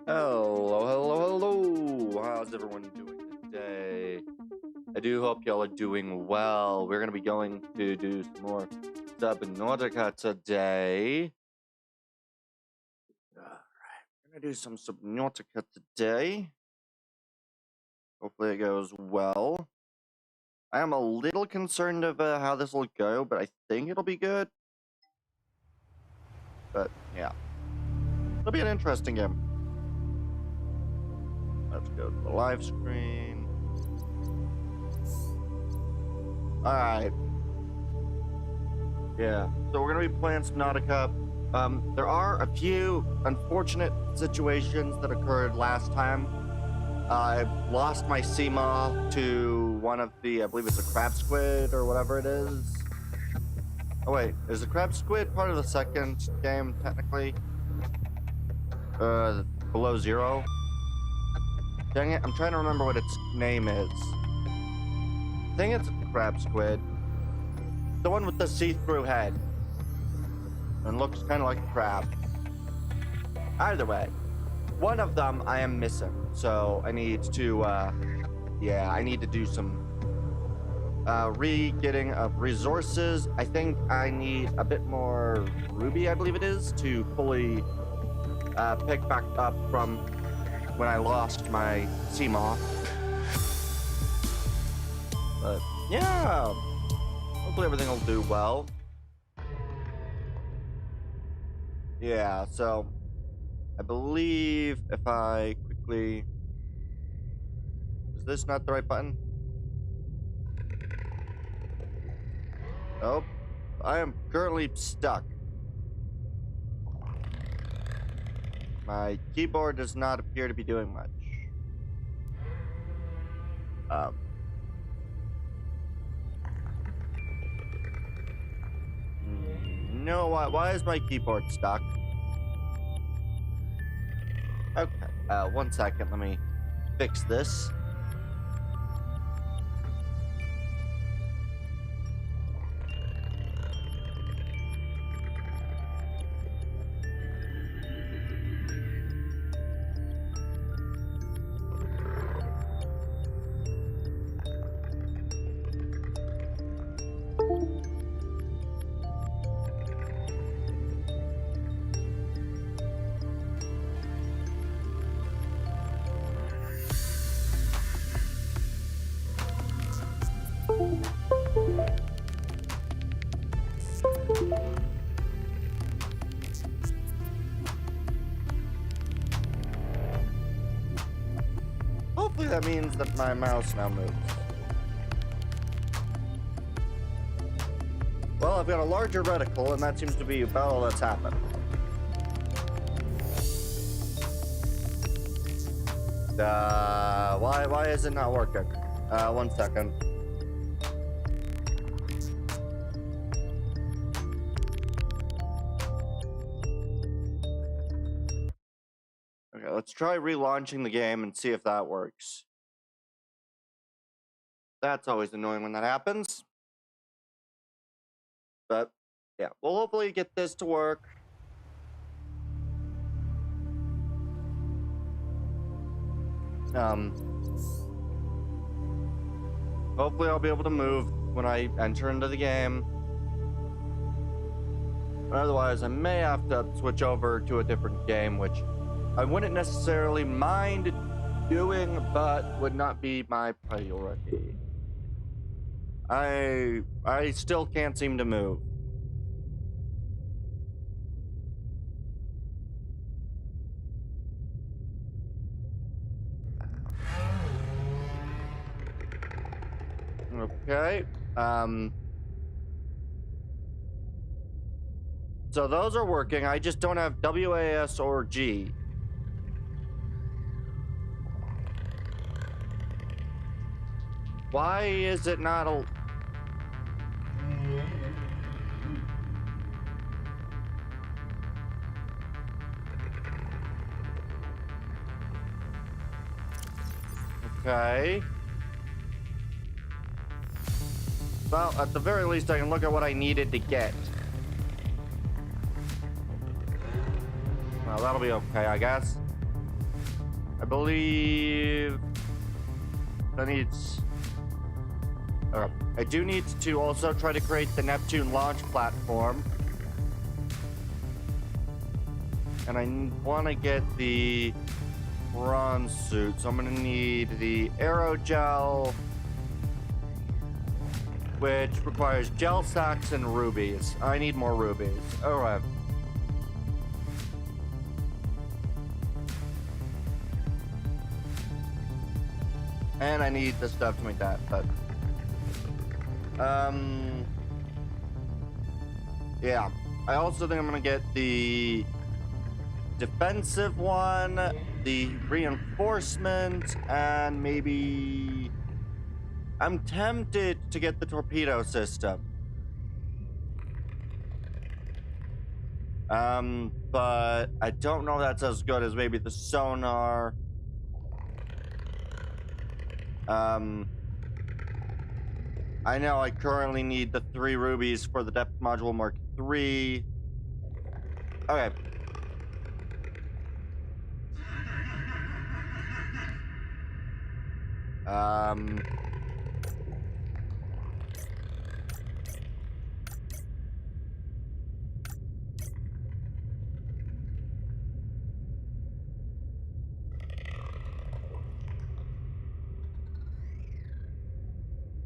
Hello. How's everyone doing today? I do hope y'all are doing well. We're going to be going to do some more Subnautica today. Alright, we're going to do some Subnautica today. Hopefully it goes well. I am a little concerned about how this will go, but I think it'll be good. But, yeah. It'll be an interesting game. Let's go to the live screen. Alright. Yeah, so we're going to be playing Subnautica. There are a few unfortunate situations that occurred last time. I lost my sea moth to one of the, I believe it's a crab squid or whatever it is. Oh wait, is the crab squid part of the second game, technically? Below zero? Dang it, I'm trying to remember what its name is. I think it's a crab squid. The one with the see-through head. And looks kind of like a crab. Either way, one of them I am missing. So I need to, I need to do some re-getting of resources. I think I need a bit more ruby, I believe it is, to fully pick back up from when I lost my sea moth. But yeah, hopefully everything will do well. Yeah, so I believe if I quickly... Is this not the right button? Nope. I am currently stuck. My keyboard does not appear to be doing much. No, why is my keyboard stuck? Okay, 1 second, let me fix this. Hopefully that means that my mouse now moves. Well, I've got a larger reticle, and that seems to be about all that's happened. Why is it not working? 1 second. Okay, let's try relaunching the game and see if that works. That's always annoying when that happens. But, yeah, we'll hopefully get this to work. Hopefully I'll be able to move when I enter into the game. Otherwise, I may have to switch over to a different game, which I wouldn't necessarily mind doing, but would not be my priority. I still can't seem to move. Okay. So those are working. I just don't have WAS or G. Why is it not a... Okay. Well, at the very least, I can look at what I needed to get. Well, that'll be okay, I guess. I believe that needs... I do need to also try to create the Neptune launch platform. And I want to get the bronze suit, so I'm going to need the aerogel, which requires gel sacks and rubies. I need more rubies. Alright. And I need the stuff to make that, but... yeah. I also think I'm gonna get the defensive one, the reinforcement, and maybe... I'm tempted to get the torpedo system. But I don't know if that's as good as maybe the sonar. I know I currently need the 3 rubies for the depth module Mark III. Okay.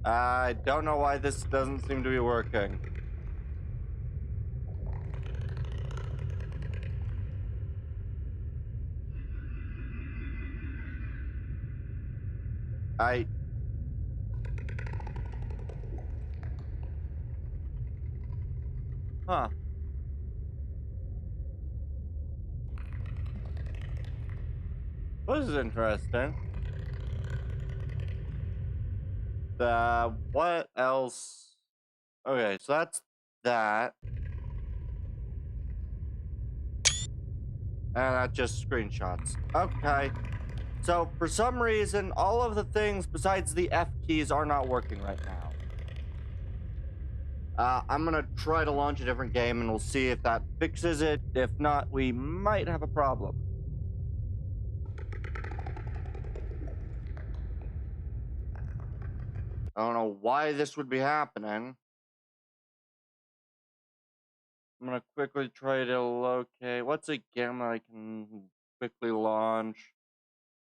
I don't know why this doesn't seem to be working. Huh. This is interesting. What else? Okay, so that's that. And that's just screenshots. Okay. So, for some reason, all of the things besides the F keys are not working right now. I'm gonna try to launch a different game and we'll see if that fixes it. If not, we might have a problem. I don't know why this would be happening. I'm gonna quickly try to locate... what's a game that I can quickly launch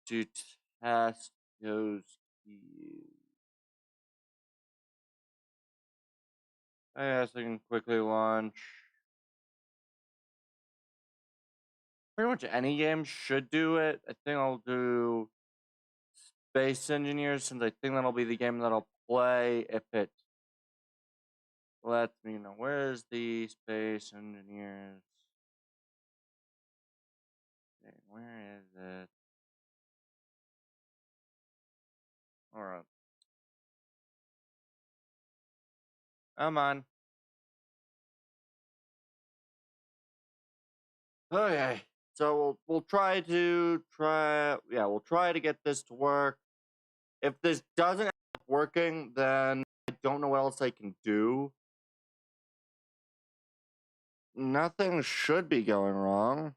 to test those keys? I guess I can quickly launch... pretty much any game should do it. I think I'll do Space Engineers, since I think that'll be the game that I'll play if it lets me know. Where's the Space Engineers? Okay, where is it? Alright. Come on. Okay. So we'll try to get this to work. If this doesn't end up working, then I don't know what else I can do. Nothing should be going wrong.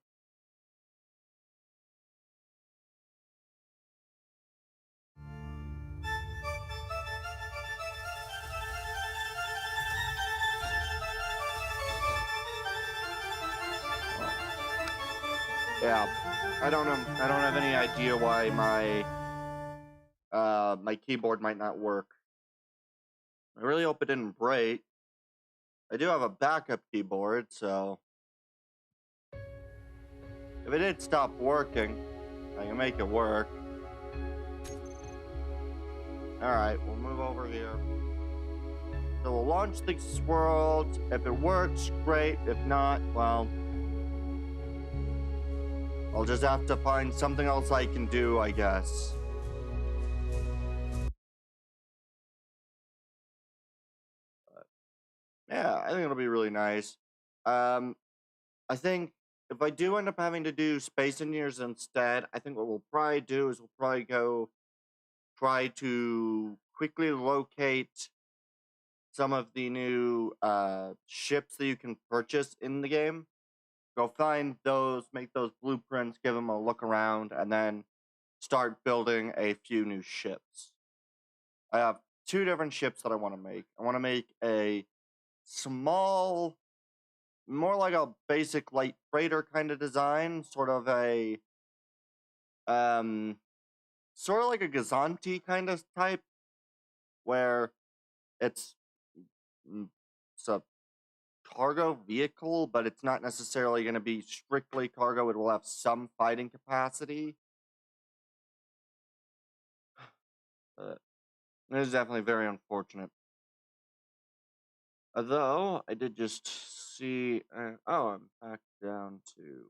Yeah, I don't know. I don't have any idea why my keyboard might not work. I really hope it didn't break. I do have a backup keyboard, so if it did stop working, I can make it work. Alright, we'll move over here. So we'll launch this world. If it works, great. If not, well, I'll just have to find something else I can do, I guess. Yeah, I think it'll be really nice. I think if I do end up having to do Space Engineers instead, I think what we'll probably do is we'll probably go try to quickly locate some of the new ships that you can purchase in the game. Go find those, make those blueprints, give them a look around, and then start building a few new ships. I have two different ships that I want to make. I want to make a small, more like a basic light freighter kind of design, um, sort of like a Gazanti kind of type, where it's it's a cargo vehicle, but it's not necessarily going to be strictly cargo. It will have some fighting capacity. It is definitely very unfortunate. Although, I did just see... oh, I'm back down to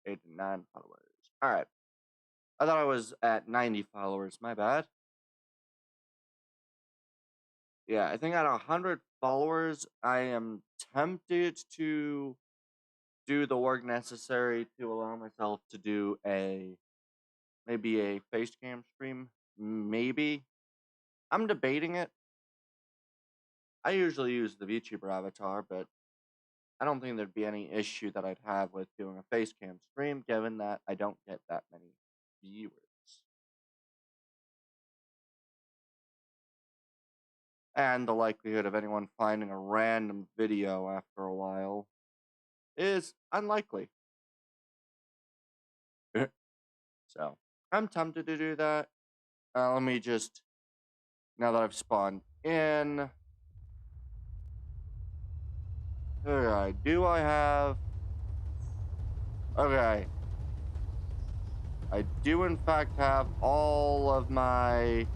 89 followers. Alright. I thought I was at 90 followers. My bad. Yeah, I think at 100 followers, I am tempted to do the work necessary to allow myself to do maybe a face cam stream. Maybe. I'm debating it. I usually use the VTuber avatar, but I don't think there'd be any issue that I'd have with doing a face cam stream, given that I don't get that many viewers. And the likelihood of anyone finding a random video after a while is unlikely. So, I'm tempted to do that. Let me just, now that I've spawned in... Okay, do I have... Okay. I do in fact have all of my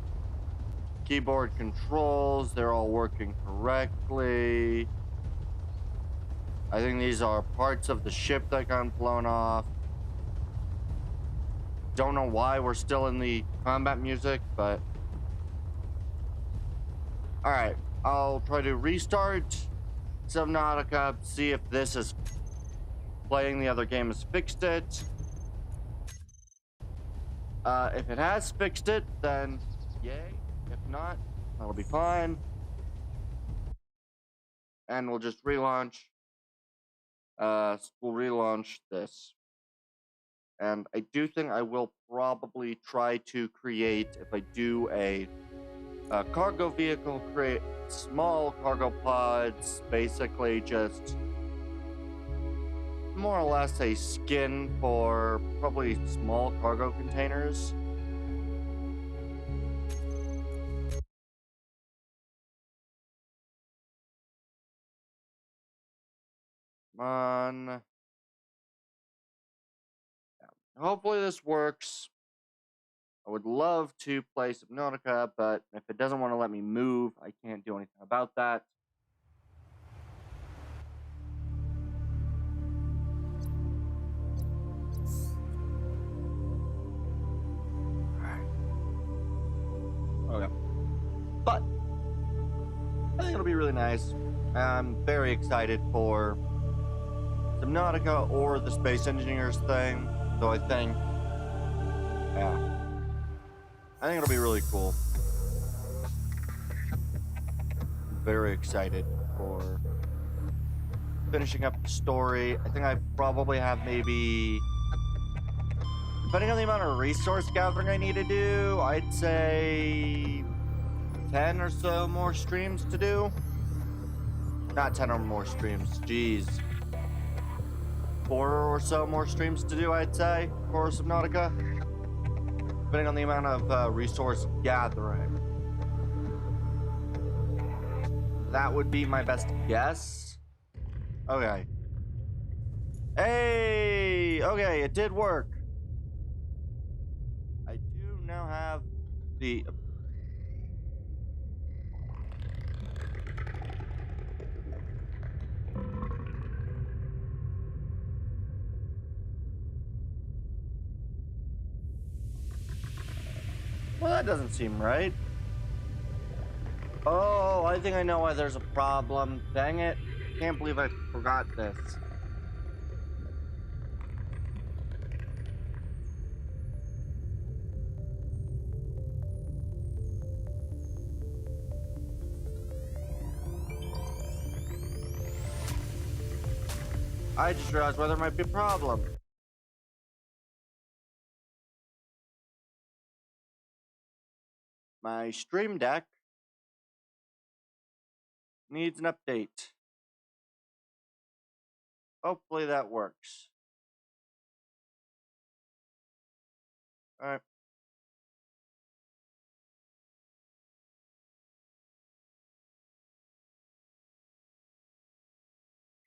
keyboard controls. They're all working correctly. I think these are parts of the ship that got blown off. Don't know why we're still in the combat music, but... Alright, I'll try to restart Subnautica, see if this is playing the other game has fixed it. If it has fixed it, then yay. If not, that'll be fine. And we'll just relaunch. We'll relaunch this. And I do think I will probably try to create, if I do a cargo vehicle, create small cargo pods, basically just more or less a skin for probably small cargo containers. Come on. Yeah. Hopefully this works. I would love to play Subnautica, but if it doesn't want to let me move, I can't do anything about that. Okay. But I think it'll be really nice. I'm very excited for Subnautica or the Space Engineers thing. So I think, yeah, I think it'll be really cool. I'm very excited for finishing up the story. I think I probably have maybe, depending on the amount of resource gathering I need to do, I'd say 10 or so more streams to do. Not 10 or more streams, jeez. 4 or so more streams to do, I'd say, for Subnautica. Depending on the amount of resource gathering. That would be my best guess. Okay. Hey! Okay, it did work. I do now have the... Well, that doesn't seem right. Oh, I think I know why there's a problem. Dang it. Can't believe I forgot this. I just realized why there might be a problem. My Stream Deck needs an update. Hopefully that works. Alright.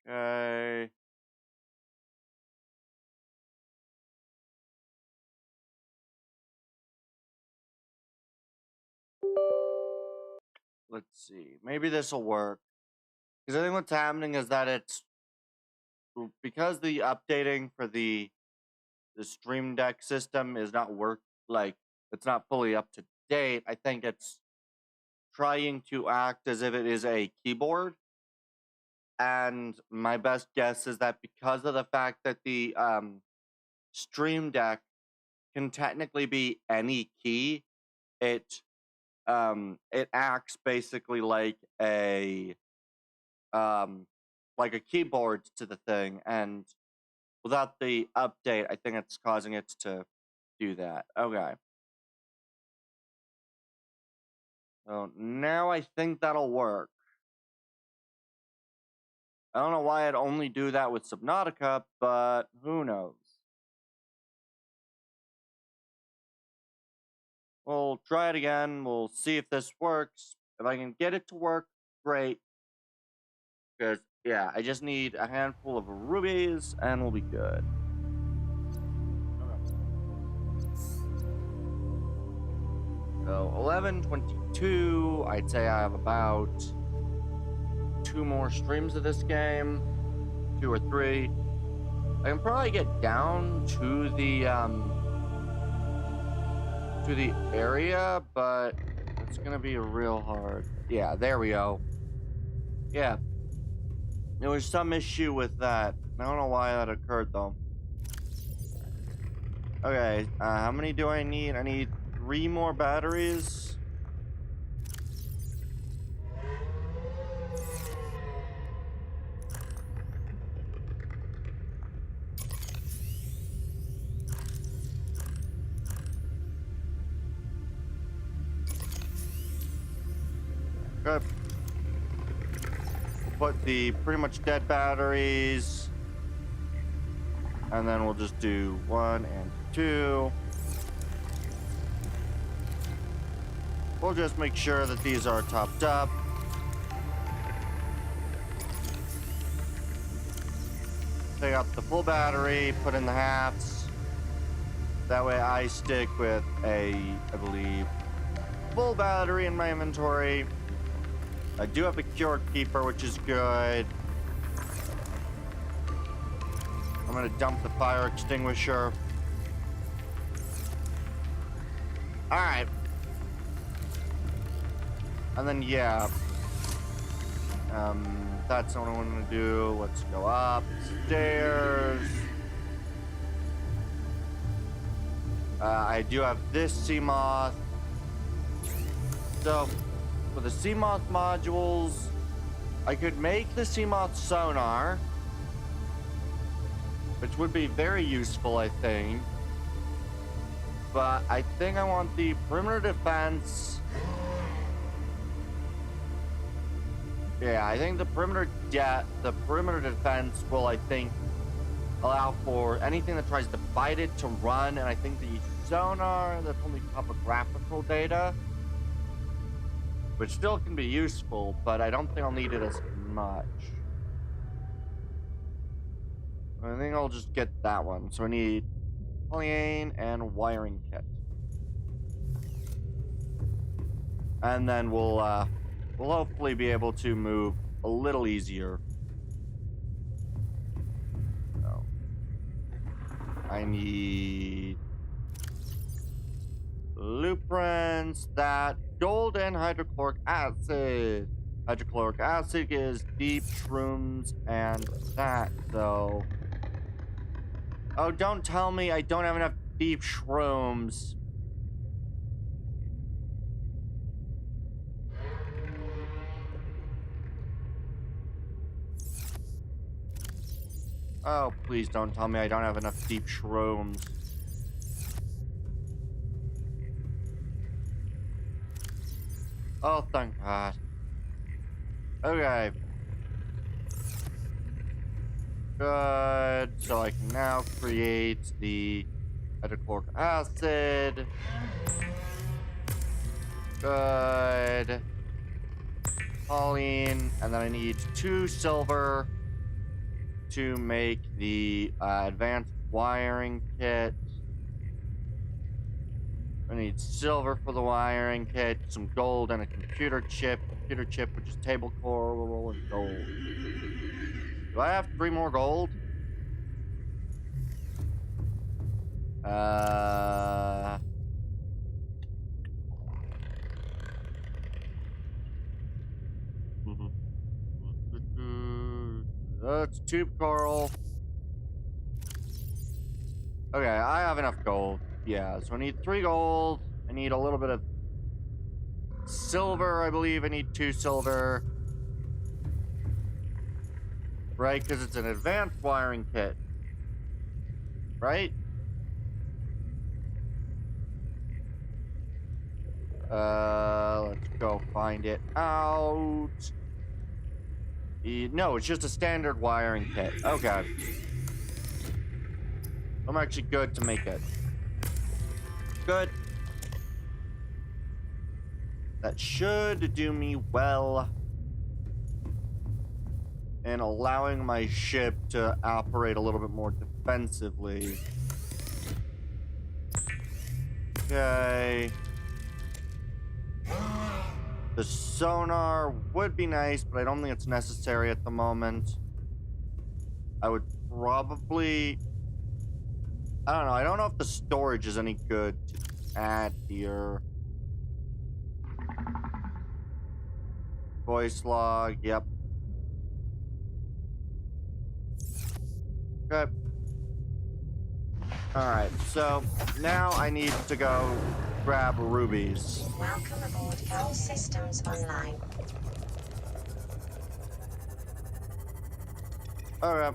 Okay. Let's see. Maybe this will work. Because I think what's happening is that it's because the updating for the Stream Deck system is not it's not fully up to date. I think it's trying to act as if it is a keyboard. And my best guess is that because of the fact that the Stream Deck can technically be any key, it acts basically like a keyboard to the thing, and without the update, I think it's causing it to do that. Okay. So now I think that'll work. I don't know why I'd only do that with Subnautica, but who knows? We'll try it again. We'll see if this works. If I can get it to work, great. Because, yeah, I just need a handful of rubies and we'll be good. So, 11:22. I'd say I have about 2 more streams of this game. 2 or 3. I can probably get down to the area, but it's gonna be real hard. Yeah, there we go. Yeah. There was some issue with that. I don't know why that occurred, though. Okay, how many do I need? I need 3 more batteries. Good. We'll put the pretty much dead batteries. And then we'll just do 1 and 2. We'll just make sure that these are topped up. Take out the full battery, put in the halves. That way I stick with I believe, full battery in my inventory. I do have a Cured Keeper, which is good. I'm gonna dump the fire extinguisher. Alright. And then, yeah. That's what I want to do. Let's go upstairs. I do have this sea moth. So, for the sea moth modules, I could make the sea moth sonar, which would be very useful, I think. But I think I want the perimeter defense. Yeah, I think the perimeter defense will, I think, allow for anything that tries to fight it to run, and I think the sonar, that's only topographical data, which still can be useful, but I don't think I'll need it as much. I think I'll just get that one. So I need polyane and wiring kit. And then we'll hopefully be able to move a little easier. So I need blueprints, that gold and hydrochloric acid. Hydrochloric acid is deep shrooms and that, though. Oh, don't tell me I don't have enough deep shrooms. Oh, please don't tell me I don't have enough deep shrooms. Oh, thank God. Okay. Good. So I can now create the hydrochloric acid. Good. Pauline. And then I need 2 silver to make the advanced wiring kit. I need silver for the wiring kit, some gold, and a computer chip. Computer chip, which is table coral and gold. Do I have 3 more gold? That's tube coral. Okay, I have enough gold. Yeah, so I need 3 gold. I need a little bit of silver, I believe. I need 2 silver. Right, because it's an advanced wiring kit. Right? Let's go find it out. No, it's just a standard wiring kit. Okay. I'm actually good to make it. Good. That should do me well in allowing my ship to operate a little bit more defensively. Okay. The sonar would be nice, but I don't think it's necessary at the moment. I would probably... I don't know. I don't know if the storage is any good to add here. Voice log, yep. Okay. Alright, so now I need to go grab rubies. Welcome aboard. All systems online. Alright.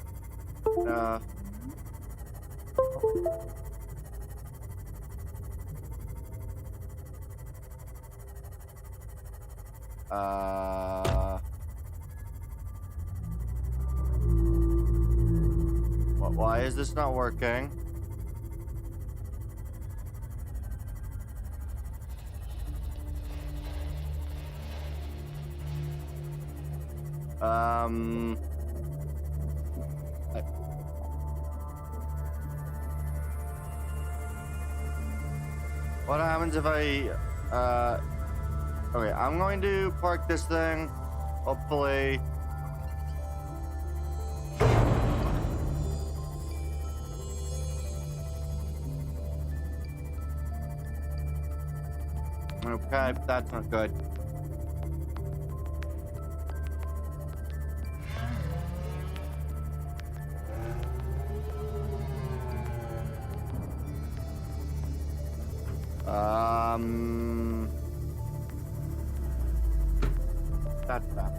Why is this not working? What happens if I, okay, I'm going to park this thing, hopefully. Okay, that's not good. That's that.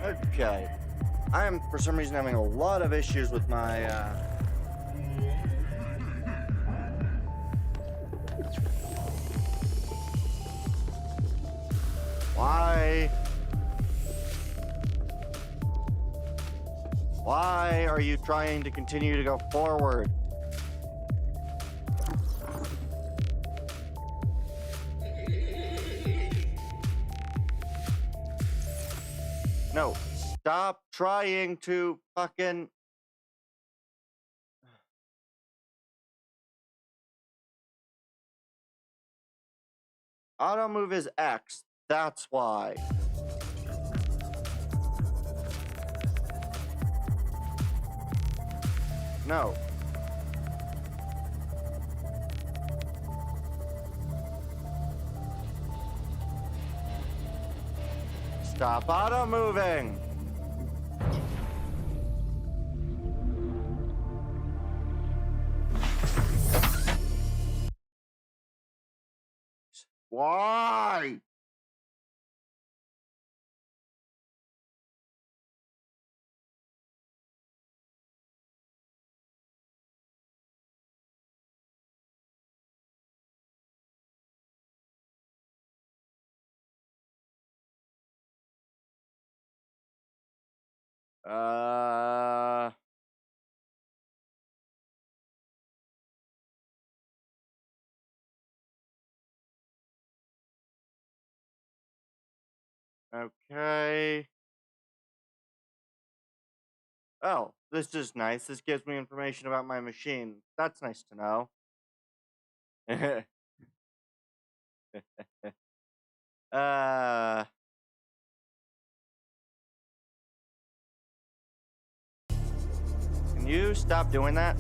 Okay. I am, for some reason, having a lot of issues with my, Why? Why are you trying to continue to go forward? No, stop trying to fucking... Auto move is X. That's why. No. Stop auto moving. Why? Okay. Oh, this is nice. This gives me information about my machine. That's nice to know. uh, can you stop doing that?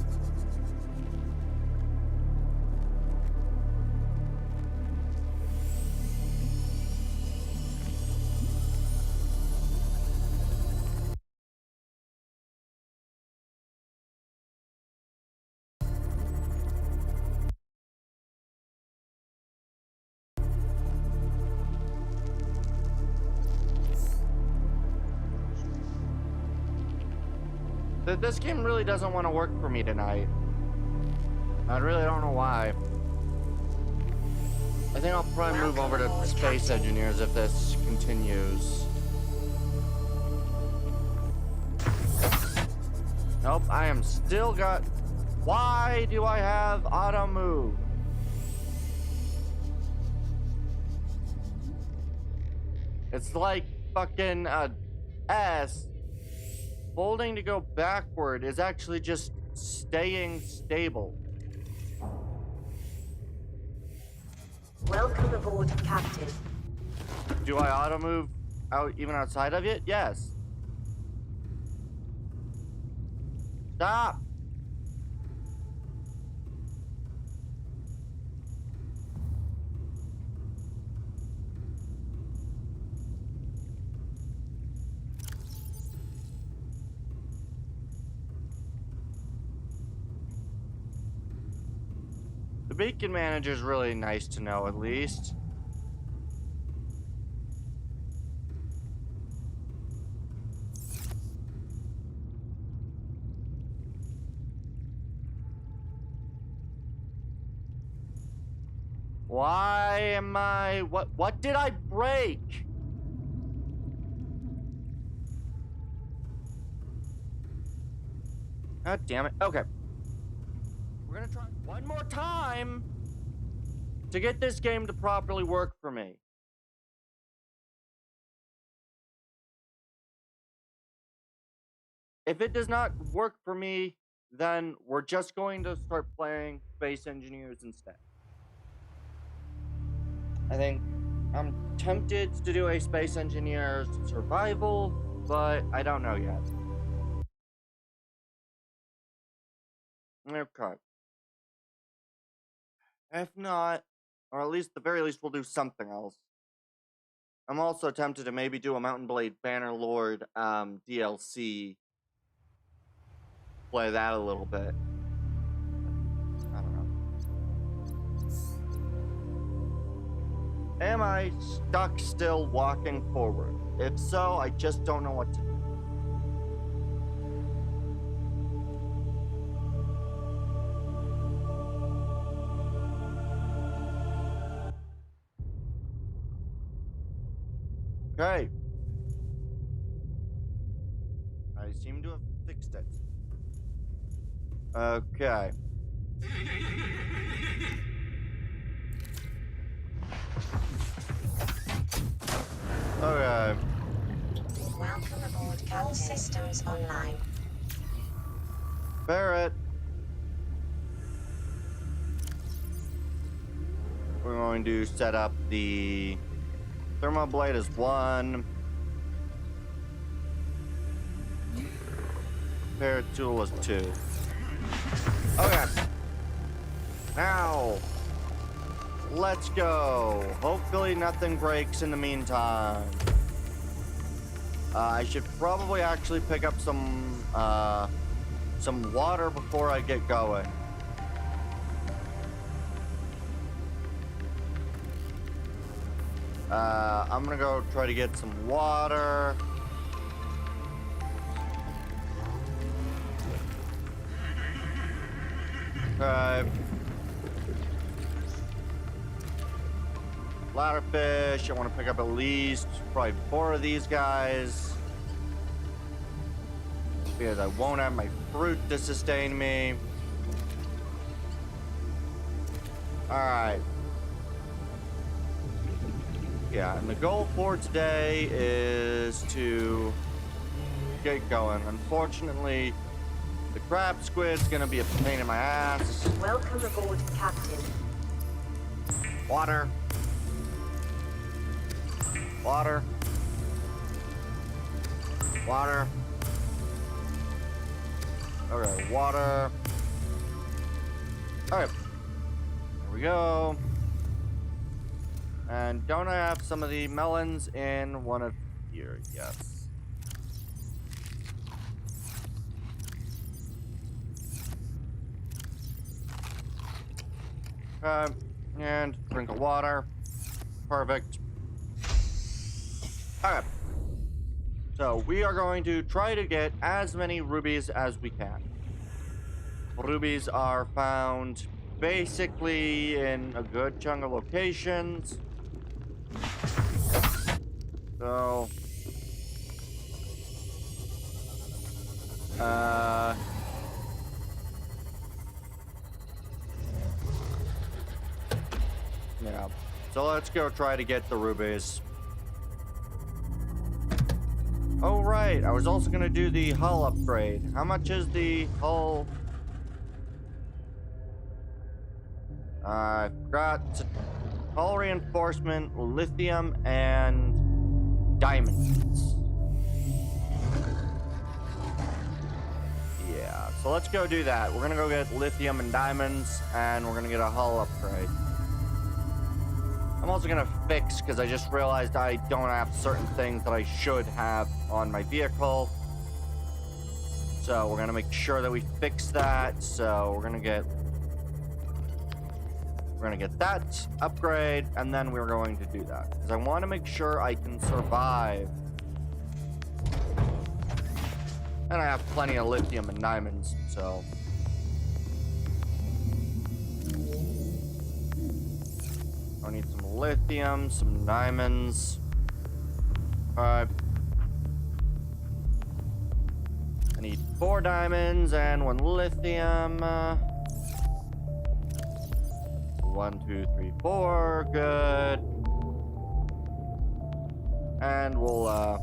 This game really doesn't want to work for me tonight. I really don't know why. I think I'll probably move over to Space Engineers if this continues. Nope, I am still got... Why do I have auto move? It's like fucking S. Folding to go backward is actually just staying stable. Welcome aboard, Captain. Do I auto move out even outside of it? Yes. Stop. The beacon manager is really nice to know, at least. Why am I... What did I break? God damn it. Okay. We're gonna try one more time to get this game to properly work for me. If it does not work for me, then we're just going to start playing Space Engineers instead. I think I'm tempted to do a Space Engineers survival, but I don't know yet. Okay. If not, or at least the very least, we'll do something else. I'm also tempted to maybe do a Mountain Blade Bannerlord DLC. Play that a little bit. I don't know. Am I stuck still walking forward? If so, I just don't know what to do. Okay. I seem to have fixed it. Okay. Okay. Welcome aboard, all systems online. Barrett. We're going to set up the thermal blade as 1. Repair tool as 2. Okay. Now, let's go. Hopefully nothing breaks in the meantime. I should probably actually pick up some water before I get going. I'm gonna go try to get some water. Okay. Ladderfish. I want to pick up at least probably 4 of these guys. Because I won't have my fruit to sustain me. Alright. Yeah, and the goal for today is to get going. Unfortunately, the crab squid's gonna be a pain in my ass. Welcome aboard, Captain. Water. Water. Water. Okay, water. Okay. Here we go. And don't I have some of the melons in one of here? Yes. And drink of water. Perfect. Okay. So we are going to try to get as many rubies as we can. Rubies are found basically in a good chunk of locations. So, yeah. So let's go try to get the rubies. Oh, right. I was also going to do the hull upgrade. How much is the hull? I forgot. Hull reinforcement, lithium, and diamonds. Yeah, so let's go do that. We're going to go get lithium and diamonds, and we're going to get a hull upgrade. I'm also going to fix, because I just realized I don't have certain things that I should have on my vehicle. So we're going to make sure that we fix that. So we're going to get that upgrade, and then we're going to do that. Because I want to make sure I can survive. And I have plenty of lithium and diamonds, so... I need some lithium, some diamonds. Alright. I need 4 diamonds and 1 lithium. 1, 2, 3, 4. Good. And we'll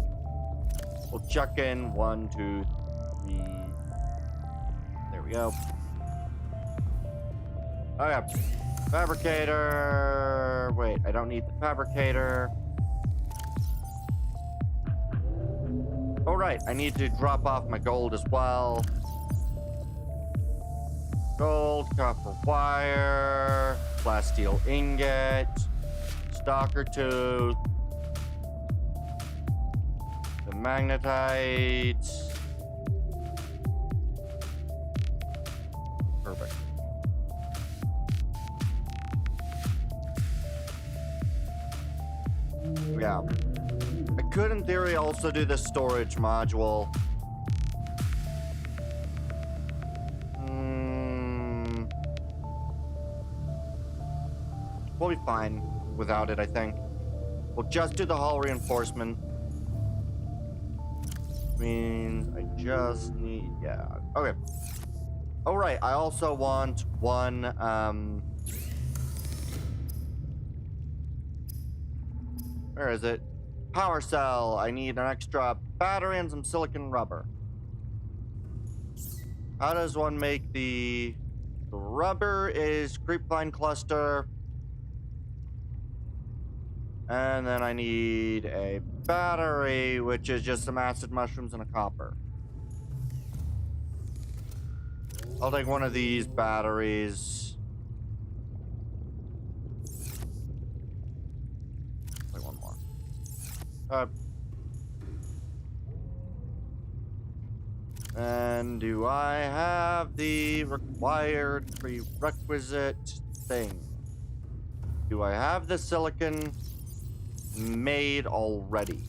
chuck in 1, 2, 3. There we go. Okay. Fabricator. Wait, I don't need the fabricator. Oh, right. I need to drop off my gold as well. Gold, copper wire, glass steel ingot, stalker tooth, the magnetite. Perfect. Yeah. I could, in theory, also do the storage module. We'll be fine without it, I think. We'll just do the hull reinforcement. Means I just need... Yeah. Okay. Oh, right. I also want 1, where is it? Power cell. I need an extra battery and some silicon rubber. How does one make the rubber is creepvine cluster. And then I need a battery, which is just some acid mushrooms and a copper. I'll take one of these batteries. Wait, one more. And do I have the required prerequisite thing? Do I have the silicon? made already?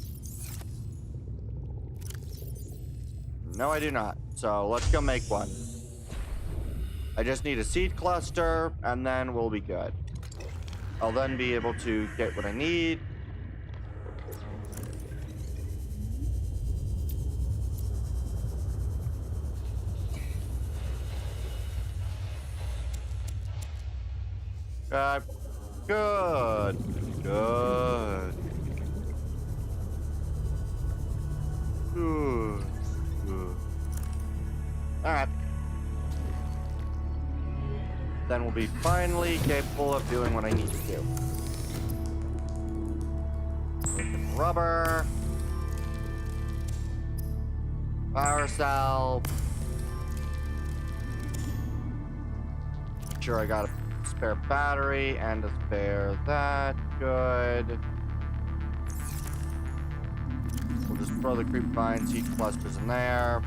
No, I do not. So let's go make one. I just need a seed cluster, and then we'll be good. I'll then be able to get what I need. Good. Good. Good. Good. Alright. Then we'll be finally capable of doing what I need to do. With rubber. Power cell. Sure, I got a spare battery and a spare that. Good. We'll just throw the creep vine seed clusters in there.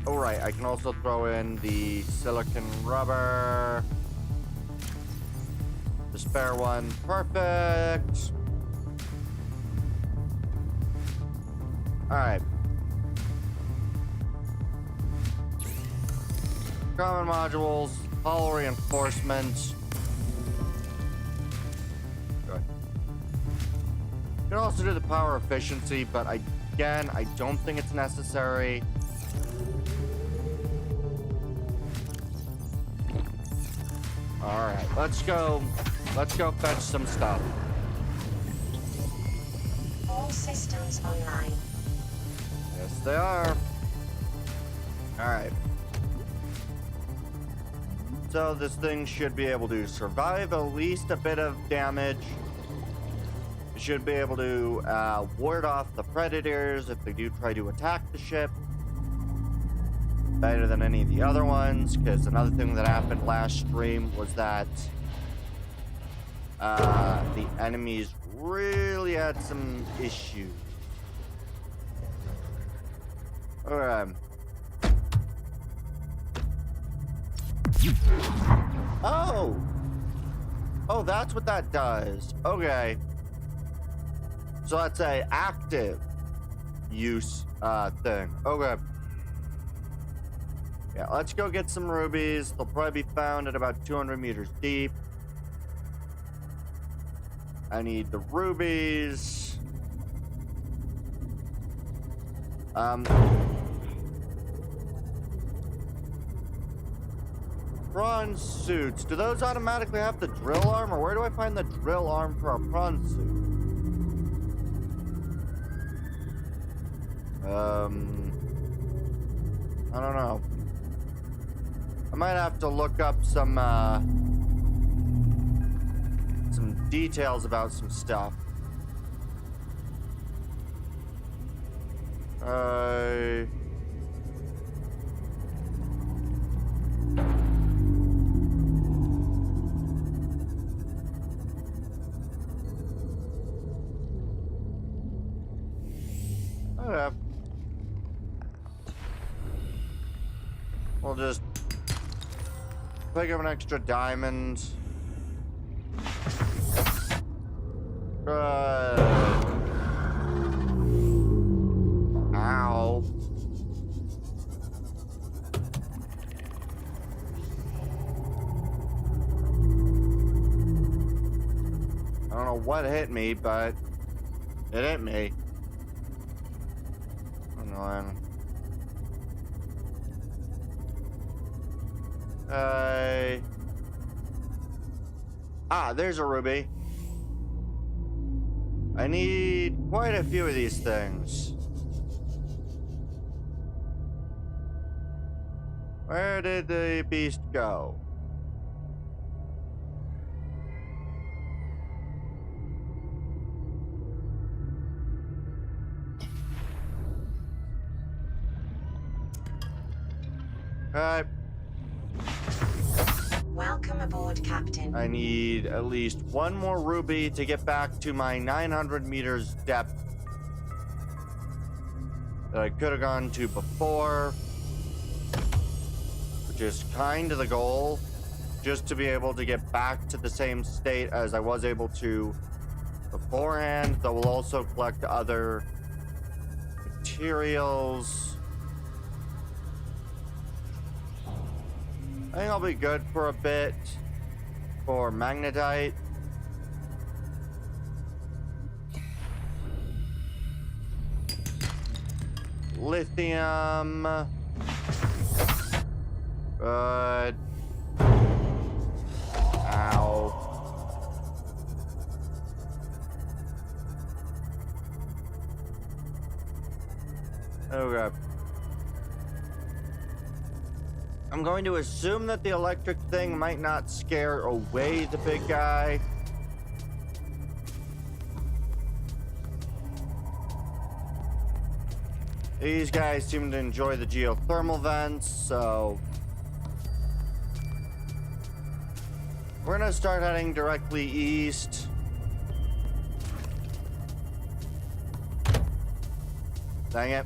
Oh, right. I can also throw in the silicon rubber. The spare one. Perfect. Alright. Common modules. Hollow reinforcement. Good. You can also do the power efficiency, but again, I don't think it's necessary. Alright, let's go fetch some stuff. All systems online. Yes, they are. Alright. So this thing should be able to survive at least a bit of damage. It should be able to ward off the predators if they do try to attack the ship. Better than any of the other ones, because another thing that happened last stream was that the enemies really had some issues. Alright. Oh! Oh, that's what that does. Okay. So that's a active use thing. Okay. Yeah, let's go get some rubies. They'll probably be found at about 200 meters deep. I need the rubies. Prawn suits. Do those automatically have the drill arm, or where do I find the drill arm for a prawn suit? I don't know. I might have to look up some details about some stuff. Okay. We'll just pick up an extra diamond. Good. Ow. I don't know what hit me, but it hit me. Annoying. There's a ruby. I need quite a few of these things. Where did the beast go? Alright. Welcome aboard, Captain. I need at least one more ruby to get back to my 900 meters depth that I could have gone to before, which is kind of the goal. just to be able to get back to the same state as I was able to beforehand. Though we'll also collect other materials. I think I'll be good for a bit for magnetite. Lithium. Good. Ow. Okay. I'm going to assume that the electric thing might not scare away the big guy. These guys seem to enjoy the geothermal vents, so we're gonna start heading directly east. Dang it.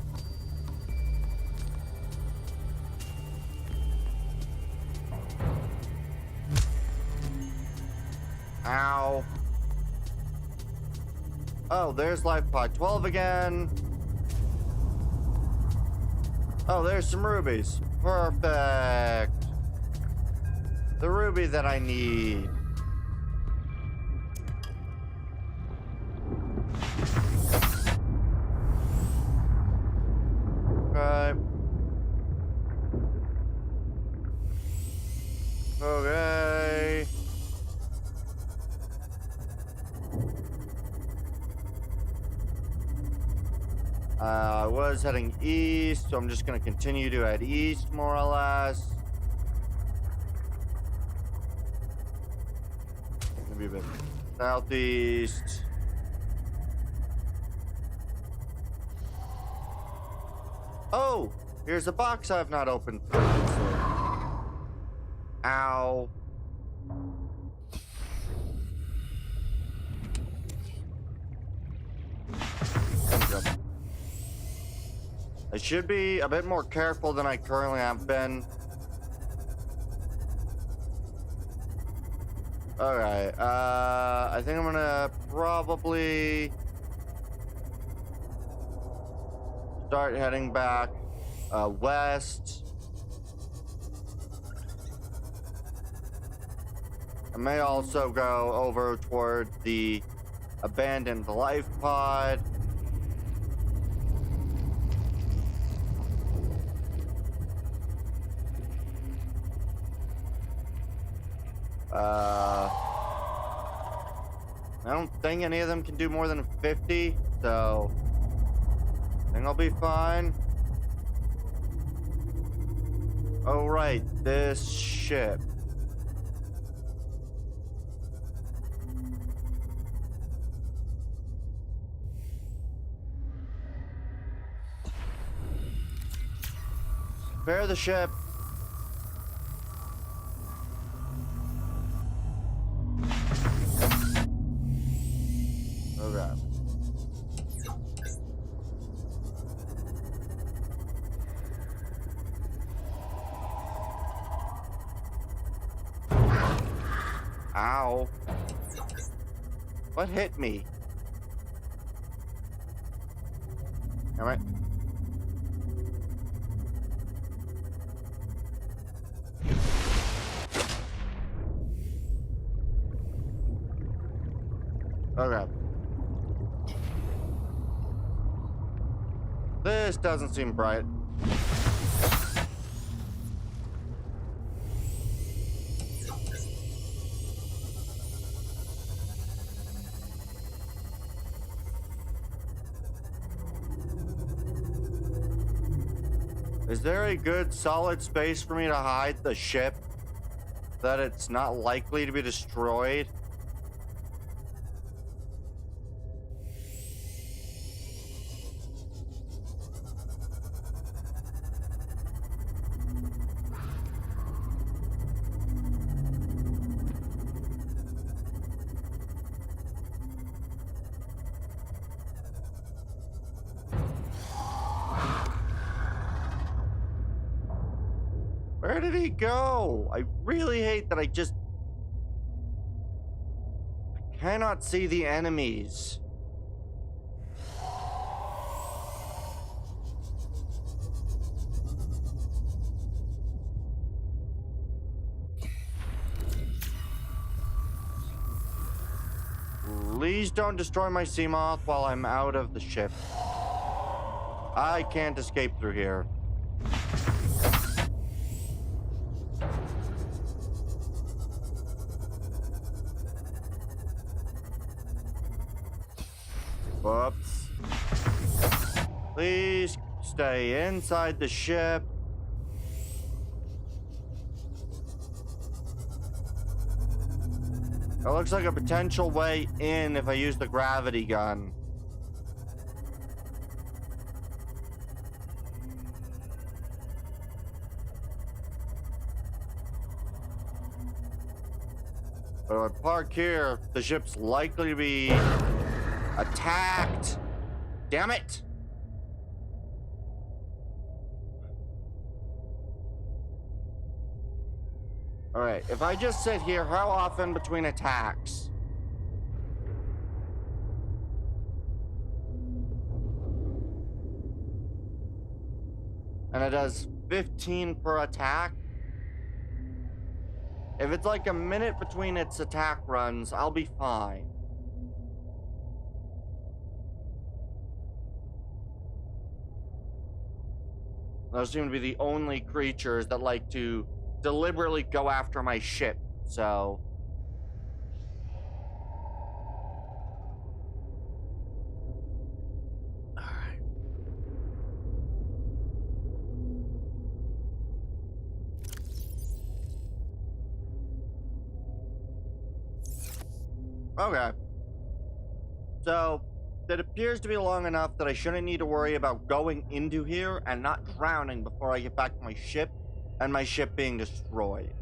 Ow. Oh, there's life pod 12 again. Oh, there's some rubies. Perfect. The ruby that I need. Okay. Okay. I was heading east, so I'm just going to continue to head east, more or less. Maybe a bit southeast. Oh, here's a box I've not opened previously. Ow. Okay. I should be a bit more careful than I currently have been. Alright, I think I'm gonna probably start heading back west. I may also go over toward the abandoned life pod. I don't think any of them can do more than 50, so I think I'll be fine. Oh, right, this ship. Prepare the ship. Okay. Ow. What hit me? All right. Okay. This doesn't seem bright. Is there a good solid space for me to hide the ship that it's not likely to be destroyed? Where did he go? I really hate that I cannot see the enemies. Please don't destroy my Seamoth while I'm out of the ship. I can't escape through here. Whoops. Please stay inside the ship. It looks like a potential way in if I use the gravity gun. But if I park here, the ship's likely to be attacked. Damn it! Alright, if I just sit here, how often between attacks? And it does 15 per attack? If it's like a minute between its attack runs, I'll be fine. Those seem to be the only creatures that like to deliberately go after my ship, so... Alright. Okay. So, it appears to be long enough that I shouldn't need to worry about going into here and not drowning before I get back to my ship. And my ship being destroyed.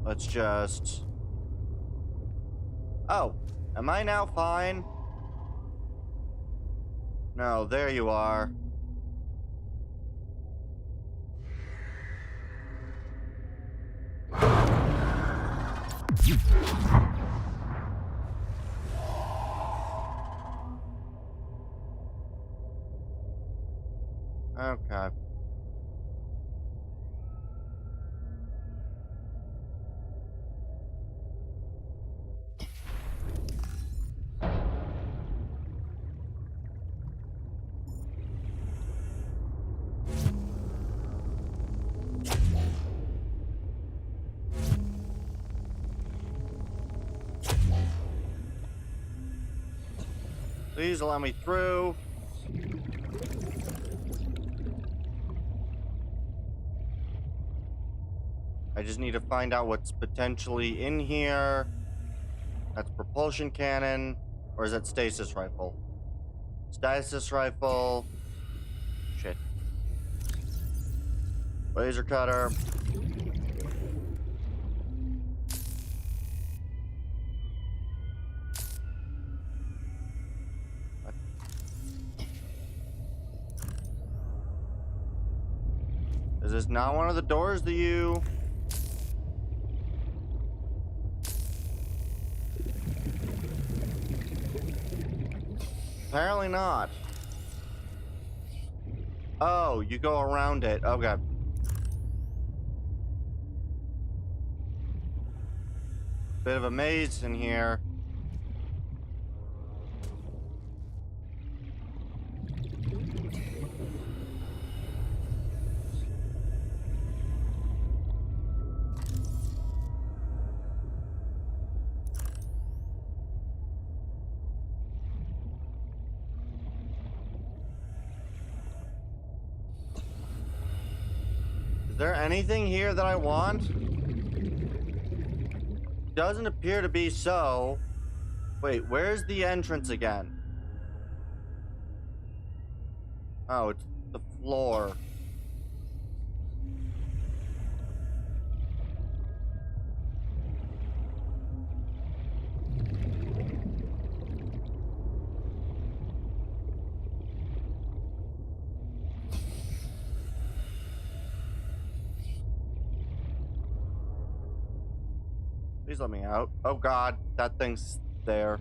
Let's just... Oh, am I now fine? No, there you are. Okay. Please allow me through. I just need to find out what's potentially in here. That's propulsion cannon. Or is that stasis rifle? Stasis rifle. Shit. Laser cutter. What? Is this not one of the doors that you... Apparently not. Oh, you go around it. Okay. Bit of a maze in here. Is there anything here that I want? Doesn't appear to be so. Wait, where's the entrance again? Oh, it's the floor. Please let me out. Oh god, that thing's there.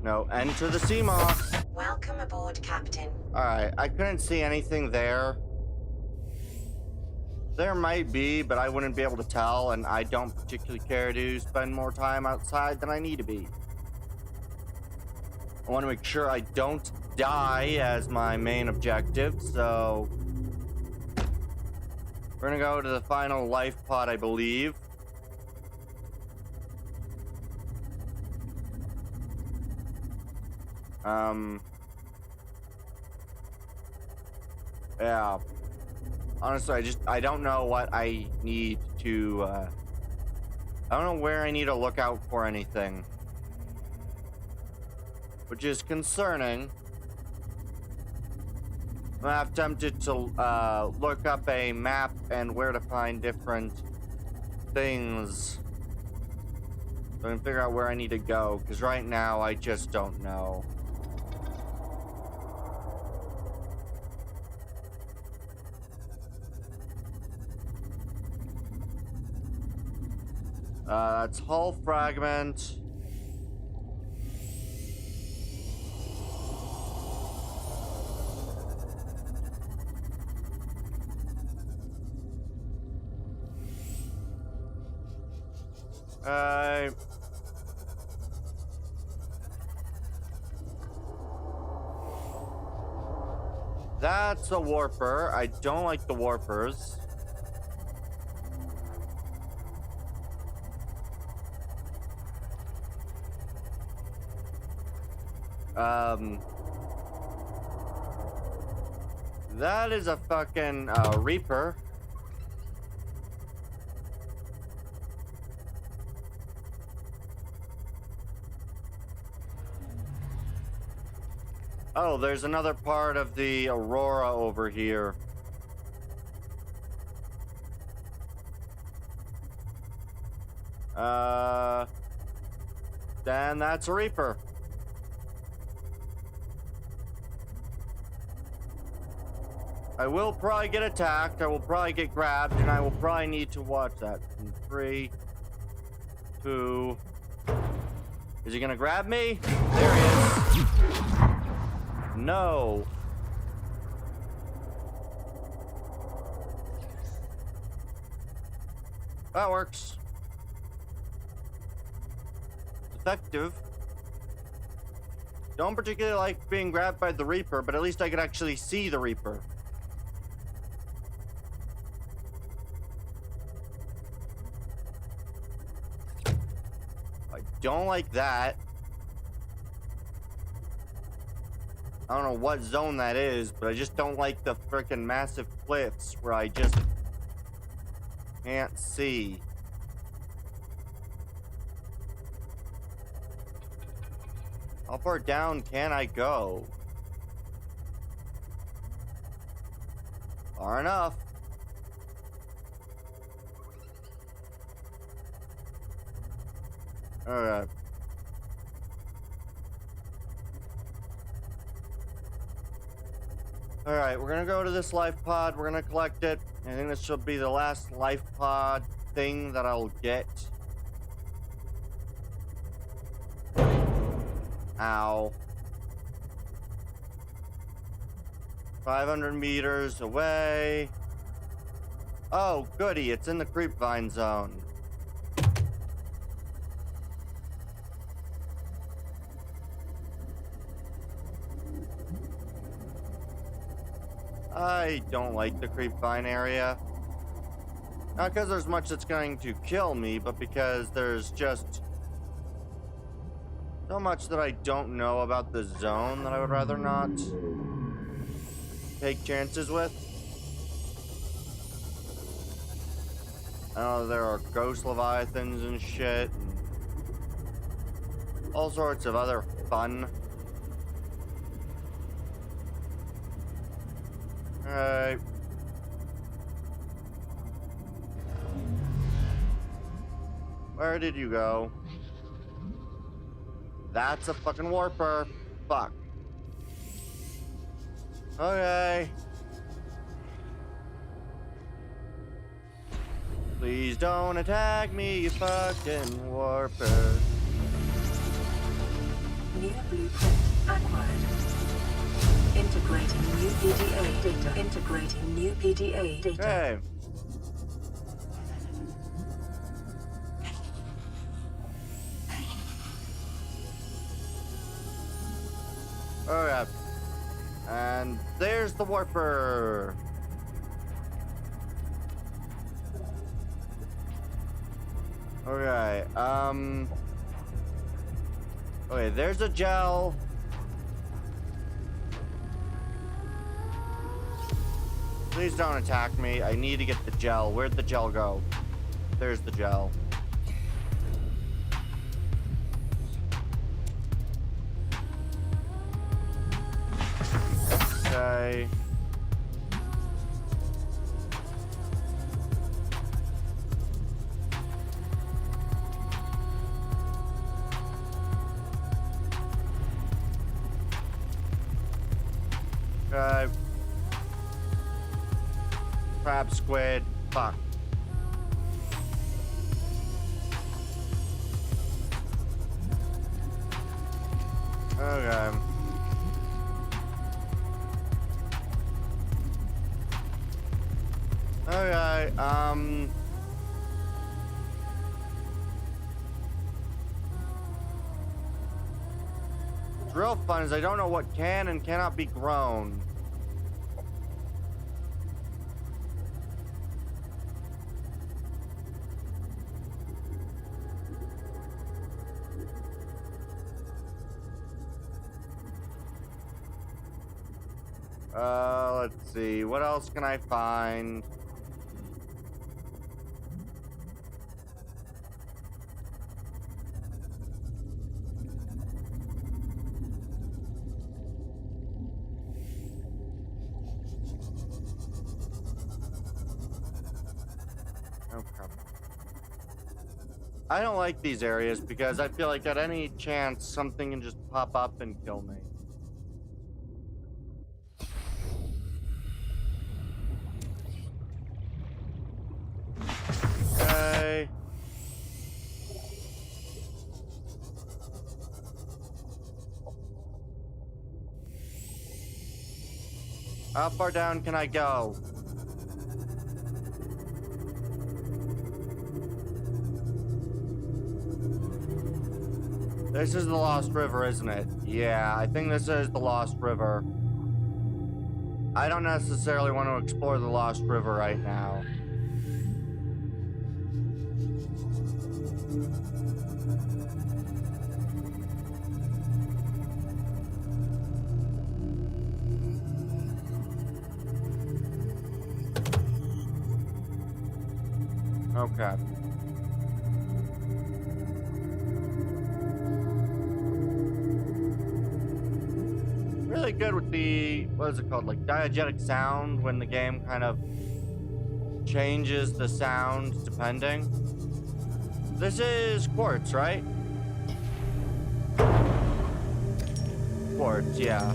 No, enter the sea moss. Welcome aboard, Captain. Alright, I couldn't see anything there. There might be, but I wouldn't be able to tell, and I don't particularly care to spend more time outside than I need to be. I want to make sure I don't die as my main objective, so... We're gonna go to the final life pod, I believe. Yeah. Honestly, I don't know what I need to, I don't know where I need to look out for anything. Which is concerning. I'm half tempted to, look up a map and where to find different things. So I can figure out where I need to go, because right now I just don't know. That's hull fragment. That's a warper. I don't like the warpers. That is a fucking Reaper. Oh, there's another part of the Aurora over here. Then that's a Reaper. I will probably get attacked, I will probably get grabbed, and I will probably need to watch that. In 3, 2... Is he gonna grab me? There he is. No. That works. Effective. Don't particularly like being grabbed by the Reaper, but at least I could actually see the Reaper. I don't like that. I don't know what zone that is, but I just don't like the frickin' massive cliffs where I just can't see. How far down can I go? Far enough. Alright. Alright, we're gonna go to this life pod. We're gonna collect it. I think this should be the last life pod thing that I'll get. Ow. 500 meters away. Oh, goody. It's in the creepvine zone. I don't like the creepvine area. Not because there's much that's going to kill me, but because there's just so much that I don't know about the zone that I would rather not take chances with. I know there are ghost leviathans and shit, and all sorts of other fun. Alright. Where did you go? That's a fucking warper. Fuck. Okay. Please don't attack me, you fucking warper. New blueprint acquired. Integrating new PDA data. Integrating new PDA data. Okay. Alright. And there's the warper. Okay, okay, there's a gel. Please don't attack me. I need to get the gel. Where'd the gel go? There's the gel. Okay. Okay. Crab squid. Fuck. Okay. Okay, what's real fun is I don't know what can and cannot be grown. Let's see. What else can I find? Okay. I don't like these areas because I feel like at any chance something can just pop up and kill me. Okay. How far down can I go? This is the Lost River, isn't it? Yeah, I think this is the Lost River. I don't necessarily want to explore the Lost River right now. Okay. Really good with the, what is it called, like diegetic sound when the game kind of changes the sound depending. This is quartz, right? Quartz, yeah.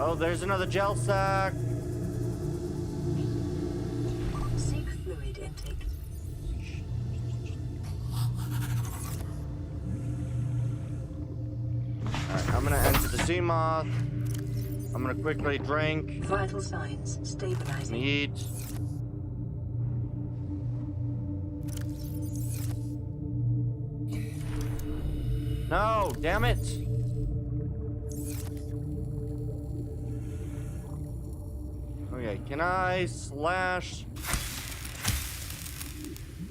Oh, there's another gel sack. Seek fluid intake. Alright, I'm gonna enter the sea moth. I'm gonna quickly drink Vital signs and stabilizing. eat. No, damn it! Okay, can I slash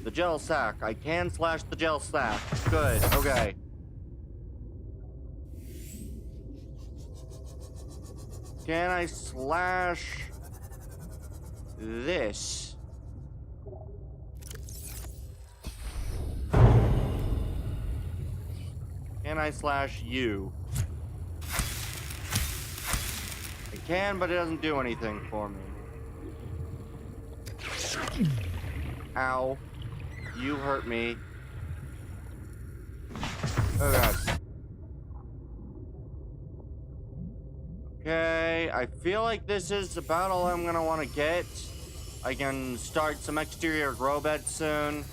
the gel sack? I can slash the gel sack. Good, okay. Can I slash this? I slash you? I can, but it doesn't do anything for me. Ow. You hurt me. Oh god. Okay, I feel like this is about all I'm gonna want to get. I can start some exterior grow beds soon.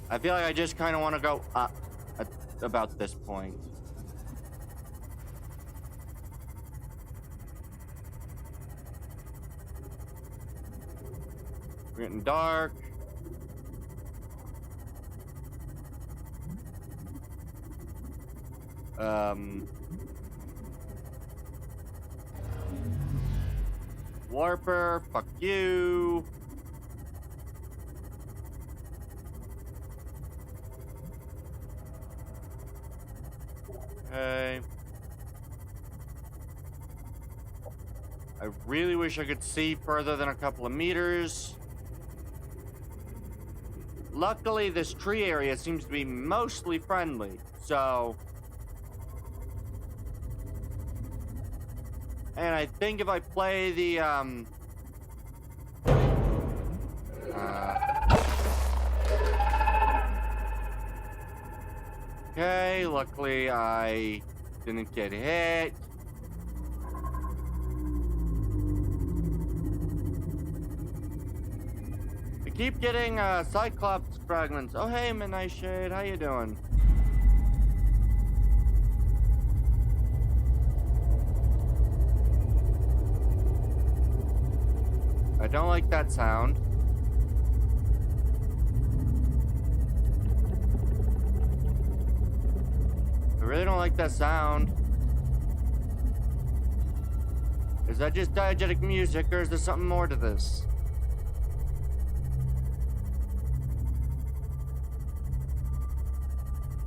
I feel like I just kind of want to go up at about this point. We're getting dark. Warper, fuck you. Okay. I really wish I could see further than a couple of meters. Luckily, this tree area seems to be mostly friendly, so... And I think if I play the, Okay, luckily I didn't get hit. I keep getting, Cyclops fragments. Oh, hey, Midnight Shade, how you doing? I don't like that sound. I really don't like that sound. Is that just diegetic music, or is there something more to this?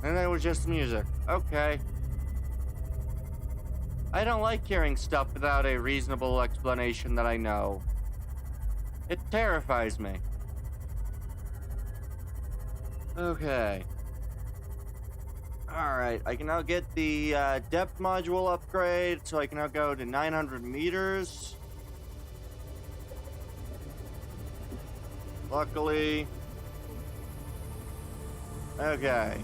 And that was just music. Okay. I don't like hearing stuff without a reasonable explanation that I know. It terrifies me. Okay. Alright, I can now get the depth module upgrade, so I can now go to 900 meters. Luckily. Okay.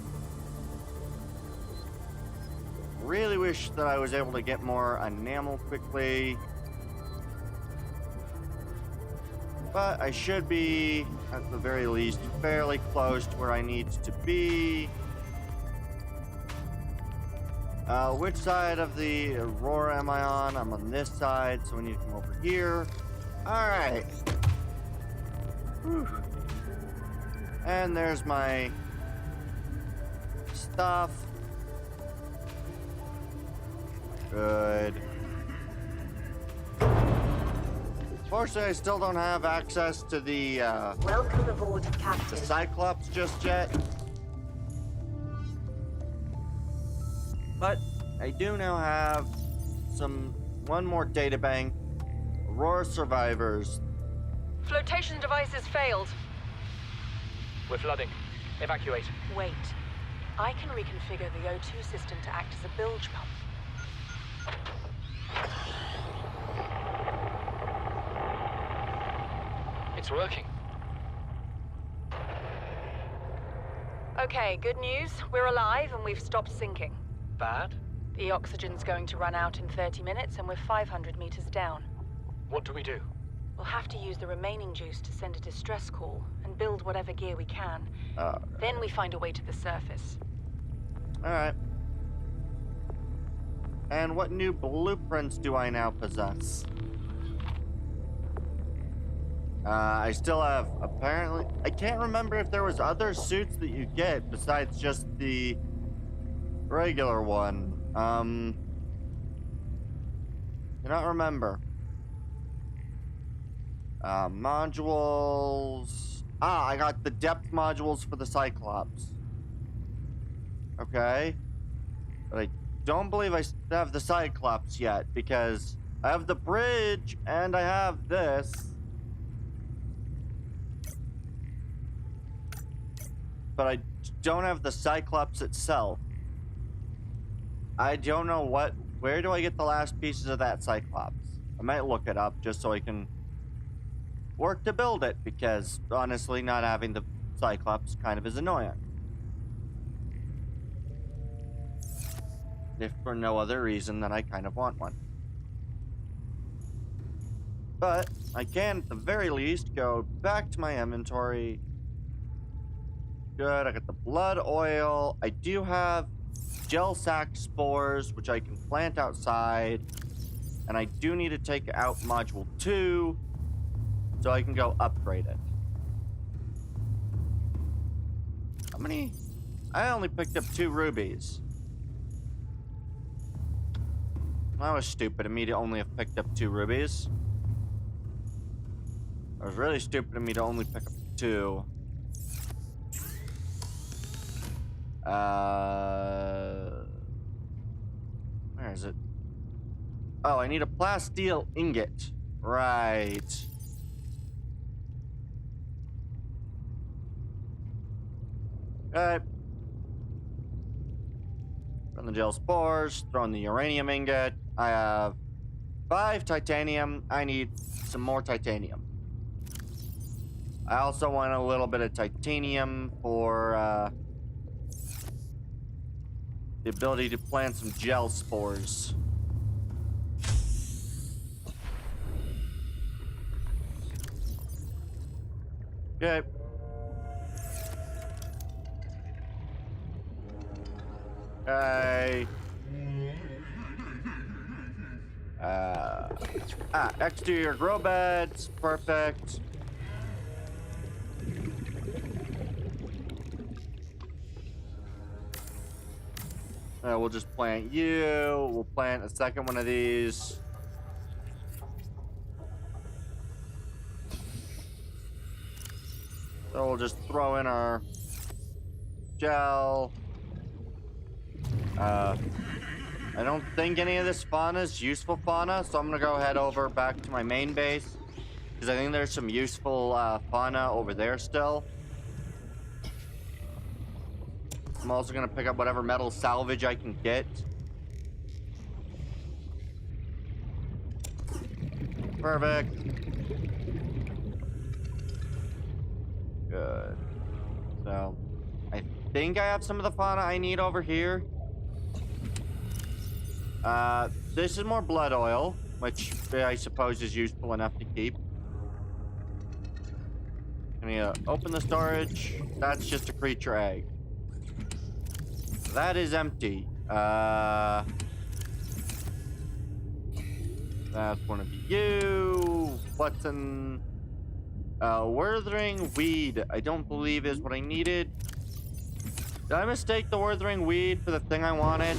Really wish that I was able to get more enamel quickly. But I should be, at the very least, fairly close to where I need to be. Which side of the Aurora am I on? I'm on this side, so we need to come over here. Alright. And there's my stuff. Good. Fortunately, I still don't have access to the, Welcome aboard, Captain. the Cyclops just yet. But I do now have one more data bank. Aurora survivors. Flotation devices failed. We're flooding. Evacuate. Wait. I can reconfigure the O2 system to act as a bilge pump. It's working. Okay, good news. We're alive and we've stopped sinking. Bad? The oxygen's going to run out in 30 minutes and we're 500 meters down. What do we do? We'll have to use the remaining juice to send a distress call and build whatever gear we can. Then we find a way to the surface. Alright. And what new blueprints do I now possess? I still have, apparently... I can't remember if there was other suits that you get besides just the regular one. Cannot remember. Modules... I got the depth modules for the Cyclops. Okay. But I don't believe I have the Cyclops yet, because I have the bridge, and I have this. but I don't have the Cyclops itself. I don't know where do I get the last pieces of that Cyclops? I might look it up just so I can work to build it, because honestly, not having the Cyclops kind of is annoying. If for no other reason than I kind of want one. But I can, at the very least, go back to my inventory. Good, I got the blood oil. I do have gel sac spores, which I can plant outside. And I do need to take out module 2, so I can go upgrade it. How many? I only picked up 2 rubies. That was stupid of me to only have picked up 2 rubies. It was really stupid of me to only pick up 2. Where is it? Oh, I need a plasteel ingot. Right. Okay. Run the gel spores, throw in the uranium ingot. I have 5 titanium. I need some more titanium. I also want a little bit of titanium for the ability to plant some gel spores. Okay. Okay. Exterior grow beds. Perfect. We'll just plant you. We'll plant a second one of these. So we'll just throw in our gel. I don't think any of this fauna is useful fauna, so I'm gonna go head over back to my main base, because I think there's some useful fauna over there still. I'm also gonna pick up whatever metal salvage I can get. Perfect. Good. So, I think I have some of the fauna I need over here. This is more blood oil, which I suppose is useful enough to keep. Can you open the storage? That's just a creature egg. That is empty. That's one of you. What's in... Worthing weed, I don't believe is what I needed. Did I mistake the worthing weed for the thing I wanted?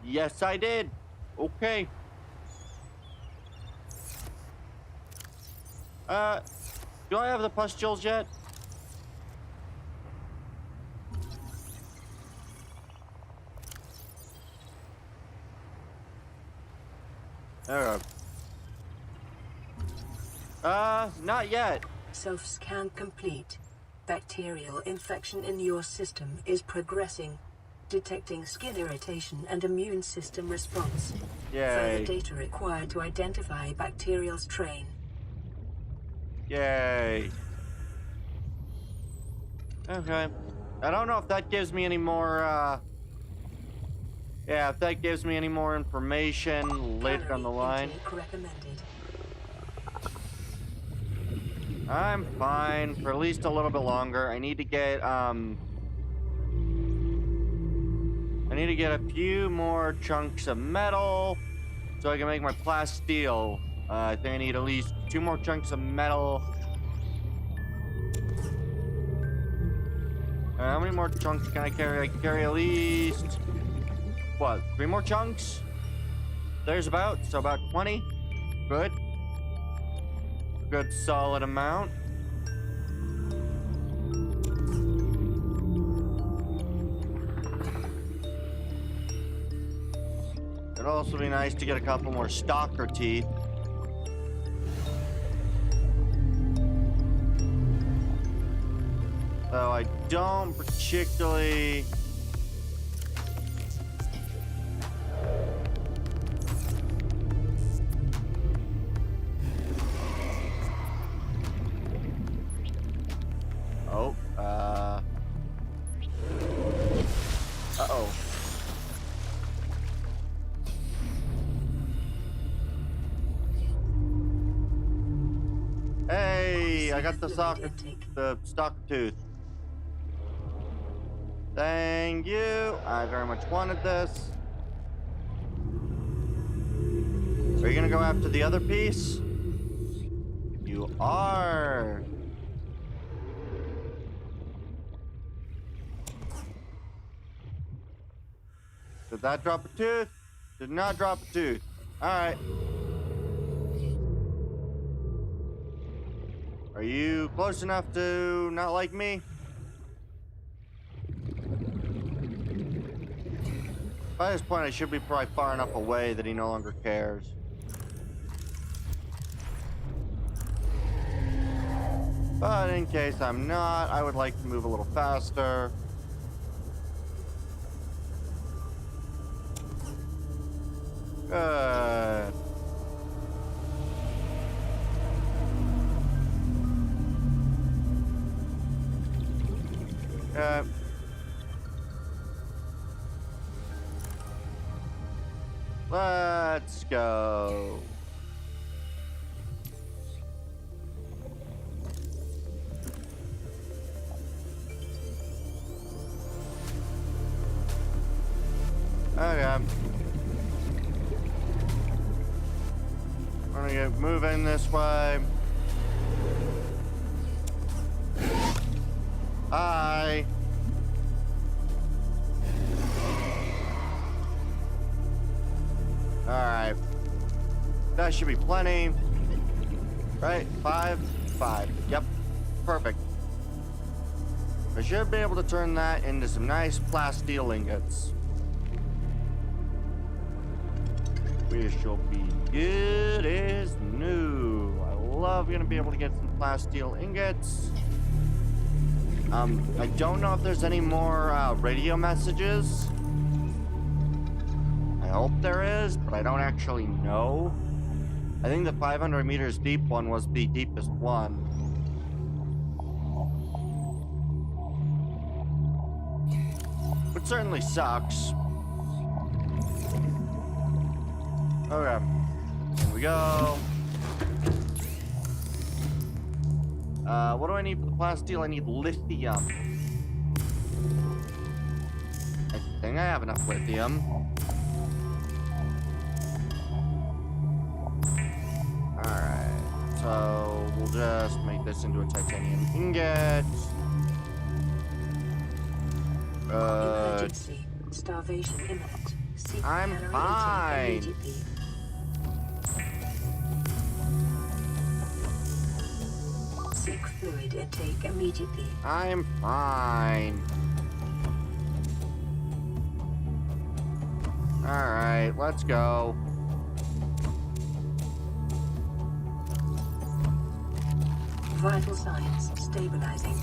Yes I did. Okay. Do I have the pustules yet? There we go. Not yet. Self-scan complete. Bacterial infection in your system is progressing. Detecting skin irritation and immune system response. Yay. Further data required to identify bacterial strain. Yay. Okay. I don't know if that gives me any more, yeah, if that gives me any more information later on the line. Recommended. I'm fine for at least a little bit longer. I need to get, a few more chunks of metal so I can make my plasteel. I think I need at least 2 more chunks of metal. How many more chunks can I carry? I can carry at least, what, 3 more chunks? There's about, so about 20. Good. Good solid amount. It'd also be nice to get a couple more stalker teeth. So I don't particularly... Oh, uh-oh. Hey, I got the stock tooth. Thank you. I very much wanted this. Are you gonna go after the other piece? You are. Did that drop a tooth? Did not drop a tooth. Alright. Are you close enough to not like me? By this point, I should be probably far enough away that he no longer cares. But in case I'm not, I would like to move a little faster. Good. Okay. Let's go. Okay. I'm gonna get moving this way. Hi. Alright. That should be plenty. Right? 5? 5. Yep. Perfect. I should be able to turn that into some nice plasteel ingots. We shall be good as new. I love gonna be able to get some plasteel ingots. I don't know if there's any more radio messages. I hope there is, but I don't actually know. I think the 500 meters deep one was the deepest one. Which certainly sucks. Okay, here we go. What do I need for the plasteel? I need lithium. I think I have enough lithium. Alright, so we'll just make this into a titanium ingot. Emergency. Starvation imminent. Seek I'm calorie fine. intake immediately. Seek fluid intake immediately. I'm fine. Alright, let's go. Vital signs stabilizing.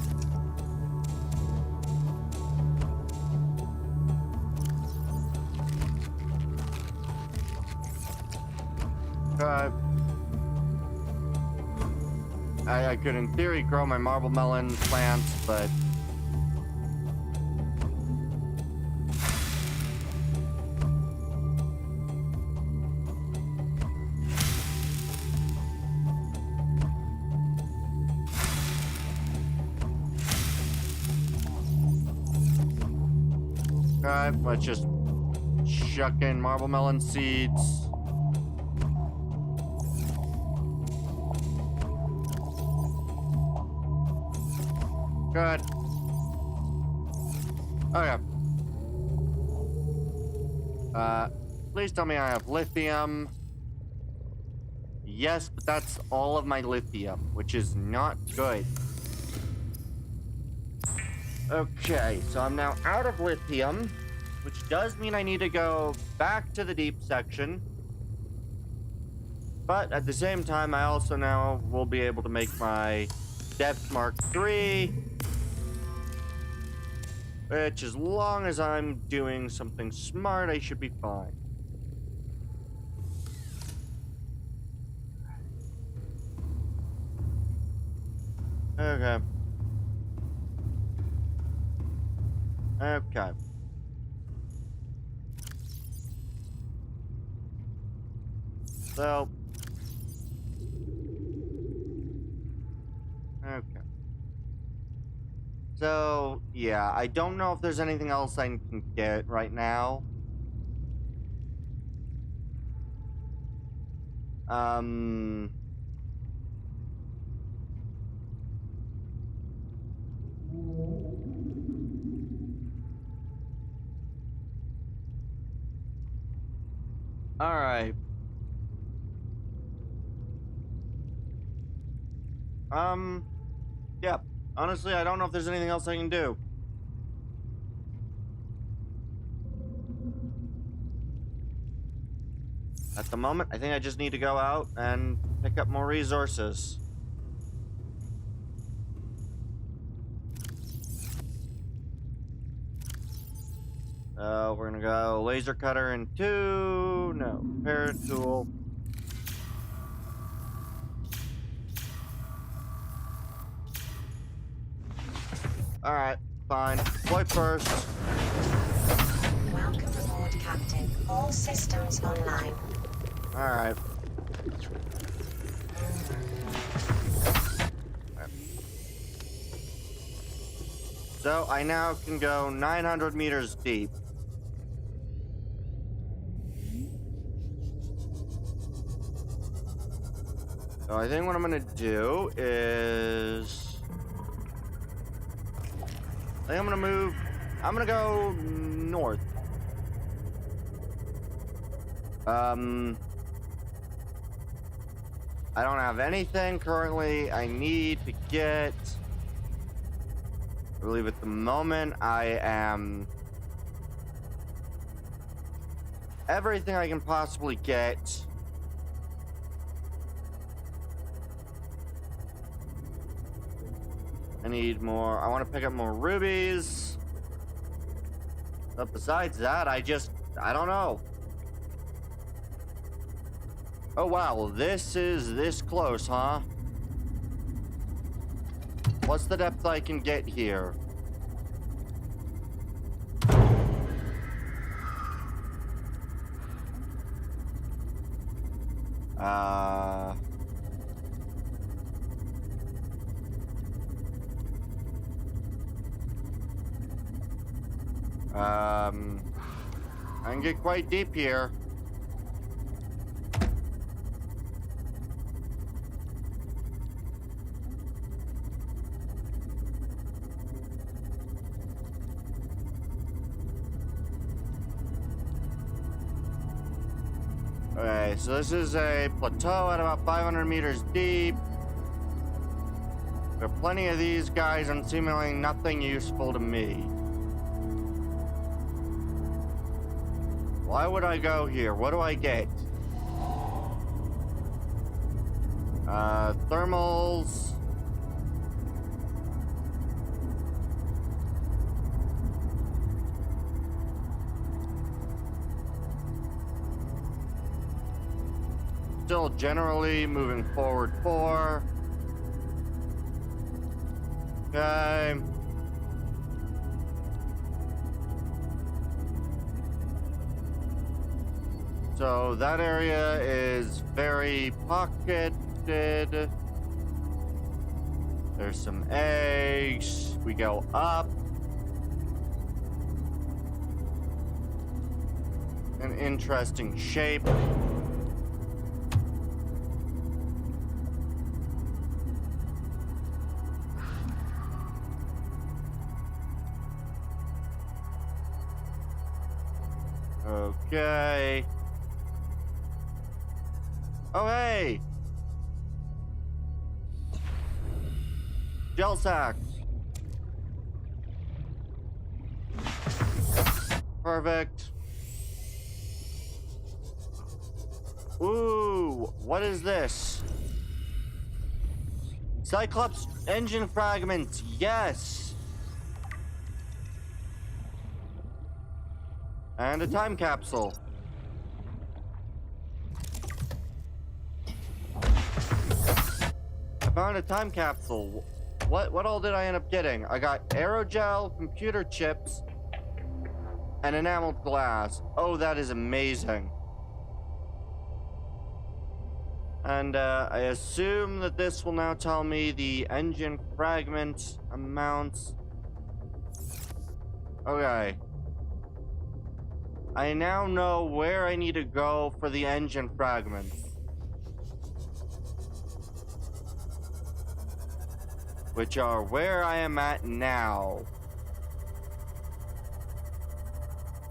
I could, in theory, grow my marble melon plants, but... Alright, let's just chuck in marble melon seeds. Good. Okay. Please tell me I have lithium. Yes, but that's all of my lithium, which is not good. Okay, so I'm now out of lithium, which does mean I need to go back to the deep section. But at the same time, I also now will be able to make my Depth Mark III. Which, as long as I'm doing something smart, I should be fine. Okay. Okay. So. Okay. So, yeah, I don't know if there's anything else I can get right now. All right. Yeah. Honestly, I don't know if there's anything else I can do. At the moment, I think I just need to go out and pick up more resources. We're gonna go laser cutter in 2. No, repair tool. Alright, fine. Deploy first. Welcome aboard, Captain. All systems online. Alright. So, I now can go 900 meters deep. So, I think what I'm gonna do is... I think I'm gonna move... I'm gonna go north. I don't have anything currently I need to get. I believe at the moment I am everything I can possibly get. I need more. I want to pick up more rubies. But besides that, I don't know. Oh wow, this is this close, huh? What's the depth I can get here? I can get quite deep here. Okay, so this is a plateau at about 500 meters deep. There are plenty of these guys and seemingly nothing useful to me. Why would I go here? What do I get? Thermals. Still generally moving forward 4. Okay. So that area is very pocketed. There's some eggs. We go up. An interesting shape. Okay. Oh, hey! Gel sacks. Perfect. Ooh, what is this? Cyclops engine fragments, yes! And a time capsule. I found a time capsule. What all did I end up getting? I got aerogel, computer chips, and enameled glass. Oh, that is amazing. And I assume that this will now tell me the engine fragment amounts. Okay. I now know where I need to go for the engine fragments. Which are where I am at now.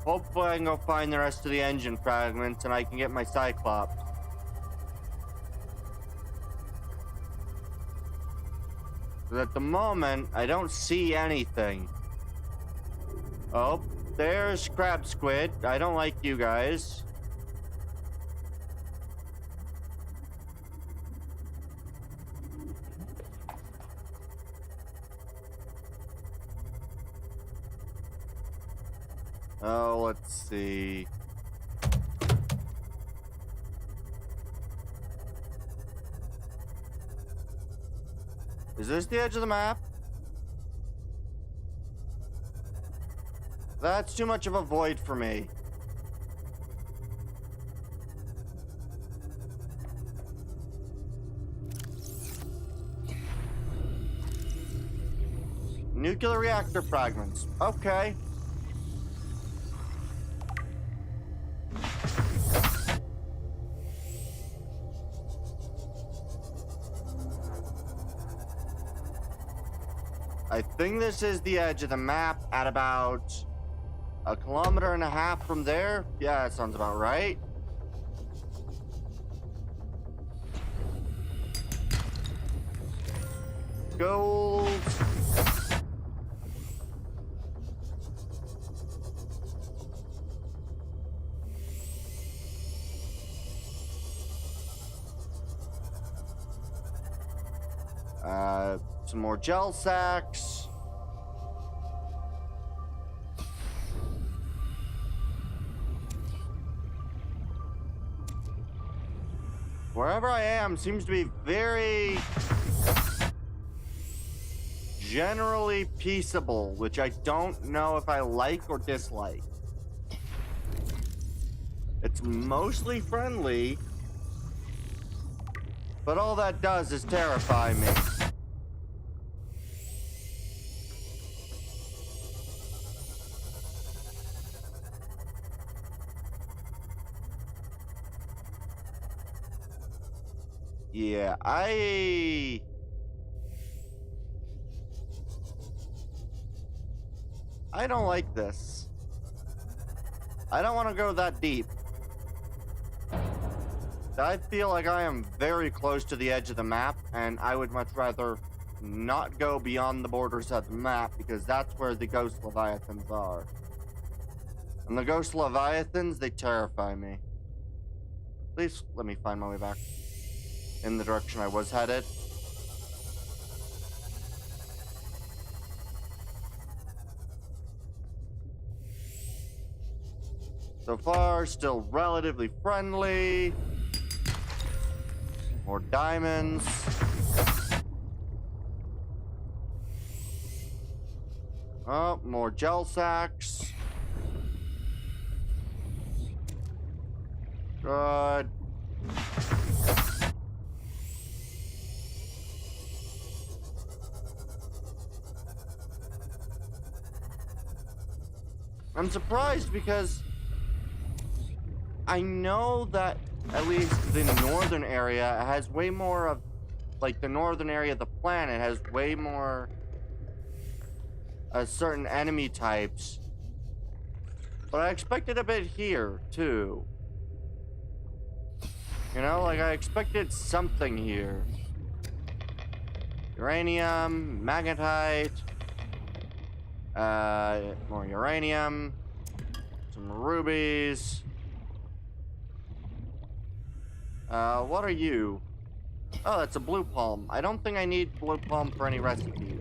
Hopefully I can go find the rest of the engine fragments and I can get my Cyclops. But at the moment, I don't see anything. Oh, there's Crab Squid. I don't like you guys. Oh, let's see. Is this the edge of the map? That's too much of a void for me. Nuclear reactor fragments. Okay. I think this is the edge of the map at about 1.5 kilometers from there. Yeah, that sounds about right. Gold. Some more gel sacks. Wherever I am seems to be very generally peaceable, which I don't know if I like or dislike. It's mostly friendly, but all that does is terrify me. Yeah, I don't like this. I don't want to go that deep. I feel like I am very close to the edge of the map, and I would much rather not go beyond the borders of the map, because that's where the ghost leviathans are. And the ghost leviathans, they terrify me. Please let me find my way back in the direction I was headed. So far, still relatively friendly. More diamonds. Oh, more gel sacks. Good. I'm surprised because I know that at least the northern area has way more of, like, the northern area of the planet has way more certain enemy types. But I expected a bit here, too. You know, like, I expected something here. Uranium, magnetite. More uranium, some rubies. What are you? Oh, that's a blue palm. I don't think I need blue palm for any recipes.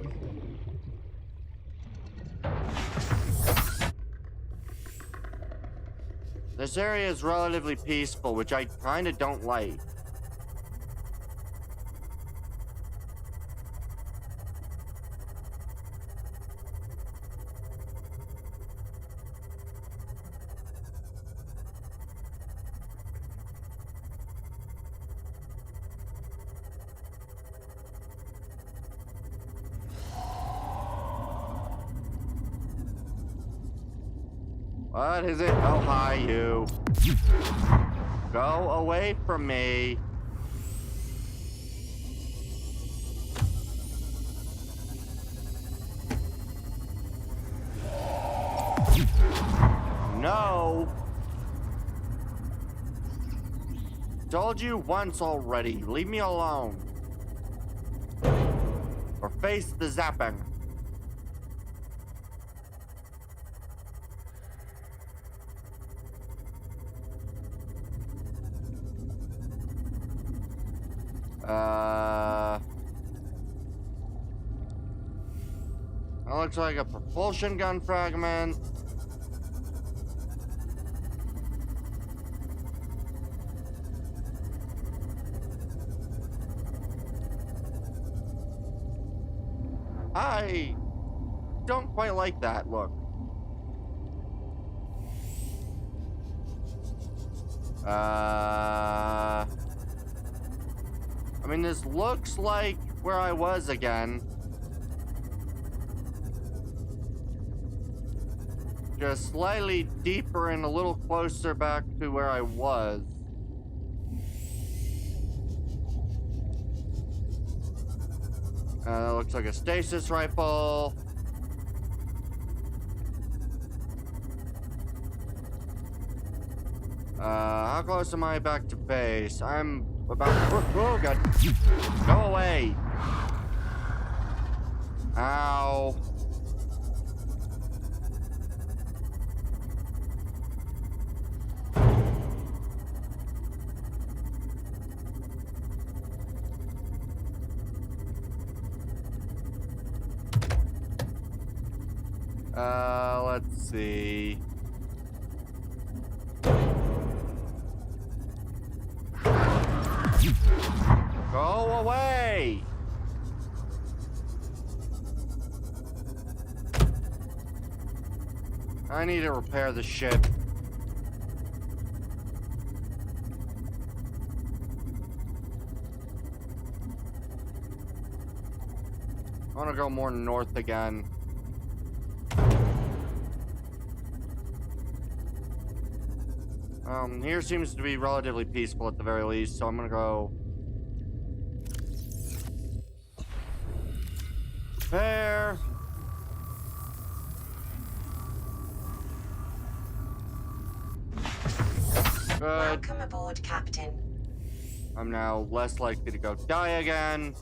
This area is relatively peaceful, which I kind of don't like. What is it? Oh, hi, you. Go away from me. No. Told you once already. Leave me alone. Or face the zapping. That looks like a propulsion gun fragment. I don't quite like that look. I mean, this looks like where I was again. Just slightly deeper and a little closer back to where I was. That looks like a stasis rifle. How close am I back to base? I'm about... Oh, God. Go away. Ow. Let's see. Go away! I need to repair the ship. I want to go more north again. Here seems to be relatively peaceful at the very least, so I'm gonna go... Repair. Good. Welcome aboard, Captain. I'm now less likely to go die again.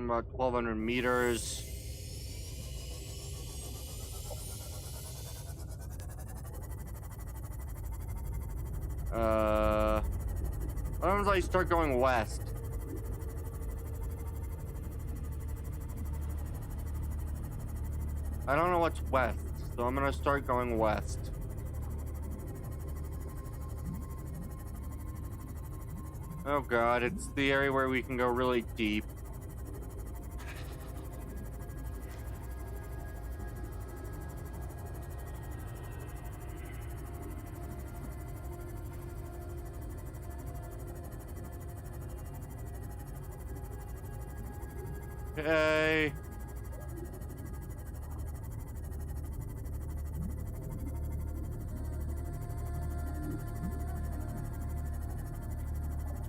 About 1,200 meters. What happens if I start going west? I don't know what's west, so I'm gonna start going west. Oh God, it's the area where we can go really deep. Okay.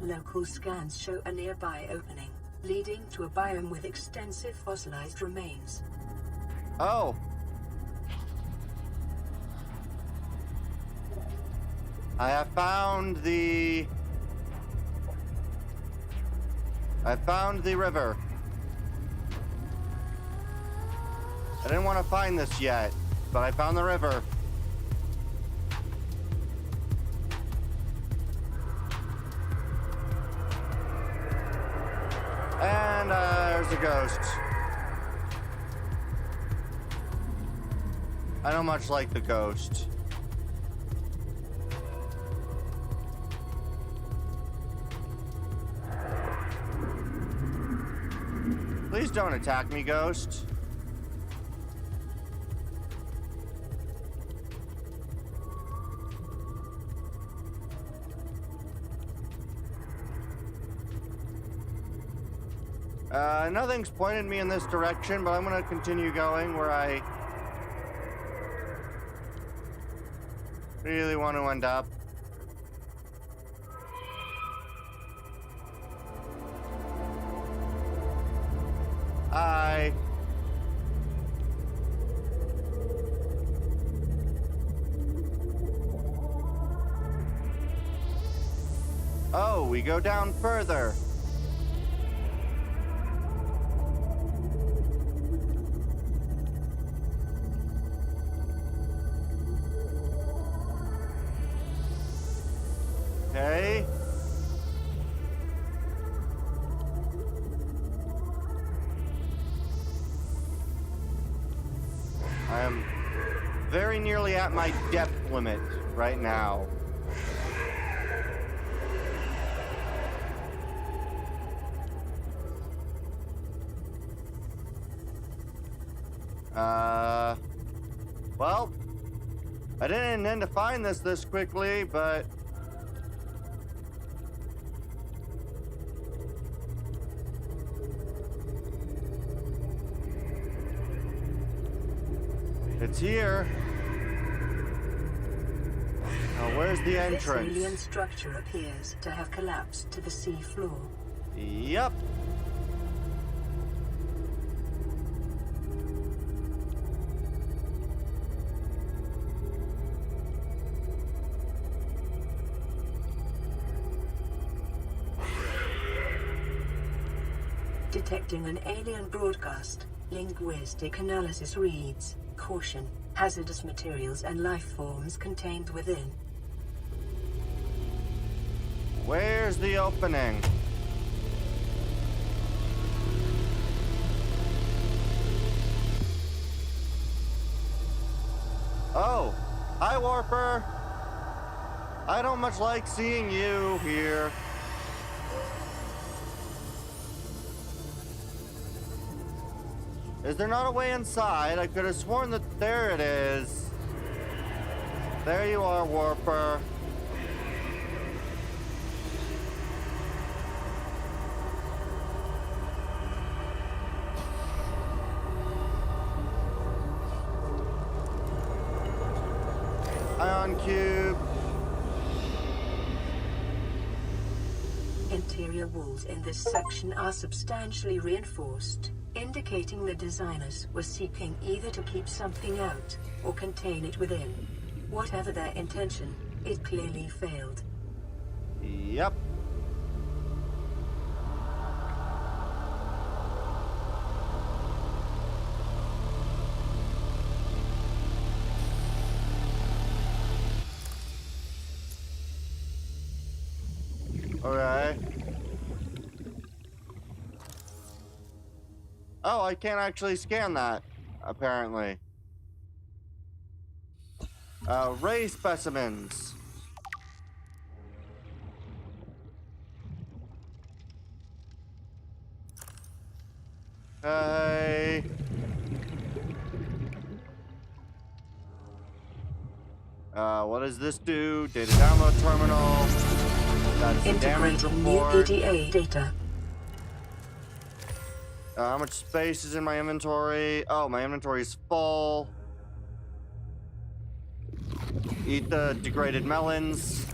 Local scans show a nearby opening, leading to a biome with extensive fossilized remains. Oh. I have found the river. I didn't want to find this yet, but I found the river. There's a ghost. I don't much like the ghost. Please don't attack me, ghost. Nothing's pointed me in this direction, but I'm gonna continue going where I really want to end up. Oh, we go down further. Okay. I am very nearly at my depth limit right now. Well, I didn't intend to find this quickly, but it's here. Now, where's the entrance? This alien structure appears to have collapsed to the sea floor. Yep. Detecting an alien broadcast. Linguistic analysis reads, "Caution, hazardous materials and life forms contained within." Where's the opening? Oh, hi, Warper. I don't much like seeing you here. Is there not a way inside? I could have sworn that there it is. There you are, Warper. Ion cube. Interior walls in this section are substantially reinforced, indicating the designers were seeking either to keep something out or contain it within. Whatever their intention, it clearly failed. Yep. Okay. Oh, I can't actually scan that, apparently. Ray specimens. Hey. What does this do? Data download terminal. That's the damage Integrating new report. EDA data. How much space is in my inventory? Oh, my inventory is full. Eat the degraded melons.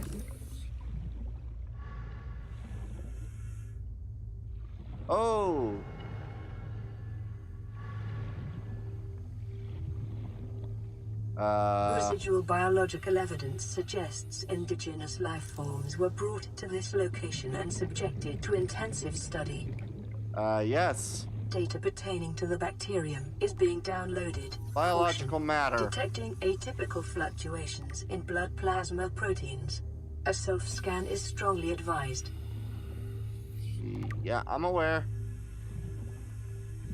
Oh. Residual biological evidence suggests indigenous life forms were brought to this location and subjected to intensive study. Yes. Data pertaining to the bacterium is being downloaded. Biological Caution. matter. Detecting atypical fluctuations in blood plasma proteins. A self-scan is strongly advised. Yeah, I'm aware.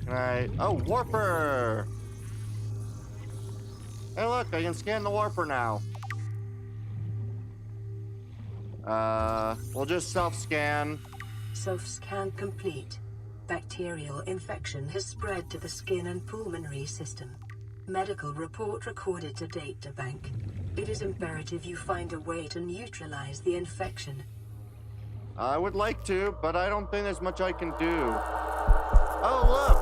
Can I... Oh, warper! Hey, look, I can scan the warper now. We'll just self-scan. Self-scan complete. Bacterial infection has spread to the skin and pulmonary system. Medical report recorded to data bank. It is imperative you find a way to neutralize the infection. I would like to, but I don't think there's much I can do. Oh, look!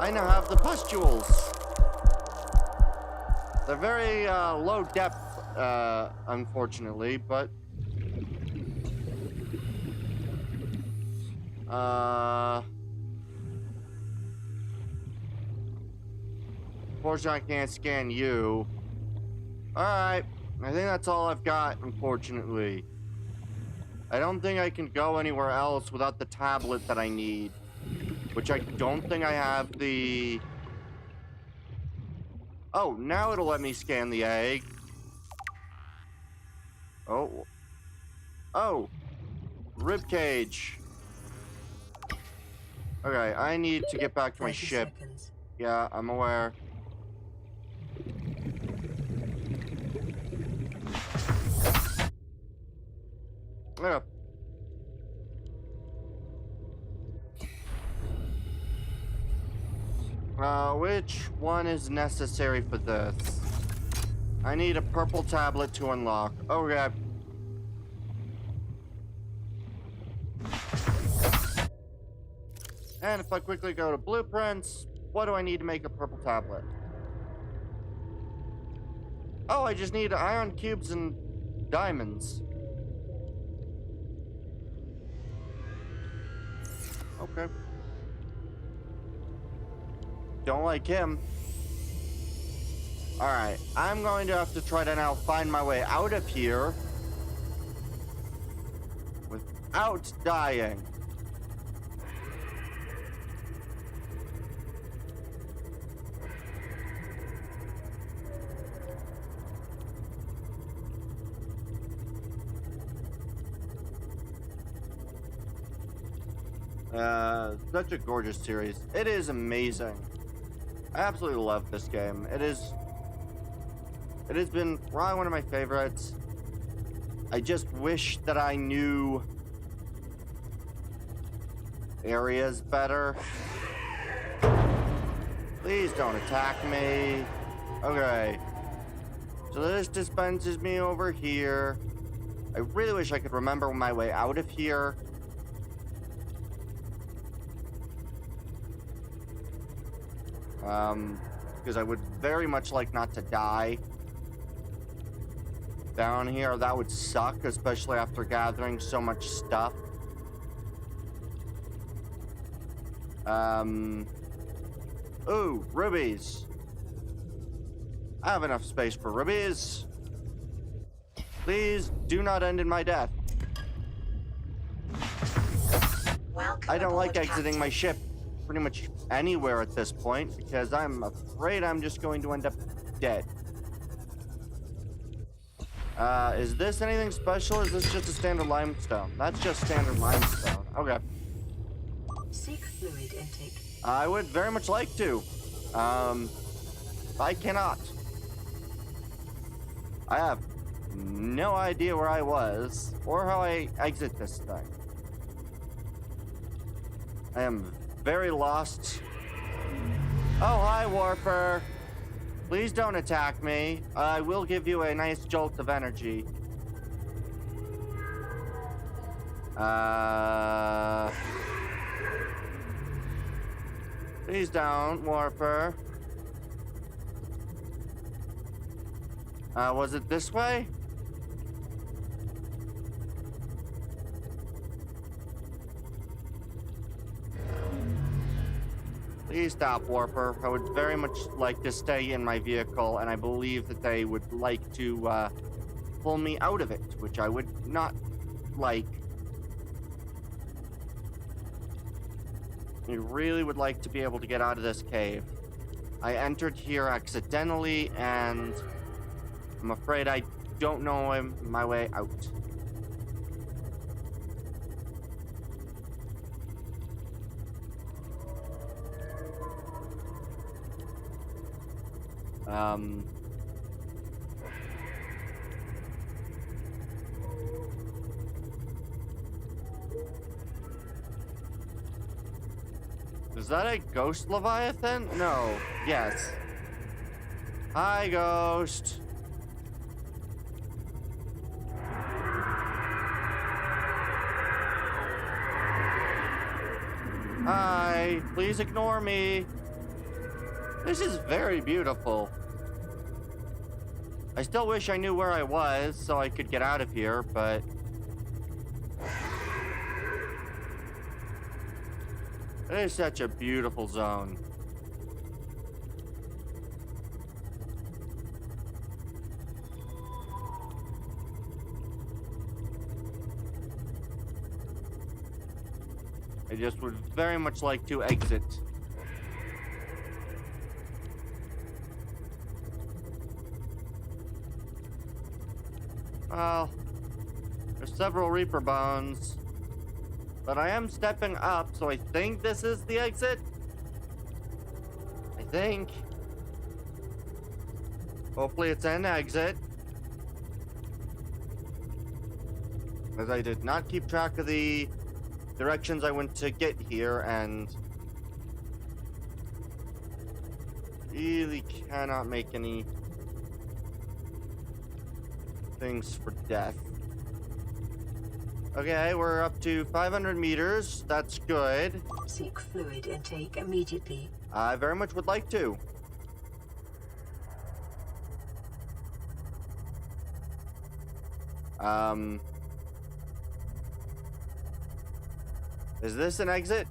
I now have the pustules. They're very low depth, unfortunately, but unfortunately I can't scan you. Alright, I think that's all I've got, unfortunately. I don't think I can go anywhere else without the tablet that I need. Which I don't think I have the... Oh, now it'll let me scan the egg. Oh. Oh. Ribcage. Okay, I need to get back to my 30 ship. seconds. Yeah, I'm aware. Yeah. Which one is necessary for this? I need a purple tablet to unlock. Okay. And if I quickly go to blueprints, what do I need to make a purple tablet? Oh, I just need iron cubes and diamonds. Okay. Don't like him. Alright, I'm going to have to try to now find my way out of here without dying. Such a gorgeous series. It is amazing. I absolutely love this game. It has been probably one of my favorites. I just wish that I knew areas better. Please don't attack me. Okay. So this dispenses me over here. I really wish I could remember my way out of here. Because I would very much like not to die down here. That would suck, especially after gathering so much stuff. Ooh, rubies. I have enough space for rubies. Please do not end in my death. Welcome I don't like aboard, exiting Captain. my ship pretty much anywhere at this point because I'm afraid I'm just going to end up dead. Is this anything special? Is this just a standard limestone? That's just standard limestone. Okay. Seek fluid intake. I would very much like to. I cannot. I have no idea where I was or how I exit this thing. I am very lost. Oh, hi, Warper. Please don't attack me. I will give you a nice jolt of energy. Please don't, Warper. Was it this way? Please stop, Warper. I would very much like to stay in my vehicle, and I believe that they would like to pull me out of it, which I would not like. I really would like to be able to get out of this cave. I entered here accidentally, and I'm afraid I don't know my way out. Is that a ghost Leviathan? No. Yes. Hi, ghost. Hi. Please ignore me. This is very beautiful. I still wish I knew where I was so I could get out of here, but... it is such a beautiful zone. I just would very much like to exit. Well, there's several Reaper bones. But I am stepping up, so I think this is the exit. I think. Hopefully it's an exit. As I did not keep track of the directions I went to get here, and really cannot make any things for death. Okay, we're up to 500 meters. That's good. Seek fluid intake immediately. I very much would like to. Is this an exit?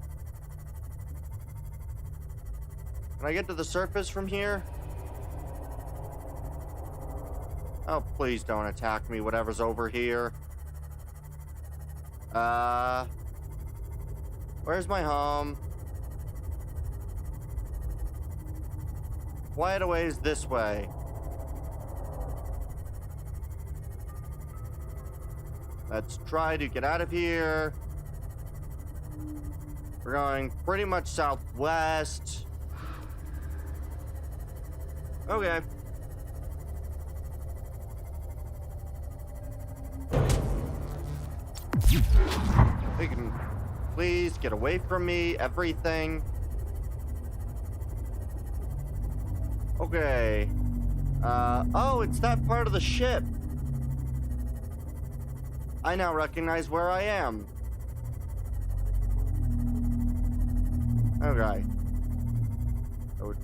Can I get to the surface from here? Oh, please don't attack me, whatever's over here. Where's my home? Quite a ways this way. Let's try to get out of here. We're going pretty much southwest. Okay. They can please get away from me, everything. Okay. Oh, it's that part of the ship. I now recognize where I am. Okay. I would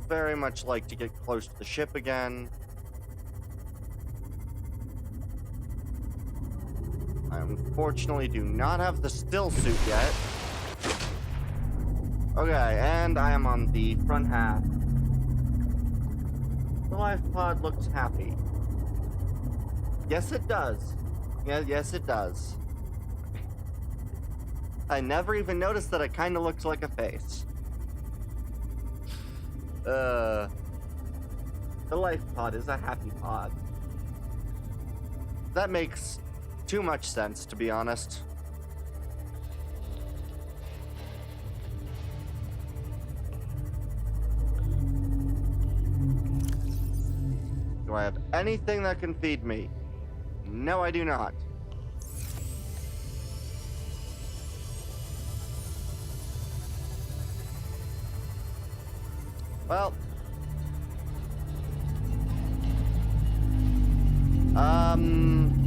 very much like to get close to the ship again. I unfortunately do not have the still suit yet. Okay, and I am on the front half. The life pod looks happy. Yes, it does. Yeah, yes, it does. I never even noticed that it kind of looks like a face. The life pod is a happy pod. That makes too much sense, to be honest. Do I have anything that can feed me? No, I do not. Well.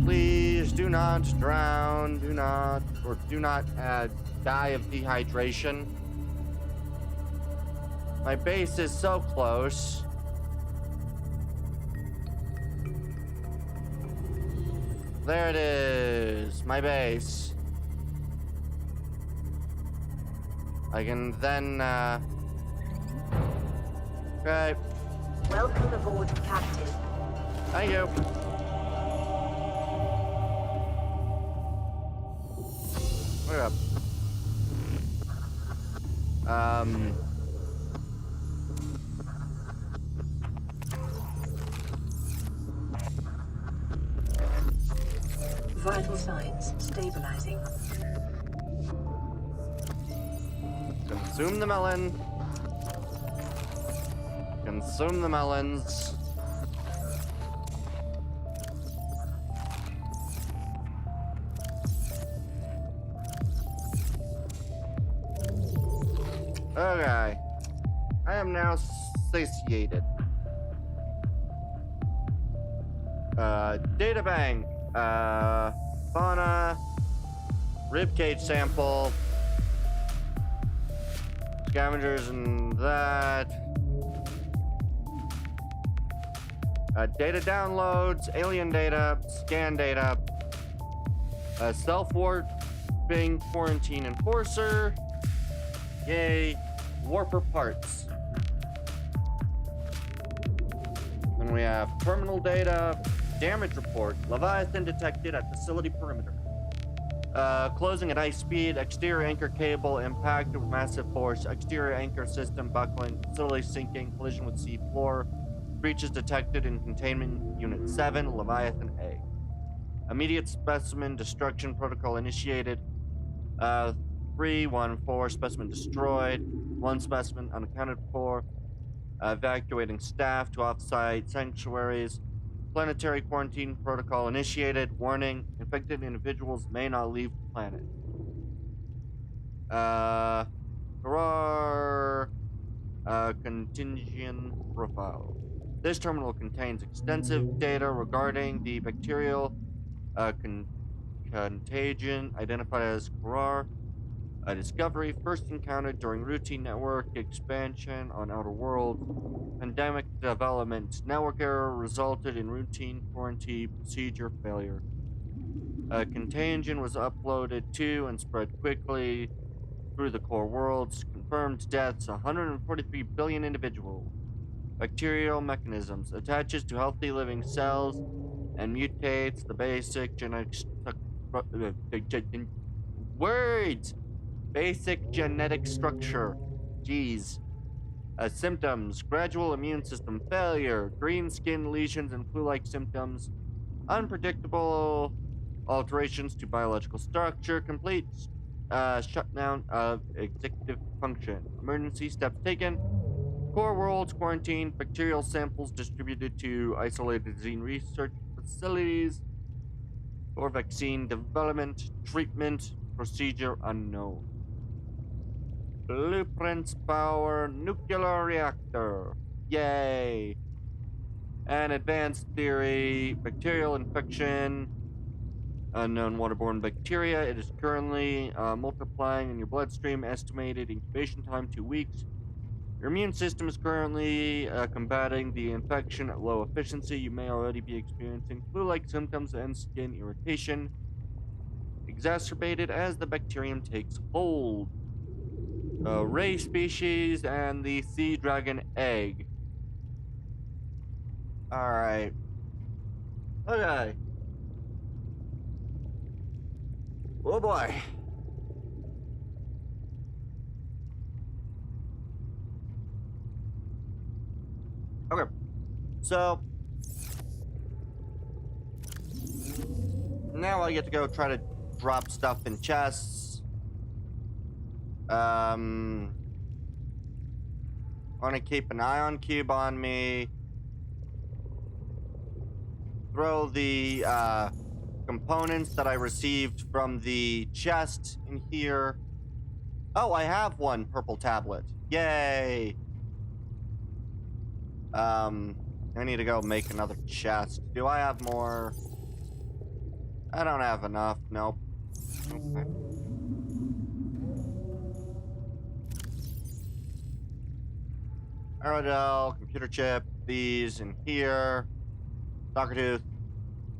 Please do not drown, do not die of dehydration. My base is so close. There it is, my base. I can then, okay. Welcome aboard, Captain. Thank you. Look up. Vital signs stabilizing. Consume the melon. Consume the melons. Okay. I am now satiated. Data bank. Fauna. Ribcage sample. Scavengers and that. Data downloads, alien data, scan data, self-warping quarantine enforcer, yay, warper parts. Then we have terminal data, damage report, Leviathan detected at facility perimeter. Closing at high speed, exterior anchor cable impacted with massive force, exterior anchor system buckling, facility sinking, collision with sea floor, breaches detected in containment unit 7, Leviathan A. Immediate specimen destruction protocol initiated. 314 specimen destroyed, 1 specimen unaccounted for. Evacuating staff to off-site sanctuaries. Planetary quarantine protocol initiated. Warning, infected individuals may not leave the planet. Hurrah! Contingent profile. This terminal contains extensive data regarding the bacterial contagion identified as Kurar. A discovery first encountered during routine network expansion on Outer Worlds. Pandemic development. Network error resulted in routine quarantine procedure failure. Contagion was uploaded to and spread quickly through the core worlds. Confirmed deaths 143 billion individuals. Bacterial mechanisms attaches to healthy living cells and mutates the basic genetic words. Basic genetic structure. Jeez. Symptoms: gradual immune system failure, green skin lesions and flu-like symptoms, unpredictable alterations to biological structure, complete shutdown of executive function. Emergency steps taken. Core worlds quarantine, bacterial samples distributed to isolated disease research facilities. For vaccine development, treatment, procedure unknown. Blueprints power nuclear reactor. Yay. And advanced theory, bacterial infection, unknown waterborne bacteria. It is currently multiplying in your bloodstream, estimated incubation time 2 weeks. Your immune system is currently combating the infection at low efficiency. You may already be experiencing flu-like symptoms and skin irritation, exacerbated as the bacterium takes hold. Ray species and the sea dragon egg. Alright. Okay. Oh boy. Okay. So now I get to go try to drop stuff in chests. Want to keep an ion cube on me. Throw the components that I received from the chest in here. Oh, I have one purple tablet. Yay. I need to go make another chest. Do I have more? I don't have enough. Nope. Okay. Aerodel, computer chip, these in here. Soccer tooth.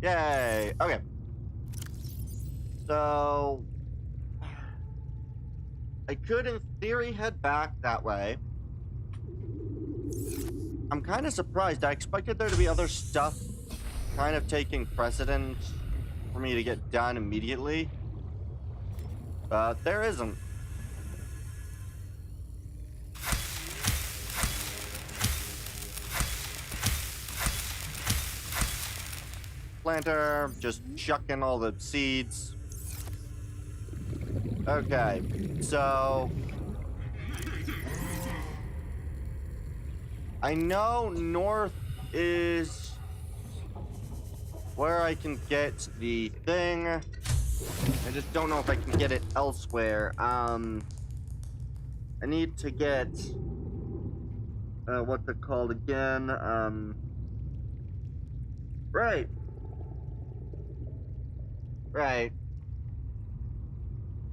Yay. Okay. So I could, in theory, head back that way. I'm kind of surprised. I expected there to be other stuff kind of taking precedence for me to get done immediately. But there isn't. Planter, just chucking all the seeds. Okay, so I know north is where I can get the thing. I just don't know if I can get it elsewhere. I need to get what's it called again? Right.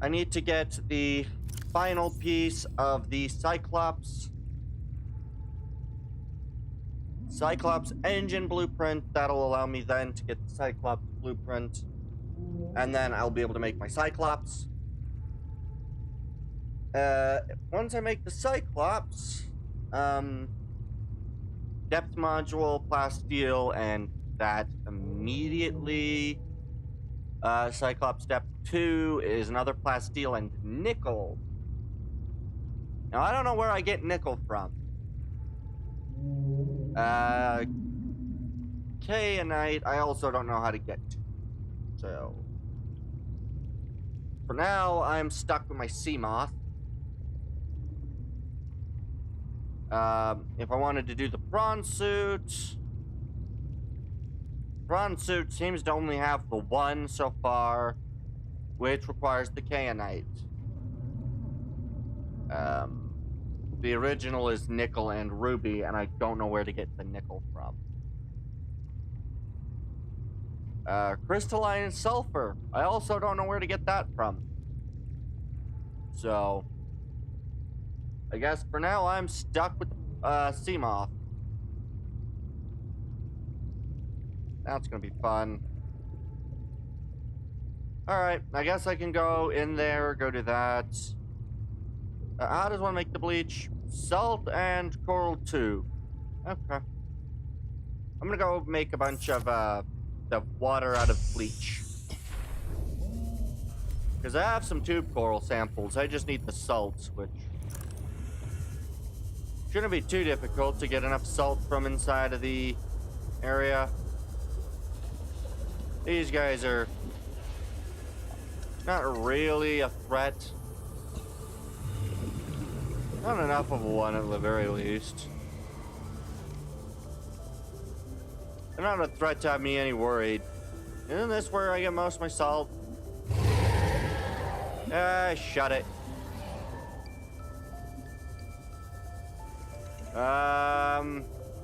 I need to get the final piece of the Cyclops engine blueprint. That'll allow me then to get the Cyclops blueprint, and then I'll be able to make my Cyclops. Once I make the Cyclops, depth module, plasteel, and that immediately. Cyclops Step 2 is another plasteel and nickel. Now, I don't know where I get nickel from. Kayanite, I also don't know how to get to. So, for now, I'm stuck with my sea moth. If I wanted to do the prawn suit seems to only have the one so far, which requires the kayanite. The original is nickel and ruby, and I don't know where to get the nickel from. Crystalline sulfur. I also don't know where to get that from. So, I guess for now I'm stuck with sea moth. That's gonna be fun. Alright, I guess I can go in there, go do that. How does one make the bleach? Salt and coral tube. Okay. I'm gonna go make a bunch of the water out of bleach. Because I have some tube coral samples. I just need the salt, which shouldn't be too difficult to get enough salt from inside of the area. These guys are not really a threat. Not enough of one at the very least. They're not a threat to have me any worried. Isn't this where I get most of my salt? Shut it.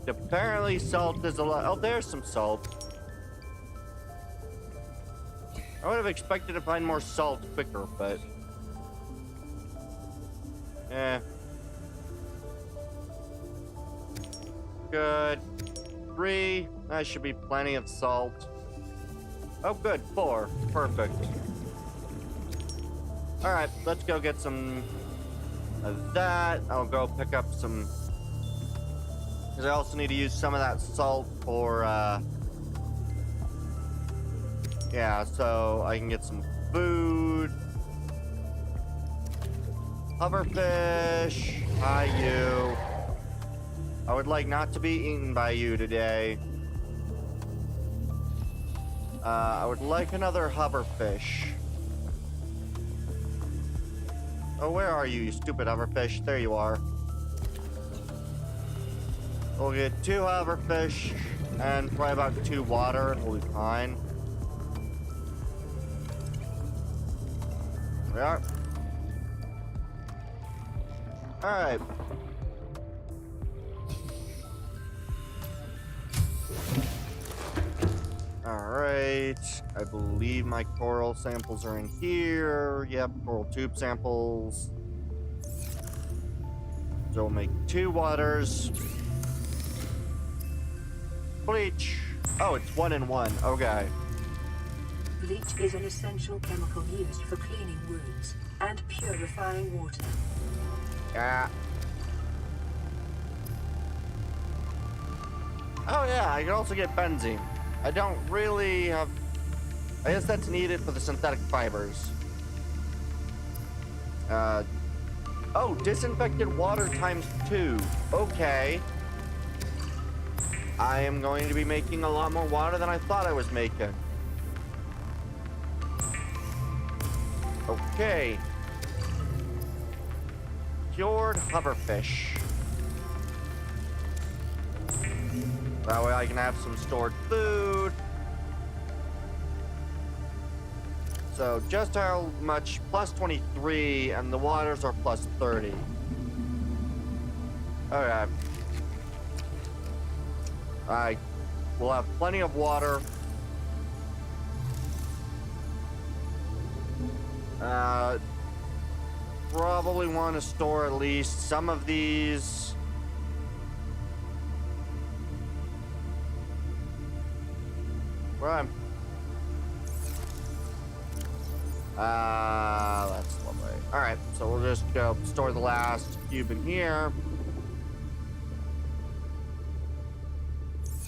Apparently salt is a lot. Oh, there's some salt. I would have expected to find more salt quicker, but... Good. 3. That should be plenty of salt. Oh, good. 4. Perfect. Alright, let's go get some of that. I'll go pick up some... Because I also need to use some of that salt for, yeah, so I can get some food. Hoverfish. Hi, you. I would like not to be eaten by you today. I would like another hoverfish. Oh, where are you, you stupid hoverfish? There you are. We'll get 2 hoverfish and probably about 2 water, and we'll be fine. There we are. Alright. Alright. I believe my coral samples are in here. Yep, coral tube samples. So we'll make 2 waters. Bleach. Oh, it's 1 and 1. Okay. Bleach is an essential chemical used for cleaning wounds and purifying water. Ah. Oh yeah, I can also get benzene. I don't really have... I guess that's needed for the synthetic fibers. Oh, disinfected water ×2. Okay. I am going to be making a lot more water than I thought I was making. Okay. Cured hoverfish. That way I can have some stored food. So just how much? Plus 23, and the waters are plus 30. Okay. I will have plenty of water. Probably want to store at least some of these. Right. That's lovely. Alright, so we'll just go store the last cube in here.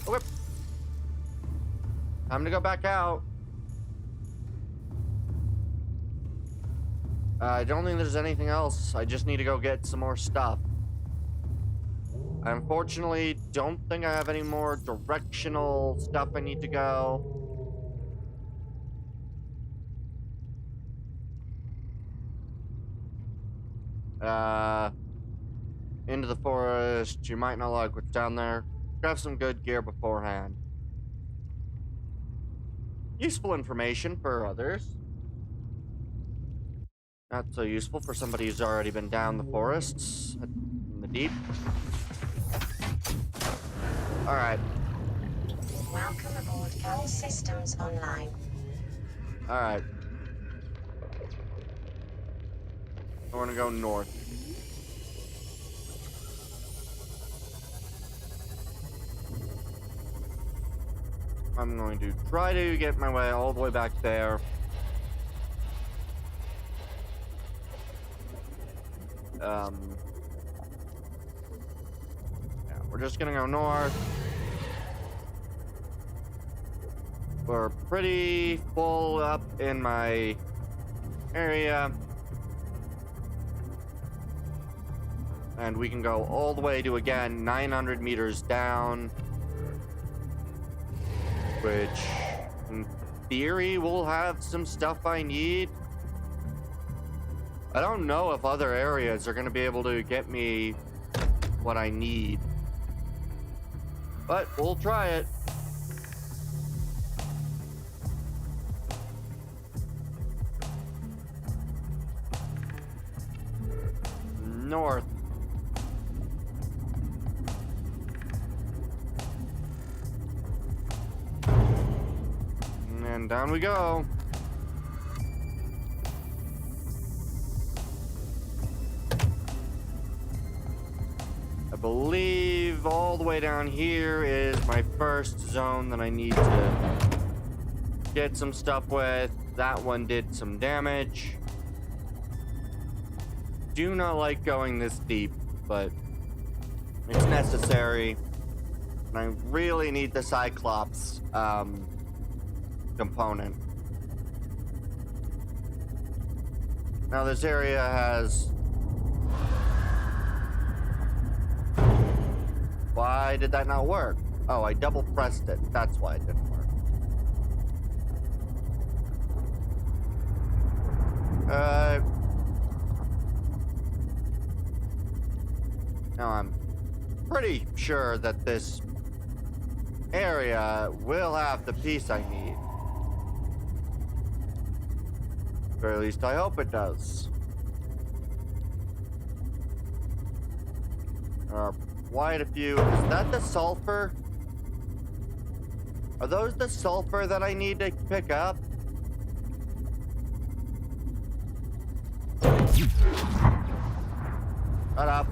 Okay. Time to go back out. I don't think there's anything else. I just need to go get some more stuff. I unfortunately don't think I have any more directional stuff I need to go. Into the forest. You might not like what's down there. Grab some good gear beforehand. Useful information for others. Not so useful for somebody who's already been down the forests in the deep. Alright. Welcome aboard. All systems online. Alright. I want to go north. I'm going to try to get my way all the way back there. Yeah, we're just gonna go north. We're pretty full up in my area. And we can go all the way to, again, 900 meters down. Which, in theory, will have some stuff I need. I don't know if other areas are going to be able to get me what I need. But we'll try it. North. And down we go. I believe all the way down here is my first zone that I need to get some stuff with. That one did some damage. Do not like going this deep, but it's necessary. And I really need the Cyclops component. Now this area has... Why did that not work? Oh, I double pressed it. That's why it didn't work. Now I'm pretty sure that this area will have the piece I need. Or at least I hope it does. Quite a few. Is that the sulfur? Are those the sulfur that I need to pick up? Shut up.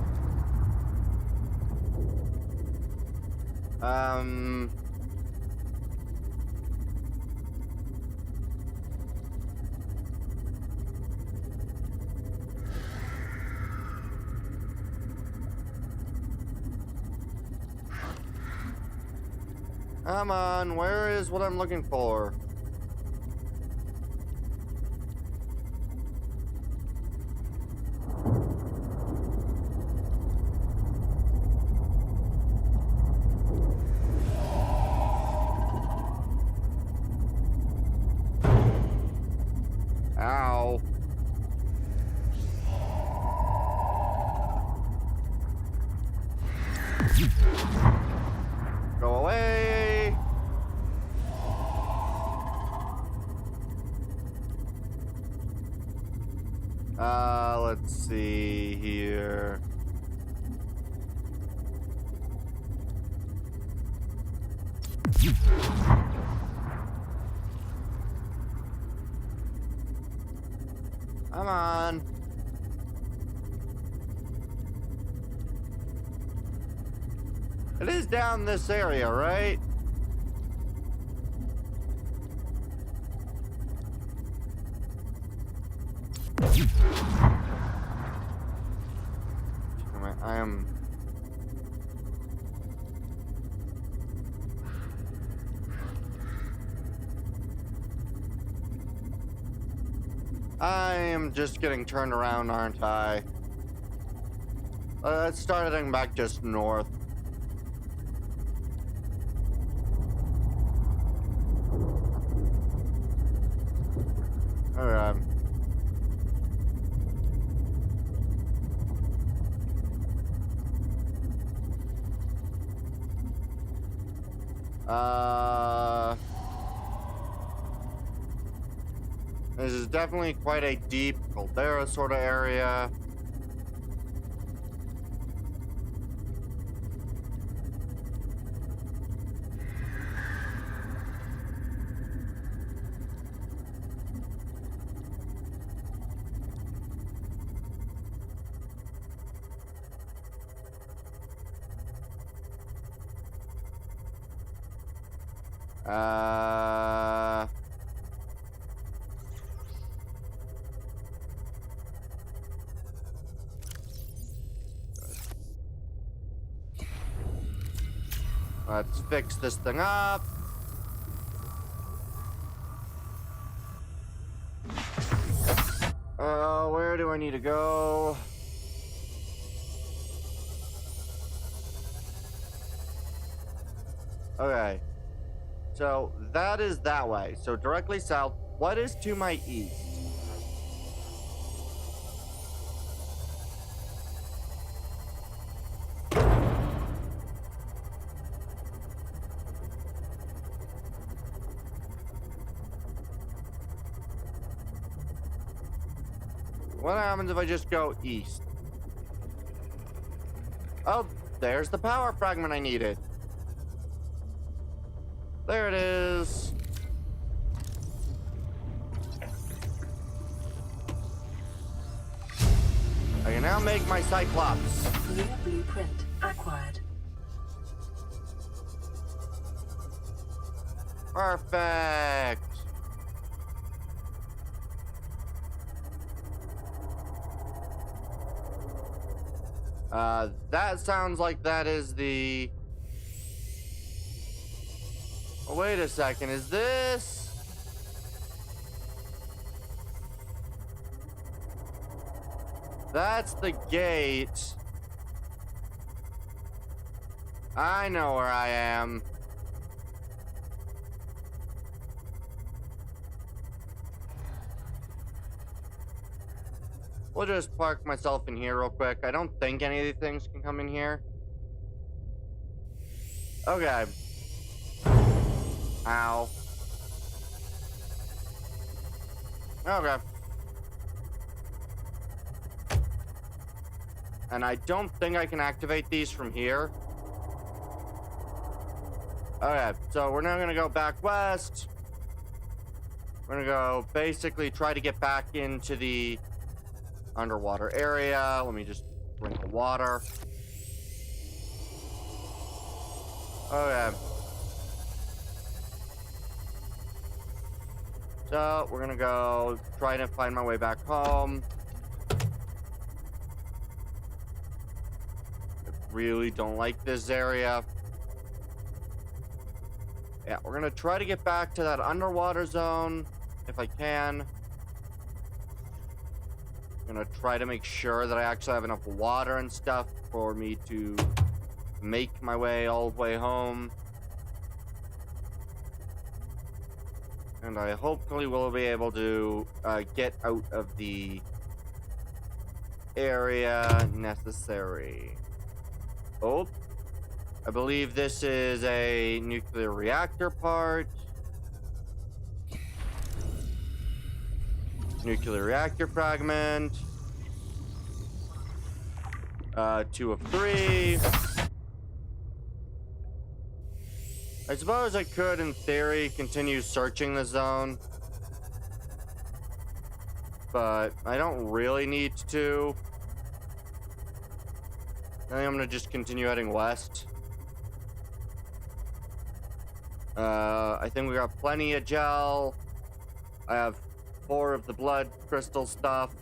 Come on, where is what I'm looking for? Ow. Go away. Let's see here. Come on. It is down this area, right? I am... I am just getting turned around, aren't I? Let's start heading back just north. Alright. This is definitely quite a deep caldera sort of area. Let's fix this thing up. Where do I need to go? Okay. So that is that way. So directly south. What is to my east? What happens if I just go east? Oh, there's the power fragment I needed. There it is. I can now make my Cyclops. New blueprint acquired. Perfect. That sounds like that is the... Oh, wait a second, is this... That's the gate. I know where I am. We'll just park myself in here real quick. I don't think any of these things can come in here. Okay. Ow. Okay. And I don't think I can activate these from here. Okay, so we're now gonna go back west. We're gonna go basically try to get back into the underwater area. Let me just drink the water. Okay. So we're gonna go try to find my way back home. I really don't like this area. Yeah, we're gonna try to get back to that underwater zone if I can. I'm gonna try to make sure that I actually have enough water and stuff for me to make my way all the way home. And I hopefully will be able to get out of the area necessary. Oh, I believe this is a nuclear reactor part. Nuclear reactor fragment. 2 of 3. I suppose I could, in theory, continue searching the zone. But I don't really need to. I think I'm gonna just continue heading west. I think we got plenty of gel. I have 4 of the blood crystal stuff.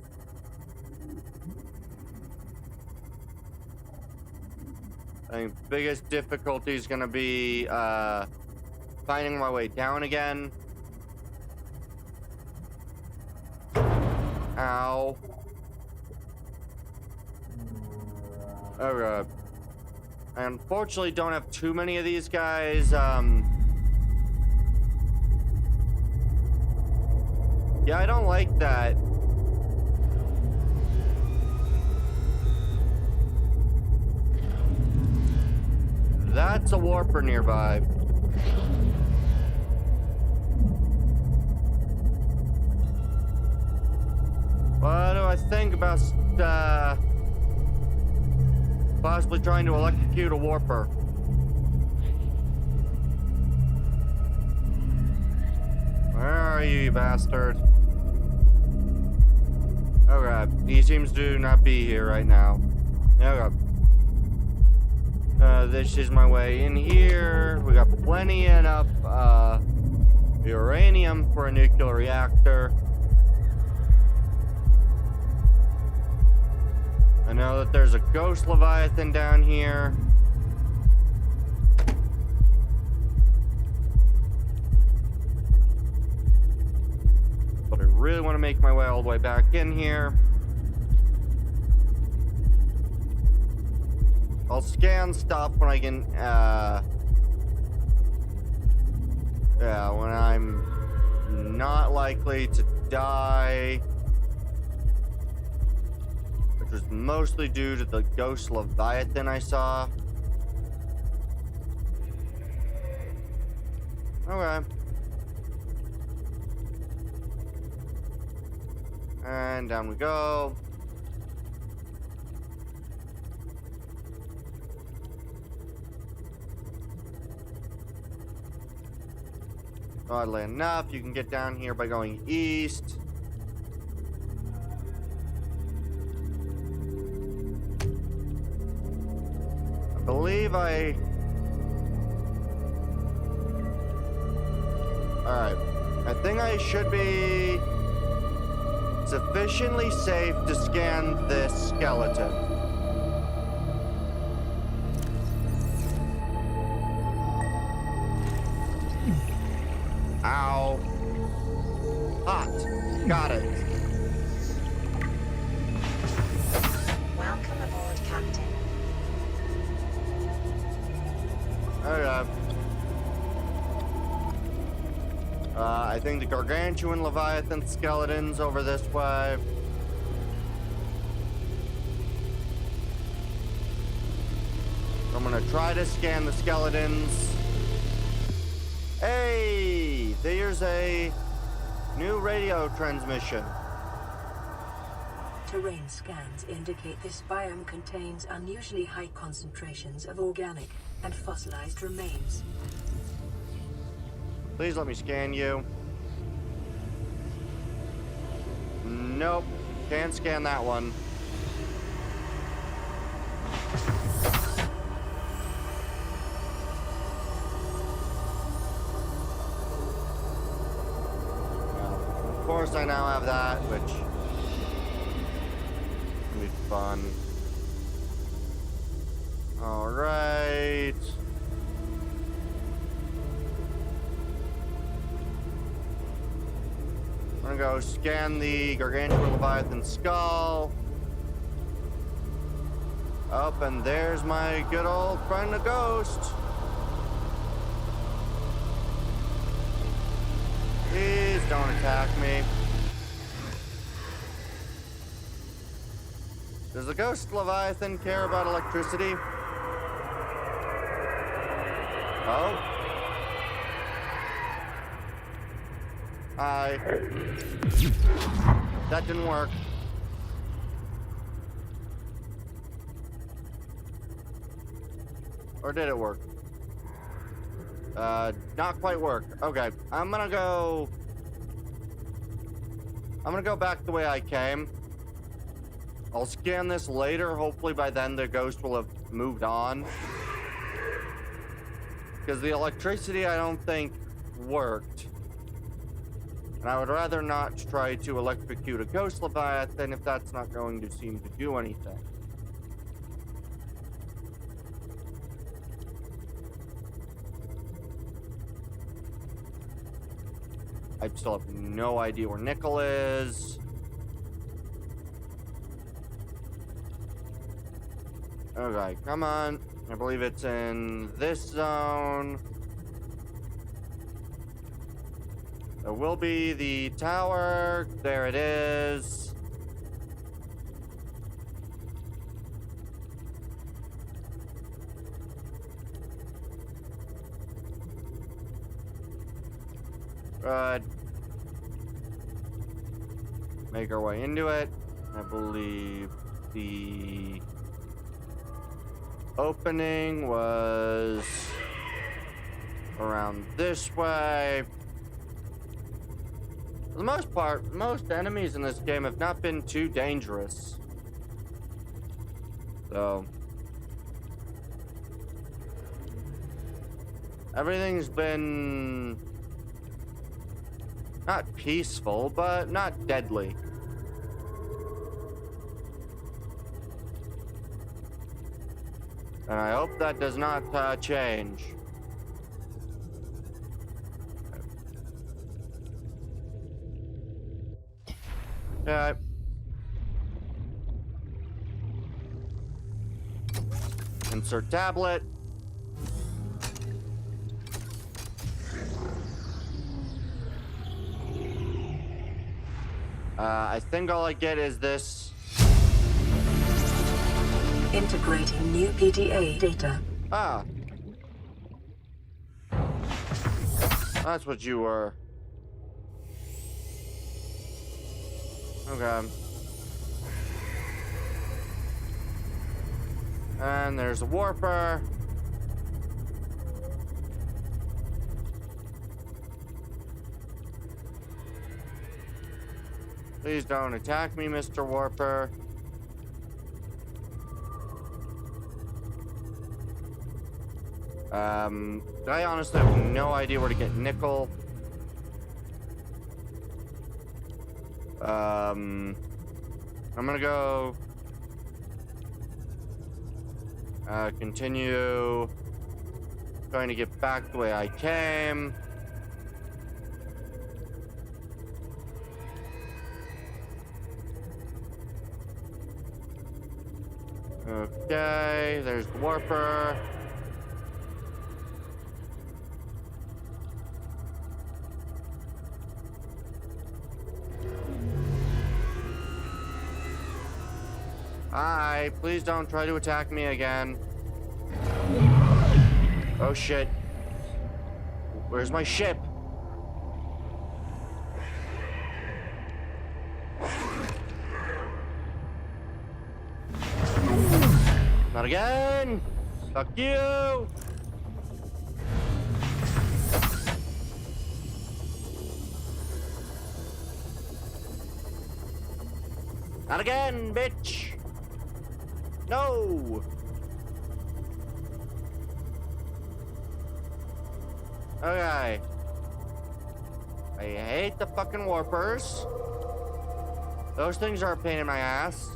I think biggest difficulty is gonna be finding my way down again. Ow. Oh god. I unfortunately don't have too many of these guys. Yeah, I don't like that. That's a warper nearby. What do I think about possibly trying to electrocute a warper? Where are you, you bastard? Oh god, he seems to not be here right now. Oh god. This is my way in here. We got plenty enough uranium for a nuclear reactor. I know that there's a ghost Leviathan down here. But I really want to make my way all the way back in here. I'll scan stuff when I can, yeah, when I'm not likely to die. Which was mostly due to the ghost Leviathan I saw. Okay. And down we go. Oddly enough, you can get down here by going east. I believe I... Alright. I think I should be sufficiently safe to scan this skeleton. Ow. Hot. Got it. Welcome aboard, Captain. Okay. I think the gargantuan Leviathan skeleton's over this way. I'm gonna try to scan the skeletons. Hey, there's a new radio transmission. Terrain scans indicate this biome contains unusually high concentrations of organic and fossilized remains. Please let me scan you. Nope, can't scan that one. Of course I now have that, which will be fun. Alright. I'm gonna go scan the gargantuan Leviathan skull. Up, and there's my good old friend, the ghost. Please don't attack me. Does the ghost Leviathan care about electricity? Oh. Hi. That didn't work. Or did it work? Not quite work. Okay, I'm gonna go back the way I came. I'll scan this later. Hopefully by then the ghost will have moved on. Because the electricity I don't think worked. And I would rather not try to electrocute a ghost Leviathan if that's not going to seem to do anything. I still have no idea where Nickel is. Okay, come on. I believe it's in this zone. There will be the tower. There it is. Good. Make our way into it. I believe the opening was around this way. For the most part, most enemies in this game have not been too dangerous. So everything's been not peaceful, but not deadly. And I hope that does not change. Okay. Insert tablet. I think all I get is this. Integrating new PDA data. Ah. That's what you were. Okay. And there's a warper. Please don't attack me, Mr. Warper. I honestly have no idea where to get Nickel. I'm gonna go continue trying to get back the way I came. Okay, there's the warper. Hi, please don't try to attack me again. Oh shit. Where's my ship? Not again! Fuck you! Not again, bitch! No! Okay. I hate the fucking warpers. Those things are a pain in my ass.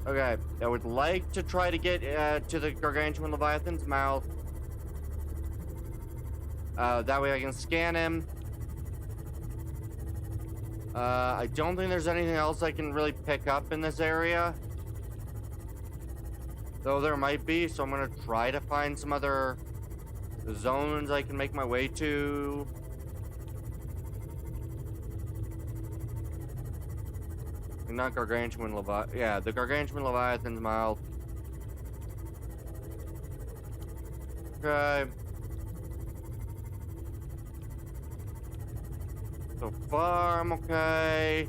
Okay, I would like to try to get to the Gargantuan Leviathan's mouth. That way I can scan him. I don't think there's anything else I can really pick up in this area. Though there might be, so I'm gonna try to find some other zones I can make my way to. Not gargantuan Leviathan. Yeah, the gargantuan Leviathan's mild. Okay. So far, I'm okay.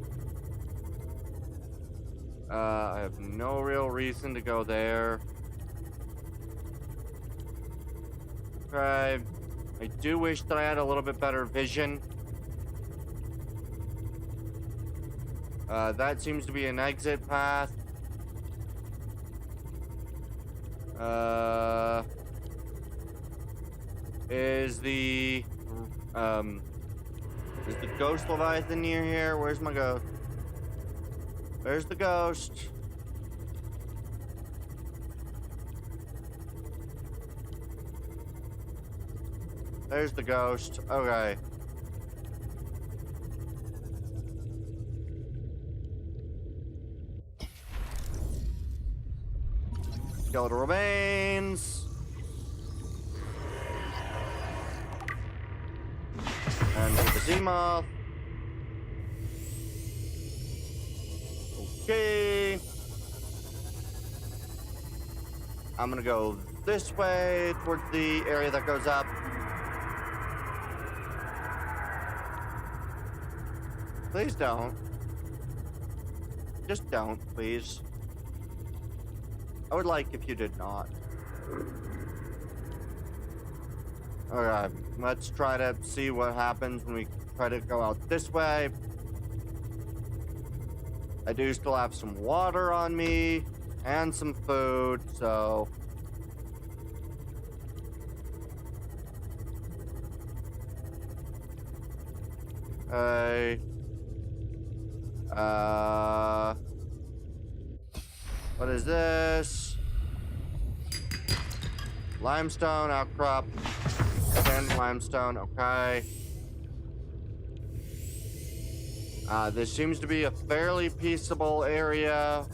I have no real reason to go there. Okay. I do wish that I had a little bit better vision. That seems to be an exit path. Is the ghost Leviathan near here? Where's my ghost? Where's the ghost? There's the ghost. Okay. Skeletal remains. And to the sea moth. Okay. I'm gonna go this way towards the area that goes up. Please don't. Just don't, please. I would like if you did not. Alright, let's try to see what happens when we try to go out this way. I do still have some water on me and some food, so... What is this? Limestone, outcrop, sand limestone, okay. This seems to be a fairly peaceable area.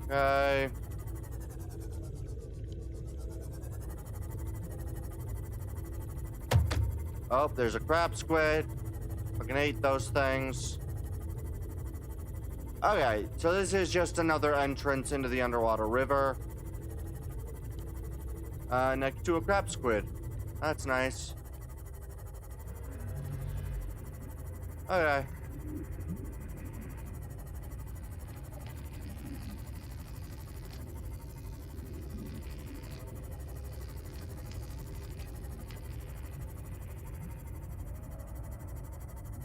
Okay. Oh, there's a crab squid. Fucking hate those things. Okay, so this is just another entrance into the underwater river. Next to a crab squid. That's nice. Okay.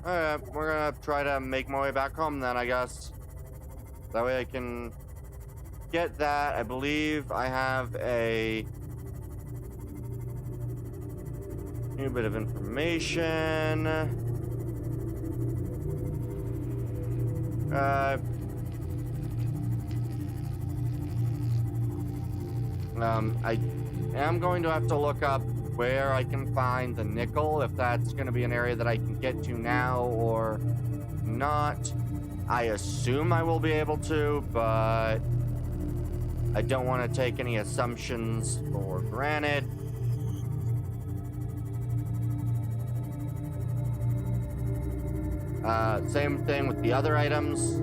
Alright, we're gonna try to make my way back home then, I guess. That way I can get that. I believe I have a new bit of information. I am going to have to look up where I can find the nickel, if that's going to be an area that I can get to now or not. I assume I will be able to, but I don't want to take any assumptions for granted. Same thing with the other items.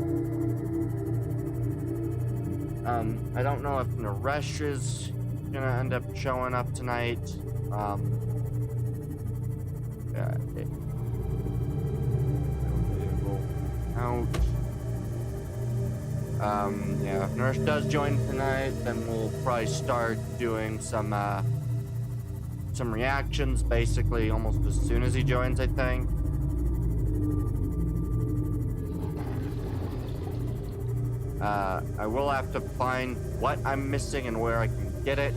I don't know if Naresh is gonna end up showing up tonight. Yeah, yeah, if Naresh does join tonight, then we'll probably start doing some reactions, basically almost as soon as he joins, I think. I will have to find what I'm missing and where I can get it.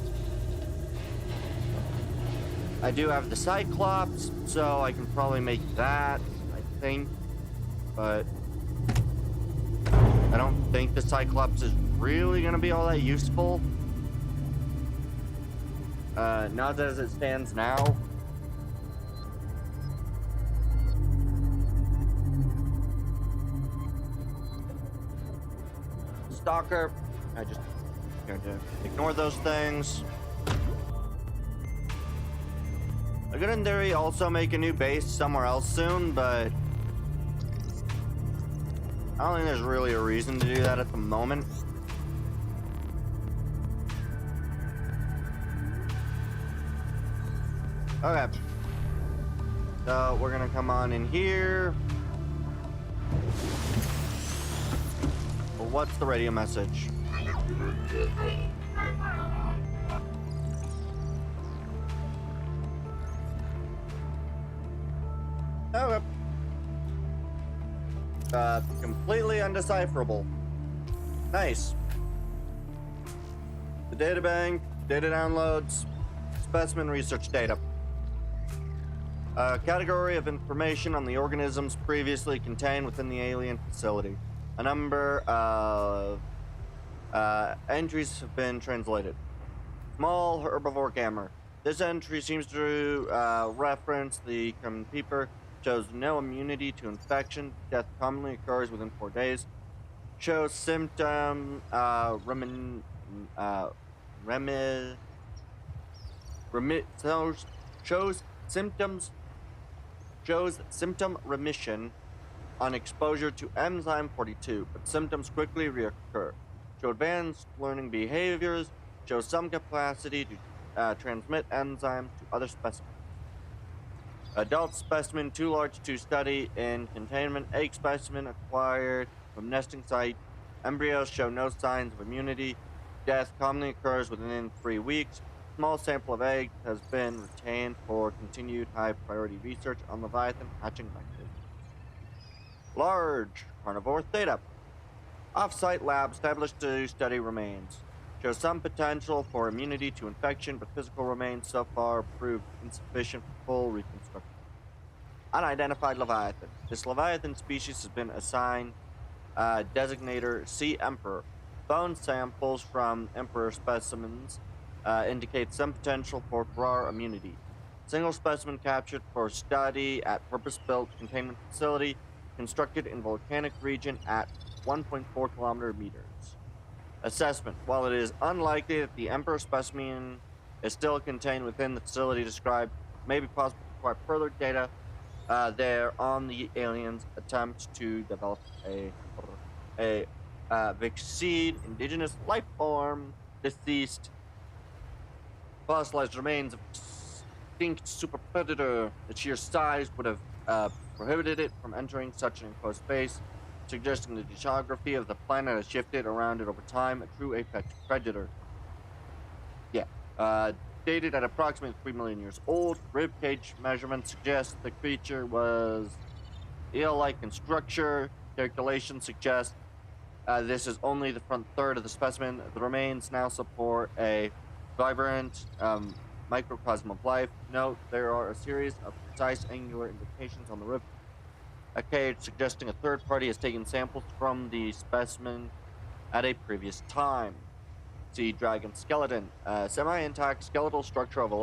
I do have the Cyclops, so I can probably make that, I think. But I don't think the Cyclops is really going to be all that useful. Not as it stands now. Stalker. I just going to ignore those things. I could in theory also make a new base somewhere else soon, but I don't think there's really a reason to do that at the moment. Okay. So we're gonna come on in here. Well, what's the radio message? Okay. Completely undecipherable. Nice. The data bank, data downloads, specimen research data. A category of information on the organisms previously contained within the alien facility. A number of entries have been translated. Small herbivore gamer. This entry seems to reference the common peeper. Shows no immunity to infection. Death commonly occurs within 4 days. Shows symptom shows symptom remission on exposure to enzyme 42, but symptoms quickly reoccur. Show advanced learning behaviors. Show some capacity to transmit enzyme to other specimens. Adult specimen too large to study in containment. Egg specimen acquired from nesting site. Embryos show no signs of immunity. Death commonly occurs within 3 weeks. Small sample of egg has been retained for continued high priority research on Leviathan hatching method. Large carnivore theta. Off-site lab established to study remains. Shows some potential for immunity to infection, but physical remains so far proved insufficient for full reconstruction. Unidentified Leviathan. This Leviathan species has been assigned designator C. Emperor. Bone samples from Emperor specimens indicate some potential for Brar immunity. Single specimen captured for study at purpose-built containment facility constructed in volcanic region at 1.4 kilometer meters. Assessment. While it is unlikely that the Emperor specimen is still contained within the facility described, it may be possible to acquire further data there on the aliens' attempt to develop a vaccine indigenous life form. Deceased fossilized remains of extinct super predator. The sheer size would have prohibited it from entering such an enclosed space, suggesting the geography of the planet has shifted around it over time. A true apex predator. Yeah. Dated at approximately 3 million years old. Ribcage measurements suggest the creature was eel-like in structure. Calculations suggest this is only the front third of the specimen. The remains now support a vibrant microcosm of life. Note, there are a series of precise angular indications on the rib cage suggesting a third party has taken samples from the specimen at a previous time. See dragon skeleton, semi-intact skeletal structure of a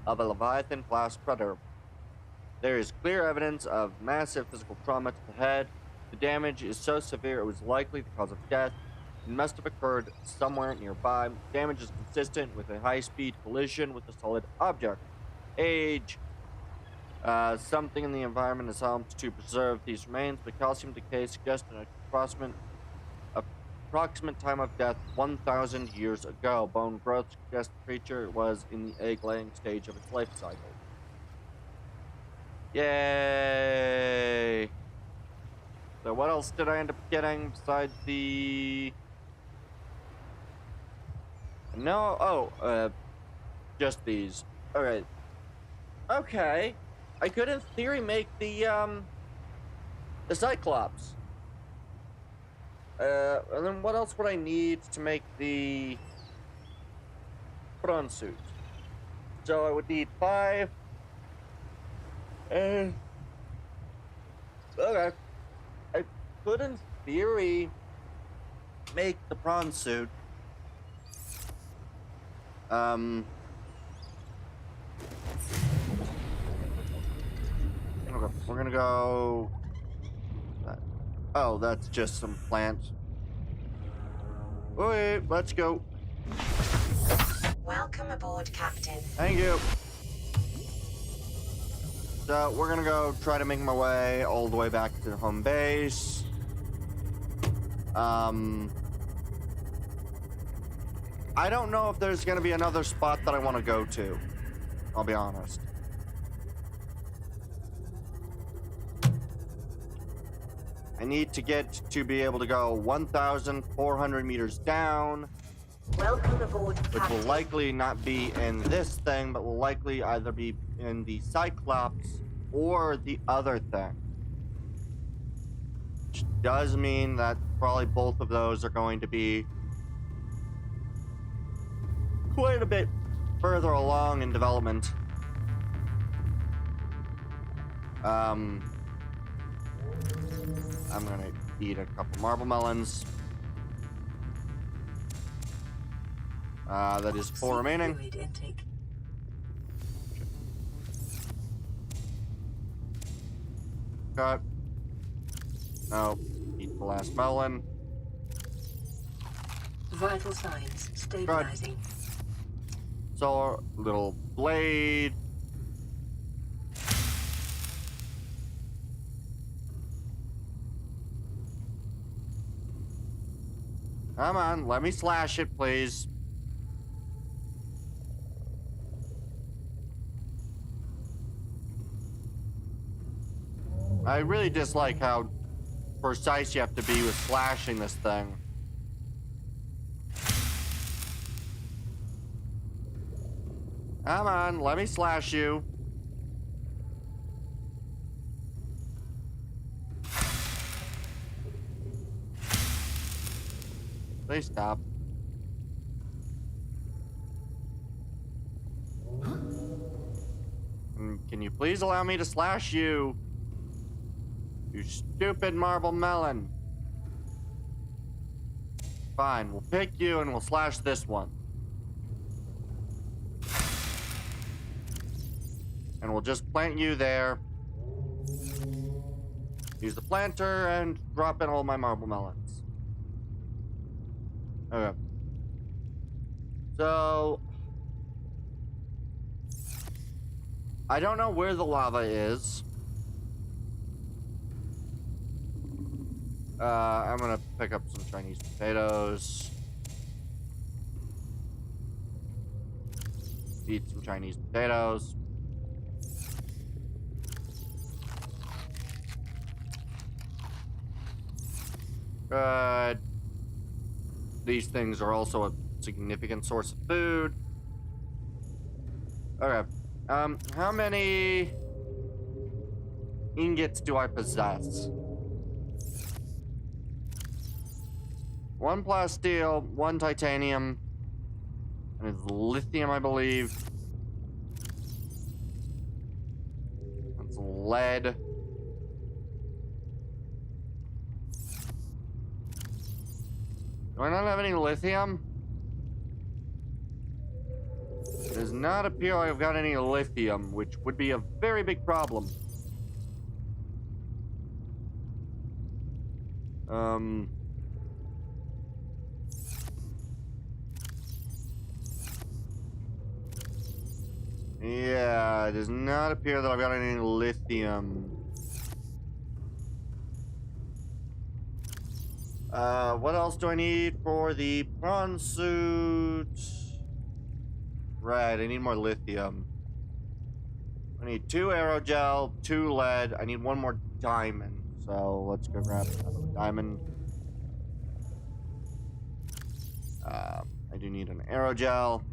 Leviathan class predator. There is clear evidence of massive physical trauma to the head. The damage is so severe it was likely the cause of death. It must have occurred somewhere nearby. Damage is consistent with a high-speed collision with a solid object. Age. Something in the environment has helped to preserve these remains, but calcium decay suggests an approximate time of death 1,000 years ago. Bone growth suggests the creature was in the egg-laying stage of its life cycle. Yay! So what else did I end up getting besides the... No, just these. Alright. Okay. I could in theory make the Cyclops. And then what else would I need to make the prawn suit? So I would need 5. Okay. I could in theory make the prawn suit. Okay, we're gonna go... Oh, that's just some plants. Wait, let's go. Welcome aboard, Captain. Thank you. So we're gonna go try to make my way all the way back to home base. I don't know if there's gonna be another spot that I want to go to. I'll be honest. I need to get to be able to go 1,400 meters down, Welcome aboard, which will Captain. likely not be in this thing, but will likely either be in the Cyclops or the other thing. Which does mean that probably both of those are going to be quite a bit further along in development. I'm gonna eat a couple marble melons. That is 4 remaining. Fluid intake. Cut. No. Eat the last melon. Vital signs stabilizing. So, little blade. Come on, let me slash it, please. I really dislike how precise you have to be with slashing this thing. Come on, let me slash you. Please stop. Can you please allow me to slash you? You stupid marble melon. Fine, we'll pick you and we'll slash this one. And we'll just plant you there. Use the planter and drop in all my marble melons. Okay. So, I don't know where the lava is. I'm gonna pick up some Chinese potatoes. Eat some Chinese potatoes. Good. These things are also a significant source of food. Okay. How many ingots do I possess? 1 plasteel, 1 titanium, and it's lithium, I believe. That's lead. Do I not have any lithium? It does not appear I've got any lithium, which would be a very big problem. Yeah, it does not appear that I've got any lithium. What else do I need for the prawn suit? Right, I need more lithium. I need 2 aerogel, 2 lead. I need 1 more diamond. So let's go grab another diamond. I do need an aerogel.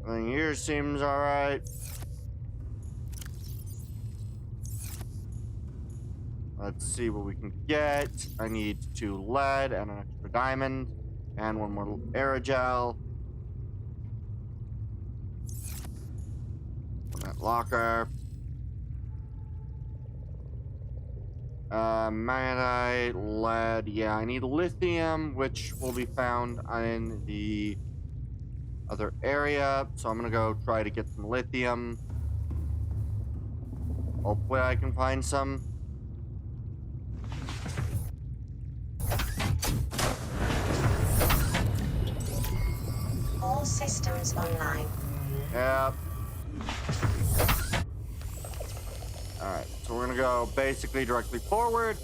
Everything here seems alright. Let's see what we can get. I need 2 lead and an extra diamond. And 1 more aerogel. That locker. Magnetite, lead. Yeah, I need lithium, which will be found in the other area. So I'm gonna go try to get some lithium. Hopefully I can find some. All systems online. Yep. Alright, so we're gonna go basically directly forward.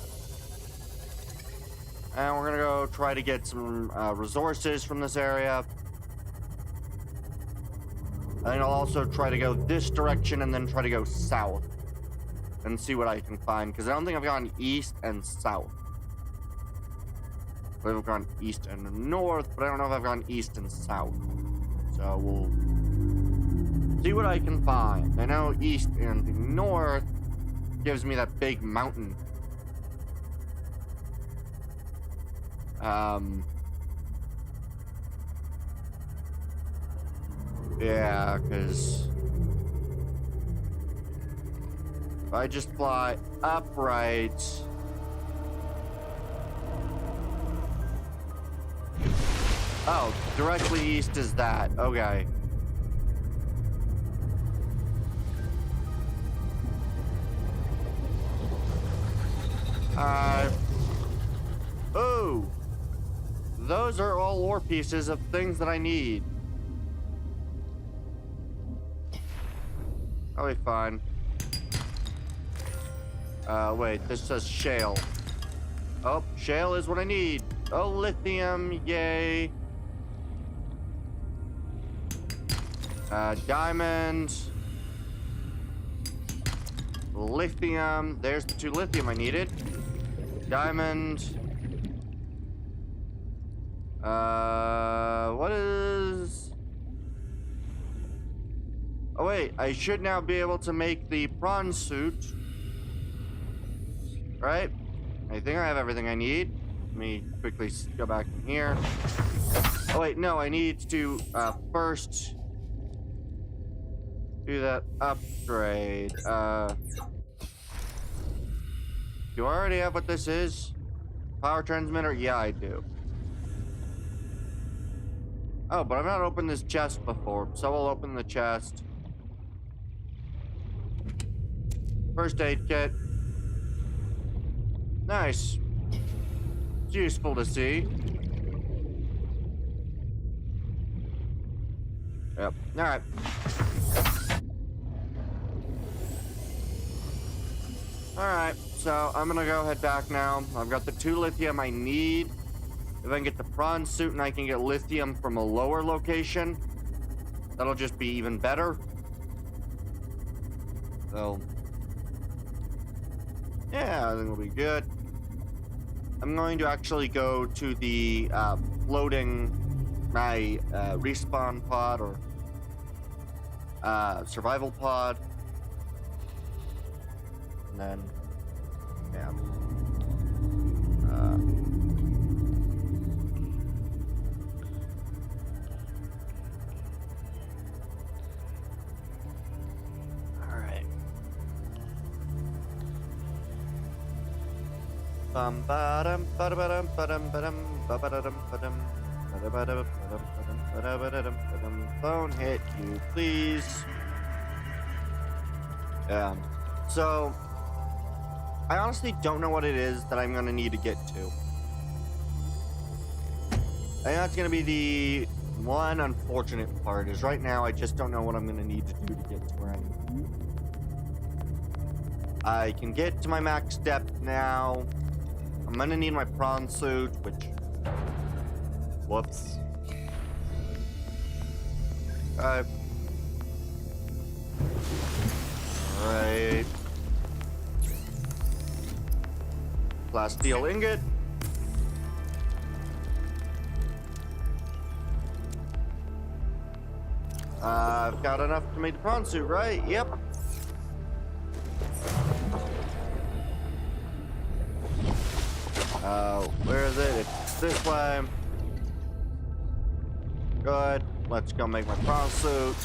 And we're gonna go try to get some resources from this area. I think I'll also try to go this direction and then try to go south and see what I can find, because I don't think I've gone east and south. I've gone east and north, but I don't know if I've gone east and south. So we'll see what I can find. I know east and north gives me that big mountain. Yeah, because if I just fly upright, oh, directly east is that. Okay. Oh, those are all ore pieces of things that I need. I'll be fine. Wait, this says shale. Oh, shale is what I need. Oh, lithium, yay. Diamond. Lithium. There's the 2 lithium I needed. Diamond. What is... Oh wait, I should now be able to make the prawn suit. Right? I think I have everything I need. Let me quickly go back in here. Oh wait, no, I need to first do that upgrade. Do I already have what this is? Power transmitter? Yeah, I do. Oh, but I've not opened this chest before, so I'll open the chest. First aid kit. Nice. It's useful to see. Yep. Alright. Alright, so I'm gonna go head back now. I've got the 2 lithium I need. If I can get the prawn suit and I can get lithium from a lower location, that'll just be even better. So, yeah, I think it'll be good. I'm going to actually go to the my respawn pod or survival pod. And then, yeah. Alright. Bum ba-dum ba-da-ba-dum ba-dum ba-dum ba-ba-da-dum ba-dum ba-da-ba-da-ba-dum ba-da-ba-da-dum ba-dum. Phone hit you, please. So I honestly don't know what it is that I'm gonna need to get to. I think that's gonna be the one unfortunate part, is right now I just don't know what I'm gonna need to do to get to where I need to be. I can get to my max depth now. I'm gonna need my prawn suit, which... Whoops. Alright. Glass steel ingot. I've got enough to make the prawn suit, right? Yep. Where is it? It's this way. Good. Let's go make my prawn suit.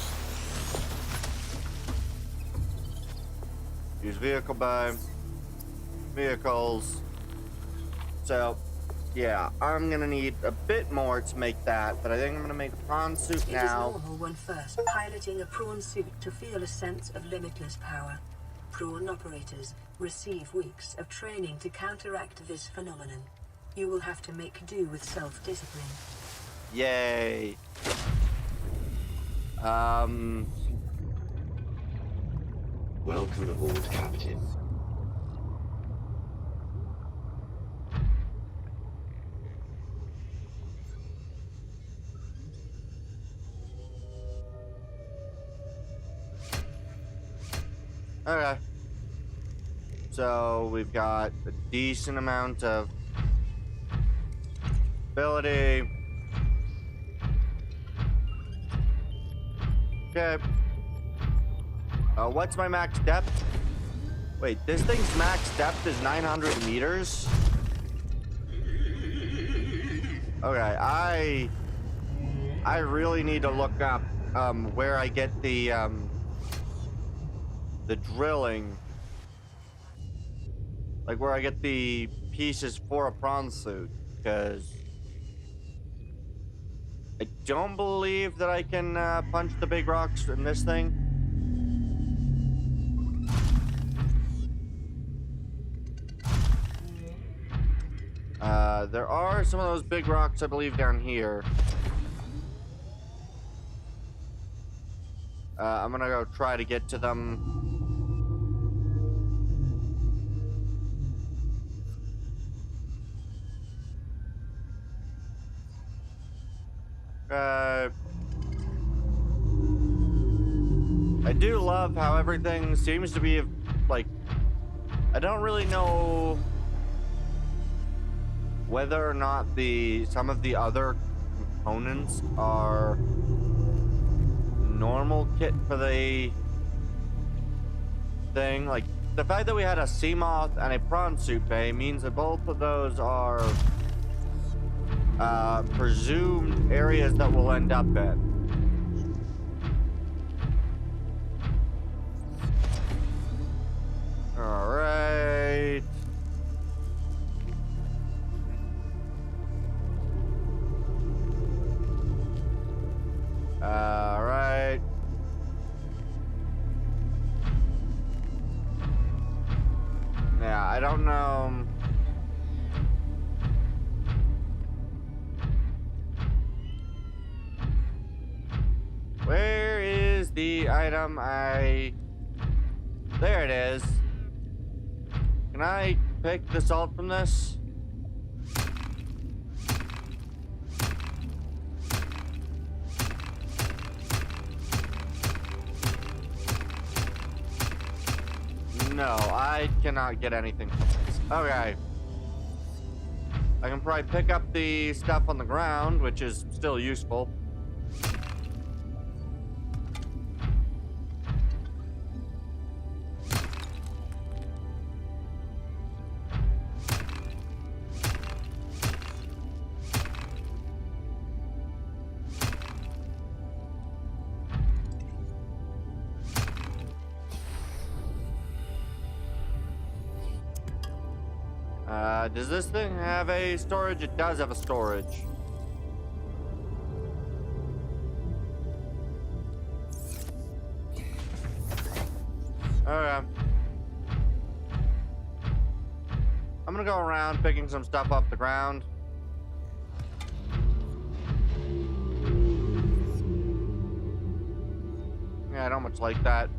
Use vehicle bay. Vehicles. So, yeah, I'm gonna need a bit more to make that, but I think I'm gonna make the prawn suit now. It is normal when first piloting a prawn suit to feel a sense of limitless power. Prawn operators receive weeks of training to counteract this phenomenon. You will have to make do with self-discipline. Yay. Welcome aboard, Captain. Okay. So we've got a decent amount of ability. Okay. What's my max depth? Wait, this thing's max depth is 900 meters? Okay, I really need to look up where I get the drilling, like where I get the pieces for a prawn suit, because I don't believe that I can punch the big rocks in this thing. There are some of those big rocks, I believe, down here. I'm gonna go try to get to them. I do love how everything seems to be, like, I don't really know whether or not some of the other components are normal kit for the thing. Like, the fact that we had a sea moth and a prawn suit bay means that both of those are presumed areas that we'll end up in. All right. All right. Yeah, I don't know. Where is the item There it is. Can I pick the salt from this? No, I cannot get anything from this. Okay. I can probably pick up the stuff on the ground, which is still useful. Does this thing have a storage? It does have a storage. Okay. I'm gonna go around picking some stuff off the ground. Yeah, I don't much like that.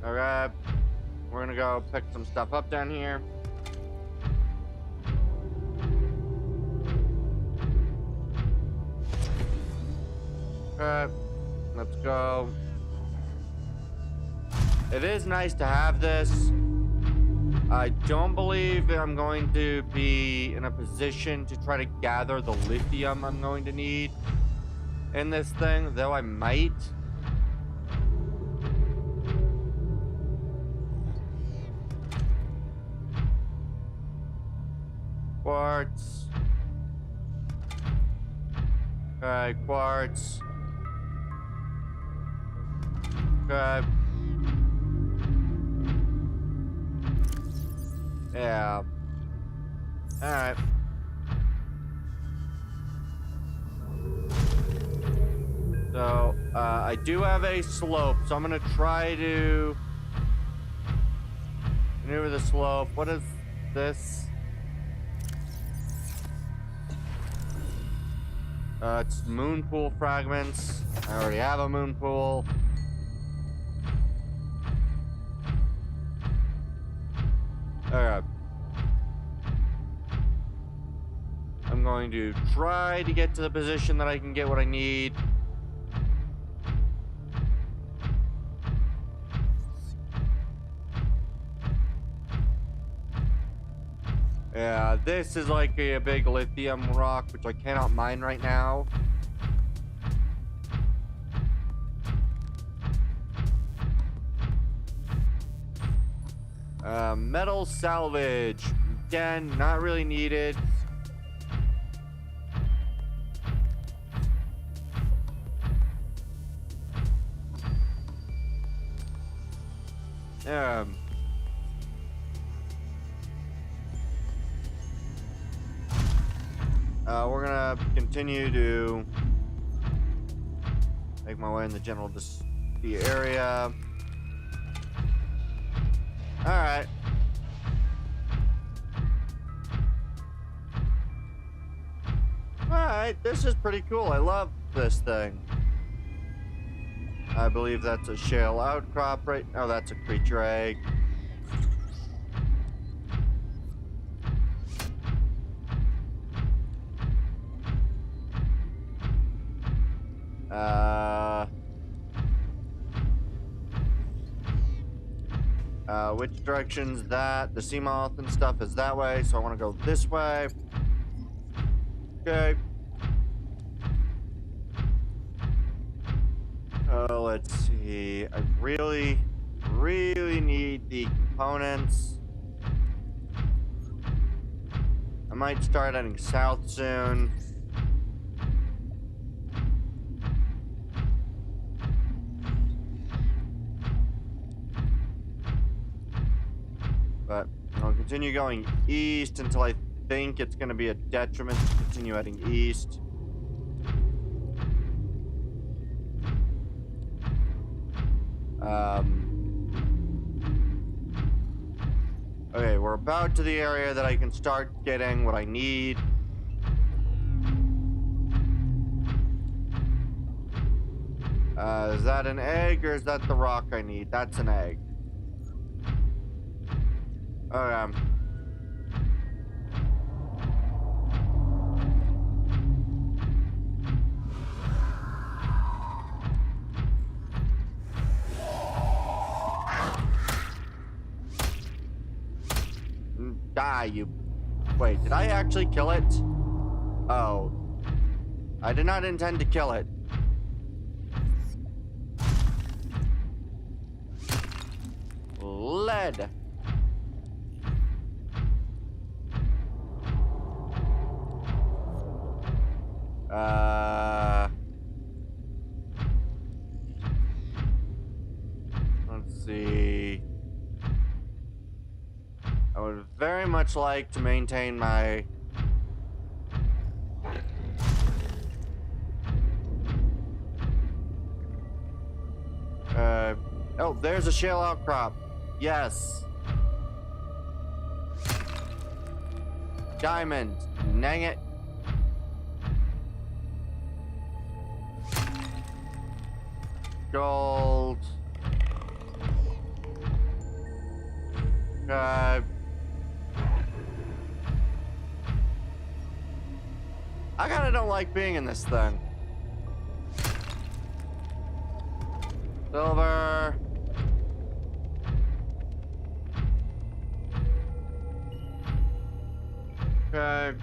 Okay. We're gonna go pick some stuff up down here. Okay, let's go. It is nice to have this. I don't believe I'm going to be in a position to try to gather the lithium I'm going to need in this thing, though I might. Quartz. Okay, quartz. Okay. Yeah. Alright. So, I do have a slope, so I'm gonna try to maneuver the slope. What is this? It's moon pool fragments. I already have a moon pool. Alright. I'm going to try to get to the position that I can get what I need. Yeah, this is like a big lithium rock, which I cannot mine right now. Metal salvage. Again, not really needed. We're gonna continue to make my way in the general the area. All right. All right, this is pretty cool. I love this thing. I believe that's a shale outcrop, right? Oh, that's a creature egg. Which direction's that? The sea moth and stuff is that way, so I want to go this way. Okay. Let's see. I really need the components. I might start heading south soon. But I'll continue going east until I think it's going to be a detriment to continue heading east. Okay, we're about to the area that I can start getting what I need. Is that an egg or is that the rock I need? That's an egg. Okay. Die, you... Wait, did I actually kill it? Oh. I did not intend to kill it. Lead. Let's see. I would very much like to maintain my... Oh, there's a shale outcrop. Yes. Diamond. Dang it. Gold. I kinda don't like being in this thing. Silver. Okay.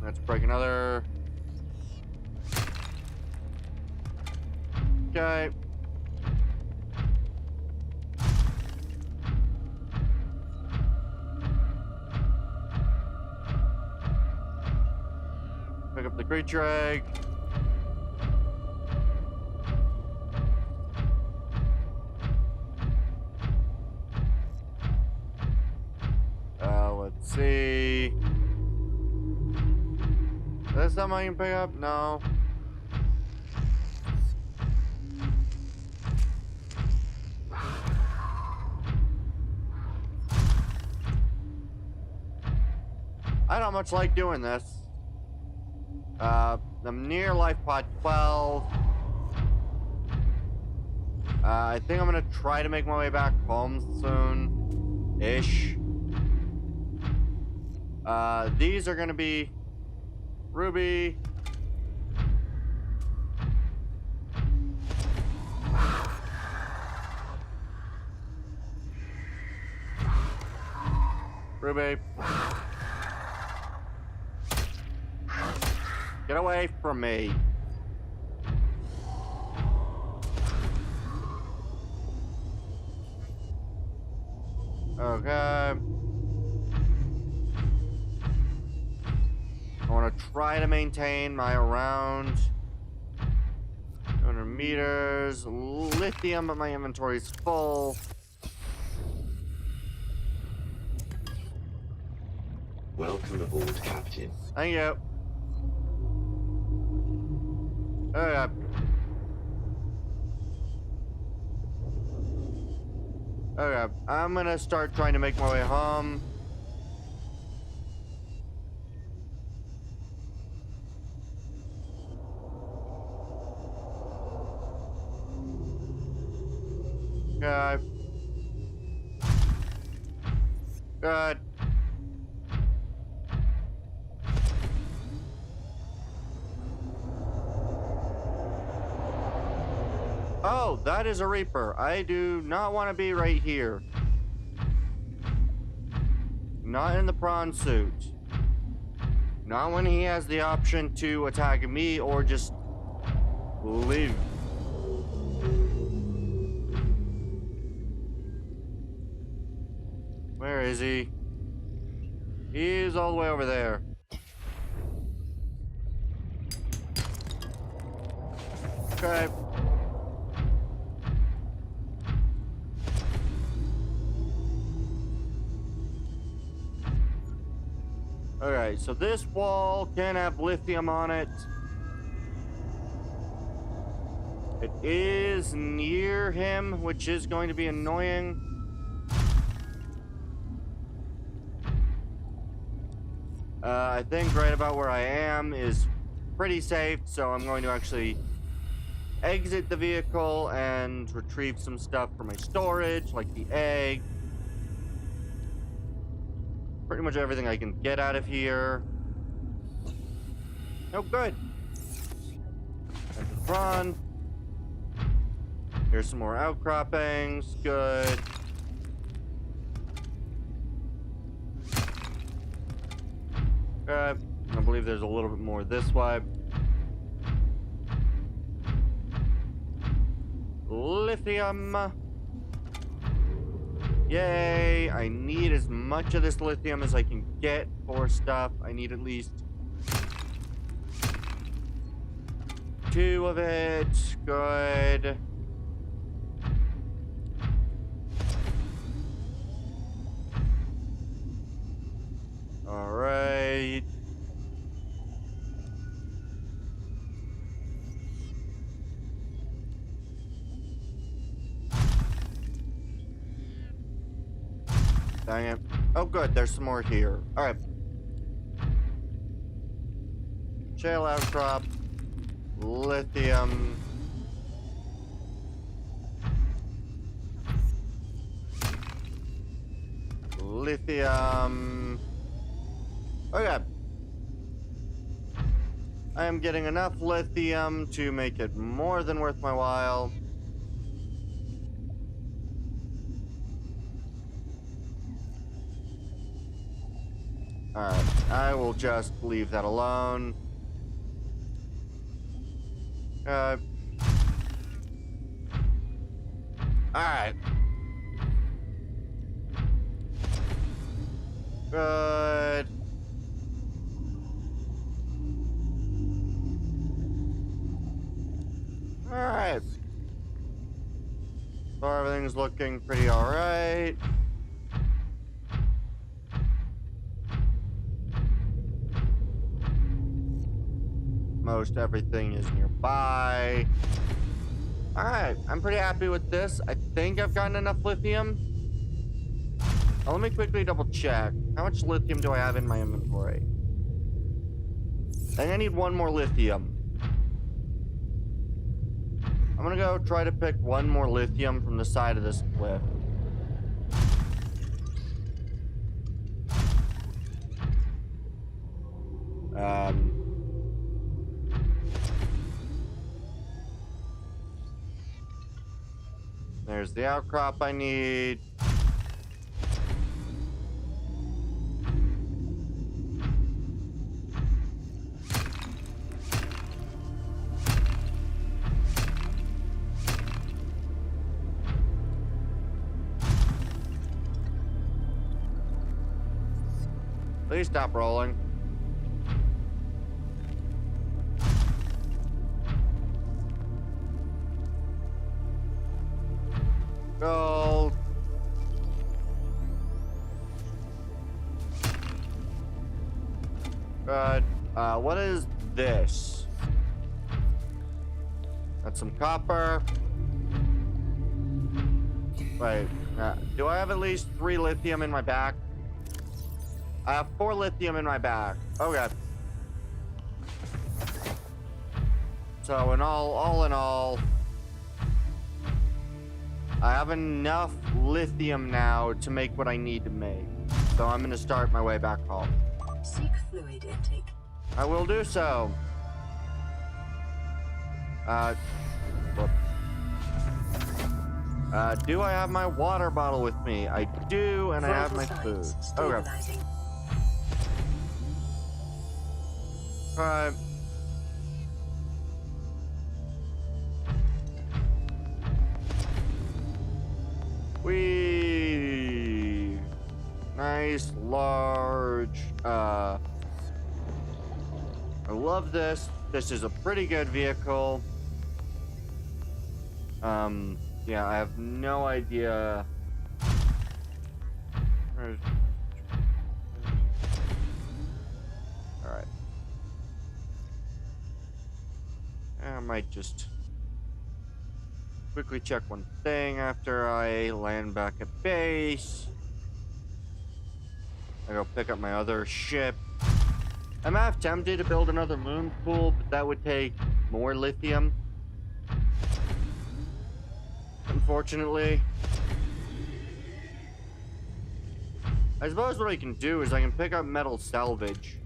Let's break another. Okay. Pick up the creature egg. Let's see. Is that something I can pick up? No. I don't much like doing this. I'm near life pod 12. I think I'm gonna try to make my way back home soon-ish. These are gonna be Ruby. Ruby. Get away from me. Okay. I want to try to maintain my around 200 meters. Lithium, but my inventory's full. Welcome aboard, Captain. Thank you. Okay. Okay, I'm gonna start trying to make my way home. Okay. Good. Oh, that is a Reaper. I do not want to be right here. Not in the prawn suit. Not when he has the option to attack me or just leave. Where is he? He's all the way over there. Okay. Alright, so this wall can have lithium on it. It is near him, which is going to be annoying. I think right about where I am is pretty safe, so I'm going to actually exit the vehicle and retrieve some stuff for my storage, like the egg. Pretty much everything I can get out of here. Oh, good. That's run. Here's some more outcroppings. Good. Okay. I believe there's a little bit more this way. Lithium. Yay! I need as much of this lithium as I can get for stuff. I need at least 2 of it. Good. All right. Dang it. Oh, good. There's some more here. All right. Shale outcrop. Lithium. Lithium. Okay. I am getting enough lithium to make it more than worth my while. Alright, I will just leave that alone. Alright. Good. Alright. So everything's looking pretty alright. Most everything is nearby. Alright, I'm pretty happy with this. I think I've gotten enough lithium. Now, let me quickly double check. How much lithium do I have in my inventory? think I need one more lithium. I'm gonna go try to pick one more lithium from the side of this cliff. There's the outcrop I need. Please stop rolling. Gold. Good. What is this? That's some copper. Wait, do I have at least 3 lithium in my back? I have 4 lithium in my back. Okay. So all in all, I have enough lithium now to make what I need to make. So I'm gonna start my way back home. Seek fluid intake. I will do so. Whoop. Do I have my water bottle with me? I do, and I have my food. Okay. Stabilizing. Alright. Whee! Nice, large, I love this. This is a pretty good vehicle. Yeah, I have no idea. Alright. I might just quickly check one thing after I land back at base. I go pick up my other ship. I'm half tempted to build another moon pool, but that would take more lithium. Unfortunately. I suppose what I can do is I can pick up metal salvage.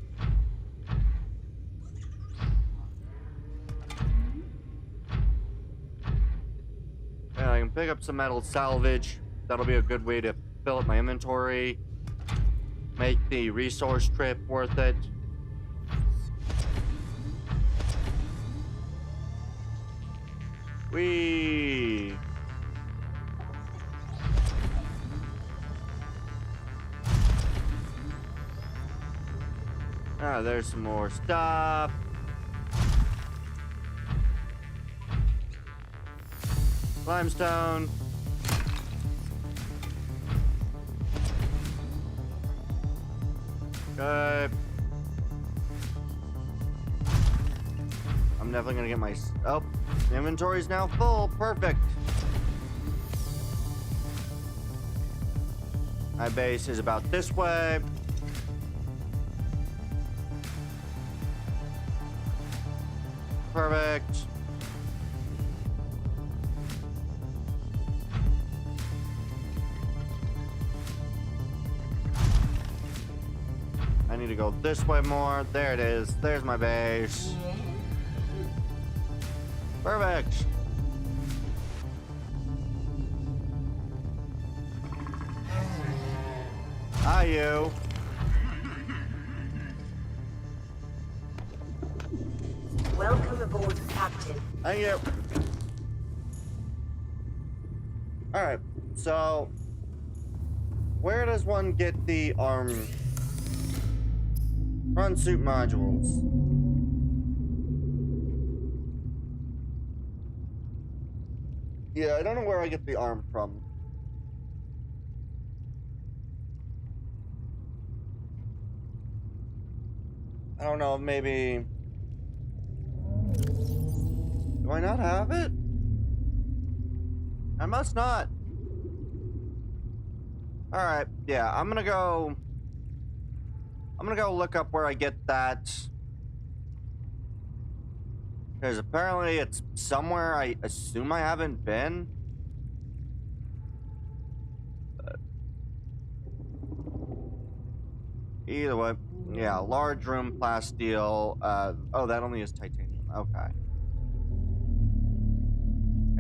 Yeah, I can pick up some metal salvage. That'll be a good way to fill up my inventory. Make the resource trip worth it. Whee! Ah, there's some more stuff. Limestone. Good. I'm definitely gonna get my... Oh, the inventory's now full. Perfect. My base is about this way. Perfect. I need to go this way more. There it is. There's my base. Perfect. Hi, you. Welcome aboard, Captain. Thank you. Alright, so where does one get the front suit modules? Yeah, I don't know where I get the arm from. I don't know, maybe... Do I not have it? I must not. Alright, yeah, I'm gonna go look up where I get that Because apparently it's somewhere I assume I haven't been. But either way, yeah, large room, plasteel. Oh, that only is titanium. Okay.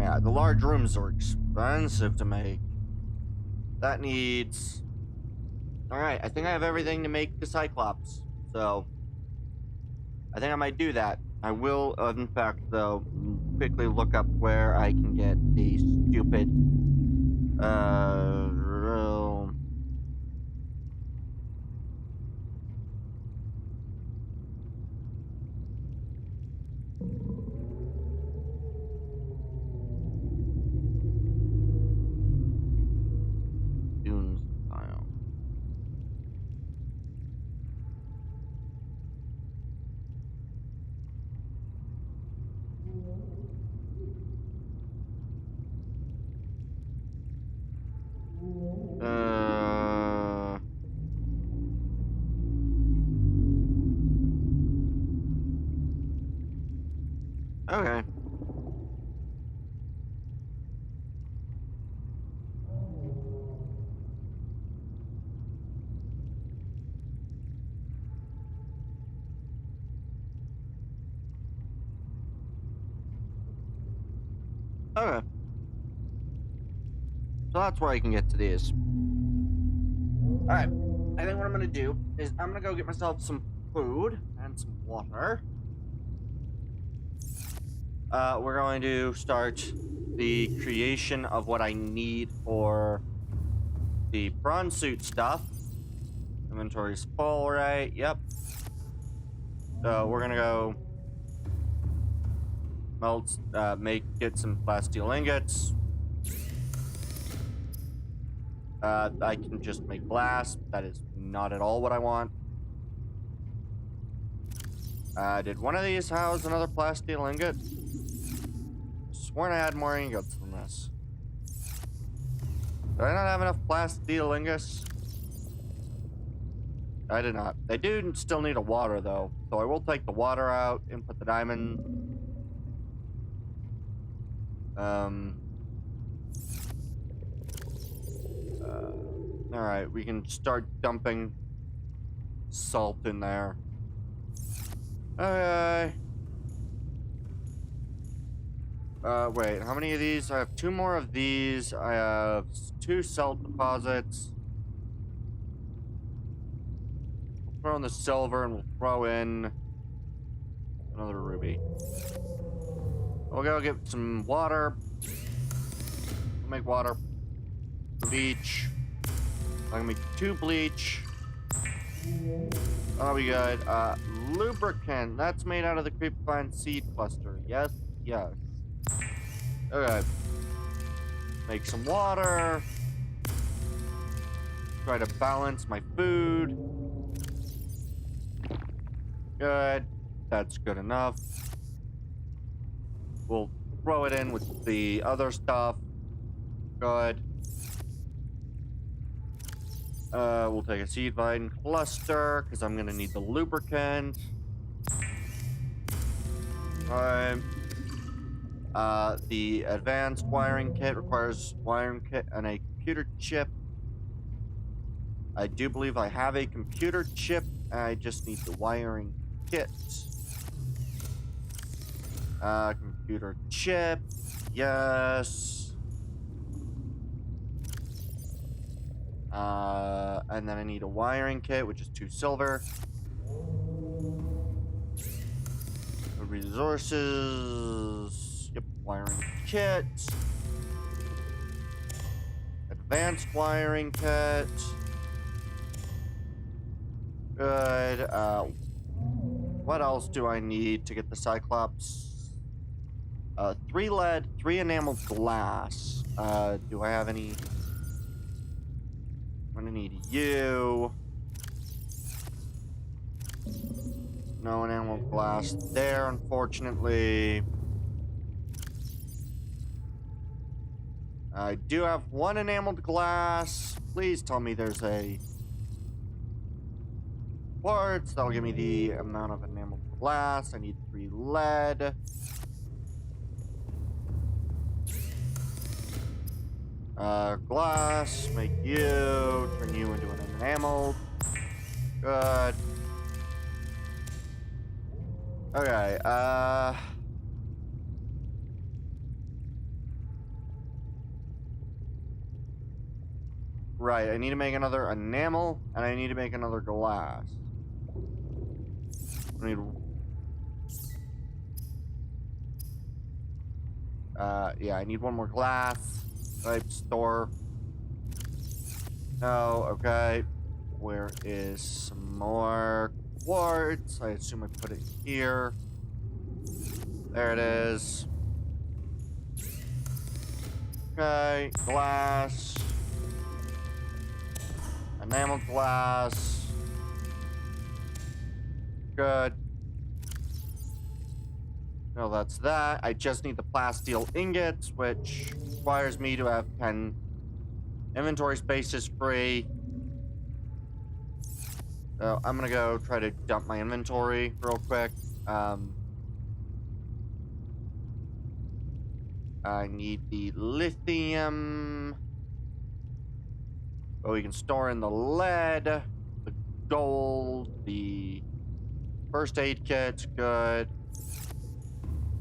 Yeah, the large rooms are expensive to make. That needs... Alright, I think I have everything to make the Cyclops. So, I think I might do that. I will, in fact, though, quickly look up where I can get the stupid, dunes tile. Okay. Okay. So that's where I can get to these. Alright. I think what I'm gonna do is I'm gonna go get myself some food and some water. We're going to start the creation of what I need for the prawn suit stuff. Inventory's full, right? Yep. So we're gonna go melt, get some plasteel ingots. I can just make glass. That is not at all what I want. Did one of these house another plasteel ingot? I sworn I had more ingots than this. Did I not have enough plasteel ingots? I did not. They do still need a water, though. So I will take the water out and put the diamond. Alright, we can start dumping salt in there. Okay. Wait, how many of these? I have 2 more of these. I have 2 salt deposits. We'll throw in the silver and we'll throw in another ruby. We'll go get some water. We'll make water. Bleach. I'm gonna make 2 bleach. Oh, we got lubricant. That's made out of the creepvine seed cluster. Yes, yes. Okay. Make some water. Try to balance my food. Good. That's good enough. We'll throw it in with the other stuff. Good. We'll take a seed vine cluster, because I'm gonna need the lubricant. Alright. The advanced wiring kit requires wiring kit and a computer chip. I do believe I have a computer chip. I just need the wiring kit. Computer chip. Yes. And then I need a wiring kit, which is 2 silver. Resources. Yep, wiring kit. Advanced wiring kit. Good. What else do I need to get the Cyclops? 3 lead, 3 enameled glass. Do I have any? I'm gonna need you. No enameled glass there, unfortunately. I do have 1 enameled glass. Please tell me there's a quartz. That'll give me the amount of enameled glass. I need 3 3 lead. Glass, make you, turn you into an enameled. Good. Okay, right, I need to make another enamel, and I need to make another glass. I need... yeah, I need one more glass. Type store. No, okay. Where is some more quartz? I assume I put it here. There it is. Okay, glass. Enameled glass. Good. No, that's that. I just need the plasteel ingots, which requires me to have 10 inventory spaces free. So I'm gonna go try to dump my inventory real quick. I need the lithium. Oh, we can store in the lead, the gold, the first aid kit. Good.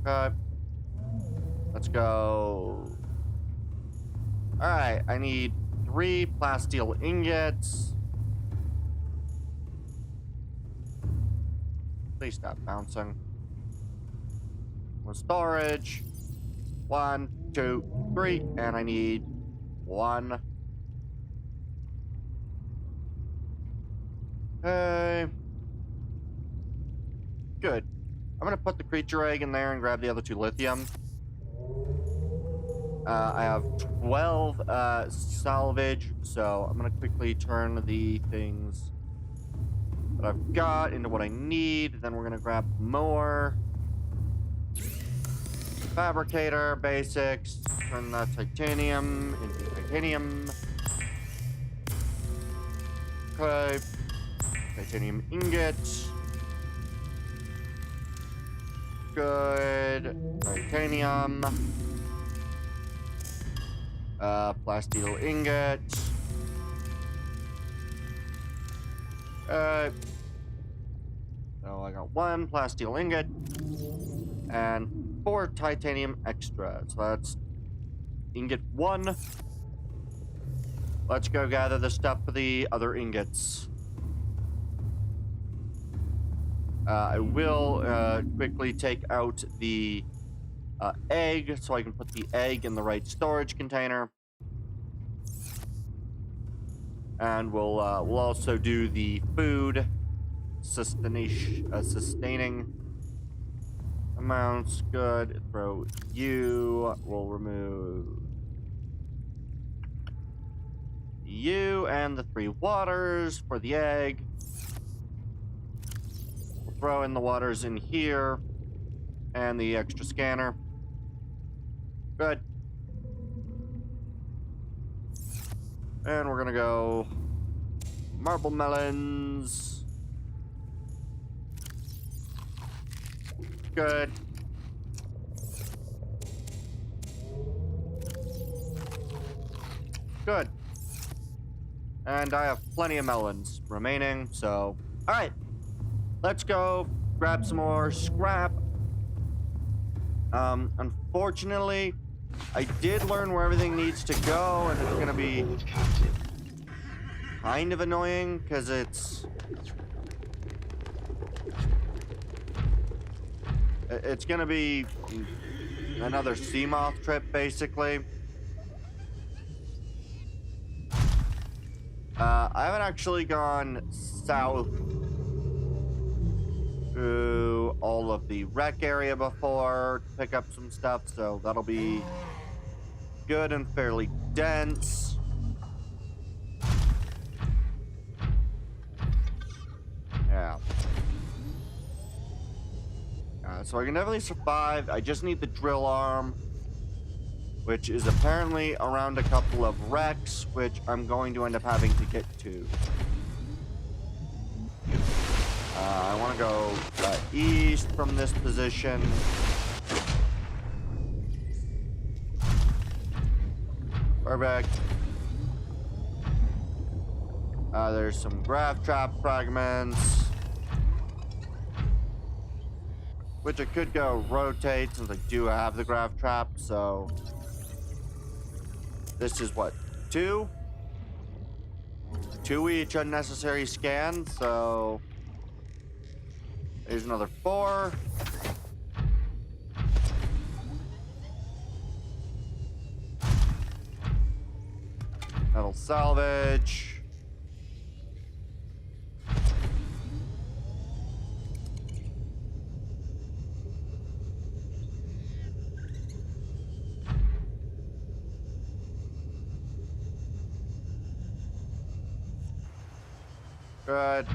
Okay. Let's go. Alright, I need 3 plasteel ingots. Please stop bouncing. With storage. 1, 2, 3, and I need 1. Okay. Good. I'm gonna put the creature egg in there and grab the other 2 lithium. I have 12 salvage, so I'm gonna quickly turn the things that I've got into what I need. Then we're gonna grab more. Fabricator, basics, turn the titanium into titanium. Okay. Titanium ingot. Good. Titanium. Plasteel ingot. So I got 1 plasteel ingot and 4 titanium extra. So that's ingot 1. Let's go gather the stuff for the other ingots. I will quickly take out the egg so I can put the egg in the right storage container. And we'll also do the food sustaining amounts. Good. Throw you. We'll remove you and the 3 waters for the egg. We'll throw in the waters in here and the extra scanner. Good. And we're gonna go marble melons. Good. Good. And I have plenty of melons remaining, so... Alright. Let's go grab some more scrap. Unfortunately, I did learn where everything needs to go, and it's gonna be kind of annoying, because it's gonna be another Seamoth trip, basically. I haven't actually gone south through all of the wreck area before to pick up some stuff, so that'll be good and fairly dense. Yeah. So I can definitely survive. I just need the drill arm, which is apparently around a couple of wrecks, which I'm going to end up having to get to. I want to go east from this position. Perfect. There's some graph trap fragments, which I could go rotate since I do have the graph trap. So this is what, 2 each unnecessary scan. So there's another 4. Metal salvage. Good.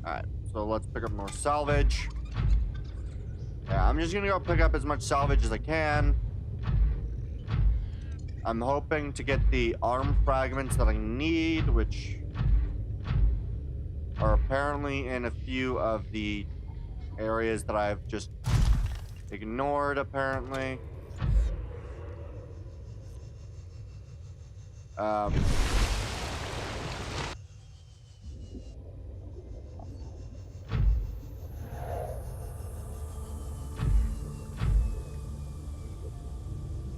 Alright, so let's pick up more salvage. Yeah, I'm just gonna go pick up as much salvage as I can. I'm hoping to get the arm fragments that I need, which are apparently in a few of the areas that I've just ignored, apparently.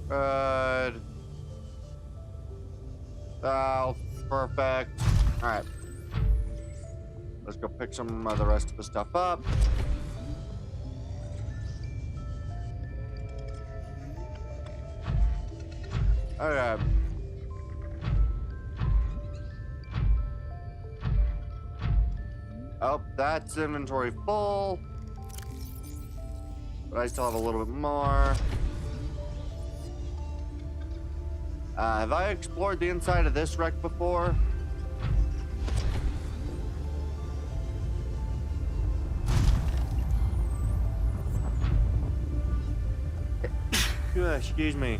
Good. Oh, perfect. Alright. Let's go pick some of the rest of the stuff up. Okay. Oh, that's inventory full. But I still have a little bit more. Have I explored the inside of this wreck before? Excuse me.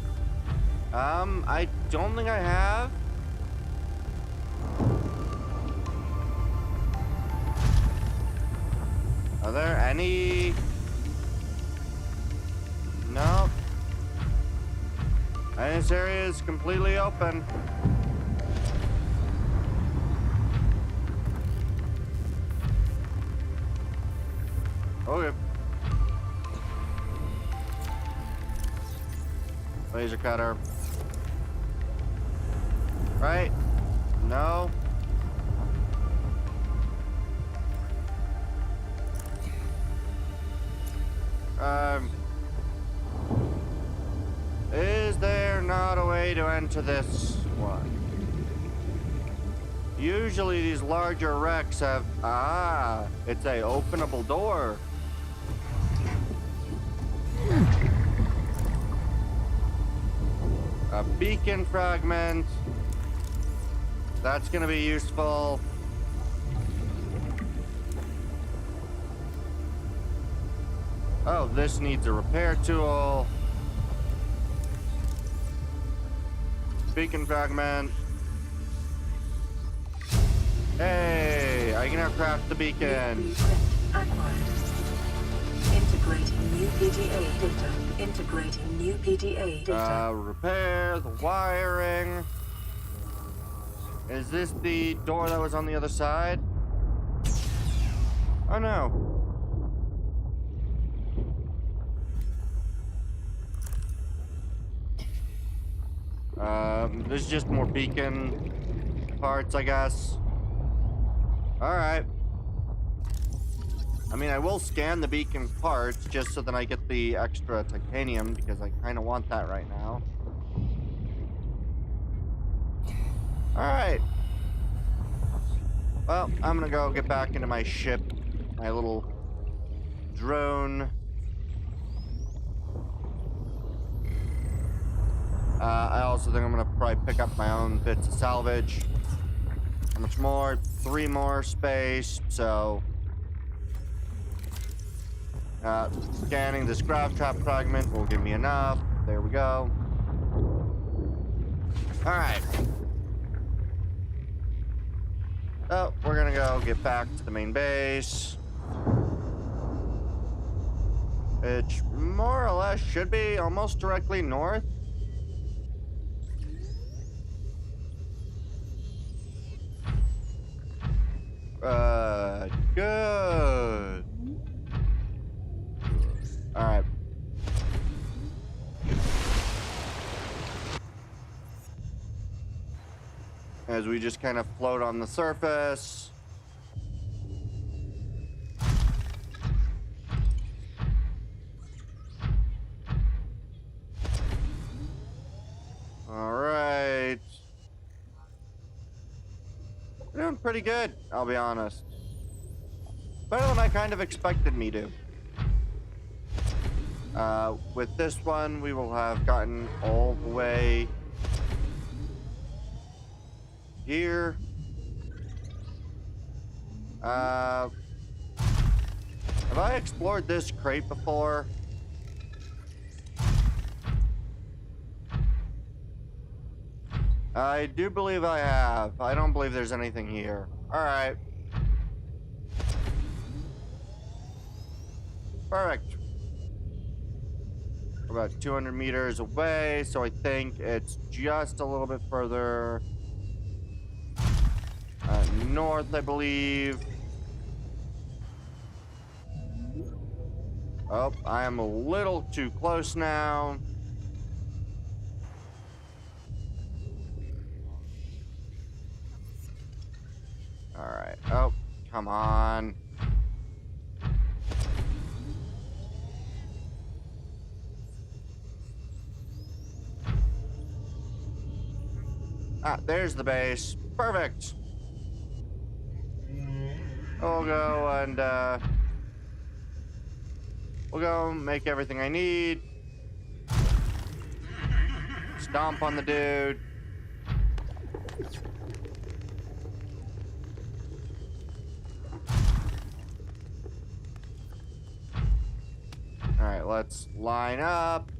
I don't think I have. Are there any? No. And this area is completely open. Okay. Laser cutter. Right? No. Is there not a way to enter this one? Usually these larger wrecks have... it's a openable door. A beacon fragment. That's gonna be useful. Oh, this needs a repair tool. Beacon fragment. Hey, I can now craft the beacon. Integrating new PDA data. Integrating new PDA data. Repair the wiring. Is this the door that was on the other side? Oh no. This is just more beacon parts, I guess. Alright. I mean, I will scan the beacon parts just so that I get the extra titanium, because I kind of want that right now. Alright. Well, I'm gonna go get back into my ship, my little drone. I also think I'm gonna probably pick up my own bits of salvage. How much more? 3 more space, so... scanning this graph trap fragment will give me enough. There we go. Alright. Oh, we're gonna go get back to the main base. Which more or less should be almost directly north. Good. Alright. As we just kind of float on the surface. Alright. We're doing pretty good, I'll be honest. Better than I kind of expected me to. With this one, we will have gotten all the way here. Have I explored this crate before? I do believe I have. I don't believe there's anything here. Alright. Perfect. We're about 200 meters away, so I think it's just a little bit further north, I believe. Oh, I am a little too close now. Alright. Oh, come on. Ah, there's the base. Perfect. We'll go and, we'll go make everything I need. Stomp on the dude. Alright, let's line up.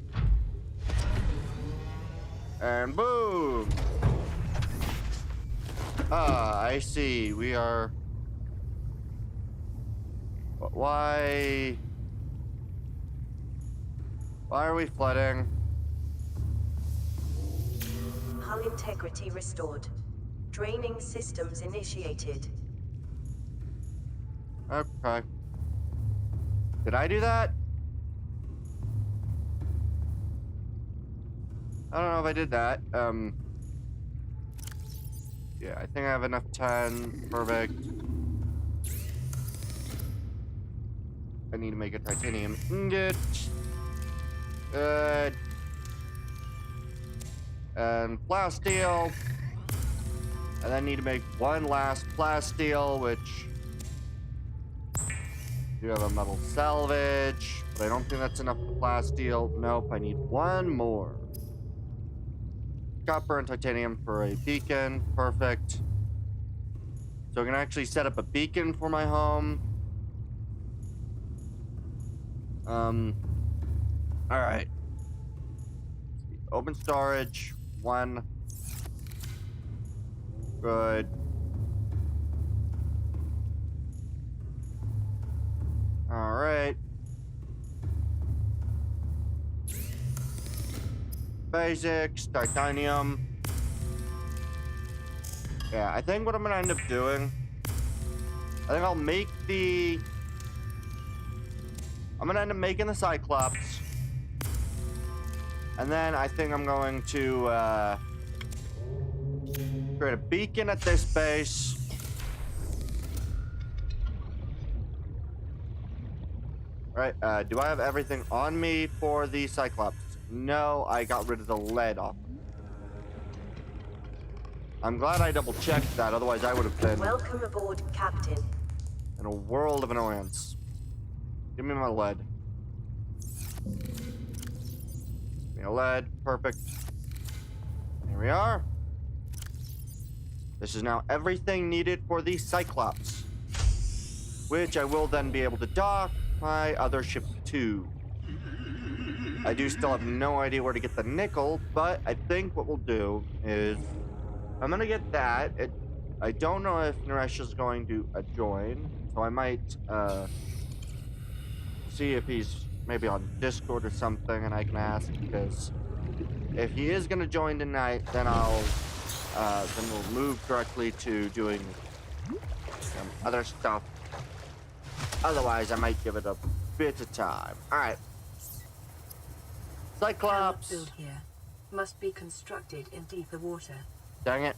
And boom! Ah, I see. We are... But why are we flooding? Hull integrity restored. Draining systems initiated. Okay. Did I do that? I don't know if I did that. Yeah, I think I have enough 10. Perfect. I need to make a titanium ingot. Good. And plasteel. And then need to make one last plasteel, which... do have a metal salvage, but I don't think that's enough for plasteel. Nope, I need one more. Copper and titanium for a beacon. Perfect. So I can actually set up a beacon for my home. Alright. Open storage. 1. Good. Alright. Basics, titanium. Yeah, I think what I'm gonna end up doing, I think I'll make the... I'm gonna end up making the Cyclops. And then I think I'm going to create a beacon at this base. Alright, do I have everything on me for the Cyclops? No, I got rid of the lead off. I'm glad I double checked that, otherwise I would have been Welcome aboard, Captain. in a world of annoyance. Give me my lead. Give me a lead, perfect. Here we are. This is now everything needed for the Cyclops, which I will then be able to dock my other ship to. I do still have no idea where to get the nickel, but I think what we'll do is I'm gonna get that. I don't know if Naresh is going to join, so I might see if he's maybe on Discord or something, and I can ask, because if he is going to join tonight, then then we'll move directly to doing some other stuff. Otherwise, I might give it a bit of time. All right. Cyclops. Cannot build here. Must be constructed in deeper water. Dang it.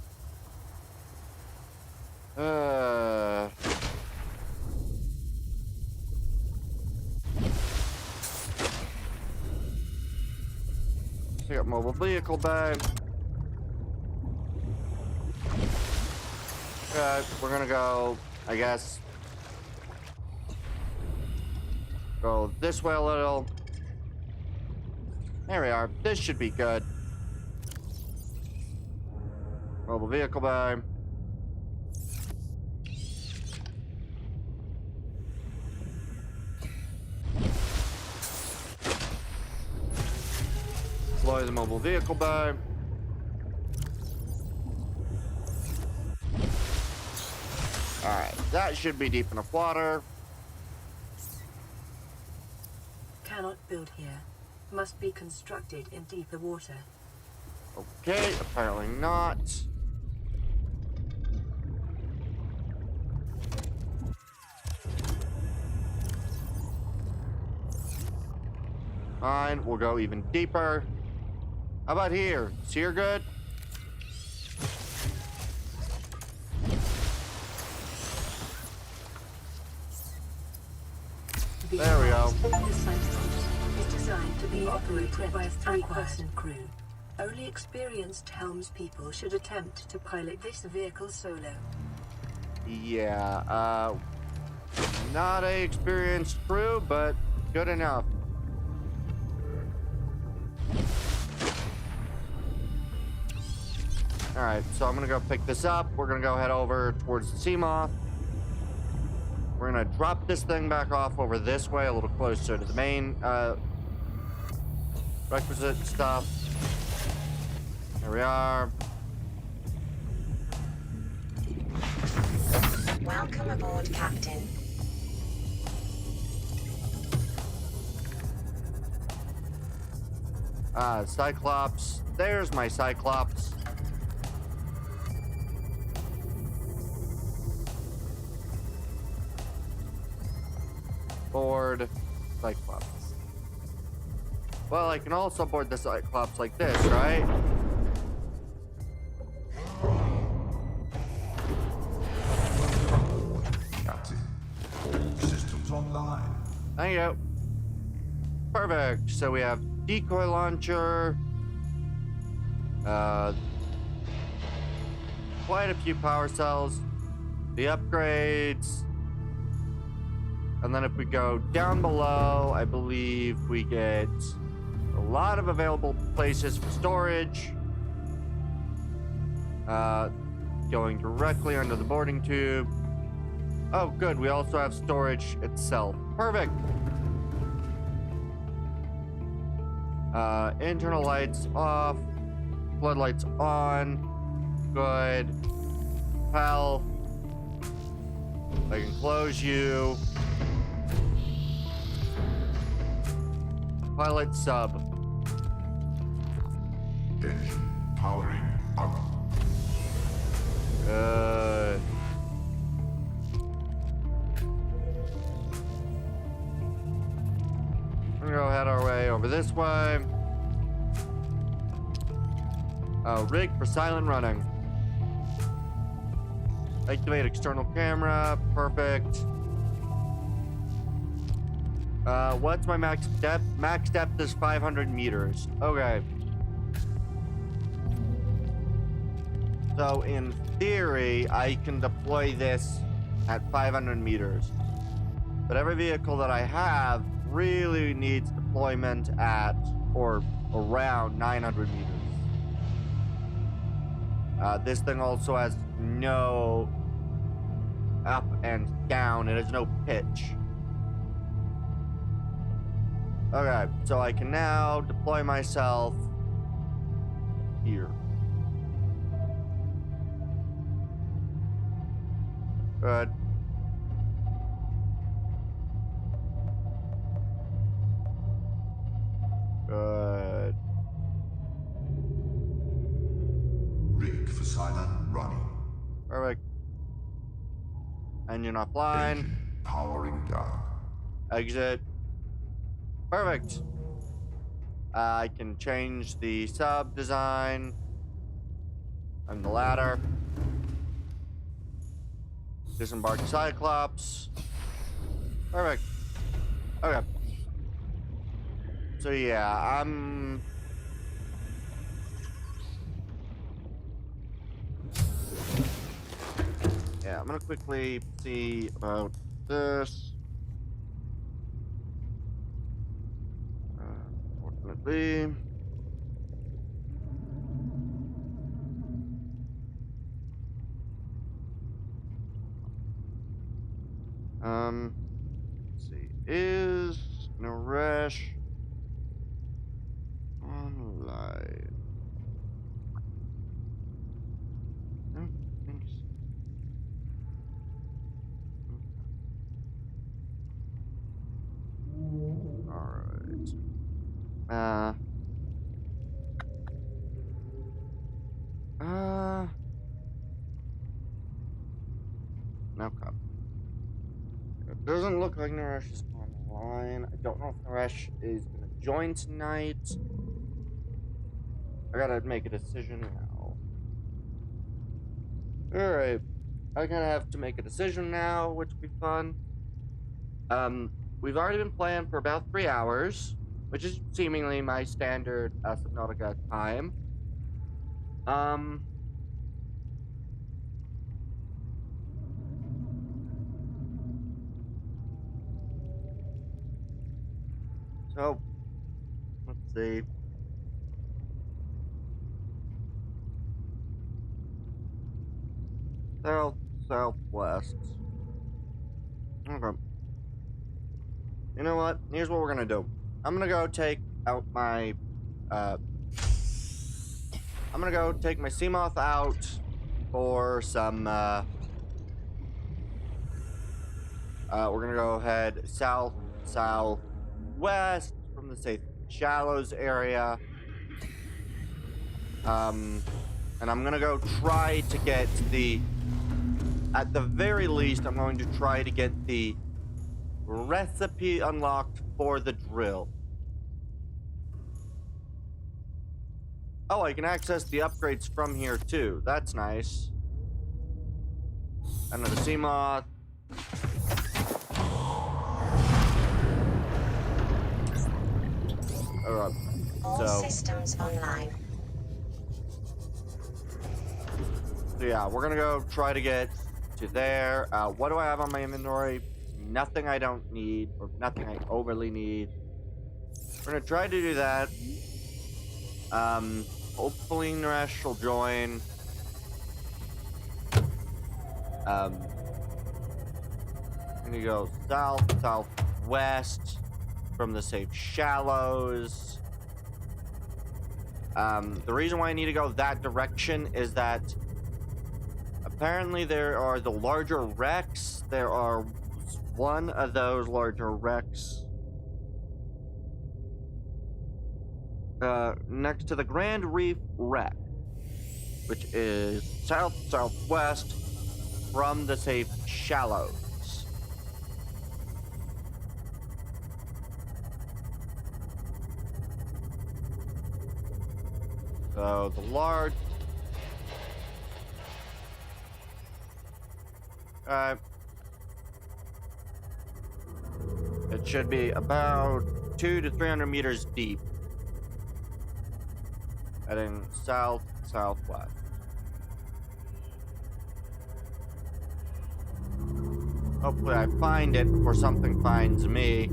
Pick up mobile vehicle bay. Okay, we're gonna go, I guess, go this way a little. There we are. This should be good. Mobile vehicle bay. Deploy the mobile vehicle bay. Alright, that should be deep enough water. Cannot build here. Must be constructed in deeper water. Okay, apparently not. Fine, we'll go even deeper. How about here? Is here good? There we go. The Cyclops is designed to be operated by a three-person crew. Only experienced helmspeople should attempt to pilot this vehicle solo. Yeah, not a experienced crew, but good enough. Alright, so I'm gonna go pick this up. We're gonna go head over towards the Seamoth. We're gonna drop this thing back off over this way, a little closer to the main requisite stuff. There we are. Welcome aboard, Captain. Cyclops. There's my Cyclops. Board Cyclops. Well, I can also board the Cyclops like this, right? Captain, all systems online. Thank you. Perfect. So we have decoy launcher. Quite a few power cells. The upgrades. And then if we go down below, I believe we get a lot of available places for storage. Going directly under the boarding tube. Oh, good. We also have storage itself. Perfect. Internal lights off. Floodlights on. Good. Hell. I can close you. Pilot sub. Engine powering up. Good. We're gonna go head our way over this way. Rig for silent running. Activate external camera. Perfect. What's my max depth? Max depth is 500 meters. Okay. So in theory, I can deploy this at 500 meters. But every vehicle that I have really needs deployment at or around 900 meters. This thing also has no up and down. It has no pitch. Okay, so I can now deploy myself here. Good. Good. Rig for silent running. Perfect. Engine offline. Engine powering down. Exit. Perfect. I can change the sub design and the ladder. Disembark Cyclops. Perfect. Okay. So yeah, I'm gonna quickly see about this. Unfortunately. Let's see. Is Naresh online? I don't think so. Alright. No copy. It doesn't look like Naresh is online. I don't know if Naresh is gonna join tonight. I gotta make a decision now. Alright. I kinda have to make a decision now, which will be fun. We've already been playing for about 3 hours, which is seemingly my standard Subnautica time. So, let's see. Southwest. Okay. You know what? Here's what we're gonna do. I'm gonna go take out my, I'm gonna go take my Seamoth out for some, we're gonna go head southwest from the safe shallows area. And I'm gonna go try to get at the very least, I'm going to try to get the recipe unlocked for the drill. Oh, I can access the upgrades from here too. That's nice. Another Seamoth. Alright. All systems online. So yeah, we're gonna go try to get to there. What do I have on my inventory? Nothing I don't need, or nothing I overly need. We're gonna try to do that. Hopefully Naresh will join. I'm gonna go southwest from the safe shallows. The reason why I need to go that direction is that apparently there are the larger wrecks. There are one of those larger wrecks next to the Grand Reef wreck, which is southwest from the safe shallows. So the large it should be about 200 to 300 meters deep, heading southwest. Hopefully I find it before something finds me.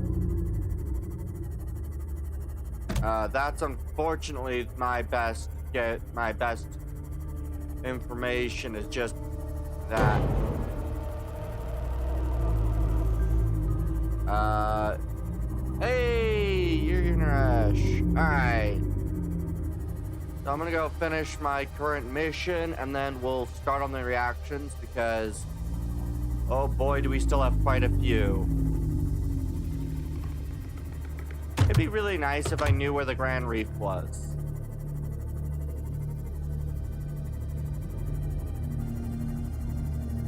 That's unfortunately my best information is just that. Hey, you're here, Naresh. Alright. So I'm gonna go finish my current mission, and then we'll start on the reactions, because Oh boy, do we still have quite a few. It'd be really nice if I knew where the Grand Reef was.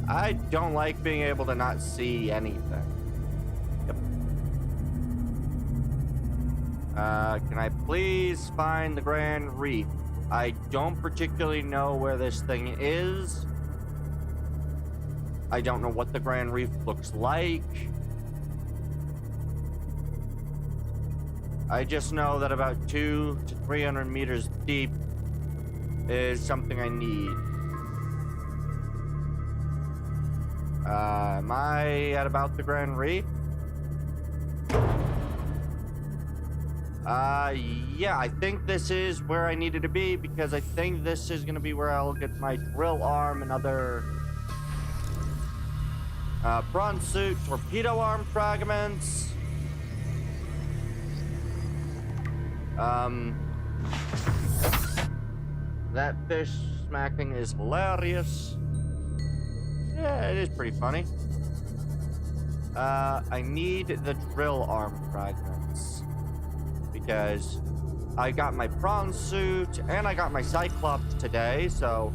I don't like being able to not see anything. Yep. Can I please find the Grand Reef? I don't particularly know where this thing is. I don't know what the Grand Reef looks like. I just know that about 200 to 300 meters deep is something I need. Am I at about the Grand Reef? Yeah, I think this is where I needed to be because I think this is gonna be where I'll get my drill arm and other bronze suit, torpedo arm fragments. That fish smacking is hilarious. Yeah, it is pretty funny. I need the drill arm fragments because I got my bronze suit and I got my Cyclops today, so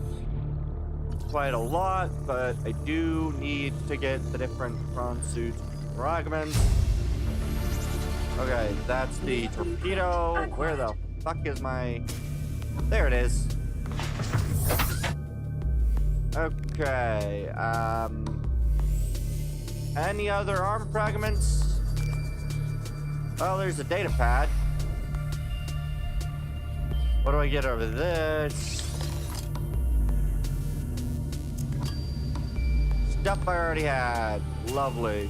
quite a lot, but I do need to get the different bronze suit fragments. Okay, that's the torpedo. Where the fuck is my... There it is. Okay, any other arm fragments? Oh, there's a data pad. What do I get over this? Stuff I already had. Lovely.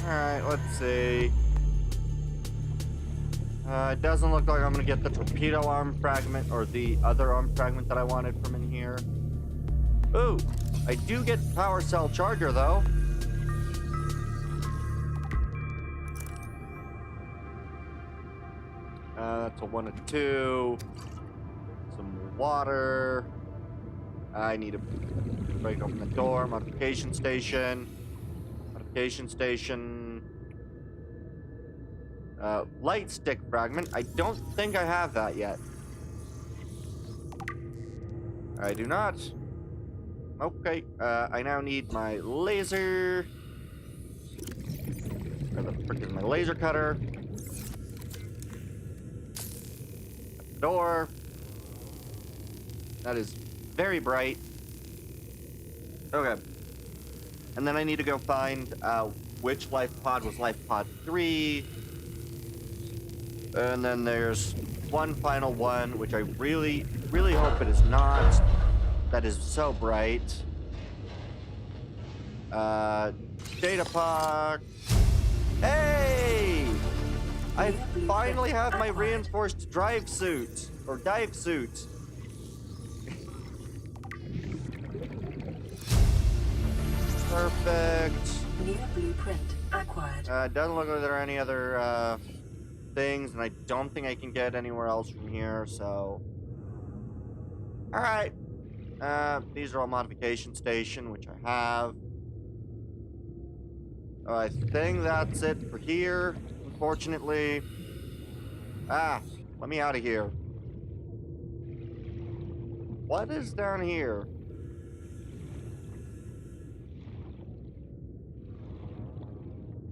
Alright, let's see. It doesn't look like I'm gonna get the torpedo arm fragment or the other arm fragment that I wanted from in here. Ooh, I do get power cell charger though. That's a 1 of 2. Some water. I need to break open the door. Modification station. Modification station. Light stick fragment. I don't think I have that yet. I do not. Okay, I now need my laser. Where the frick is my laser cutter? Door. That is very bright. Okay. And then I need to go find which life pod was life pod 3. And then there's one final one, which I really, really hope it is not. That is so bright. Data pod. Hey! I finally have my reinforced drive suit. Or dive suit. Perfect. New blueprint acquired. Doesn't look like there are any other things, and I don't think I can get anywhere else from here, so... Alright. These are all modification station, which I have. I think that's it for here, unfortunately. Let me out of here. What is down here?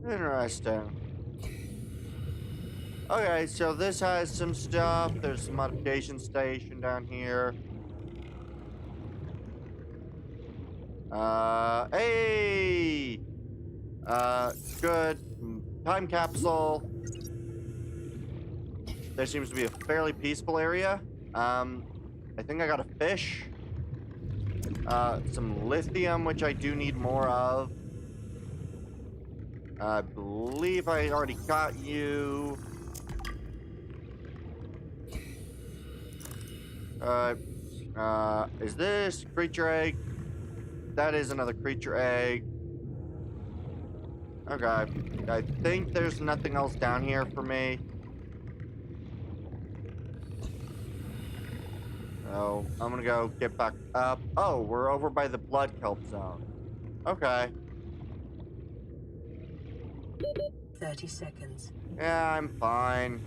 Interesting. Okay, so this has some stuff. There's some modification station down here. Hey! Good. Time capsule. There seems to be a fairly peaceful area. I think I got a fish. Some lithium, which I do need more of. I believe I already got you. Is this creature egg? That is another creature egg. Okay. I think there's nothing else down here for me. So I'm gonna go get back up. Oh, we're over by the blood kelp zone. Okay. 30 seconds. Yeah, I'm fine.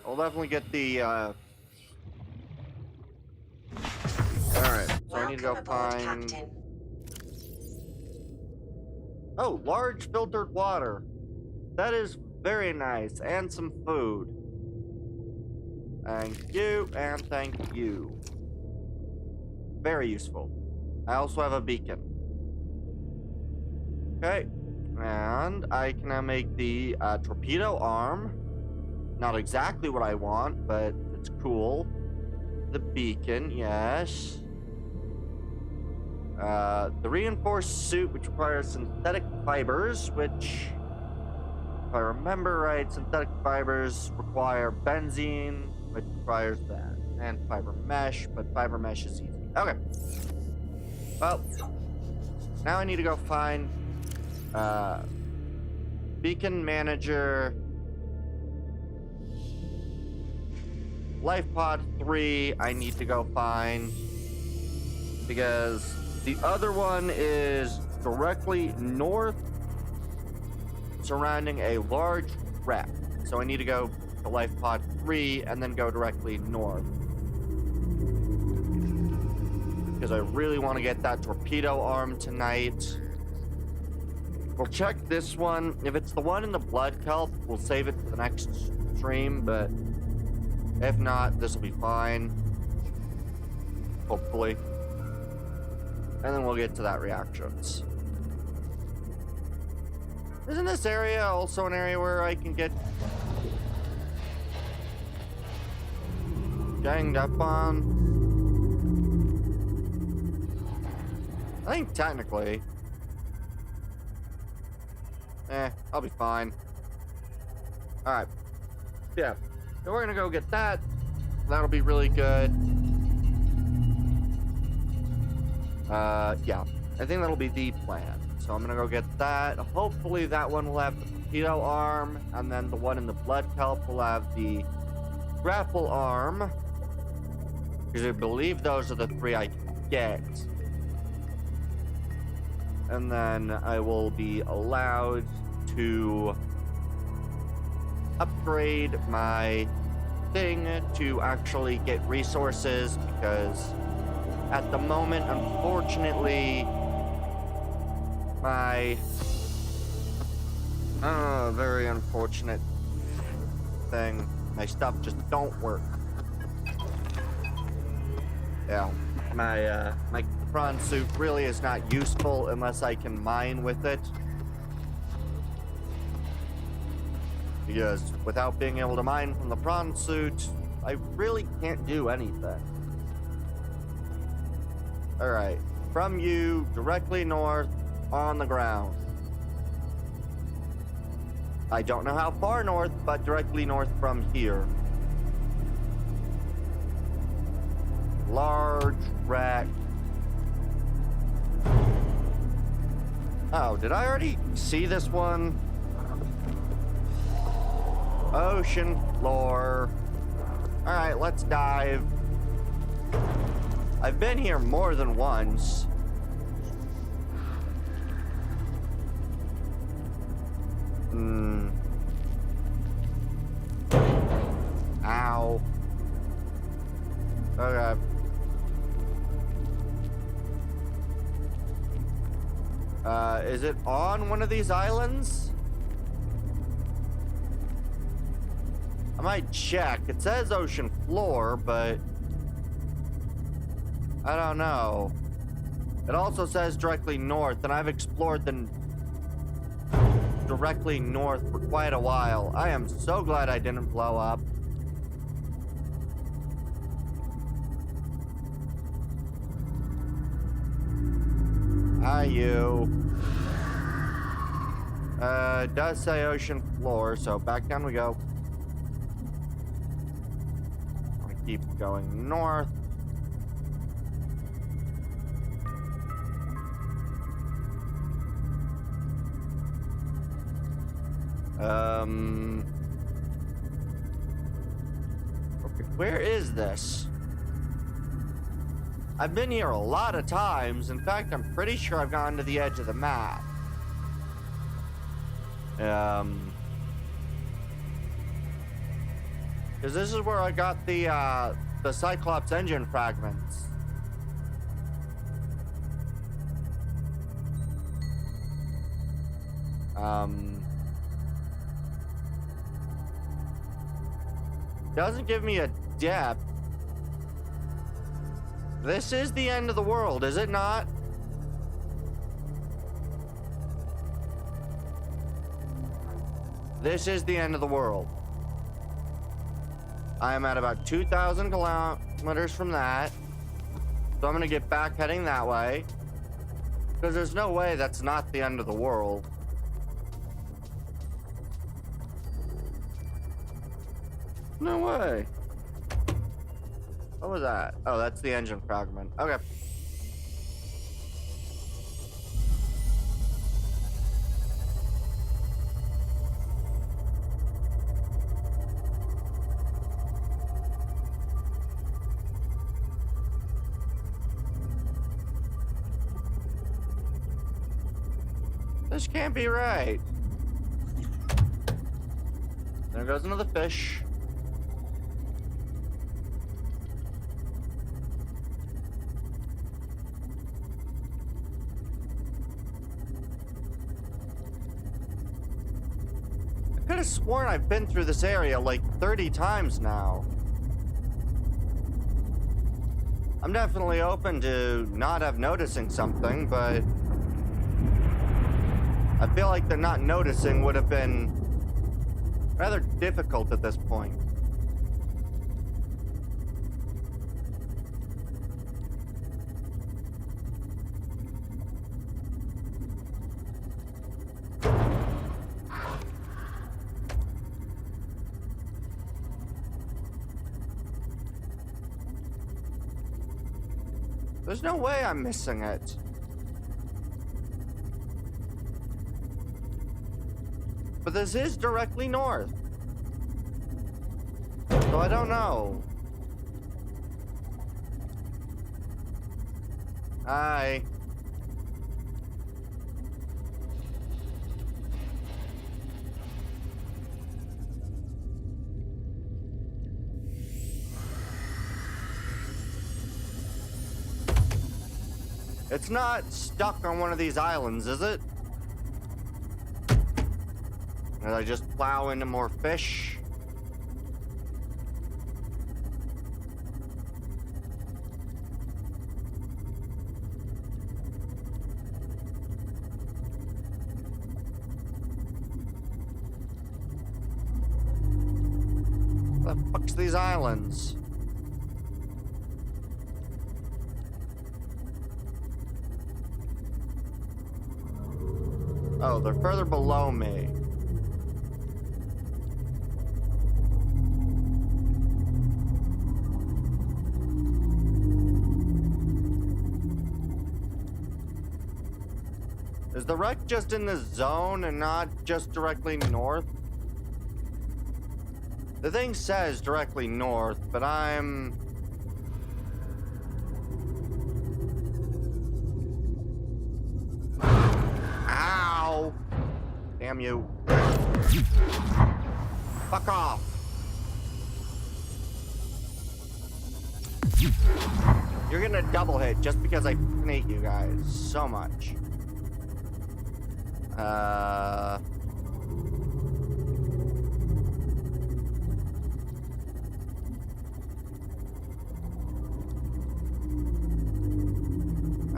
I'll definitely get the, Alright, so I need to go Welcome aboard, find... Captain. Oh, large filtered water. That is very nice. And some food. Thank you, and thank you. Very useful. I also have a beacon. Okay, and I can now make the torpedo arm. Not exactly what I want, but it's cool. The beacon, yes. The reinforced suit, which requires synthetic fibers, which, if I remember right, synthetic fibers require benzene, which requires that, and fiber mesh, but fiber mesh is easy. Okay. Well, now I need to go find beacon manager, life pod 3 I need to go find, because the other one is directly north surrounding a large wreck. So I need to go to life pod 3 and then go directly north, because I really want to get that torpedo arm tonight. We'll check this one. If it's the one in the blood kelp, we'll save it for the next stream, but if not, this will be fine. Hopefully. And then we'll get to that reactions. Isn't this area also an area where I can get ganged up on? I think technically. I'll be fine. Alright. Yeah. So we're gonna go get that. That'll be really good. Yeah. I think that'll be the plan. So I'm gonna go get that. Hopefully that one will have the torpedo arm, and then the one in the blood kelp will have the grapple arm. Because I believe those are the 3 I can get. And then I will be allowed to upgrade my thing to actually get resources, because at the moment, unfortunately, my very unfortunate thing, my stuff just don't work. Yeah, my prawn suit really is not useful unless I can mine with it. Because without being able to mine from the prawn suit, I really can't do anything. Alright, from you, directly north, on the ground. I don't know how far north, but directly north from here. Large wreck. Oh, did I already see this one? Ocean floor. Alright, let's dive. I've been here more than once. Ow. Okay. Is it on one of these islands? I might check. It says ocean floor, but I don't know. It also says directly north, and I've explored the directly north for quite a while. I am so glad I didn't blow up. Hi, you. It does say ocean floor, so back down we go. I'm gonna keep going north. Where is this? I've been here a lot of times. In fact, I'm pretty sure I've gone to the edge of the map. Because this is where I got the Cyclops engine fragments. Doesn't give me a depth. This is the end of the world, is it not? This is the end of the world. I am at about 2,000 kilometers from that. So I'm gonna get back heading that way. Because there's no way that's not the end of the world. No way. What was that? Oh, that's the engine fragment. Okay. This can't be right. There goes another fish. I could have sworn I've been through this area like 30 times now. I'm definitely open to not have noticing something, but I feel like the not noticing would have been rather difficult at this point. There's no way I'm missing it. But this is directly north. So I don't know. Hi. It's not stuck on one of these islands, is it? Did I just plow into more fish? What the fuck's these islands? Oh, they're further below me. Is the wreck just in this zone and not just directly north? The thing says directly north, but I'm... Ow! Damn you. Fuck off. You're gonna double hit just because I hate you guys so much. I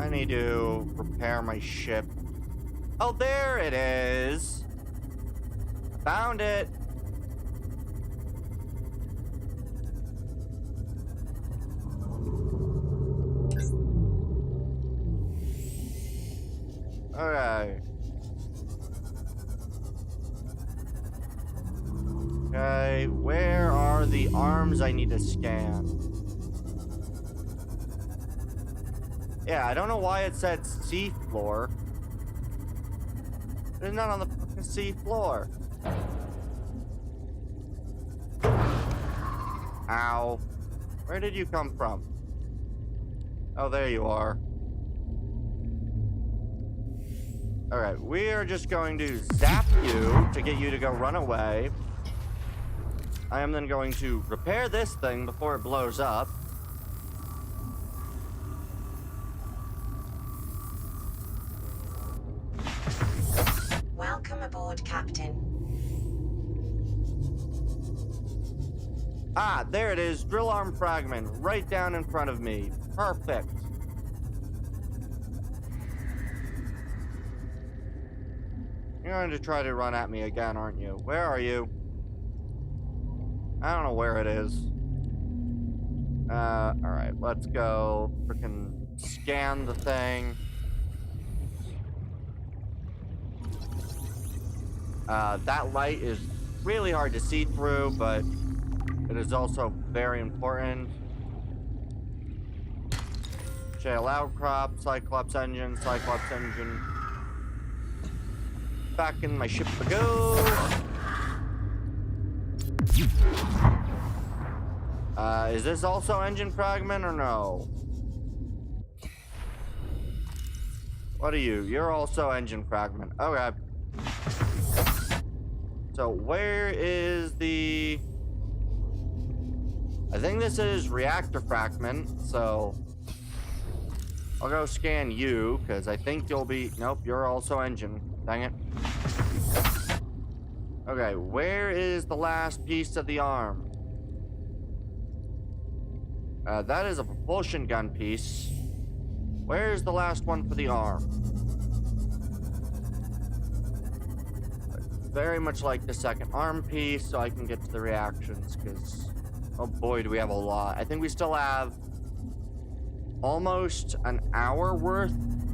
need to repair my ship. Oh, there it is. Found it. Okay. Okay, where are the arms I need to scan? Yeah, I don't know why it said sea floor. It's not on the fucking sea floor. Ow. Where did you come from? Oh, there you are. Alright, we are just going to zap you to get you to go run away. I am then going to repair this thing before it blows up. Welcome aboard, Captain. Ah, there it is. Drill arm fragment right down in front of me. Perfect. You're going to try to run at me again, aren't you? Where are you? I don't know where it is. Alright, let's go frickin' scan the thing. That light is really hard to see through, but it is also very important. Shale outcrop, Cyclops engine. Back in my ship we go. Is this also engine fragment or no? What are you? You're also engine fragment. Okay. So where is the... I think this is reactor fragment, so I'll go scan you, because I think you'll be... Nope, you're also engine. Dang it. Okay, where is the last piece of the arm? That is a propulsion gun piece. Where is the last one for the arm? Very much like the second arm piece, so I can get to the reactions, because... Oh boy, do we have a lot. I think we still have almost an hour worth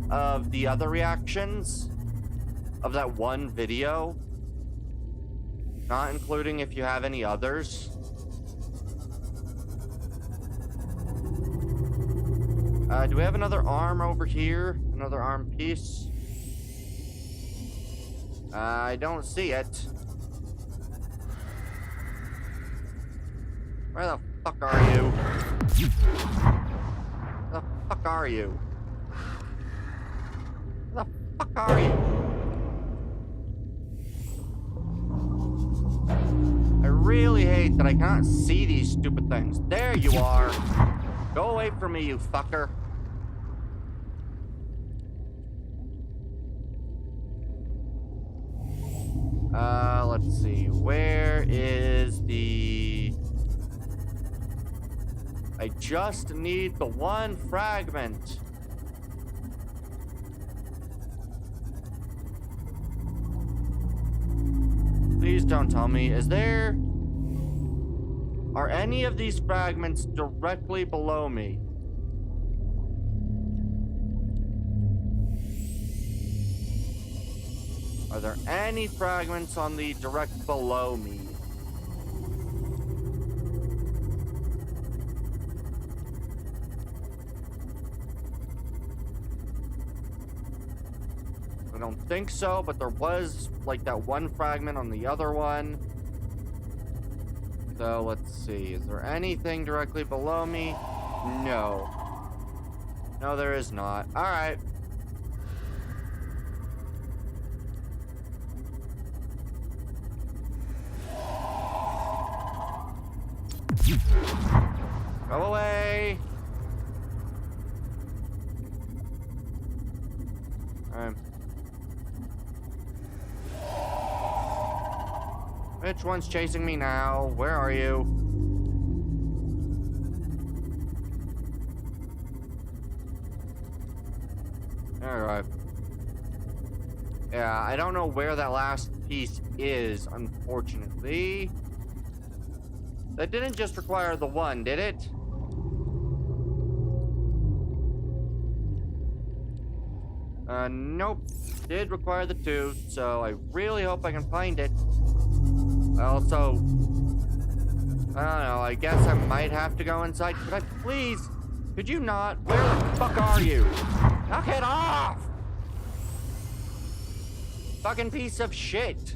of the other reactions of that one video. Not including if you have any others. Do we have another arm over here? Another arm piece? I don't see it. Where the fuck are you? Where the fuck are you? Where the fuck are you? I really hate that I can't see these stupid things. There you are. Go away from me, you fucker. Let's see. Where is the... I just need the one fragment. Please don't tell me. Is there... Are any of these fragments directly below me? Are there any fragments on the direct below me? I don't think so, but there was like that one fragment on the other one. So let's see. Is there anything directly below me? No. No, there is not. All right. Go away. Alright. Which one's chasing me now? Where are you? Alright. Yeah, I don't know where that last piece is, unfortunately. That didn't just require the one, did it? Nope. Did require the two, so I really hope I can find it. Also, I don't know, I guess I might have to go inside. Could I please? Could you not? Where the fuck are you? Knock it off! Fucking piece of shit.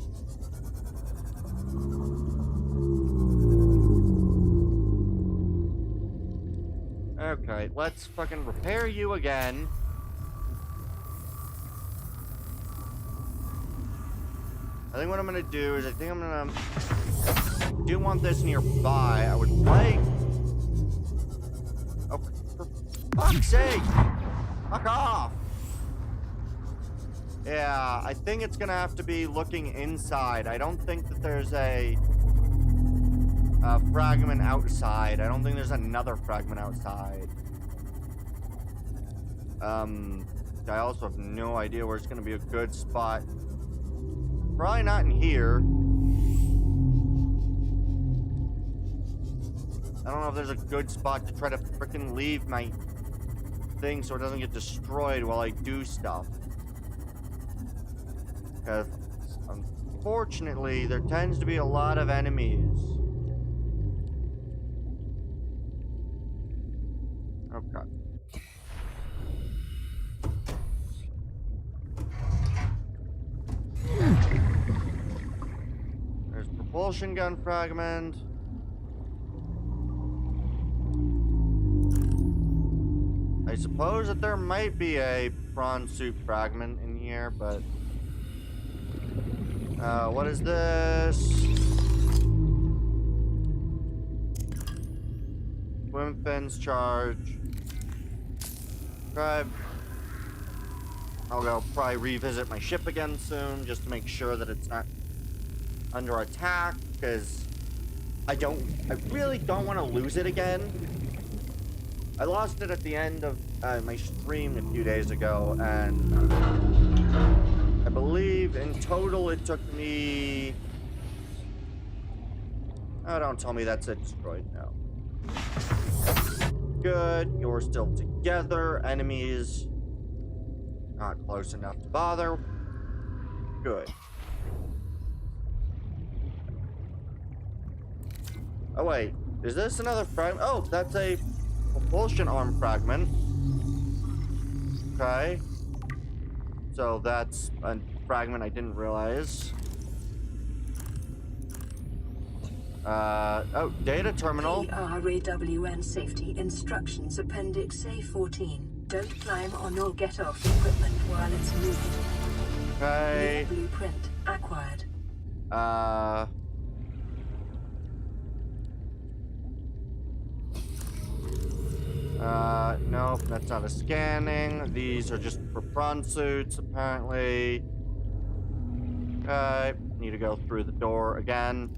Okay, let's fucking repair you again. I think what I'm gonna do is I do want this nearby. I would like... Oh, for fuck's sake! Fuck off! Yeah, I think it's gonna have to be looking inside. I don't think that there's a fragment outside. I don't think there's another fragment outside. I also have no idea where it's gonna be a good spot. Probably not in here. I don't know if there's a good spot to try to frickin' leave my thing so it doesn't get destroyed while I do stuff. Because, unfortunately, there tends to be a lot of enemies. Okay. There's propulsion gun fragment. I suppose that there might be a prawn suit fragment in here, but... what is this? Swim fins charge. Okay. I'll go probably revisit my ship again soon, just to make sure that it's not under attack, because I really don't want to lose it again. I lost it at the end of my stream a few days ago, and I believe in total it took me... Oh, don't tell me that's it destroyed now. Good, you're still together. Enemies not close enough to bother. Good. Oh wait, is this another fragment? Oh, that's a propulsion arm fragment. Okay. So that's a fragment I didn't realize. Oh, data terminal. ARAWN Safety Instructions Appendix A14. Don't climb on or get off equipment while it's moving. Okay. New blueprint acquired. Nope, that's not a scanning. These are just for prawn suits, apparently. Okay, need to go through the door again.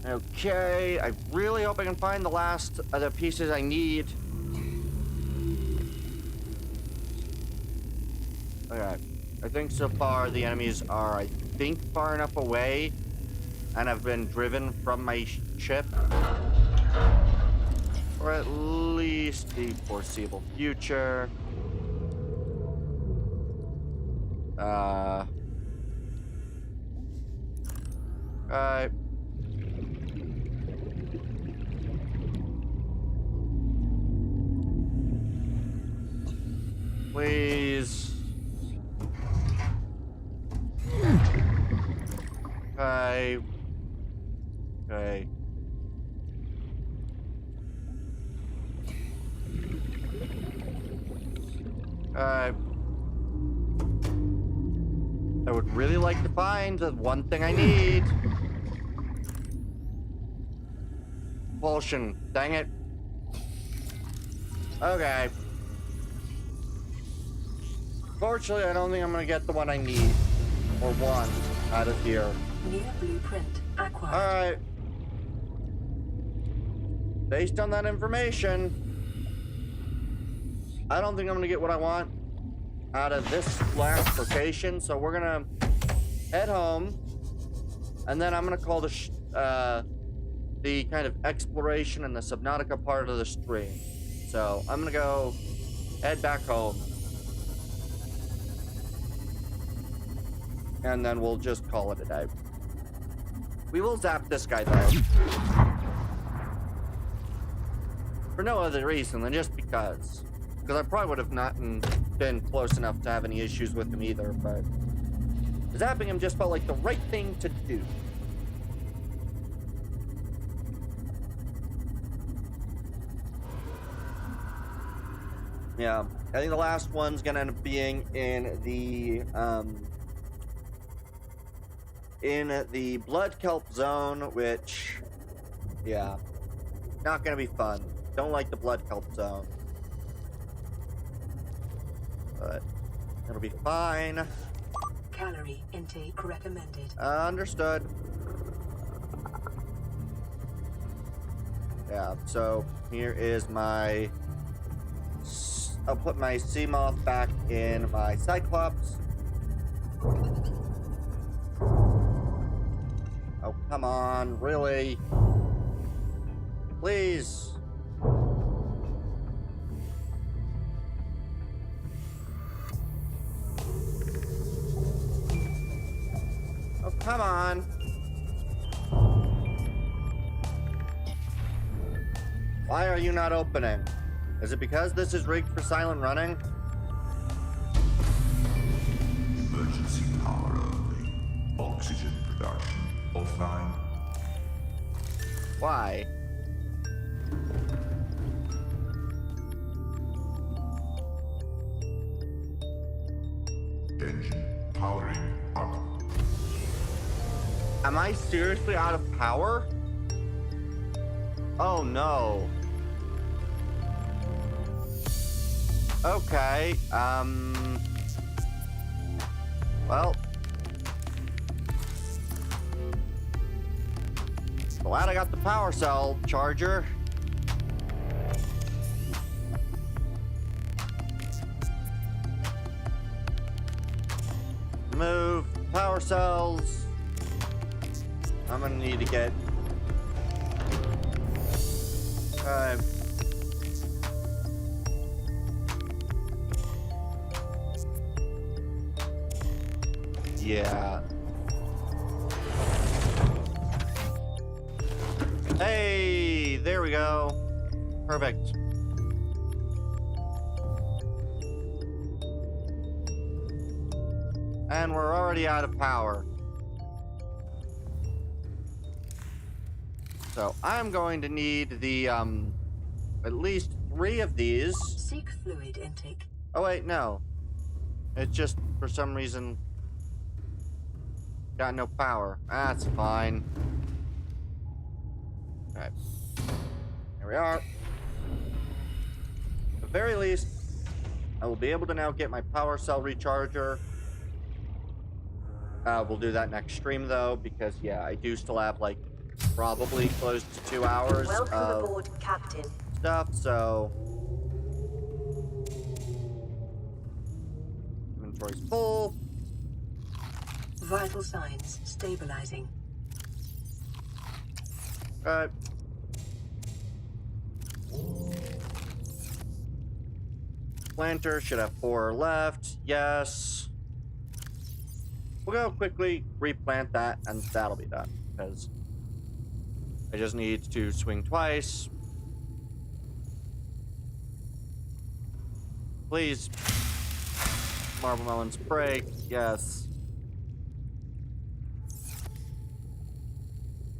Okay, I really hope I can find the last of the pieces I need. Okay, I think so far the enemies are, I think, far enough away and have been driven from my ship. For at least the foreseeable future. Alright. Please. Okay. Okay. I would really like to find the one thing I need. Propulsion. Dang it. Okay. Fortunately, I don't think I'm gonna get the one I need. Or one out of here. New blueprint acquired. Alright. Based on that information, I don't think I'm gonna get what I want out of this last location, so we're gonna head home, and then I'm gonna call the kind of exploration and the Subnautica part of the stream. So I'm gonna go head back home, and then we'll just call it a day. We will zap this guy though, for no other reason than just because I probably would have not been close enough to have any issues with him either, but zapping him just felt like the right thing to do. Yeah, I think the last one's gonna end up being in the blood kelp zone, which, yeah, not gonna be fun. Don't like the blood kelp zone, but it'll be fine. Calorie intake recommended. Understood. Yeah, so here is my... I'll put my sea moth back in my Cyclops. Oh, come on, really? Please. Oh, come on. Why are you not opening? Is it because this is rigged for silent running? Emergency power only. Oxygen production offline. Why? Engine powering up. Am I seriously out of power? Oh no. Okay, well, glad I got the power cell charger. Move power cells. I'm gonna need to get... yeah. Hey, there we go. Perfect. And we're already out of power. So I'm going to need the, at least 3 of these. Seek fluid intake. Oh wait, no. It's just, for some reason, got no power. That's fine. Alright. Here we are. At the very least, I will be able to now get my power cell recharger. We'll do that next stream, though, because, yeah, I do still have, like, probably close to 2 hours Welcome of aboard, Captain. stuff, so... Inventory's full. Vital signs stabilizing. Planter should have 4 left. Yes. We'll go quickly replant that, and that'll be done, because I just need to swing twice. Please. Marble melons break. Yes.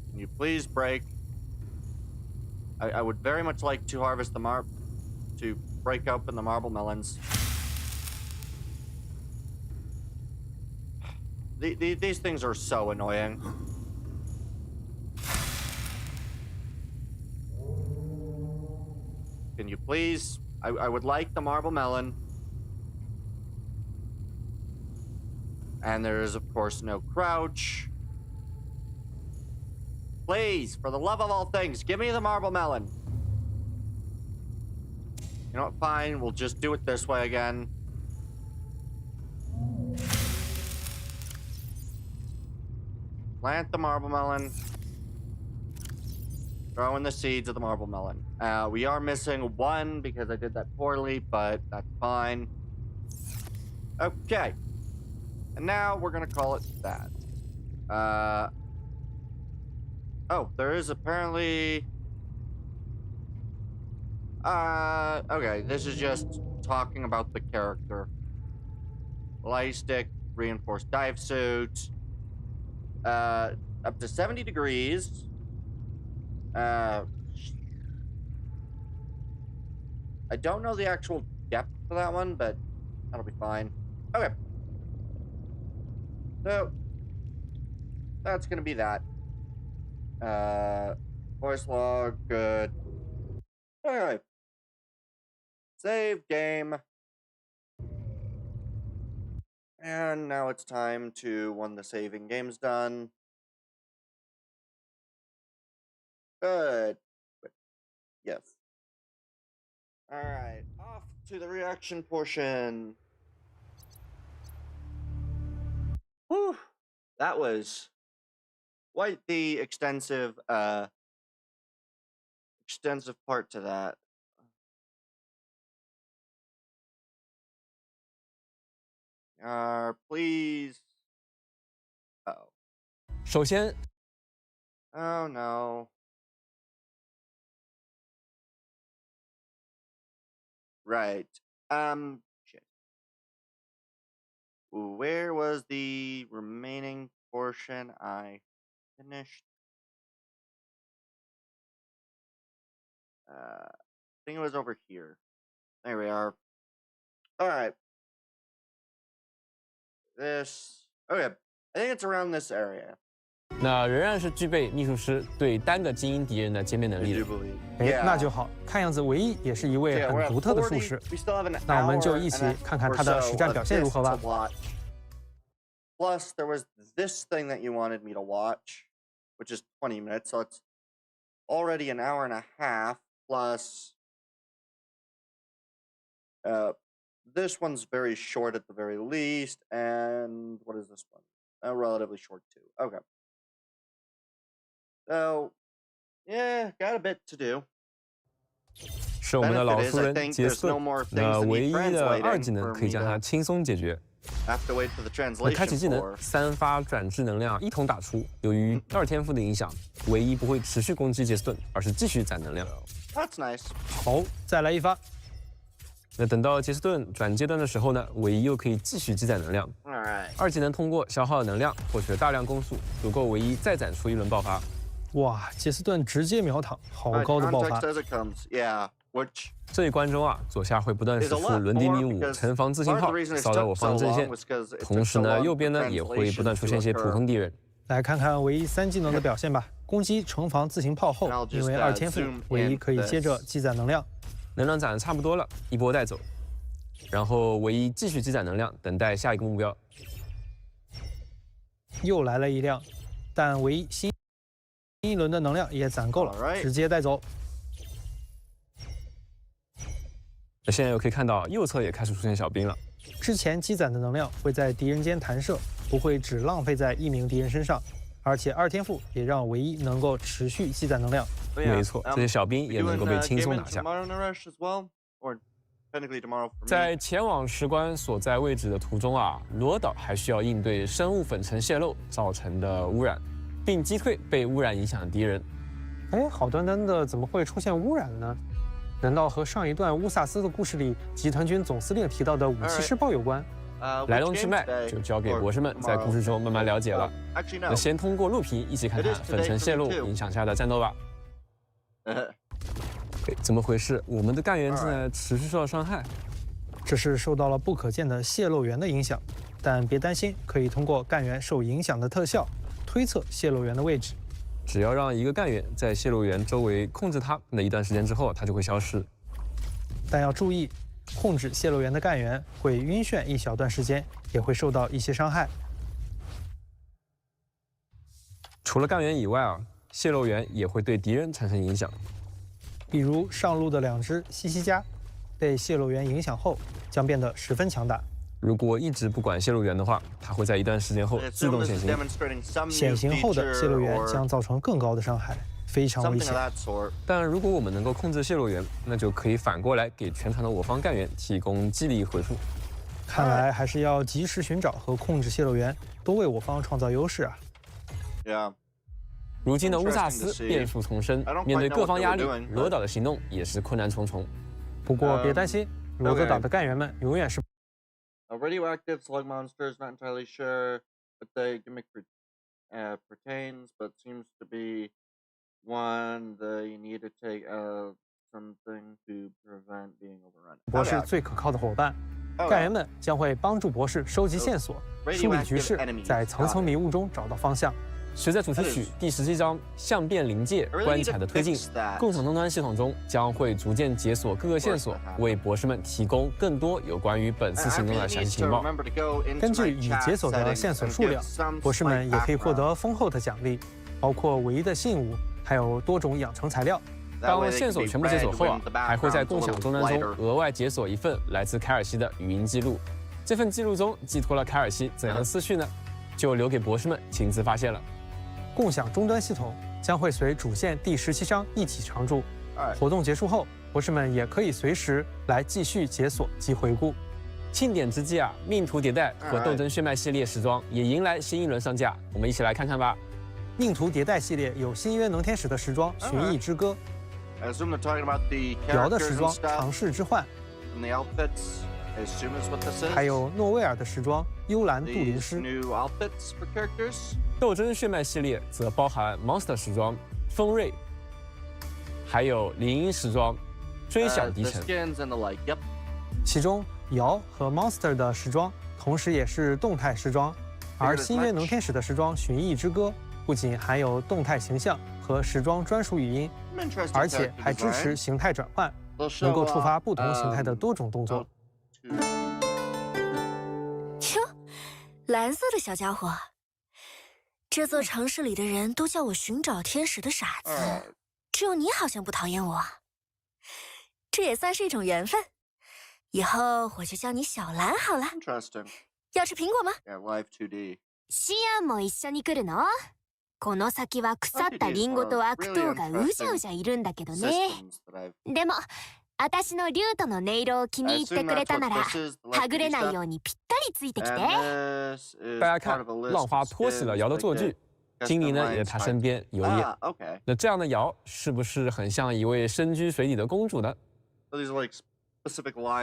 Can you please break? I would very much like to harvest the to break open the marble melons. These things are so annoying. Can you please? I would like the marble melon. And there is, of course, no crouch. Please, for the love of all things, give me the marble melon. You know what? Fine, we'll just do it this way again. Plant the marble melon. Throw in the seeds of the marble melon. We are missing 1 because I did that poorly, but that's fine. Okay. And now we're gonna call it that. Oh, there is apparently... okay, this is just talking about the character. Light stick, reinforced dive suit. Up to 70 degrees. I don't know the actual depth for that one, but that'll be fine. Okay. So that's gonna be that. Voice log, good. Okay. Save game. And now it's time to, when the saving game's done. Good. Yes. Alright, off to the reaction portion. Whew. That was quite the extensive part to that. Please. Uh-oh. 首先， Oh no. Right. Shit. Where was the remaining portion I finished? I think it was over here. There we are. Alright. This. Okay. I think it's around this area. 那仍然是具备秘术师对单个精英敌人的歼灭能 I 力 do 的。 believe. 哎，那就好。看样子唯一也是一位 Yeah, we're 很 at 独特的 40. 术士。 We still have an 那我们 hour 就一起 and a 看看 or 他的 so 实战 of 表现如 this 何吧 to。watch. Plus, there was this thing that you wanted me to watch, which is 20 minutes, so it's already an hour and a half. Plus, this one's very short at the very least, and what is this one? Relatively short too. Okay. So, yeah, got a bit to do. 是我们的老 Benefit is, 熟 I 人 think 杰 there's 斯 no 顿。 more things 那 that 唯 need 一的二技 translating 能 for 可以 me 将它 to 轻松解决。 have to wait for the 那开启 translation 技能 for. 3发转制能量一同打出，由于二天赋的影响，唯一不会持续攻击杰斯顿，而是继续攒能量。 That's nice. 好，再来一发。那等到杰斯顿转阶段的时候呢，唯一又可以继续积攒能量。 All right. 二技能通过消耗能量获取了大量攻速，足够唯一再攒出一轮爆发。哇，杰斯顿直接秒躺，好 Alright, 高的爆 context 发。 as it comes. Yeah, which 这一关中啊，左下会不断 is 使 a 出 lot 轮地 more 迷雾、 because 城防自信 part of 炮 the reason it 扫到我 took 方 so 阵 long 线。 was because it 同 took 时 so 呢， long 右 for 边呢也会不断出现一些 translation 普 to 通敌人。来看看唯一3技能的表现吧。攻击城防自行炮后 And I'll，just, 因为二天赋 zoom，唯一 in 可以接着 this 积攒能量。能量攒的差不多了，一波带走。然后唯一继续积攒能量，等待下一个目标。又来了一辆，但唯一新一轮的能量也攒够了， Alright 直接带走。那现在又可以看到右侧也开始出现小兵了。之前积攒的能量会在敌人间弹射，不会只浪费在一名敌人身上，而且二天赋也让唯一能够持续积攒能量。 But yeah, 没错，这些小兵也能够被轻松 doing, 拿下。 tomorrow in a rush as well, or technically tomorrow for me. 在前往石棺所在位置的途中啊，罗岛还需要应对生物粉尘泄漏造成的污染，并击退被污染影响的敌人。哎，好端端的怎么会出现污染呢？难道和上一段乌萨斯的故事里集团军总司令提到的武器施暴有关？ 来龙 Which 去 game 脉 today? 就交给 Or 博士们在故事中慢慢了解了。 Actually, 那 no. 先通过录屏一起看看 It is today 粉尘泄漏 for me too. 影响下的战斗吧。哎，怎么回事？我们的干员正在持续受到伤害。这是受到了不可见的泄漏源的影响，但别担心，可以通过干员受影响的特效推测泄漏源的位置。只要让一个干员在泄漏源周围控制它，那一段时间之后它就会消失。但要注意，控制泄漏源的干员会晕眩一小段时间，也会受到一些伤害。除了干员以外啊，泄漏源也会对敌人产生影响。比如上路的2只西西加，被泄漏源影响后将变得十分强大。如果一直不管泄漏源的话，它会在一段时间后 I 自 assume 动 this 显 is 形。 demonstrating some 显 new 形后的泄 feature 漏源 or 将造成更高的伤害，非常危 something 险 of。that sort. 但如果我们能够控制泄漏源，那就可以反过来给全场的我方干员提供激励回复。看来还是要及时寻找和控制泄漏源，多为我方创造优势啊！ Yeah. 如今的乌萨 Interesting to 斯 see. 变数丛生 I don't，面对 quite know 各 what 方 they 压 were 力， doing, 罗 but 岛的行动也是困难重重。不过别担心，骡子岛的干员们永远是 Radioactive slug monsters, not entirely sure what the gimmick pertains, but seems to be one that you need to take out something to prevent being overrun. 博士最可靠的伙伴。干员们将会帮助博士收集线索，梳理局势，在层层迷雾中找到方向。随着主题曲第17章相变临界关卡的推进，共享终端系统中将会逐渐解锁各个线索，为博士们提供更多有关于本次行动的详细情报。根据已解锁的线索数量，博士们也可以获得丰厚的奖励，包括唯一的信物，还有多种养成材料。当线索全部解锁后还会在共享终端中额外解锁一份来自凯尔西的语音记录。这份记录中寄托了凯尔西怎样的思绪呢？就留给博士们亲自发现了。共享终端系统将会随主线第17章一起常驻。活动结束后，博士们也可以随时来继续解锁及回顾。庆典之际啊，命途迭代和斗争血脉系列时装也迎来新一轮上架，我们一起来看看吧。命途迭代系列有新约能天使的时装《寻艺之歌》，瑶的时装《尝试之幻》，还有诺威尔的时装《幽兰杜林诗》。斗争血脉系列则包含 Monster 时装、锋锐，还有林荫时装、追想敌城。其中瑶和 Monster 的时装同时也是动态时装，而新约能天使的时装《寻艺之歌》不仅含有动态形象和时装专属语音，而且还支持形态转换，能够触发不同形态的多种动作。哟，蓝色的小家伙，这座城市里的人都叫我寻找天使的傻子，只有你好像不讨厌我，这也算是一种缘分。以后我就叫你小蓝好了。要吃苹果吗？シアンも一緒に来るの？この先は腐ったリンゴと悪党がうじゃうじゃいるんだけどね。でも、私のリュートの音色を気に入ってくれたなら、はぐれないようにぴったりついてきて。大家看，浪花拖起了瑶的坐具，精灵呢也在他身边游曳。那这样的瑶是不是很像一位深居水底的公主呢？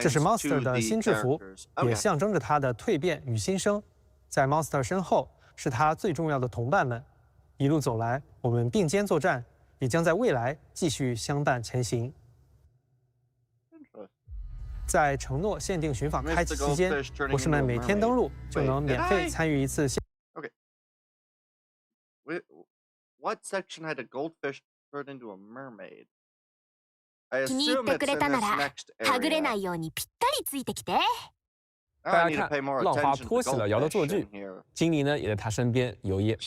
这是 Monster 的新制服，也象征着他的蜕变与新生。在 Monster 身后是他最重要的同伴们，一路走来，我们并肩作战，也将在未来继续相伴前行。在承诺限定寻访开启期间，博士们每天登录就能免费参与一次。What section had a goldfish turn into a mermaid? 気に入ってくれたなら、はぐれないようにぴったりついてきて。大家看，浪花拖起了瑶的坐具，精灵呢也在他身边游曳。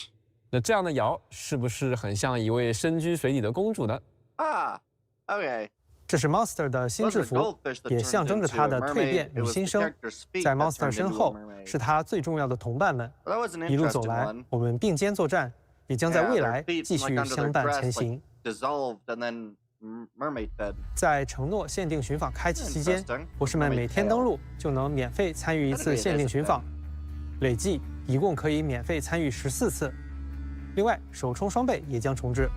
那这样的瑶是不是很像一位深居水底的公主呢？OK。这是 Monster 的新制服，也象征着他的蜕变与新生。在 Monster 身后是他最重要的同伴们，一路走来，我们并肩作战，也将在未来继续相伴前行。在承诺限定寻访开启期间，博士们每天登录就能免费参与一次限定寻访，累计一共可以免费参与14次。另外，首充双倍也将重置。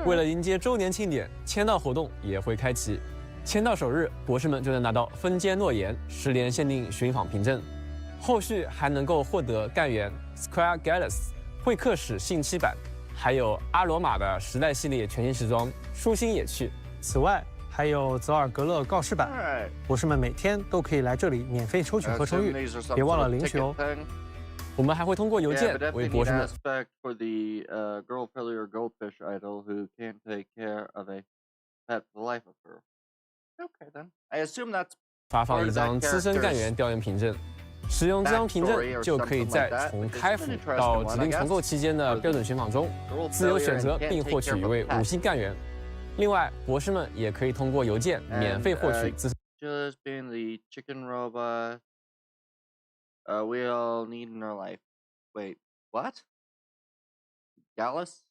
为了迎接周年庆典，签到活动也会开启。签到首日，博士们就能拿到分间诺言10连限定寻访凭证，后续还能够获得干员 Square Gallus 会客室信息版，还有阿罗马的时代系列全新时装舒心野趣。此外，还有泽尔格勒告示版，博士们每天都可以来这里免费抽取合成玉，别忘了领取哦。我们还会通过邮件为博士们发放一张资深干员调研凭证。使用这张凭证，就可以在从开服到指定重构期间的标准寻访中，自由选择并获取一位5星干员。另外，博士们也可以通过邮件免费获取资。Just being the chicken robot, we all need in our life. Wait, what? Gallus?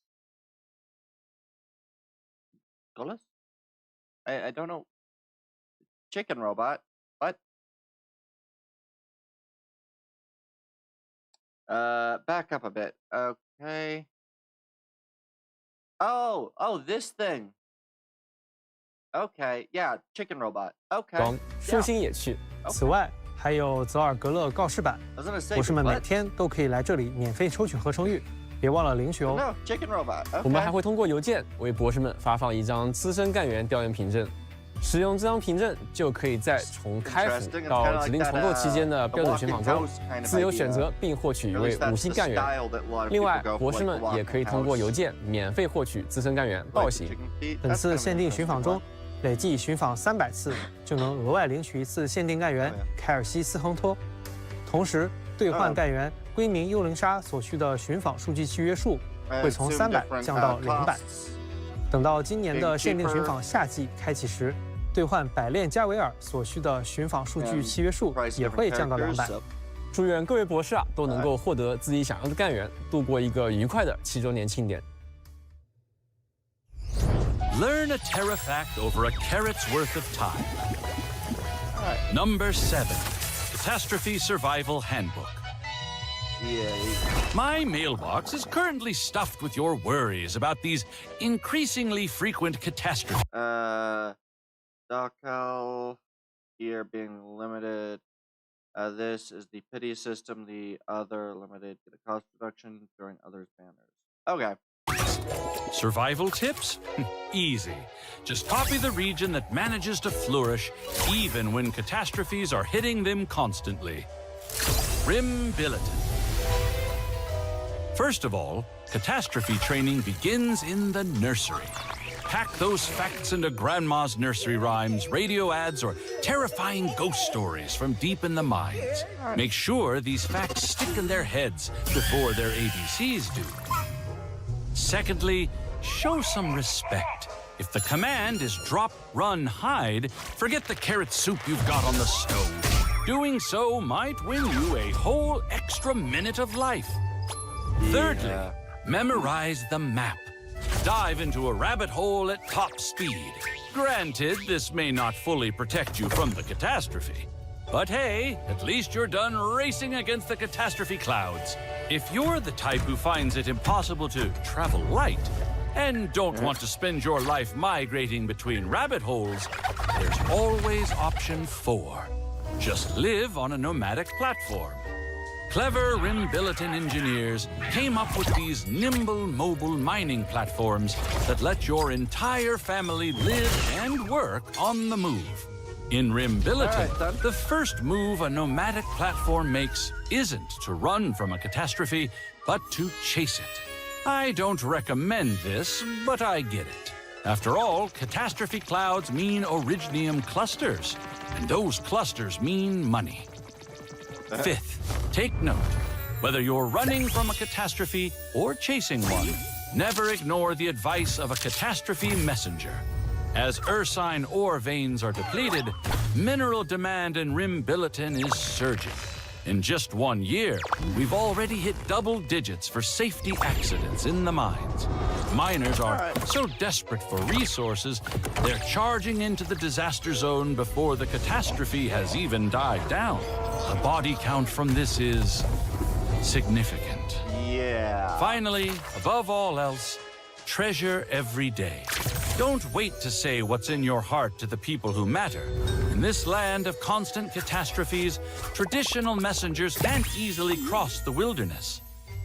Gallus? I don't know. Chicken robot? What? Back up a bit. Okay. Oh, this thing. Okay, yeah, chicken robot. Okay. 舒心野趣。此外，还有泽尔格勒告示版，博士们每天都可以来这里免费抽取合成玉，别忘了领取哦。Chicken robot. 我们还会通过邮件为博士们发放一张资深干员调研凭证。使用这张凭证就可以在从开服到指令重构期间的标准寻访中自由选择并获取一位武器干员。另外，博士们也可以通过邮件免费获取资深干员暴行。本次限定寻访中，累计寻访300次就能额外领取一次限定干员凯尔西斯亨托。同时，兑换干员归明幽灵鲨所需的寻访数据契约数会从300降到200。等到今年的限定寻访夏季开启时，兑换百炼加维尔所需的寻访数据契约数也会降到200。祝愿各位博士都能够获得自己想要的干员，度过一个愉快的7周年庆典。Learn a Terra fact over a carrot's worth of time. Number 7, Catastrophe Survival Handbook. My mailbox is currently stuffed with your worries about these increasingly frequent catastrophes. Stockpile here being limited. This is the pity system. The other limited get a cost reduction during others' banners. Okay. Survival tips? Easy. Just copy the region that manages to flourish even when catastrophes are hitting them constantly. Rim Billeton. First of all, catastrophe training begins in the nursery. Pack those facts into Grandma's nursery rhymes, radio ads, or terrifying ghost stories from deep in the mines. Make sure these facts stick in their heads before their ABCs do. Secondly, show some respect. If the command is drop, run, hide, forget the carrot soup you've got on the stove. Doing so might win you a whole extra minute of life. Thirdly, memorize the map. Dive into a rabbit hole at top speed. Granted, this may not fully protect you from the catastrophe. But hey, at least you're done racing against the catastrophe clouds. If you're the type who finds it impossible to travel light and don't want to spend your life migrating between rabbit holes, there's always option 4. Just live on a nomadic platform. Clever Rim Billeton engineers came up with these nimble mobile mining platforms that let your entire family live and work on the move. In Rim Billeton, the first move a nomadic platform makes isn't to run from a catastrophe, but to chase it. I don't recommend this, but I get it. After all, catastrophe clouds mean originium clusters, and those clusters mean money. Fifth, take note. Whether you're running from a catastrophe or chasing one, never ignore the advice of a catastrophe messenger. As ursine ore veins are depleted, mineral demand in Rim Billeton is surging. In just 1 year, we've already hit double digits for safety accidents in the mines. Miners are so desperate for resources, they're charging into the disaster zone before the catastrophe has even died down. The body count from this is significant. Yeah. Finally, above all else, treasure every day. Don't wait to say what's in your heart to the people who matter. In this land of constant catastrophes, traditional messengers can't easily cross the wilderness.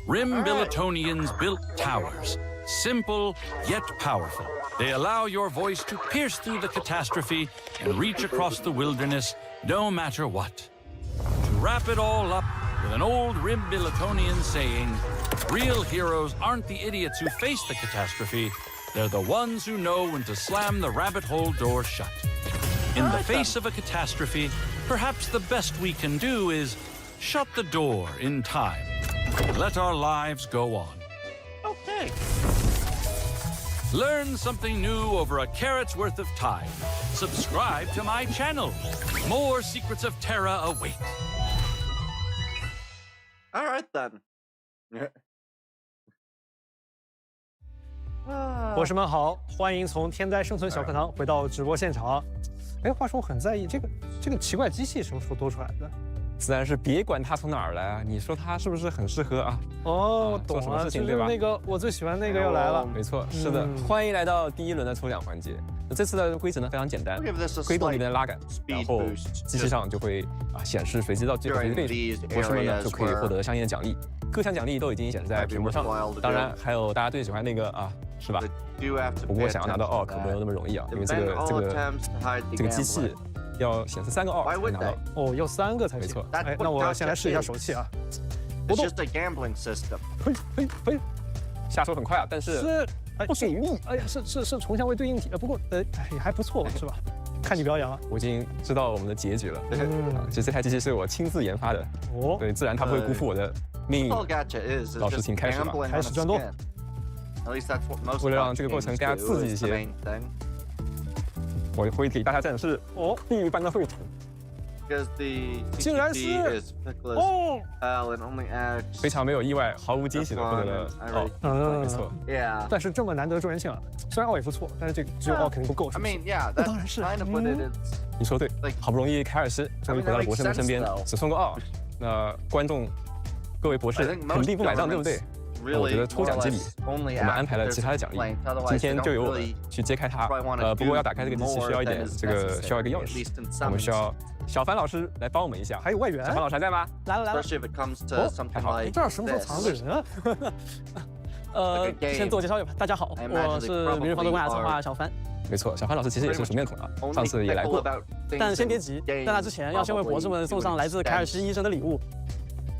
Rim Billetonians built towers, simple yet powerful. They allow your voice to pierce through the catastrophe and reach across the wilderness no matter what. To wrap it all up with an old Rim Billetonian saying, real heroes aren't the idiots who face the catastrophe, they're the ones who know when to slam the rabbit hole door shut. In the face of a catastrophe, perhaps the best we can do is shut the door in time and let our lives go on. Okay. Learn something new over a carrot's worth of time. Subscribe to my channel. More secrets of Terra await. All right then. 博士们好，欢迎从天灾生存小课堂回到直播现场。哎，话说我很在意这个奇怪机器什么时候多出来的？自然是别管它从哪儿来啊，你说它是不是很适合啊？哦，我懂了，做什么事情对吧？那个我最喜欢那个要来了。没错，是的，欢迎来到第1轮的抽奖环节。那这次的规则呢非常简单，推动里面的拉杆，然后机器上就会显示随机到最后一个位置，博士们呢就可以获得相应的奖励。各项奖励都已经显示在屏幕上了，当然还有大家最喜欢那个是吧？不过想要拿到奥可没有那么容易啊，因为这个机器要显示3个奥才拿到。哦，要3个才行。没错。哎，那我先来试一下手气啊。It's just a gambling system. 嘿，下手很快啊，但是不给力。哎呀，是重相位对应体，不过也还不错是吧？看你表演啊。我已经知道我们的结局了。其实这台机器是我亲自研发的。哦。对，自然它不会辜负我的命运。老师，请开始吧。开始转动。为了让这个过程更加刺激一些，我会给大家展示地狱般的绘图。竟然是非常没有意外，毫无惊喜的获得了奥。没错。但是这么难得周年庆啊，虽然奥也不错，但是这个只有奥肯定不够。那当然是。你说对，好不容易凯尔斯终于回到了博士们身边，只送个奥，那观众各位博士肯定不买账，对不对？那我觉得抽奖机里，我们安排了其他的奖励，今天就由我们去揭开它。不过要打开这个机器需要一个钥匙，我们需要小凡老师来帮我们一下。还有外援，小凡老师还在吗？来了。太好了，这儿什么时候藏个人啊？先自我介绍一下吧。大家好，我是明日方舟关卡策划小凡。没错，小凡老师其实也是熟面孔啊，上次也来过。但先别急，在那之前要先为博士们送上来自凯尔西医生的礼物。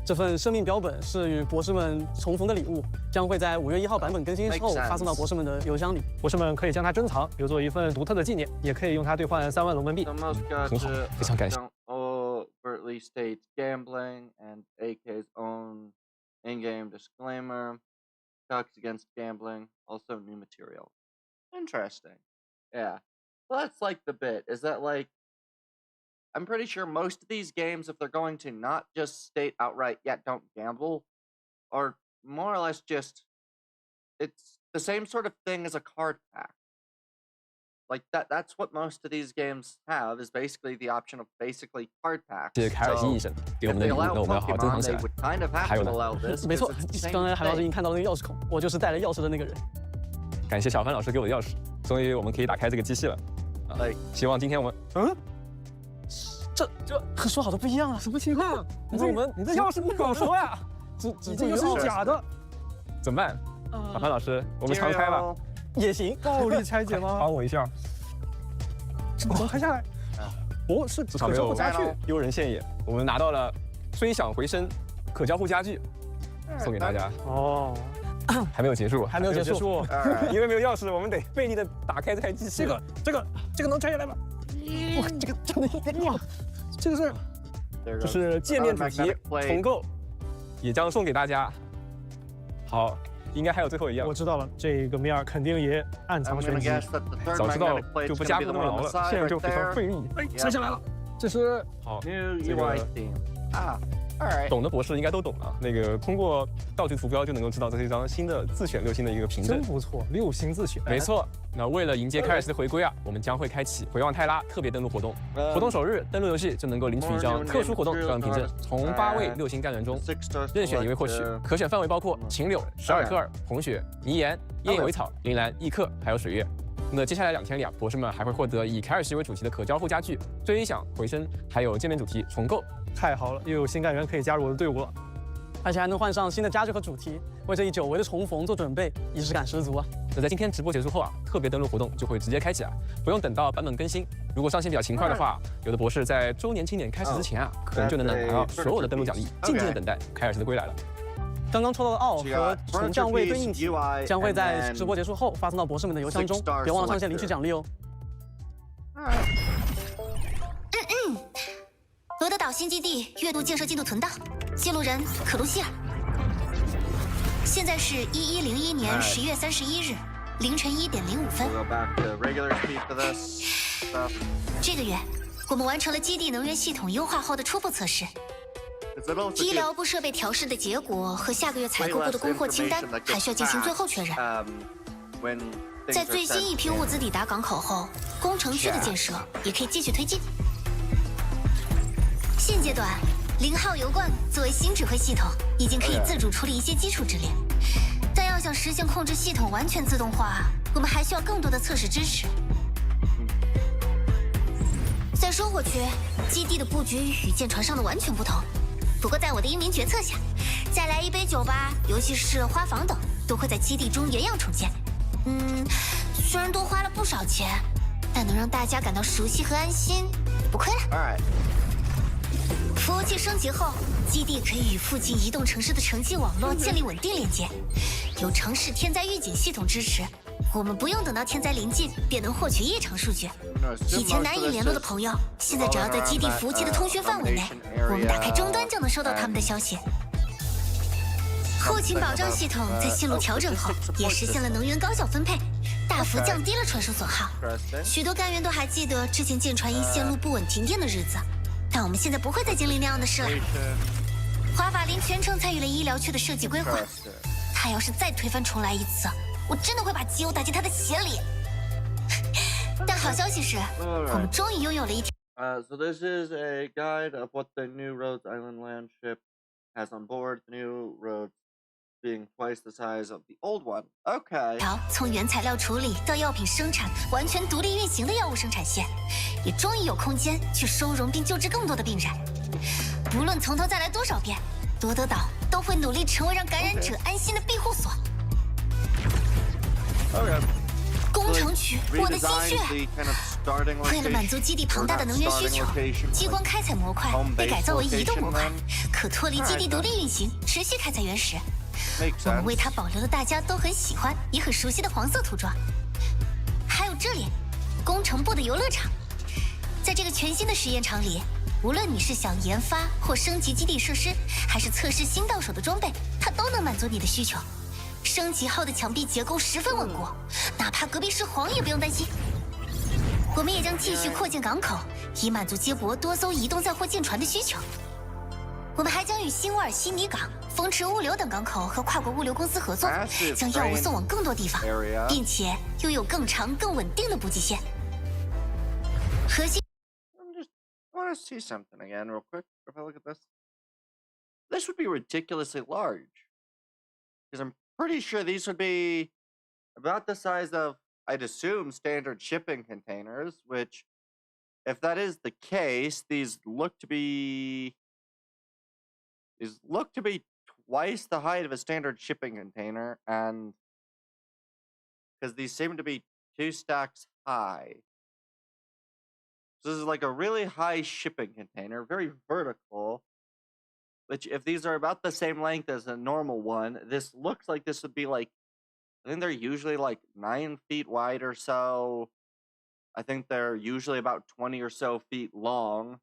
这份生命标本是与博士们重逢的礼物，将会在5月1号版本更新后发送到博士们的邮箱里。博士们可以将它珍藏，留作一份独特的纪念，也可以用它兑换3万龙门币。很好，非常感谢。Overtly states gambling and AK's own in-game disclaimer. Talks against gambling. Also new material. Interesting. Yeah. Well, that's like the bit. Is that like? I'm pretty sure most of these games, if they're going to not just state outright, yeah, don't gamble, are more or less just, it's the same sort of thing as a card pack. Like that's what most of these games have, is basically the option of basically card packs. 谢谢凯尔西医生给我们的礼物，那我们要好好珍藏起来。还有呢？没错，刚才海老师已经看到那个钥匙孔，我就是带了钥匙的那个人。感谢小凡老师给我的钥匙，终于我们可以打开这个机器了。希望今天我们这和说好的不一样啊！什么情况？你这钥匙不好说呀，这是假的，怎么办？小凡老师，我们常开吧，也行，暴力拆解吗？帮我一下，这能拆下来？哦，是至少没有丢人现眼。我们拿到了吹响回声可交互家具，送给大家。哦，还没有结束，因为没有钥匙，我们得费力的打开这台机器。这个能拆下来吗？哇，这个真的哇，这是界面主题重构，也将送给大家。好，应该还有最后一样。我知道了，这个面肯定也暗藏玄机。早知道就不加工那么牢了，现在就非常费力。拆下来了，这是好这个懂的博士应该都懂啊。那个通过道具图标就能够知道这是一张新的自选6星的一个凭证，真不错，6星自选。没错。那为了迎接凯尔斯的回归啊，我们将会开启回望泰拉特别登录活动。活动首日登录游戏就能够领取一张特殊活动个人凭证，从8位6星干员中任选1位获取，可选范围包括秦柳、十尔克尔、红雪、泥岩、烟野苇草、铃兰、异克，还有水月。那接下来2天里啊，博士们还会获得以凯尔西为主题的可交互家具、追响回声，还有界面主题重构。太好了，又有新干员可以加入我的队伍了，而且还能换上新的家具和主题，为这一久违的重逢做准备，仪式感十足啊！那在今天直播结束后啊，特别登录活动就会直接开启啊，不用等到版本更新。如果上线比较勤快的话，有的博士在周年庆典开始之前啊，可能就能拿到所有的登录奖励，静静的等待凯尔斯的归来了。刚刚抽到的奥和重降位对应体将会在直播结束后发送到博士们的邮箱中，别忘了上线领取奖励哦。罗德岛新基地月度建设进度存档，记录人可露西尔。现在是1101年10月31日凌晨1点05分。这个月，我们完成了基地能源系统优化后的初步测试。医疗部设备调试的结果和下个月采购部的供货清单还需要进行最后确认。在最新一批物资抵达港口后，工程区的建设也可以继续推进。现阶段，0号油罐作为新指挥系统，已经可以自主处理一些基础指令，但要想实现控制系统完全自动化，我们还需要更多的测试支持。在收获区，基地的布局与舰船上的完全不同。不过在我的英明决策下，再来一杯酒吧、游戏室、花房等都会在基地中原样重建。虽然多花了不少钱，但能让大家感到熟悉和安心，不亏了。All right. 服务器升级后，基地可以与附近移动城市的城际网络建立稳定连接，有城市天灾预警系统支持。我们不用等到天灾临近便能获取异常数据。以前难以联络的朋友，现在只要在基地服务器的通讯范围内，我们打开终端就能收到他们的消息。后勤保障系统在线路调整后，也实现了能源高效分配，大幅降低了传输损耗。许多干员都还记得之前舰船因线路不稳停电的日子，但我们现在不会再经历那样的事了。华法林全程参与了医疗区的设计规划，他要是再推翻重来一次，我真的会把机油打进他的血里。但好消息是，我们终于拥有了一条。So this is a guide of what the new Rhodes Island land ship has on board. The new Rhodes being twice the size of the old one. Okay. 从原材料处理到药品生产，完全独立运行的药物生产线，也终于有空间去收容并救治更多的病人。不论从头再来多少遍，多德岛都会努力成为让感染者安心的庇护所。Okay. 工程区，我的心血！为了满足基地庞大的能源需求，激光开采模块被改造为移动模块，可脱离基地独立运行，持续开采原石。我们为它保留了大家都很喜欢也很熟悉的黄色涂装。还有这里，工程部的游乐场。在这个全新的实验场里，无论你是想研发或升级基地设施，还是测试新到手的装备，它都能满足你的需求。升级后的墙壁结构十分稳固，哪怕隔壁是黄也不用担心。我们也将继续扩建港口，以满足接驳多艘移动载货舰船的需求。我们还将与新沃尔西尼港、风驰物流等港口和跨国物流公司合作，将药物送往更多地方，并且拥有更长、更稳定的补给线。核心。I want to see something again real quick. If I look at this, this would be ridiculously large. Because I'm pretty sure these would be about the size of, I'd assume, standard shipping containers, which, if that is the case, these look to be twice the height of a standard shipping container, and because these seem to be 2 stacks high. So this is like a really high shipping container, very vertical, which if these are about the same length as a normal one, this looks like this would be like, I think they're usually like 9 feet wide or so. I think they're usually about 20 or so feet long,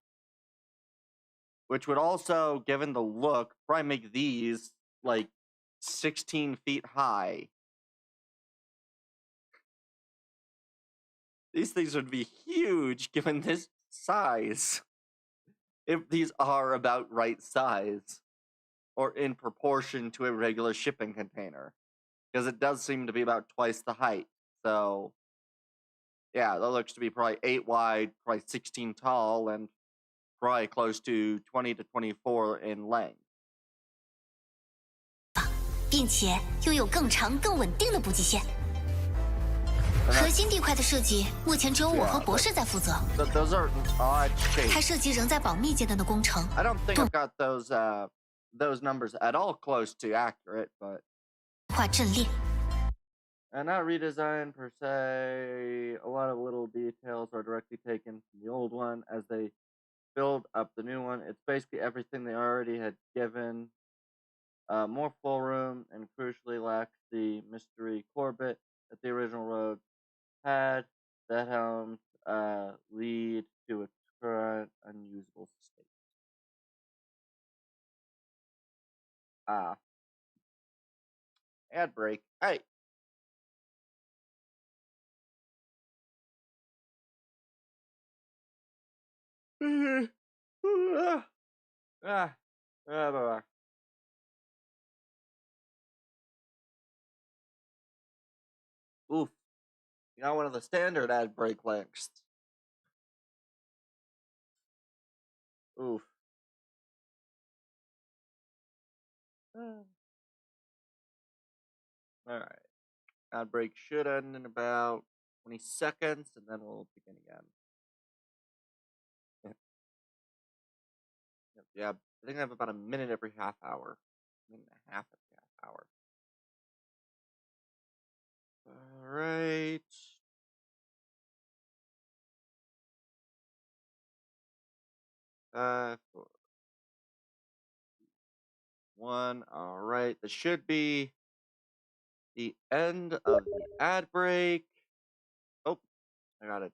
which would also, given the look, probably make these like 16 feet high. These things would be huge given this size. If these are about right size or in proportion to a regular shipping container, because it does seem to be about twice the height. So yeah, that looks to be probably 8 wide, probably 16 tall, and probably close to 20 to 24 in length. 并且拥有更长、更稳定的补给线。核心地块的设计，目前只有我和博士在负责。Those are odd shapes. 它涉及仍在保密阶段的工程。I don't think I've got those numbers at all close to accurate, but. 画阵列。Not redesigned per se. A lot of little details are directly taken from the old one as they build up the new one. It's basically everything they already had given. More full room and crucially lacks the mystery Corbett that the original road had. That helmed lead to its current unusable state. Ad break. Hey. Oof. You got one of the standard ad break lengths. Oof. Alright. Ad break should end in about 20 seconds, and then we'll begin again. Yeah, I think I have about a minute every half hour. A minute and a half every half hour. Alright. 1. All right. This should be the end of the ad break. Oh, I got it.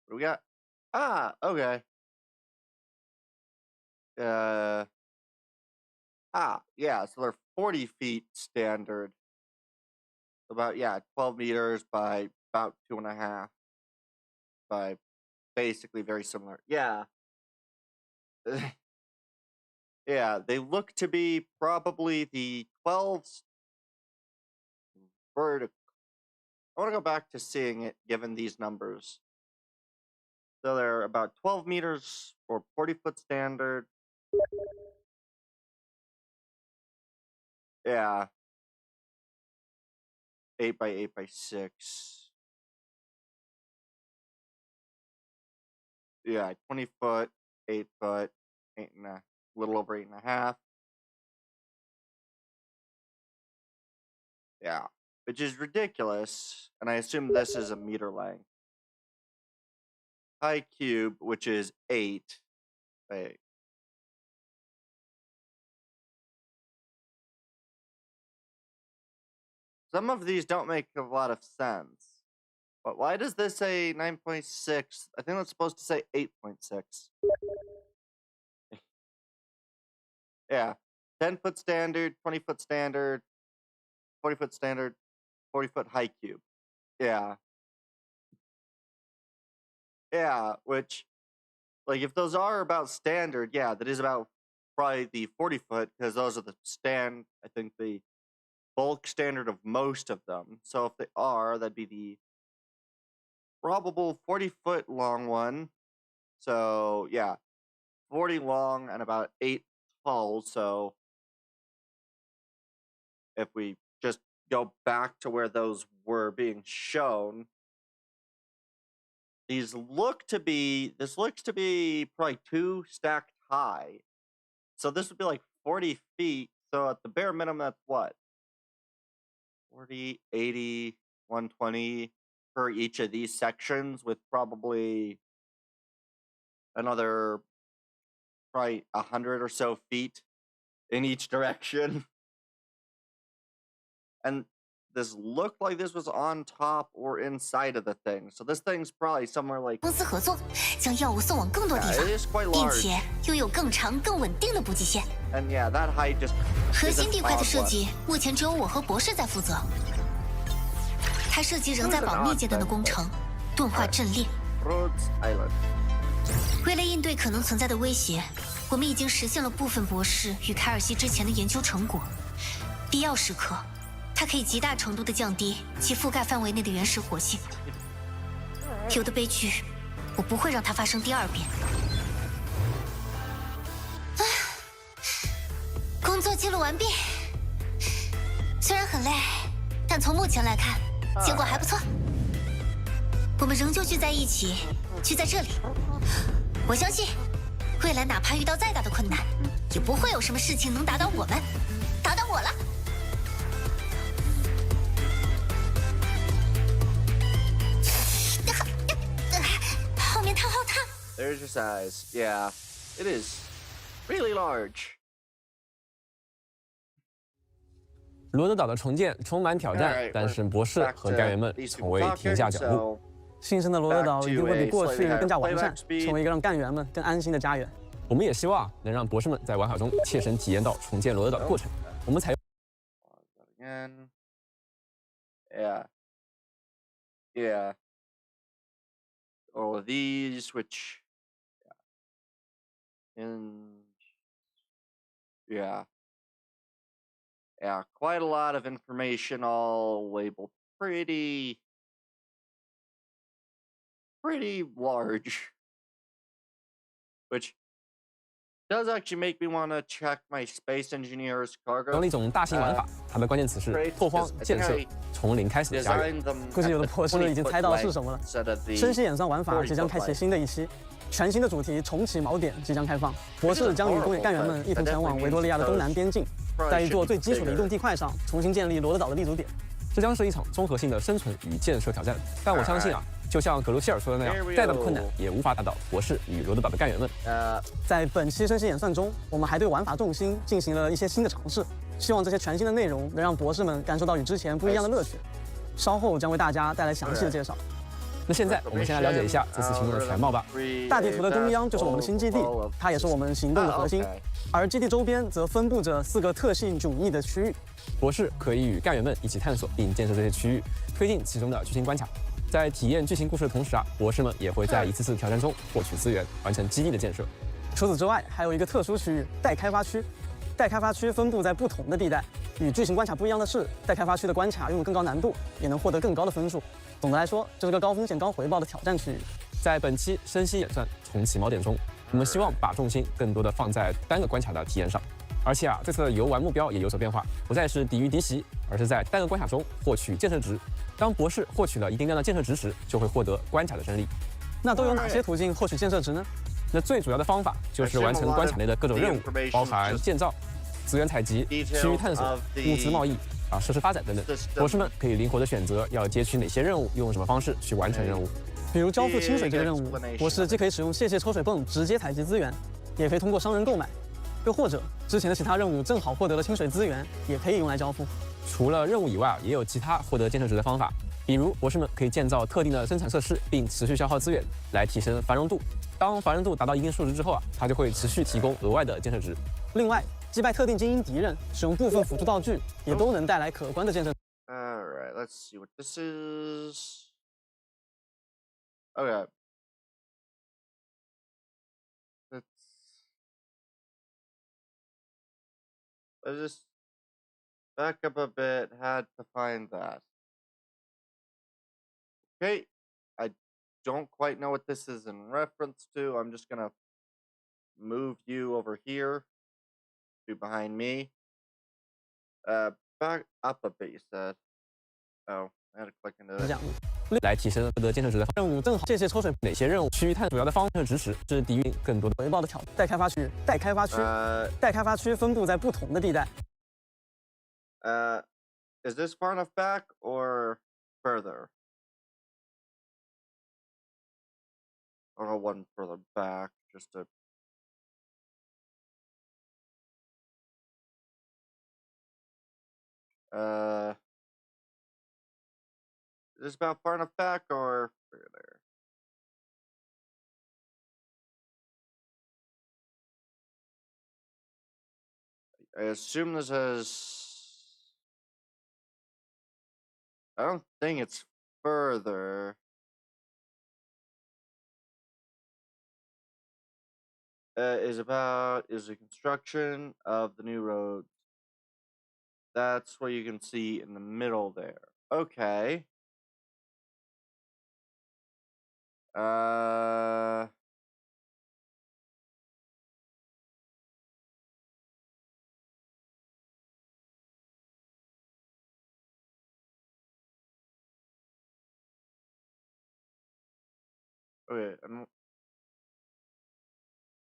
What do we got? Okay. Yeah, so they're 40 feet standard. About, 12 meters by about 2.5. By basically very similar. Yeah. Yeah, they look to be probably the 12s vertical. I want to go back to seeing it given these numbers. So they're about 12 meters or 40-foot standard. Yeah. 8 by 8 by 6. Yeah, 20 foot, 8 foot, 8.5, a little over 8.5. Yeah, which is ridiculous. And I assume this is a meter length. High cube, which is 8 by 8. Some of these don't make a lot of sense. But why does this say 9.6? I think that's supposed to say 8.6. Yeah. 10-foot standard, 20-foot standard, 40-foot standard, 40-foot high cube. Yeah. Yeah, which, like, if those are about standard, yeah, that is about probably the 40-foot, because those are I think the bulk standard of most of them. So if they are, that'd be the probable 40-foot long one. So, yeah, 40 long and about 8 tall. So if we just go back to where those were being shown, this looks to be probably 2 stacked high. So this would be like 40 feet. So at the bare minimum, that's what? 40, 80, 120 per each of these sections, with probably another probably 100 or so feet in each direction. And this looked like this was on top or inside of the thing. So this thing's probably somewhere like... 公司合作，将药物送往更多地 it is 方， quite 并 large. 且拥有更长、更稳定的补给线。 And yeah, that height just... 核 is 心 an 地块的 odd 设 one. 计，目前只有我和博士在负责。它设计仍在保密阶段的工程，钝化阵列。 Rhodes Island. 为了应对可能存在的威胁，我们已经实现了部分博士与凯尔西之前的研究成果。必要时刻，它可以极大程度地降低其覆盖范围内的原始活性。有的悲剧，我不会让它发生第二遍。工作记录完毕，虽然很累，但从目前来看，结果还不错。我们仍旧聚在一起，聚在这里。我相信，未来哪怕遇到再大的困难，也不会有什么事情能打倒我们，打倒我了。后面太好看。There's your size. Yeah, it is really large. 罗德岛的重建充满挑战，但是博士和干员们从未停下脚步。新生的罗德岛一定会比过去更加完善，成为一个让干员们更安心的家园。我们也希望能让博士们在玩法中切身体验到重建罗德岛的过程。我们采用 Yeah. All of these, which, yeah, quite a lot of information, all labeled pretty large, which does actually make me want to check my space engineer's cargo. 用了一种大型玩法，它的关键词是拓荒、建设、从零开始的家园。估计有的博士已经猜到是什么了。深吸演算玩法即将开启新的一期，全新的主题重启锚点即将开放。博士将与干员们一同前往维多利亚的东南边境，在一座最基础的移动地块上重新建立罗德岛的立足点。这将是一场综合性的生存与建设挑战，但我相信啊。就像格鲁希尔说的那样，再大的困难也无法打倒博士与罗德岛的干员们。在本期升级演算中，我们还对玩法重心进行了一些新的尝试，希望这些全新的内容能让博士们感受到与之前不一样的乐趣。稍后将为大家带来详细的介绍。那现在我们先来了解一下这次行动的全貌吧。大地图的中央就是我们的新基地，它也是我们行动的核心。而基地周边则分布着4个特性迥异的区域。博士可以与干员们一起探索并建设这些区域，推进其中的剧情关卡。在体验剧情故事的同时博士们也会在一次次挑战中获取资源，完成基地的建设。除此之外，还有一个特殊区域——待开发区。待开发区分布在不同的地带。与剧情关卡不一样的是，待开发区的关卡拥有更高难度，也能获得更高的分数。总的来说，这是个高风险高回报的挑战区域。在本期深析演算重启锚点中，我们希望把重心更多的放在单个关卡的体验上。而且这次的游玩目标也有所变化，不再是抵御敌袭，而是在单个关卡中获取建设值。当博士获取了一定量的建设值时，就会获得关卡的胜利。那都有哪些途径获取建设值呢？那最主要的方法就是完成关卡内的各种任务，包含建造、资源采集、区域探索、物资贸易设施发展等等。博士们可以灵活的选择要接取哪些任务，用什么方式去完成任务。比如交付清水这个任务，博士既可以使用泄抽水泵直接采集资源，也可以通过商人购买。又或者之前的其他任务正好获得了清水资源，也可以用来交付。除了任务以外，也有其他获得建设值的方法，比如博士们可以建造特定的生产设施，并持续消耗资源来提升繁荣度。当繁荣度达到一定数值之后它就会持续提供额外的建设值。另外，击败特定精英敌人，使用部分辅助道具，也都能带来可观的建设。Alright, let's see what this is. Okay. Let's just back up a bit. Had to find that. Okay. I don't quite know what this is in reference to. I'm just gonna move you over here to behind me. Back up a bit, you said. Oh, I had to click into it. 来提升获得建设值的任务正好泄抽水哪些任务区域探主要的方式支持是抵御更多的回报的挑战。待开发区，待开发区，待开发区分布在不同的地带。Is this far enough back or further? Or one further back, just to. Is this about far enough back or further? I assume this is. I don't think it's further. Is the construction of the new roads. That's what you can see in the middle there. Okay. Okay.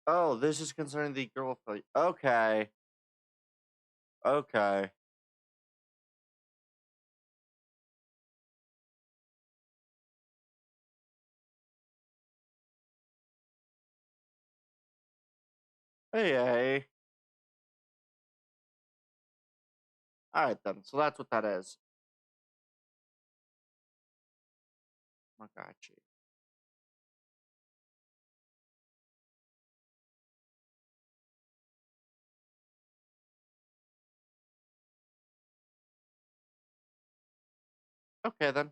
Oh, this is concerning the girl fight. Okay. Okay. Hey. Alright then, so that's what that is. Gotcha. Okay then.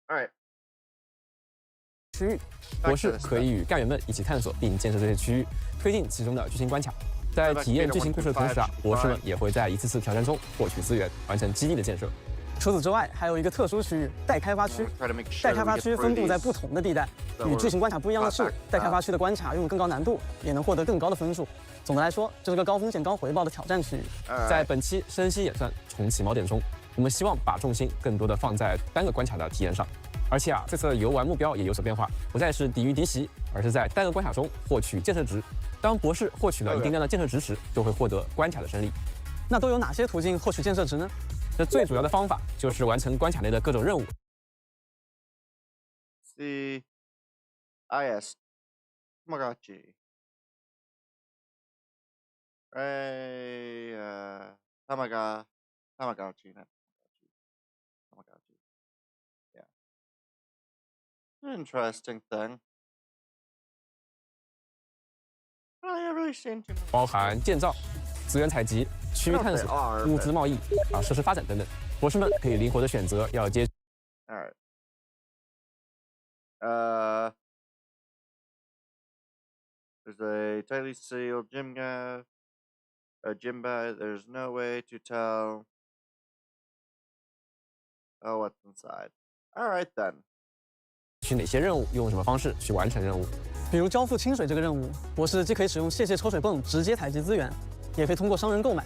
Alright. 区域，博士可以与干员们一起探索并建设这些区域，推进其中的剧情关卡。在体验剧情故事的同时博士们也会在一次次挑战中获取资源，完成基地的建设。除此之外，还有一个特殊区域待开发区。待开发区分布在不同的地带。与剧情关卡不一样的是，待开发区的关卡拥有更高难度，也能获得更高的分数。总的来说，这是个高风险高回报的挑战区域。在本期深析演算重启锚点中，我们希望把重心更多的放在单个关卡的体验上。而且这次的游玩目标也有所变化，不再是抵御敌袭，而是在单个关卡中获取建设值。当博士获取了一定量的建设值时，就会获得关卡的胜利。那都有哪些途径获取建设值呢？那最主要的方法就是完成关卡内的各种任务。see. Ah, yes. Tamagotchi. Tamagotchi, not Tamagotchi. Tamagotchi. Yeah. Interesting thing. I really seen too much. 包含建造、资源采集、区域探索、物资贸易设施发展等等。博士们可以灵活的选择要接。Alright. There's a tightly sealed gym bag. There's no way to tell. Oh, what's inside? Alright then. 去哪些任务，用什么方式去完成任务？比如交付清水这个任务，博士既可以使用泄抽水泵直接采集资源，也可以通过商人购买。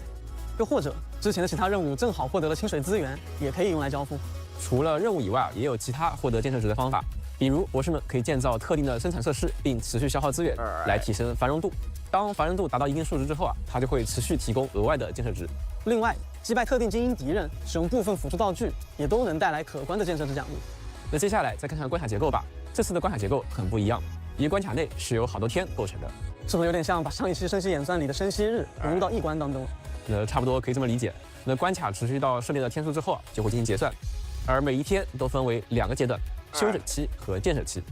又或者之前的其他任务正好获得了清水资源，也可以用来交付。除了任务以外，也有其他获得建设值的方法。比如，博士们可以建造特定的生产设施，并持续消耗资源，来提升繁荣度。当繁荣度达到一定数值之后它就会持续提供额外的建设值。另外，击败特定精英敌人，使用部分辅助道具，也都能带来可观的建设值奖励。那接下来再看看关卡结构吧。这次的关卡结构很不一样，一个关卡内是由好多天构成的，是不是有点像把上一期生息演算里的生息日融入到一关当中？差不多可以这么理解。那关卡持续到设立的天数之后就会进行结算，而每一天都分为2个阶段：休整期和建设期。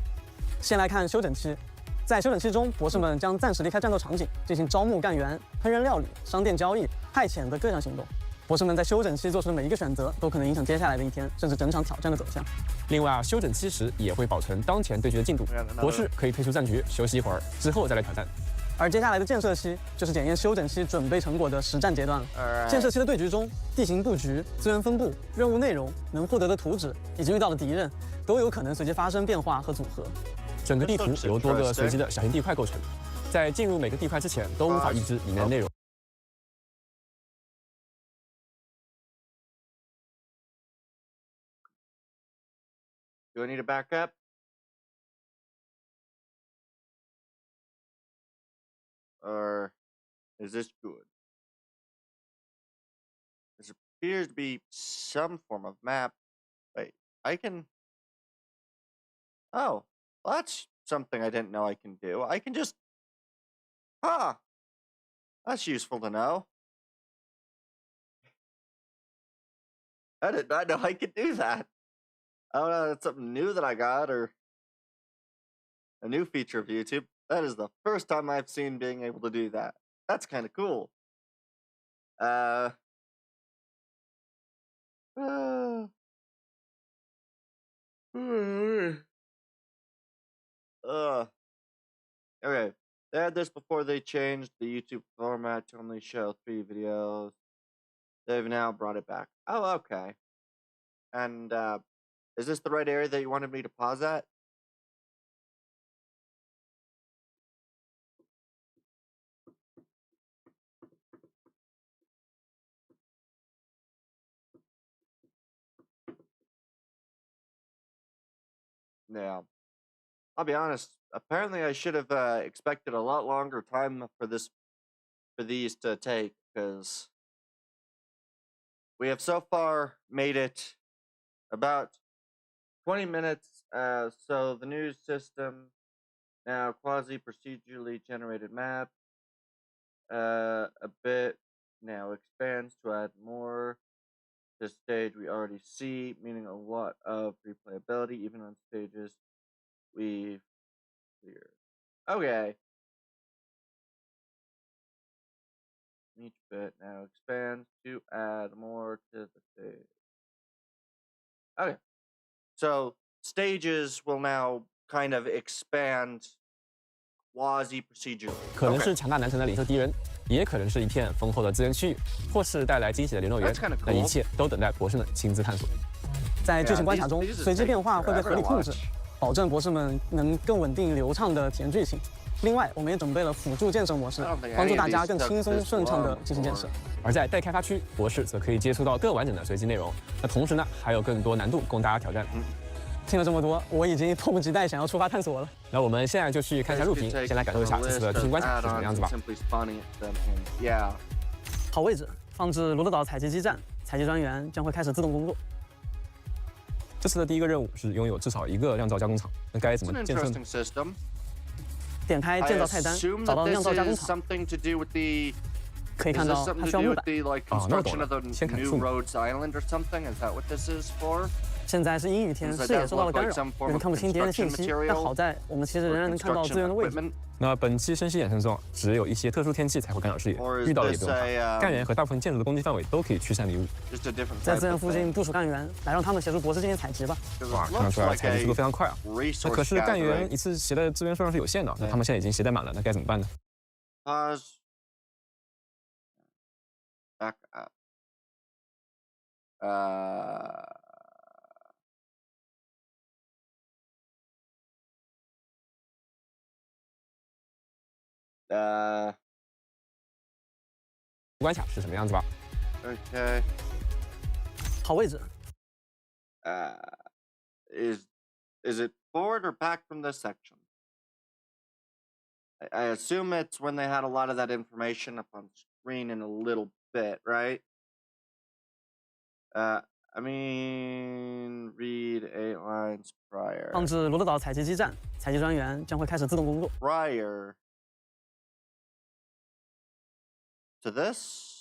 先来看休整期，在休整期中，博士们将暂时离开战斗场景，进行招募干员、烹饪料理、商店交易、派遣的各项行动。博士们在休整期做出的每一个选择，都可能影响接下来的一天，甚至整场挑战的走向。另外休整期时也会保存当前对决的进度，博士可以退出战局休息一会儿，之后再来挑战。而接下来的建设期就是检验休整期准备成果的实战阶段了。建设期的对局中，地形布局、资源分布、任务内容、能获得的图纸以及遇到的敌人，都有可能随机发生变化和组合。整个地图由多个随机的小型地块构成，在进入每个地块之前都无法预知里面的内容。Do I need to back up? Or is this good? This appears to be some form of map. Wait, I can... Oh, well, that's something I didn't know I can do. I can just... Huh. That's useful to know. I did not know I could do that. I don't know, that's something new that I got, or a new feature of YouTube. That is the first time I've seen being able to do that. That's kind of cool. Okay. They had this before they changed the YouTube format to only show 3 videos. They've now brought it back. Oh, okay. And, is this the right area that you wanted me to pause at? Yeah. I'll be honest. Apparently, I should have expected a lot longer time for these to take, because we have so far made it about 20 minutes. So the new system now quasi-procedurally generated map a bit now expands to add more to stage we already see, meaning a lot of replayability even on stages we've cleared. Okay. Each bit now expands to add more to the stage. Okay. So stages will now kind of expand quasi-procedurally. 可能是强大难城的领袖敌人，也可能是一片丰厚的资源区域，或是带来惊喜的联络员。那一切都等待博士们亲自探索。在剧情关卡中，随机变化会被合理控制，保证博士们能更稳定流畅地体验剧情。另外，我们也准备了辅助建设模式，帮助大家更轻松顺畅地进行建设。而在待开发区，博士则可以接触到更完整的随机内容。那同时呢，还有更多难度供大家挑战。听了这么多，我已经迫不及待想要出发探索了。那我们现在就去看一下入屏，先来感受一下这次的剧情关卡是什么样子吧。好位置，放置罗德岛采集基站，采集专员将会开始自动工作。这次的第一个任务是拥有至少一个酿造加工厂，那该怎么建设呢？点开建造菜单，找到酿造加工厂，可以看到它需要木板。啊，那我懂了。先砍树木。现在是阴雨天，视野受到了干扰，人看不清敌人的信息。但好在我们其实仍然能看到资源的位置。那本期升息衍生中，只有一些特殊天气才会干扰视野，遇到了也不用怕。干员和大部分建筑的攻击范围都可以驱散迷雾。在资源附近部署干员，来让他们协助博士进行采集吧。哇，看得出来采集速度非常快啊！那可是干员一次携带的资源数量是有限的，那他们现在已经携带满了，那该怎么办呢？Back up. Uh. 关卡是什么样子吧 Okay. 好位置。Is it forward or back from this section? I assume it's when they had a lot of that information up on screen in a little bit, right? I mean, read 8 lines prior. 放置罗德岛采集基站，采集专员将会开始自动工作。Prior to this.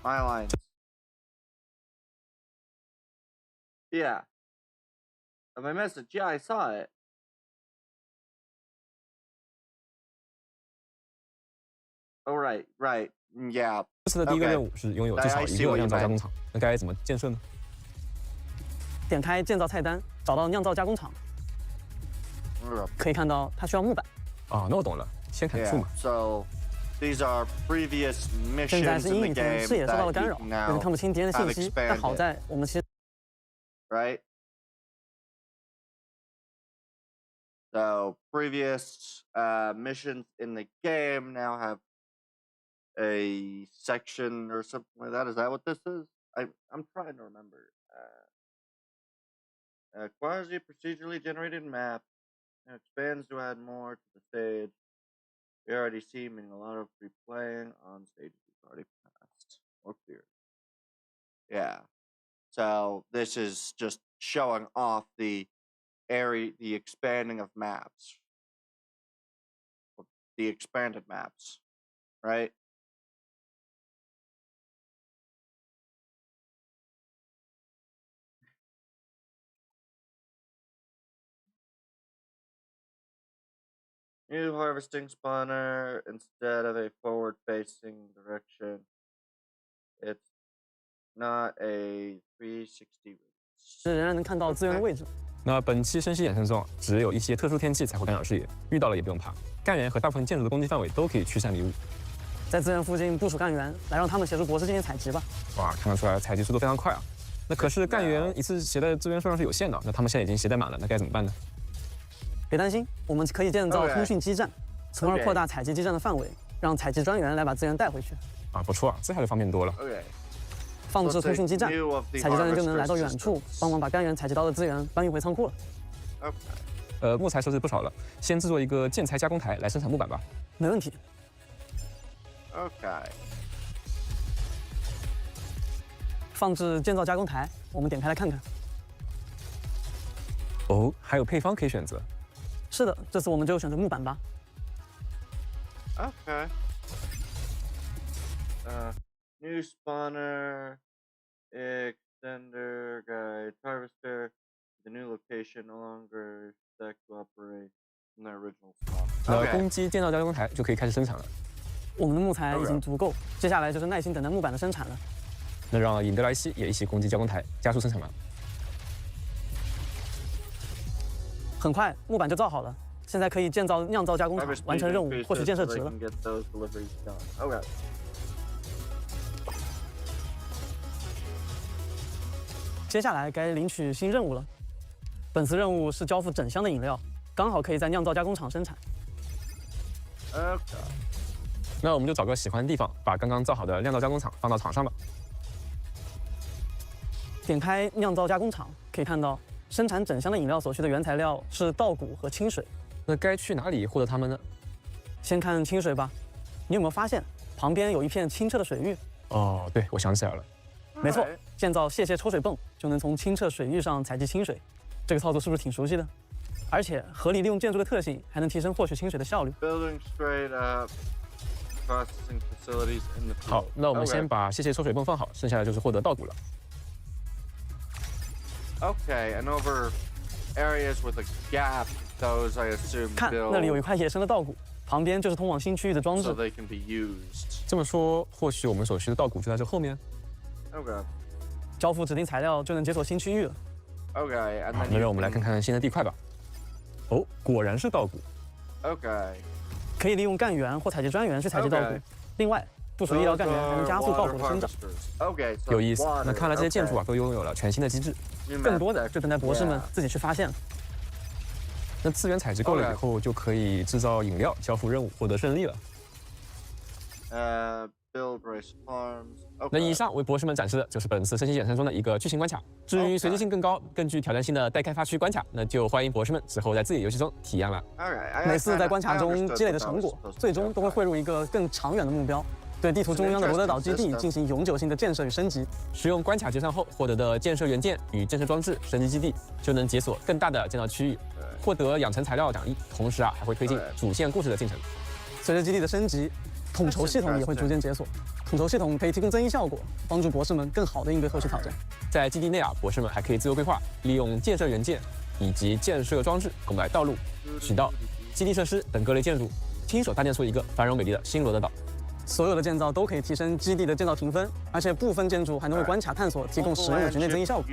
My lines. Yeah. My message. Yeah, I saw it. Oh, right. Yeah. 这次的第一个任务是拥有至少一个酿造加工厂，那该怎么建设呢？点开建造菜单，找到酿造加工厂，可以看到它需要木板。啊，那我懂了，先砍树嘛。So these are previous missions 现在是阴 in 雨 the 天， game 视野受到了干 that 扰， you 人 now 看不清敌人的 have 信息。但好 expanded, 在我们其实 right? So previous missions in the game now have a section or something like that. Is that what this is? I'm trying to remember. Quasi procedurally generated map expands to add more to the stage. We already see, meaning a lot of replaying on stages we've already passed or cleared. Yeah. So this is just showing off the area, the expanding of maps, the expanded maps, right? New harvesting spawner instead of a forward-facing direction. It's not a 360. 仍然能看到资源的位置。那本期升息衍生中，只有一些特殊天气才会干扰视野，遇到了也不用怕。干员和大部分建筑的攻击范围都可以驱散迷雾。在资源附近部署干员，来让他们协助博士进行采集吧。哇，看得出来采集速度非常快啊！那可是干员一次携带的资源数量是有限的，那他们现在已经携带满了，那该怎么办呢？别担心，我们可以建造通讯基站，从而扩大采集基站的范围，让采集专员来把资源带回去。啊，不错啊，这下就方便多了。放置通讯基站，采集专员就能来到远处，帮忙把干员采集到的资源搬运回仓库了。木材收集不少了，先制作一个建材加工台来生产木板吧。没问题。OK。放置建造加工台，我们点开来看看。哦，还有配方可以选择。是的，这次我们就选择木板吧。Okay. New spawner, extender, guide, harvester. The new location no longer expect to operate in the original spot. 那攻击建造加工台就可以开始生产了。我们的木材已经足够，接下来就是耐心等待木板的生产了。那让尹德莱西也一起攻击加工台，加速生产吧。很快，木板就造好了。现在可以建造酿造加工厂，完成任务，获取建设值了。接下来该领取新任务了。本次任务是交付整箱的饮料，刚好可以在酿造加工厂生产。那我们就找个喜欢的地方，把刚刚造好的酿造加工厂放到场上吧。点开酿造加工厂，可以看到生产整箱的饮料所需的原材料是稻谷和清水。那该去哪里获得它们呢？先看清水吧，你有没有发现旁边有一片清澈的水域？哦，对，我想起来了。没错，建造泄泄抽水泵就能从清澈水域上采集清水，这个操作是不是挺熟悉的？而且合理利用建筑的特性，还能提升获取清水的效率。好，那我们先把泄泄抽水泵放好，剩下的就是获得稻谷了。Okay, and over areas with a gap, those I assume 看，那里有一块野生的稻谷，旁边就是通往新区域的装置。So they can be used. 这么说，或许我们所需的稻谷就在这后面。Okay. 交付指定材料就能解锁新区域了。Okay, and then 那让我们来看看新的地块吧。哦，果然是稻谷。Okay. 可以利用干源或采集专员去采集稻谷。另外，部署医疗干员还能加速稻谷的生长。Okay. 有意思。那看来这些建筑啊都拥有了全新的机制，更多的就等待博士们自己去发现了。那资源采集够了以后，就可以制造饮料，交付任务，获得胜利了。Build race farms. 那以上为博士们展示的就是本次升级简称中的一个剧情关卡。至于随机性更高、更具挑战性的待开发区关卡，那就欢迎博士们之后在自己游戏中体验了。每次在关卡中积累的成果，最终都会汇入一个更长远的目标，对地图中央的罗德岛基地进行永久性的建设与升级。使用关卡结算后获得的建设元件与建设装置升级基地，就能解锁更大的建造区域，获得养成材料奖励，同时还会推进主线故事的进程。随着基地的升级，统筹系统也会逐渐解锁。统筹系统可以提供增益效果，帮助博士们更好地应对后续挑战。在基地内博士们还可以自由规划，利用建设元件以及建设装置购买道路、渠道、基地设施等各类建筑，亲手搭建出一个繁荣美丽的新罗德岛。所有的建造都可以提升基地的建造评分，而且部分建筑还能为关卡探索提供使用的局内增益效果。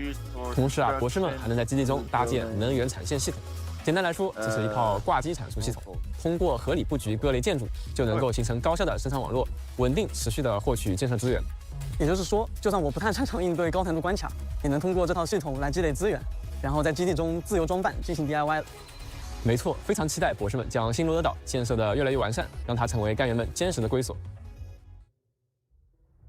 同时博士们还能在基地中搭建能源产线系统。简单来说，这是一套挂机产出系统。通过合理布局各类建筑，就能够形成高效的生产网络，稳定持续的获取建设资源。也就是说，就算我不太擅长应对高难度关卡，也能通过这套系统来积累资源，然后在基地中自由装扮进行 DIY 了。没错，非常期待博士们将新罗德岛建设得越来越完善，让它成为干员们坚实的归所。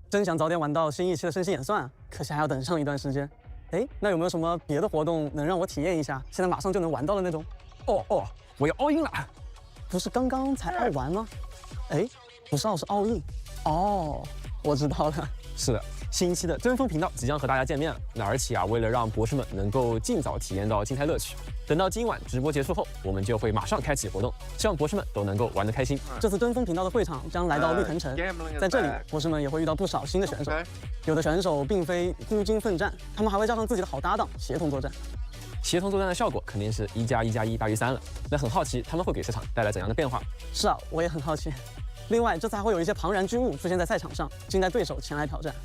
真想早点玩到新一期的升级演算啊，可惜还要等上一段时间。哎，那有没有什么别的活动能让我体验一下，现在马上就能玩到的那种？哦，我要 all in 了！不是刚刚才all完吗？哎，不是是 all in。哦，我知道了。是的，新一期的争锋频道即将和大家见面了。那而且为了让博士们能够尽早体验到精彩乐趣，等到今晚直播结束后，我们就会马上开启活动，希望博士们都能够玩得开心。这次争锋频道的会场将来到绿藤城，在这里，博士们也会遇到不少新的选手。有的选手并非孤军奋战，他们还会加上自己的好搭档，协同作战。协同作战的效果肯定是1+1+1大于3了。那很好奇他们会给市场带来怎样的变化？是啊，我也很好奇。另外，这次还会有一些庞然巨物出现在赛场上，静待对手前来挑战。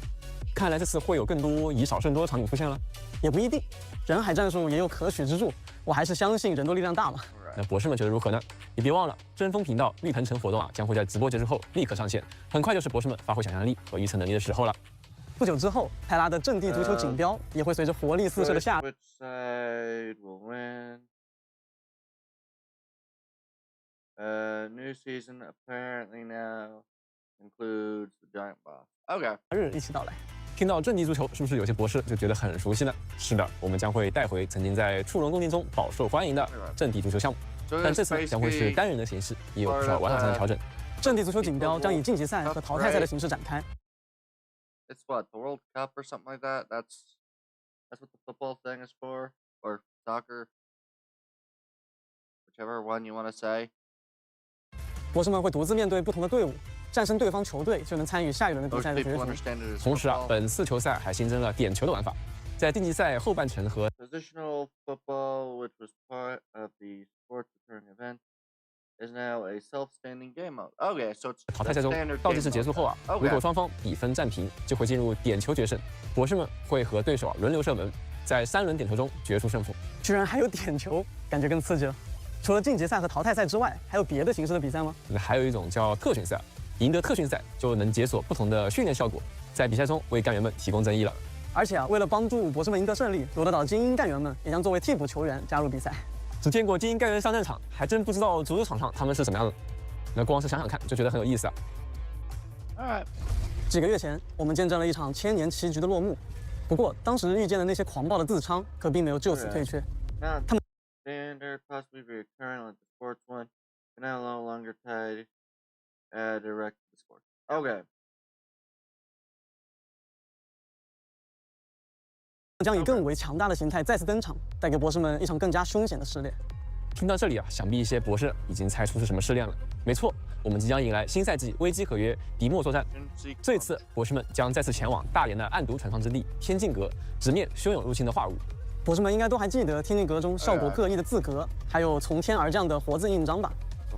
看来这次会有更多以少胜多的场景出现了。也不一定，人海战术也有可取之处。我还是相信人多力量大嘛。那博士们觉得如何呢？也别忘了，争锋频道绿藤城活动将会在直播结束后立刻上线，很快就是博士们发挥想象力和预测能力的时候了。不久之后，泰拉的阵地足球锦标也会随着活力四射的下。Which side will win? New season apparently now includes the giant boss. Okay. 日一起到来。听到阵地足球，是不是有些博士就觉得很熟悉呢？是的，我们将会带回曾经在触龙宫廷中饱受欢迎的阵地足球项目，但这次将会是单人的形式，也有不少玩法上的调整。阵地足球锦标将以晋级赛和淘汰赛的形式展开。It's what, the World Cup or something like that? That's what the football thing is for, or soccer, whichever one you want to say. 博士们会独自面对不同的队伍，战胜对方球队就能参与下一轮的比赛的决出。同时本次球赛还新增了点球的玩法，在竞技赛后半程和 Positional football, which was part of the sports recurring event, is now a self-standing game mode. Okay, so it's 淘汰赛中倒计时结束后如果双方比分战平，就会进入点球决胜。博士们会和对手轮流射门，在3轮点球中决出胜负。居然还有点球，感觉更刺激了。除了晋级赛和淘汰赛之外，还有别的形式的比赛吗？还有一种叫特训赛，赢得特训赛就能解锁不同的训练效果，在比赛中为干员们提供增益了。而且为了帮助博士们赢得胜利，罗德岛精英干员们也将作为替补球员加入比赛。只见过精英干员上战场，还真不知道足球场上他们是什么样的。那光是想想看，就觉得很有意思啊。几个月前，我们见证了一场1000年棋局的落幕。不过，当时遇见的那些狂暴的自昌，可并没有就此退却。他们 standard, possibly recurring like the sports one, but now no longer tied direct to the sport. Okay. 将以更为强大的形态再次登场，带给博士们一场更加凶险的试炼。听到这里啊，想必一些博士已经猜出是什么试炼了。没错，我们即将迎来新赛季危机合约迪莫作战。这一次，博士们将再次前往大连的暗毒存放之地天境阁，直面汹涌入侵的化物。博士们应该都还记得天境阁中效果各异的字格，还有从天而降的活字印章吧？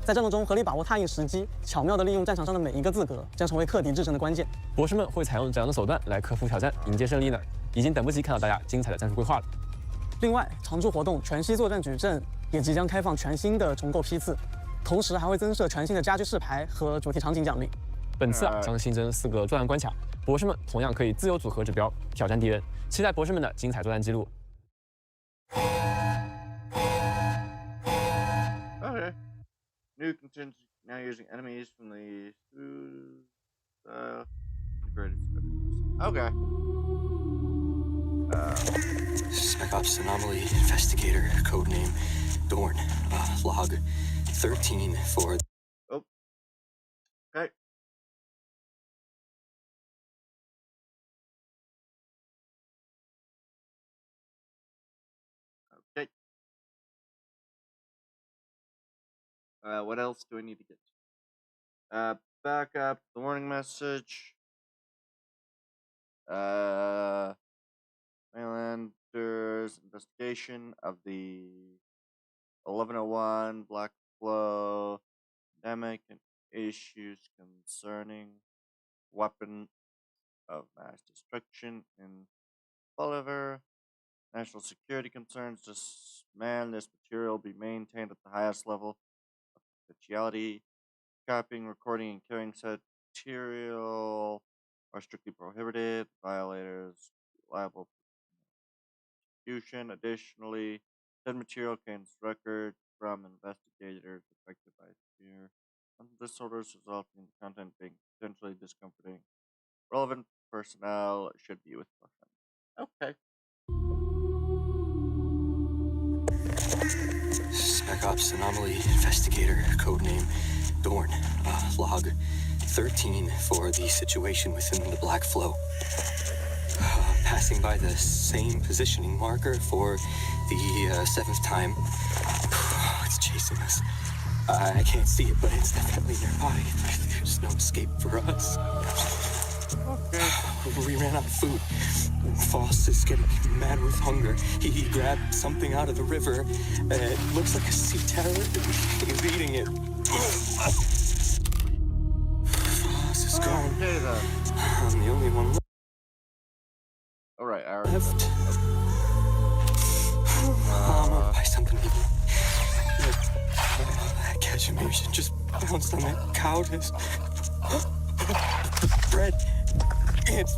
在战斗中合理把握拓印时机，巧妙地利用战场上的每一个字格，将成为克敌制胜的关键。博士们会采用怎样的手段来克服挑战，迎接胜利呢？已经等不及看到大家精彩的战术规划了。另外，常驻活动全息作战矩阵也即将开放全新的重构批次，同时还会增设全新的家居示牌和主题场景奖励。本次将新增4个作战关卡，博士们同样可以自由组合指标挑战敌人，期待博士们的精彩作战记录。Okay. New contingency now using enemies from the Okay. Spec Ops Anomaly Investigator, codename Dorn. Log 13 for. Oh. Okay. Okay. What else do I need to get to? Back up the warning message. Mainlanders investigation of the 1101 Black Flow pandemic and issues concerning weapon of mass destruction in Bolivar. National security concerns. Demand this material be maintained at the highest level of confidentiality. Copying, recording, and carrying said material are strictly prohibited. Violators liable for prosecution. Additionally, said material contains records from investigators affected by severe disorders resulting in the content being potentially discomforting. Relevant personnel should be with caution. Okay. Spec Ops Anomaly Investigator, codename Dorn. Log 13 for the situation within the Black Flow. Passing by the same positioning marker for the 7th time. It's chasing us. I can't see it, but it's definitely nearby. There's no escape for us. Okay. We ran out of food. Foss is getting mad with hunger. He grabbed something out of the river. It looks like a sea terror. He's eating it. Foss is gone. Okay, then. I'm the only one left. All right, Aaron. Left. I'm up by something evil. That cashmere should just bounced on that cowardice. Bread. It's.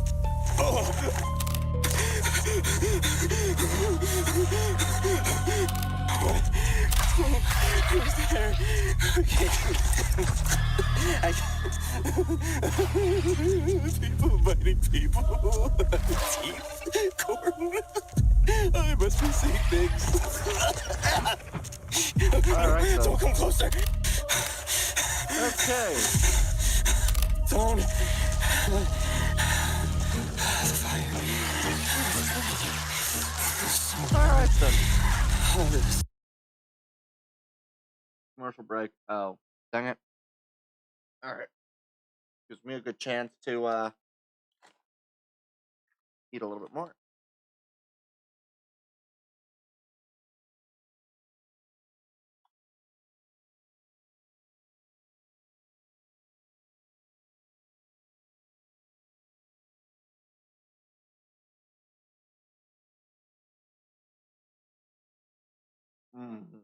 Who's there? People biting people. Teeth. Corn. I must be seeing things. Alright, don't come closer. Okay. Don't. The fire. Alright then. Commercial break. Oh, dang it. Alright. Gives me a good chance to eat a little bit more. Mm-hmm.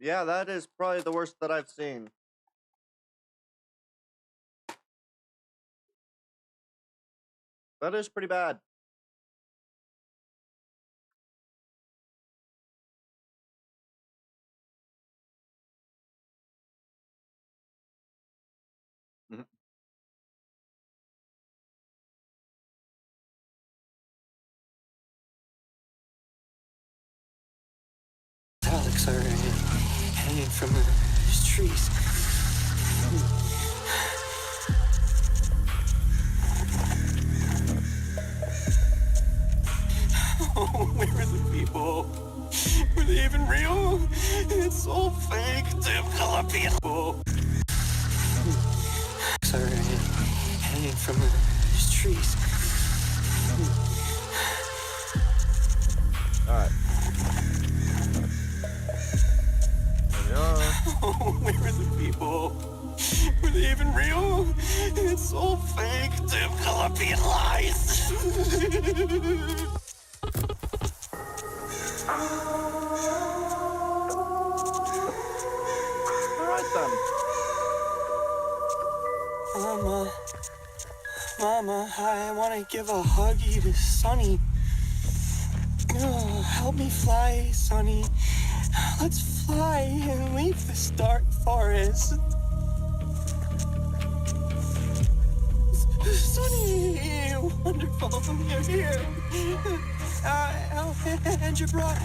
Yeah, that is probably the worst that I've seen. That is pretty bad. are hanging from the trees. Oh, where are the people? Were they even real? It's all fake, damn Colombian. Oh. Are hanging from the trees. Alright. Oh, where are the people? Were they even real? It's all fake, damn Colombian lies. Alright then. Mama, I want to give a huggy to Sonny. Oh, help me fly, Sonny. Let's fly and leave this dark forest. Sonny, wonderful, you're here. And you brought...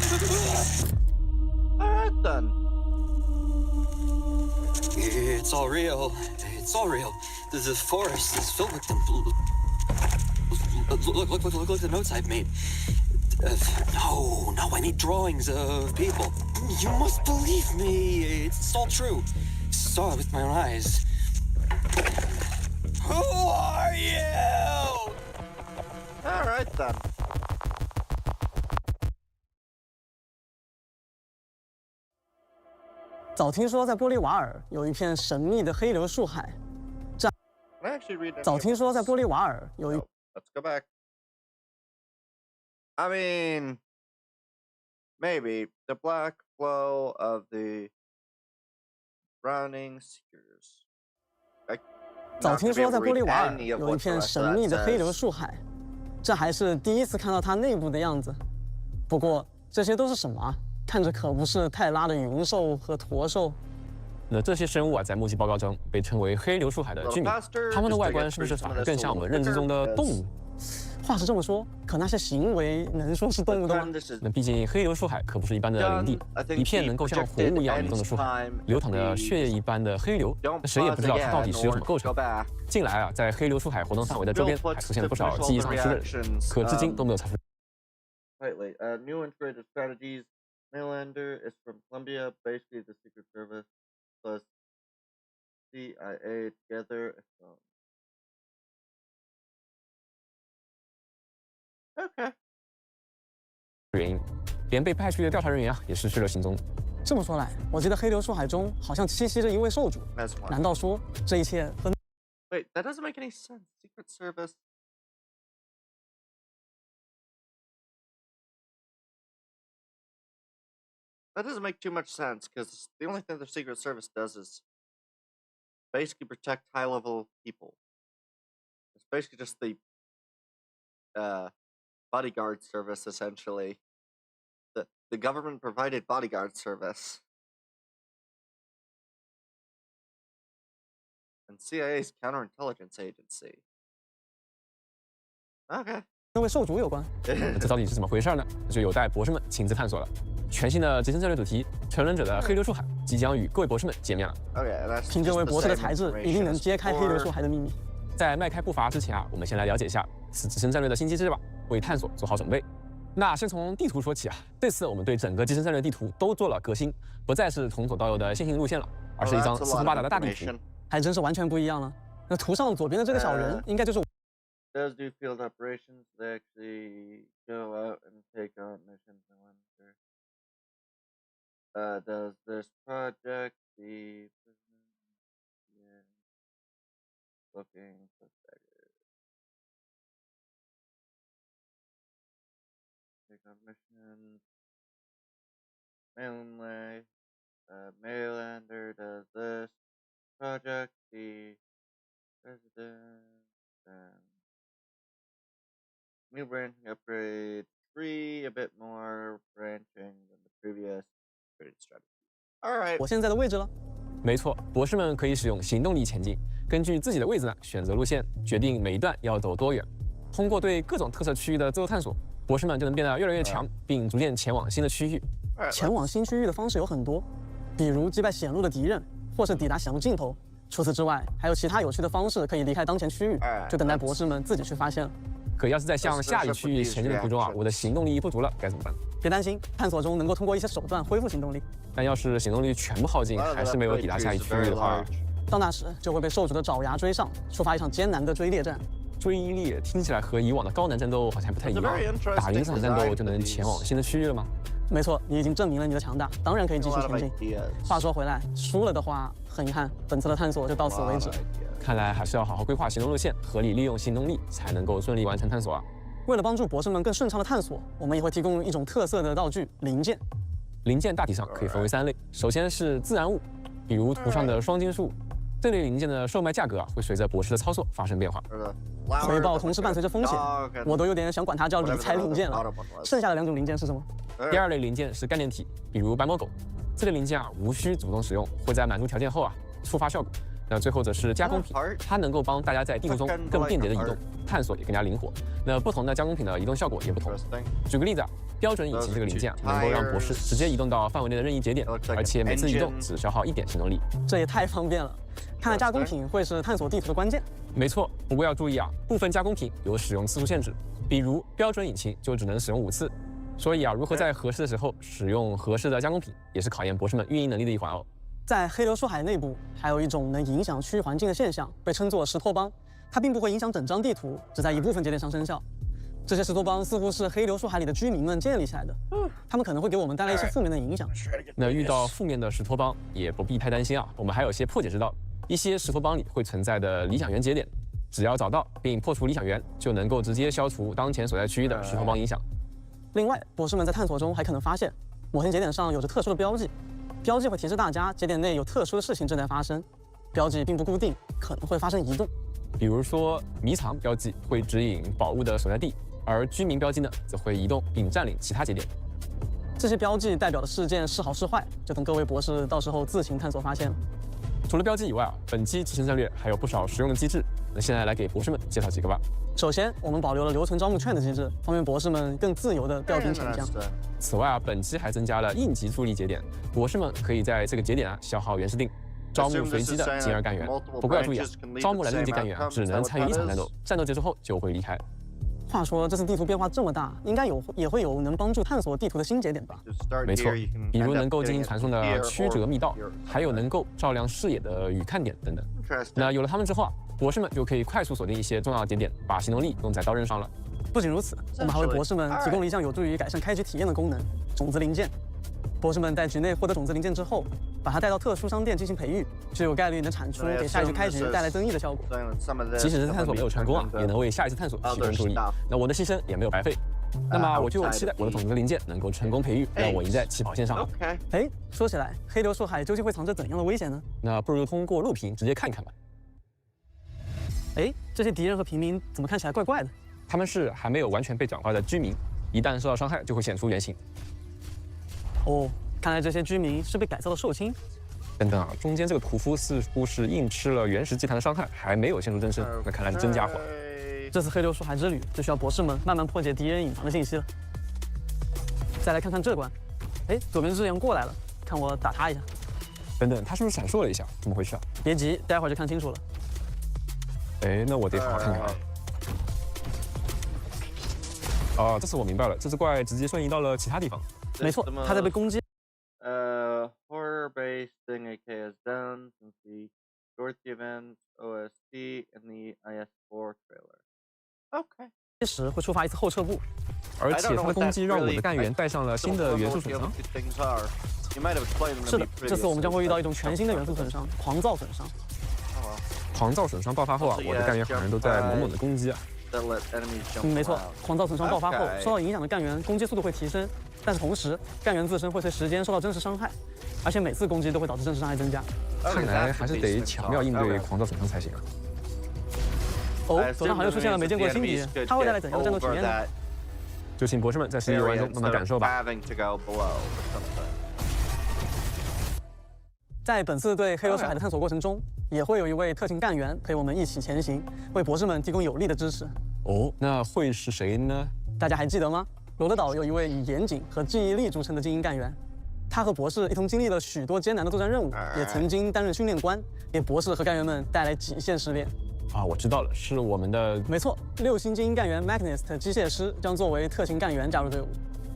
Alright then. It's all real. It's all real. The forest is filled with them. Look at the notes I've made. No, I need drawings of people. You must believe me. It's all true. Saw it with my own eyes. Who are you? Alright then.早听说在玻利瓦尔有一片神秘的黑流树海。早听说在玻利瓦尔有一。Let's go back. I mean, maybe the black flow of the Browning Seekers. 早听说在玻利瓦尔有一片神秘的黑流树海，这还是第一次看到它内部的样子。不过这些都是什么啊？看着可不是泰拉的云兽和驼兽。那这些生物啊，在目击报告中被称为黑流树海的居民，它们的外观是不是反而更像我们认知中的动物？话是这么说，可那些行为能说是动物的吗？那毕竟黑流树海可不是一般的林地，一片能够像活物一样移动的树海，流淌着血液一般的黑流，那谁也不知道它到底是由什么构成。近来啊，在黑流树海活动范围的周边，还出现了不少记忆丧失的人，可至今都没有查出。Lately, new integrated strategies. Mainlander is from Colombia, basically the Secret Service plus CIA together. Okay. 原因，连被派去的调查人员啊也失去了行踪。这么说来，我记得黑流树海中好像栖息着一位兽主。难道说这一切分 ？Wait, that doesn't make any sense. Secret Service. That doesn't make too much sense because the only thing the Secret Service does is basically protect high-level people. It's basically just the bodyguard service, essentially. The government-provided bodyguard service. And CIA's counterintelligence agency. Okay. 那位兽主有关？这到底是怎么回事呢？就有待博士们亲自探索了。全新的集成战略主题“沉沦者的黑流树海”即将与各位博士们见面了。凭这位博士的才智，一定能揭开黑流树海的秘密。在迈开步伐之前啊，我们先来了解一下此集成战略的新机制吧，为探索做好准备。那先从地图说起啊，这次我们对整个集成战略地图都做了革新，不再是从左到右的线性路线了，而是一张四通八达的大地图，还真是完全不一样了。那图上左边的这个小人，应该就是。Does do field operations? They actually go out and take on missions. I wonder. Does this project the looking suspected? Take on missions. Mainlander does this project the president and new branching upgrade 3 a bit more branching than the previous upgrade strategy. Alright. 我现在的位置了。没错，博士们可以使用行动力前进，根据自己的位置呢选择路线，决定每一段要走多远。通过对各种特色区域的自由探索，博士们就能变得越来越强，并逐渐前往新的区域。前往新区域的方式有很多，比如击败显露的敌人，或是抵达显露尽头。除此之外，还有其他有趣的方式可以离开当前区域，就等待博士们自己去发现了。可要是在向下一区域前进的途中啊，我的行动力不足了，该怎么办？别担心，探索中能够通过一些手段恢复行动力。但要是行动力全部耗尽，还是没有抵达下一区域的话，到那时就会被受主的爪牙追上，触发一场艰难的追猎战。追猎听起来和以往的高难战斗好像不太一样，打赢这场战斗就能前往新的区域了吗？没错，你已经证明了你的强大，当然可以继续前进。话说回来，输了的话，很遗憾，本次的探索就到此为止。看来还是要好好规划行动路线，合理利用行动力，才能够顺利完成探索啊。为了帮助博士们更顺畅的探索，我们也会提供一种特色的道具——零件。零件大体上可以分为3类，首先是自然物，比如图上的双金属。这类零件的售卖价格会随着博士的操作发生变化。回报同时伴随着风险，我都有点想管它叫理财零件了。剩下的2种零件是什么？第2类零件是概念体，比如白毛狗。这类零件啊，无需主动使用，会在满足条件后啊触发效果。那最后则是加工品，它能够帮大家在地图中更便捷的移动，探索也更加灵活。那不同的加工品的移动效果也不同。举个例子啊，标准引擎这个零件能够让博士直接移动到范围内的任意节点，而且每次移动只消耗1点行动力。这也太方便了！看来加工品会是探索地图的关键。没错，不过要注意啊，部分加工品有使用次数限制，比如标准引擎就只能使用5次。所以啊，如何在合适的时候使用合适的加工品，也是考验博士们运营能力的一环哦。在黑流树海内部，还有一种能影响区域环境的现象，被称作石头帮。它并不会影响整张地图，只在一部分节点上生效。这些石头帮似乎是黑流树海里的居民们建立起来的，他们可能会给我们带来一些负面的影响。那遇到负面的石头帮，也不必太担心啊，我们还有些破解之道。一些石头帮里会存在的理想源节点，只要找到并破除理想源，就能够直接消除当前所在区域的石头帮影响。另外，博士们在探索中还可能发现，某些节点上有着特殊的标记，标记会提示大家节点内有特殊的事情正在发生。标记并不固定，可能会发生移动。比如说，迷藏标记会指引宝物的所在地，而居民标记呢，则会移动并占领其他节点。这些标记代表的事件是好是坏，就等各位博士到时候自行探索发现了。除了标记以外啊，本期集成战略还有不少实用的机制。那现在来给博士们介绍几个吧。首先，我们保留了留存招募券的机制，方便博士们更自由地调兵遣将。此外啊，本期还增加了应急助力节点，博士们可以在这个节点啊消耗原石锭，招募随机的进而干员。不过要注意啊，招募来的应急干员啊，只能参与1场战斗，战斗结束后就会离开。话说，这次地图变化这么大，应该也会有能帮助探索地图的新节点吧？没错，比如能够进行传送的曲折密道，还有能够照亮视野的雨看点等等。那有了它们之后啊，博士们就可以快速锁定一些重要的节点，把行动力用在刀刃上了。不仅如此，我们还为博士们提供了一项有助于改善开局体验的功能——种子零件。博士们在局内获得种子零件之后，把它带到特殊商店进行培育，就有概率能产出给下一局开局带来增益的效果。即使是探索没有成功啊，也能为下一次探索提供助力。那我的牺牲也没有白费。那么我就期待我的种子零件能够成功培育，让我赢在起跑线上。哎，说起来，黑流树海究竟会藏着怎样的危险呢？那不如通过录屏直接看一看吧。哎，这些敌人和平民怎么看起来怪怪的？他们是还没有完全被转化的居民，一旦受到伤害就会显出原形。哦，看来这些居民是被改造的兽亲。等等啊，中间这个屠夫似乎是硬吃了原石祭坛的伤害，还没有现出真身，那看来是真家伙。这次黑流树海之旅就需要博士们慢慢破解敌人隐藏的信息了。再来看看这关，哎，左边这样过来了，看我打他一下。等等，他是不是闪烁了一下？怎么回事啊？别急，待会儿就看清楚了。哎，那我得好好看看啊。哦，这次我明白了，这只怪直接瞬移到了其他地方。没错，他在被攻击。Horror-based thing AK has done since the Dorothy event OST and the IS4 trailer. 这时会触发一次后撤步，而且他的攻击让我的干员带上了新的元素损伤。是的，这次我们将会遇到一种全新的元素损伤——狂躁损伤。狂躁损伤爆发后啊，我的干员好像都在猛猛的攻击啊。没错，狂躁损伤爆发后，受到影响的干员攻击速度会提升，但是同时干员自身会随时间受到真实伤害，而且每次攻击都会导致真实伤害增加。看来还是得巧妙应对狂躁损伤才行啊。哦，左上好像出现了没见过的新敌人，他会带来怎样的战斗体验呢？就请博士们在实际游玩中慢慢感受吧。在本次对黑流树海的探索过程中，也会有一位特勤干员陪我们一起前行，为博士们提供有力的支持。哦，那会是谁呢？大家还记得吗？罗德岛有一位以严谨和记忆力著称的精英干员，他和博士一同经历了许多艰难的作战任务，也曾经担任训练官，给博士和干员们带来极限试炼。啊，我知道了，是我们的。没错，6星精英干员 Machinist 机械师将作为特勤干员加入队伍。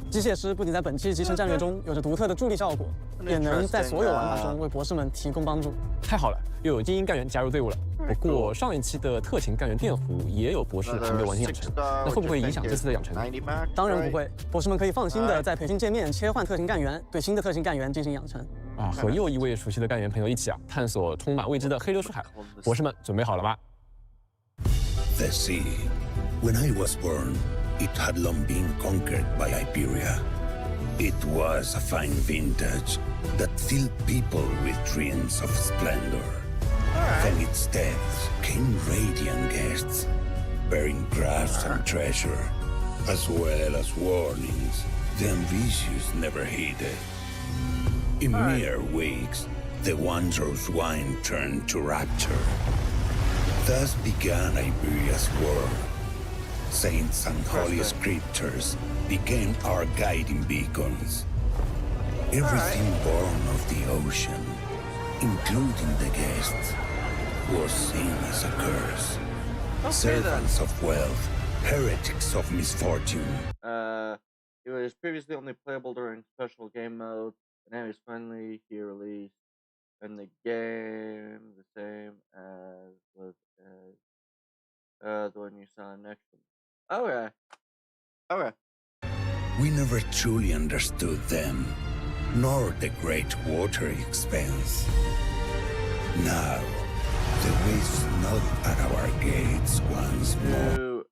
机械师不仅在本期集成战略中有着独特的助力效果，也能在所有玩法中为博士们提供帮助。太好了，又有精英干员加入队伍了。不过上一期的特勤干员电弧也有博士还没有完全养成，那会不会影响这次的养成？当然不会，博士们可以放心的在培训界面切换特勤干员，对新的特勤干员进行养成。啊，和又一位熟悉的干员朋友一起啊，探索充满未知的黑流出海。博士们准备好了吗？ The sea. When I was born, it had long been conquered by Iberia. It was a fine vintage that filled people with dreams of splendor. From its depths came radiant guests, bearing crafts and treasure, as well as warnings the ambitious never heeded. In mere weeks, the wondrous wine turned to rapture. Thus began Iberia's war. Saints and holy scriptures became our guiding beacons. Everything born of the ocean, including the guests, was seen as a curse. Servants of wealth, heretics of misfortune. It was previously only playable during special game mode, and now it's finally here released. And the game the same as was the one you saw next to me. Okay. Okay. We never truly understood them, nor the great water expanse. Now, the waves knock at our gates once more. New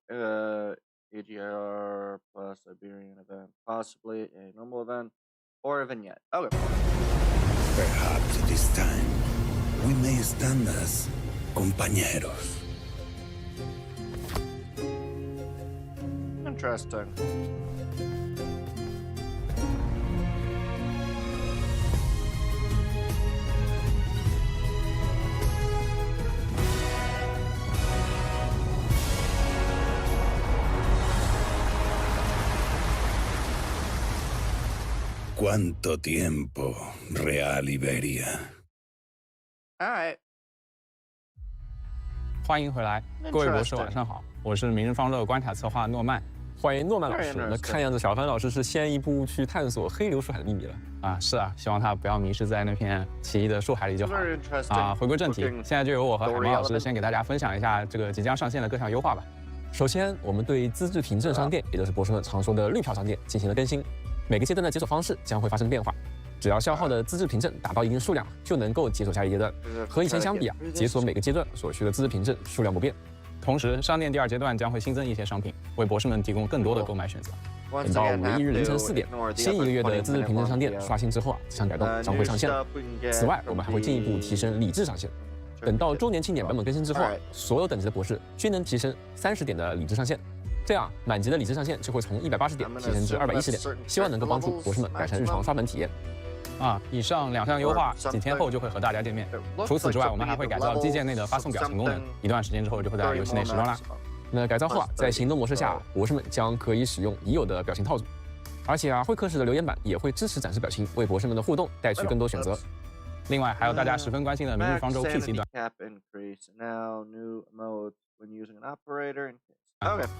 EGR plus Iberian event, possibly a normal event, or a vignette. Okay. Perhaps this time, we may stand as compañeros. Interesting. ¿Cuánto tiempo, Real Iberia? All right. 欢迎回来，各位博士晚上好，我是明日方舟关卡策划诺曼，欢迎诺曼老师。那看样子小帆老师是先一步去探索黑流出海的秘密了啊！是啊，希望他不要迷失在那片奇异的树海里就好啊。回归正题，现在就由我和海明老师先给大家分享一下这个即将上线的各项优化吧。首先，我们对资质凭证商店，也就是博士们常说的绿票商店进行了更新。每个阶段的解锁方式将会发生变化，只要消耗的资质凭证达到一定数量，就能够解锁下一阶段。和以前相比啊，解锁每个阶段所需的资质凭证数量不变。同时，商店第2阶段将会新增一些商品，为博士们提供更多的购买选择。等到5月1日凌晨4点，新1个月的资质凭证商店刷新之后啊，这项改动将会上线。此外，我们还会进一步提升理智上限。等到周年庆典版本更新之后，所有等级的博士均能提升30点的理智上限。这样，满级的理智上限就会从180点提升至210点，希望能够帮助博士们改善日常刷本体验。以上2项优化几天后就会和大家见面。除此之外，我们还会改造机械内的发送表情功能，一段时间之后就会在游戏内实装啦。那改造后啊，在行动模式下，博士们将可以使用已有的表情套组，而且啊，会客室的留言板也会支持展示表情，为博士们的互动带去更多选择。另外，还有大家十分关心的明日方舟 PC 端。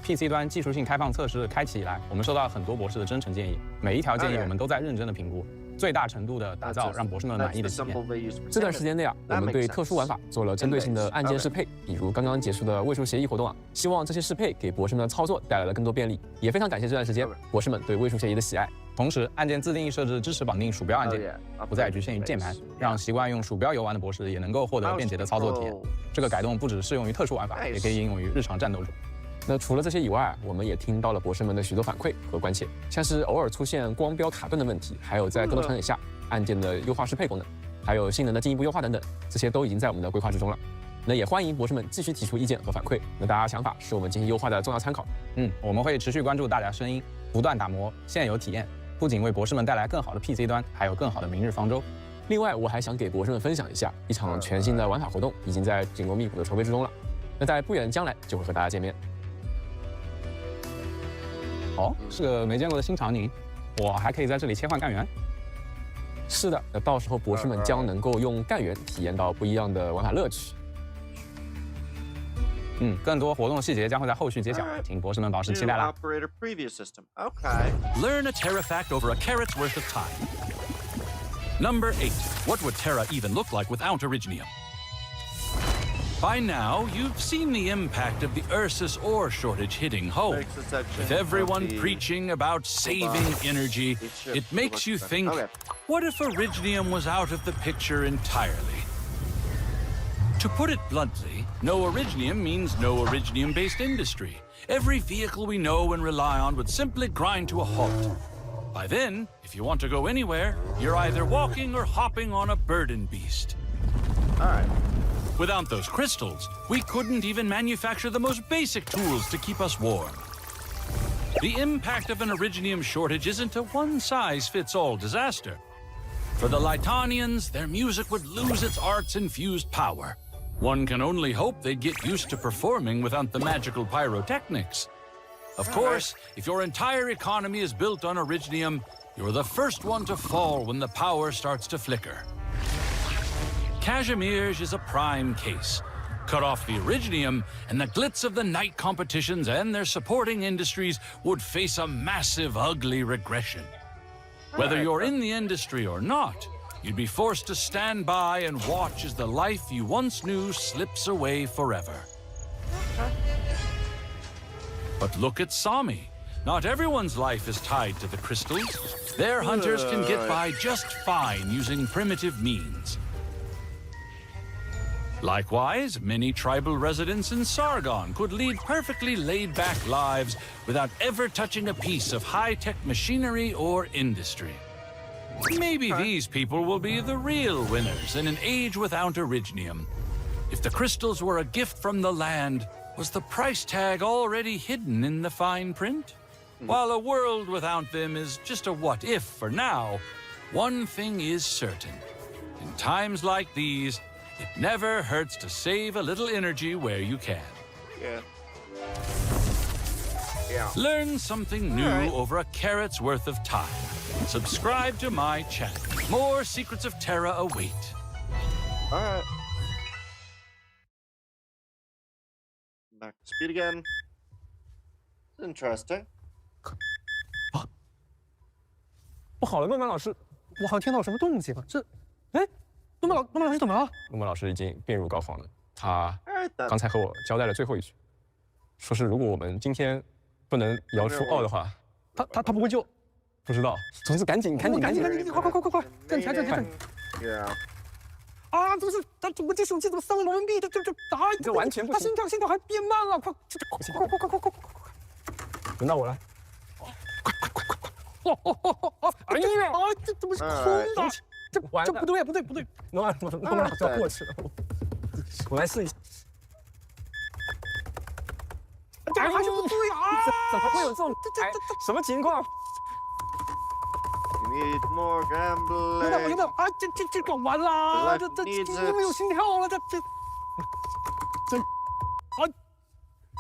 PC 端技术性开放测试开启以来，我们收到了很多博士的真诚建议，每一条建议我们都在认真的评估，最大程度的打造让博士们满意的体验。这段时间内啊，我们对特殊玩法做了针对性的按键适配，比如刚刚结束的位数协议活动啊，希望这些适配给博士们的操作带来了更多便利，也非常感谢这段时间博士们对位数协议的喜爱。同时，按键自定义设置支持绑定鼠标按键，不再局限于键盘，让习惯用鼠标游玩的博士也能够获得便捷的操作体验。这个改动不只适用于特殊玩法，也可以应用于日常战斗中。那除了这些以外，我们也听到了博士们的许多反馈和关切，像是偶尔出现光标卡顿的问题，还有在更多场景下按键的优化适配功能，还有性能的进一步优化等等，这些都已经在我们的规划之中了。那也欢迎博士们继续提出意见和反馈，那大家想法是我们进行优化的重要参考。我们会持续关注大家声音，不断打磨现有体验，不仅为博士们带来更好的 PC 端，还有更好的明日方舟。另外，我还想给博士们分享一下，一场全新的玩法活动已经在紧锣密鼓的筹备之中了。那在不远的将来就会和大家见面。是个没见过的新场景，我还可以在这里切换干员。是的，那到时候博士们将能够用干员体验到不一样的玩法乐趣。更多活动细节将会在后续揭晓，请博士们保持期待啦。Operator previous system. Okay. Learn a Terra fact over a carrot's worth of time. Number 8. What would Terra even look like without Originium? By now, you've seen the impact of the Ursus ore shortage hitting home. With everyone preaching about saving energy, it makes you think, what if Originium was out of the picture entirely? To put it bluntly, no Originium means no Originium-based industry. Every vehicle we know and rely on would simply grind to a halt. By then, if you want to go anywhere, you're either walking or hopping on a burden beast. All right. Without those crystals, we couldn't even manufacture the most basic tools to keep us warm. The impact of an Originium shortage isn't a one-size-fits-all disaster. For the Lytonians, their music would lose its arts-infused power. One can only hope they'd get used to performing without the magical pyrotechnics. Of course, if your entire economy is built on Originium, you're the first one to fall when the power starts to flicker. Casimir's is a prime case. Cut off the Originium, and the glitz of the night competitions and their supporting industries would face a massive, ugly regression. Whether you're in the industry or not, you'd be forced to stand by and watch as the life you once knew slips away forever. But look at Sami. Not everyone's life is tied to the crystals. Their hunters can get by just fine using primitive means. Likewise, many tribal residents in Sargon could lead perfectly laid-back lives without ever touching a piece of high-tech machinery or industry. Maybe these people will be the real winners in an age without Originium. If the crystals were a gift from the land, was the price tag already hidden in the fine print? While a world without them is just a what-if for now, one thing is certain. In times like these, it never hurts to save a little energy where you can. Yeah. Learn something new over a carrot's worth of time. Subscribe to my channel. More secrets of Terra await. All right. Back to speed again. Interesting. 不好了，诺曼老师，我好像听到有什么动静了。哎，诺曼老师怎么了？诺曼老师已经病入膏肓了，他刚才和我交代了最后一句，说是如果我们今天不能摇出奥的话，他不会救。不知道，总之赶紧，快，站起来！啊，这不是他怎么这手机怎么3万人民币？这完全不行，他心跳还变慢了，快！轮到我了，哎呀，这怎么是空的？这不对，诺曼老师要过去了，我来试一下。这还是不对啊！怎么会有这种？什么情况？ You need more gambling. 有点啊！这搞完了，这没有心跳了，这啊！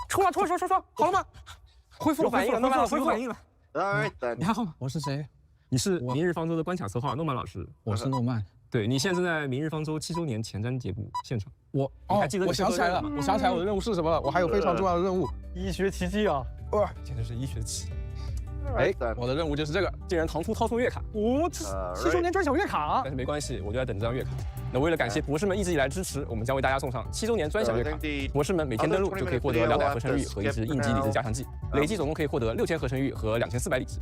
说，好了吗？恢复反应了，诺曼老师恢复反应了。你还好吗？我是谁？你是明日方舟的关卡策划诺曼老师。我是诺曼。对，你现在正在明日方舟7周年前瞻节目现场。我还记得我想起来了，我的任务是什么了？我还有非常重要的任务，医学奇迹啊！哇，简直是医学奇迹。 哎，我的任务就是这个，竟然唐突掏出月卡，这7周年专享月卡，但是没关系，我就在等这张月卡。那为了感谢博士们一直以来支持，我们将为大家送上7周年专享月卡。博士们每天登录就可以获得200合成玉和1支应急理智加强剂，累计总共可以获得6000合成玉和2400理智。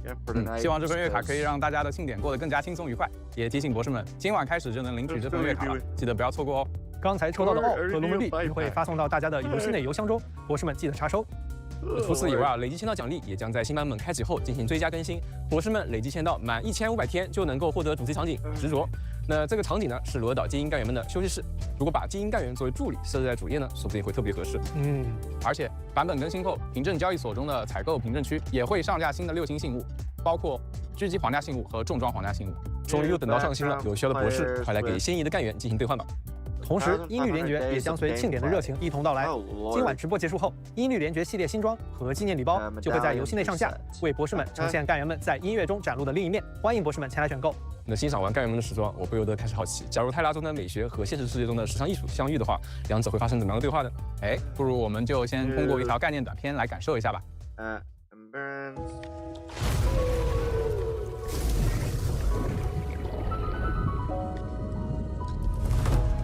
希望这份月卡可以让大家的庆典过得更加轻松愉快。也提醒博士们，今晚开始就能领取这份月卡了，记得不要错过哦。刚才抽到的奥和龙门币会发送到大家的游戏内邮箱中，博士们记得查收。 除此以外累计签到奖励也将在新版本开启后进行追加更新。博士们累计签到满1500天就能够获得主题场景执着。那这个场景呢是罗岛精英干员们的休息室。如果把精英干员作为助理设置在主页呢，说不定会特别合适。而且版本更新后，凭证交易所中的采购凭证区也会上架新的6星信物，包括狙击皇家信物和重装皇家信物。终于又等到上新了，有需要的博士快来给心仪的干员进行兑换吧。同时，音律联觉也将随庆典的热情一同到来。今晚直播结束后，音律联觉系列新装和纪念礼包就会在游戏内上架，为博士们呈现干员们在音乐中展露的另一面。欢迎博士们前来选购。那欣赏完干员们的时装，我不由得开始好奇，假如泰拉中的美学和现实世界中的时尚艺术相遇的话，两者会发生怎么样的对话呢？哎，不如我们就先通过一条概念短片来感受一下吧。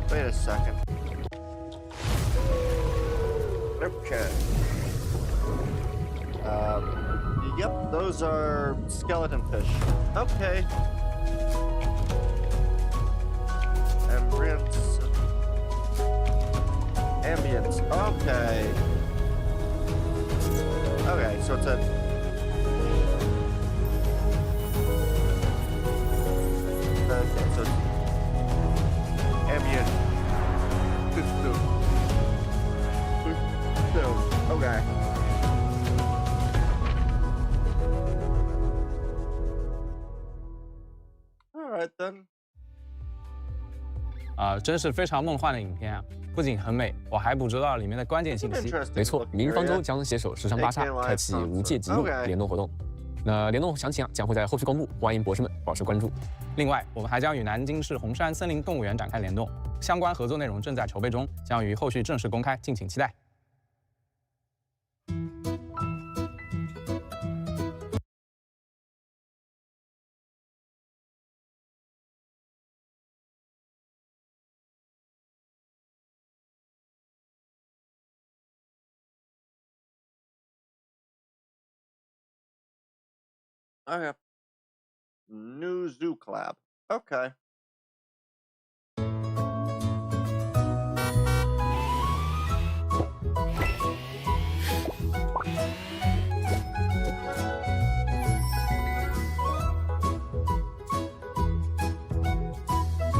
Wait a second. Okay. Yep, those are skeleton fish. Okay. Ambience. Okay. Okay, so it's a... Okay, so it's... Ambient. Okay. 真是非常梦幻的影片啊！不仅很美，我还捕捉到里面的关键信息。没错，明日方舟将携手时尚芭莎，开启无界极路联动活动。那联动详情将会在后续公布，欢迎博士们保持关注。另外，我们还将与南京市红山森林动物园展开联动，相关合作内容正在筹备中，将于后续正式公开，敬请期待。Okay. New zoo collab. Okay.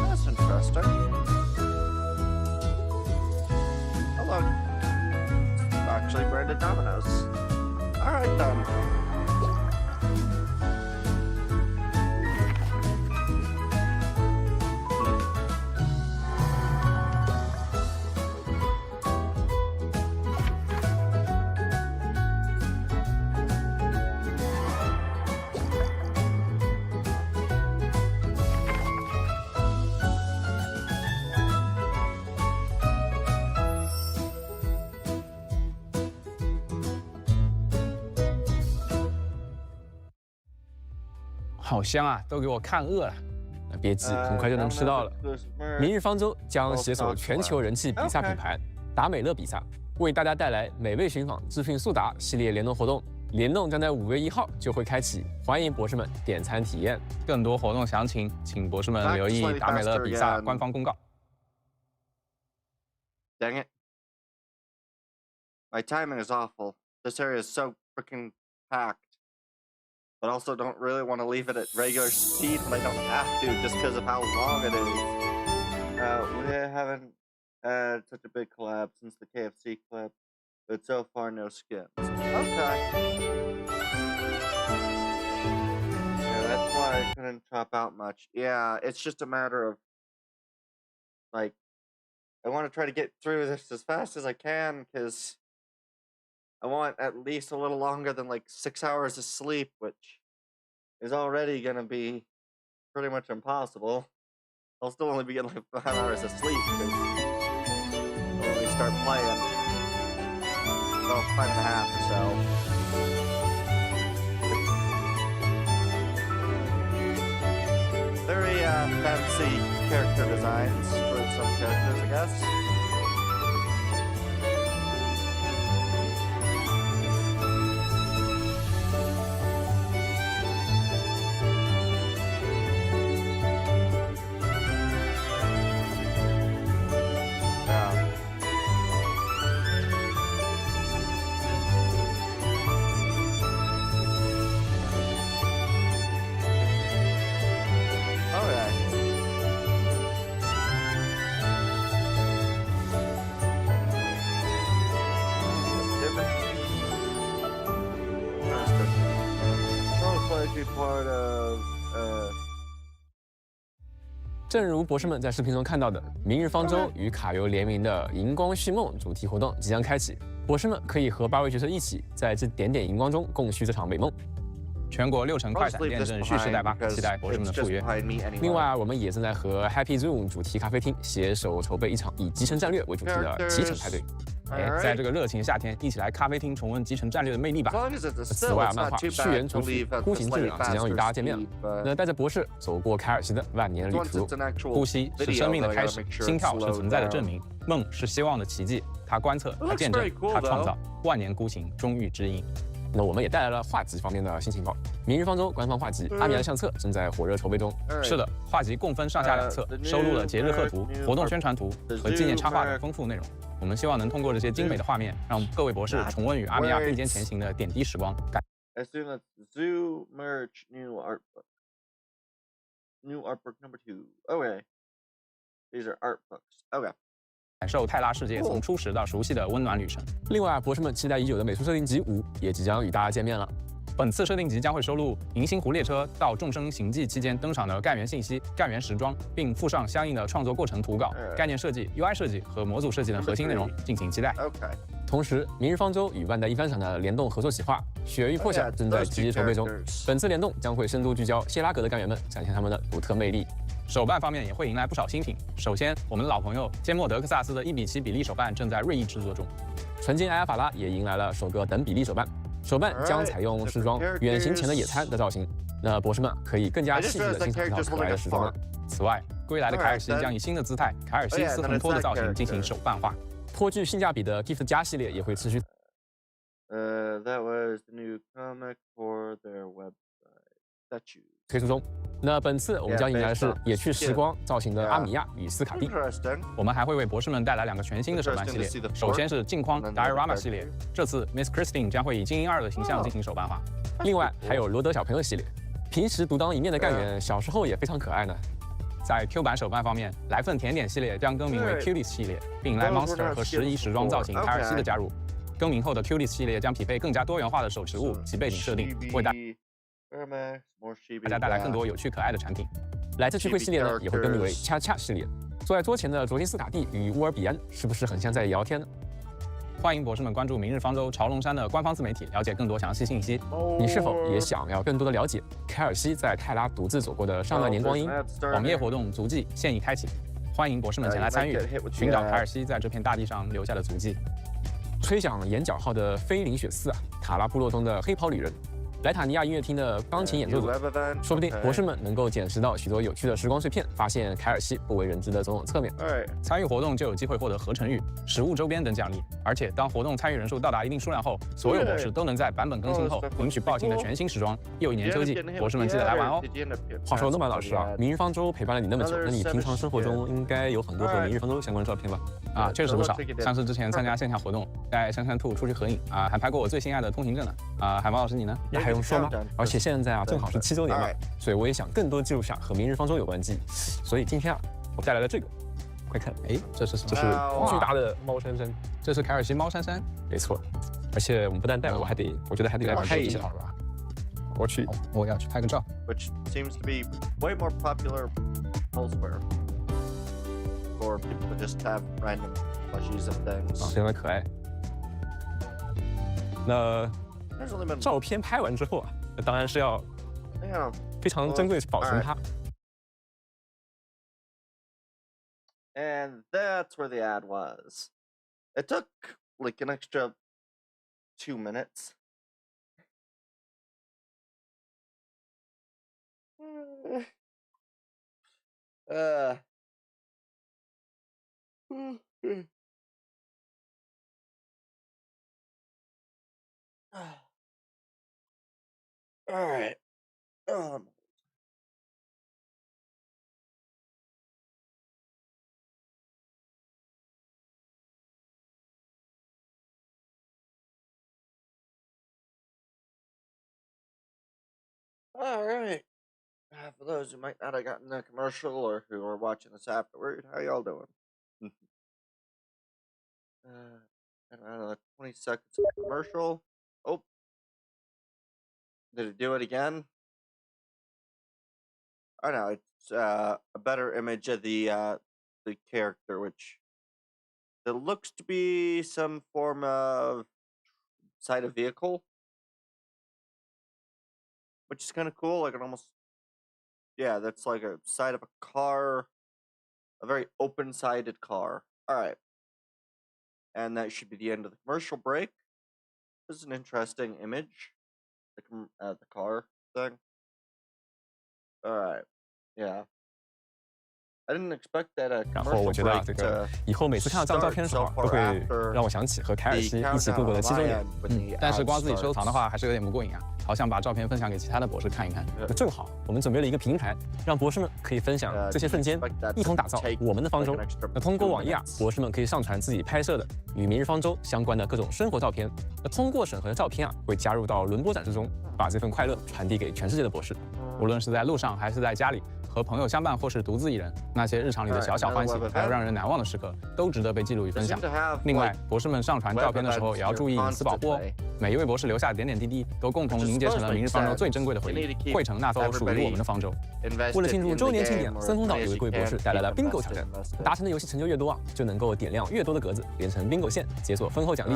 That's interesting. Hello. Actually branded dominoes. All right then. “好香啊，都给我看饿了。”那别急，很快就能吃到了。明日方舟将携手全球人气比萨品牌达美乐比萨，为大家带来美味寻访智讯速达系列联动活动。联动将在5月1号就会开启，欢迎博士们点餐体验。更多活动详情，请博士们留意达美乐比萨官方公告。Dang it. My timing is awful. This area is so freaking packed. But also don't really want to leave it at regular speed when I don't have to just because of how long it is. We haven't had such a big collab since the KFC clip, but so far no skins. Okay. Yeah, that's why I couldn't chop out much. Yeah, it's just a matter of, like, I want to try to get through this as fast as I can because I want at least a little longer than like 6 hours of sleep, which is already gonna be pretty much impossible. I'll still only be getting like 5 hours of sleep because when we start playing, well, 5.5 or so. Very fancy character designs for some characters, I guess. 正如博士们在视频中看到的，明日方舟与卡游联名的荧光续梦主题活动即将开启，博士们可以和8位角色一起，在这点点荧光中共续这场美梦。全国6城快闪验证蓄势待发，期待博士们的赴约。另外，我们也正在和 Happy Zoom 主题咖啡厅携手筹备一场以集成战略为主题的集成派对。在这个热情夏天，一起来咖啡厅重温集成战略的魅力吧。此外，漫画《续缘主题孤行之旅》即将与大家见面了。那带着博士走过凯尔西的万年旅途。呼吸是生命的开始，心跳是存在的证明，梦是希望的奇迹。它观测，它见证，它创造，万年孤行终遇知音。那我们也带来了画集方面的新情报。明日方舟官方画集《阿米亚相册》正在火热筹备中。是的，画集共分上下2册，收录了节日贺图、活动宣传图和纪念插画的丰富内容。我们希望能通过这些精美的画面，让各位博士重温与阿米亚并肩前行的点滴时光。As soon as Zoo merge new art book. New art book number 2. Okay. These are art books. Okay. 感受泰拉世界从初始到熟悉的温暖旅程。另外，博士们期待已久的美术设定集5也即将与大家见面了。本次设定集将会收录银星湖列车到众生行迹期间登场的干员信息、干员时装，并附上相应的创作过程图稿、概念设计、UI 设计和模组设计等核心内容，敬请期待。同时，明日方舟与万代一番赏的联动合作企划《血域破晓》正在积极筹备中。本次联动将会深度聚焦谢拉格的干员们，展现他们的独特魅力。手办方面也会迎来不少新品。首先，我们的老朋友缄默德克萨斯的1:7比例手办正在锐意制作中。纯金埃尔法拉也迎来了首个等比例手办，手办将采用时装远行前的野餐的造型。那博士们可以更加细致地欣赏到可爱的时装了。此外，归来的凯尔西将以新的姿态凯尔西斯横托的造型进行手办化。颇具性价比的 Gift 加系列也会持续。That was the new comic for their website. 推出中。那本次我们将迎来的是野趣时光造型的阿米亚与斯卡蒂。我们还会为博士们带来2个全新的手办系列。首先是镜框 Diorama 系列，这次 Miss Christine 将会以精英2的形象进行手办化。另外还有罗德小朋友系列，平时独当一面的干员，小时候也非常可爱呢。在 Q 版手办方面，来份甜点系列将更名为 Cuties 系列，并迎来 Monster 和11时装造型凯尔西的加入。更名后的 Cuties 系列将匹配更加多元化的手持物及背景设定，为大家带来更多有趣可爱的产品。来自聚会系列呢，也会更名为恰恰系列。坐在桌前的卓金斯卡蒂与乌尔比安，是不是很像在聊天呢？欢迎博士们关注明日方舟潮龙山的官方自媒体，了解更多详细信息。你是否也想要更多的了解凯尔西在泰拉独自走过的上万年光阴？网页活动足迹现已开启，欢迎博士们前来参与，寻找凯尔西在这片大地上留下的足迹。吹响眼角号的菲林雪四塔拉部落中的黑袍旅人。莱塔尼亚音乐厅的钢琴演奏者，说不定博士们能够捡拾到许多有趣的时光碎片，发现凯尔西不为人知的种种侧面。参与活动就有机会获得合成玉、实物周边等奖励，而且当活动参与人数到达一定数量后，所有博士都能在版本更新后领取爆新的全新时装。又一年秋季，博士们记得来玩哦。话说诺曼老师啊，明日方舟陪伴了你那么久，那你平常生活中应该有很多和明日方舟相关的照片吧？啊，确实不少，像是之前参加线下活动，带珊珊兔出去合影啊，还拍过我最心爱的通行证呢。啊，海猫老师你呢？那还用说吗？而且现在啊，正好是7周年嘛，所以我也想更多记录下和明日方舟有关的记忆。所以今天啊，我带来了这个，快看，哎，这是巨大的猫珊珊，这是凯尔西猫珊珊，没错。而且我们不但带了，我觉得还得来拍一下，好吧？我去，我要去拍个照。Which seems to be way more popular elsewhere for people to just have random plushies of things. 非常的可爱。那照片拍完之后啊，那当然是要非常珍贵保存它。And that's where the ad was. It took like an extra 2 minutes. All right. All right. For those who might not have gotten the commercial or who are watching this afterward, how y'all doing? I don't know, 20 seconds of commercial. Oh. Did it do it again? Oh no, it a better image of the character, which it looks to be some form of side of vehicle, which is kind of cool. Like it almost, yeah, that's like a side of a car, a very open-sided car. All right, and that should be the end of the commercial break. This is an interesting image, the car thing. All right, yeah. I didn't expect that a 然后我觉得啊，这个以后每次看到这张照片的时候，都会让我想起和凯尔西一起度过的7周年。但是光自己收藏的话，还是有点不过瘾啊。好想把照片分享给其他的博士看一看。那正好，我们准备了一个平台，让博士们可以分享这些瞬间，一同打造我们的方舟。那通过网页啊，博士们可以上传自己拍摄的与明日方舟相关的各种生活照片。那通过审核的照片啊，会加入到轮播展示中，把这份快乐传递给全世界的博士。无论是在路上还是在家里，和朋友相伴或是独自一人，那些日常里的小小欢喜，还有让人难忘的时刻，都值得被记录与分享。另外，博士们上传照片的时候也要注意隐私保护哦。每一位博士留下的点点滴滴，都共同凝结成了明日方舟最珍贵的回忆，汇成那艘属于我们的方舟。为了庆祝周年庆典，森空岛有一位博士带来了 bingo 挑战，达成的游戏成就越多啊，就能够点亮越多的格子，连成 bingo 线，解锁丰厚奖励。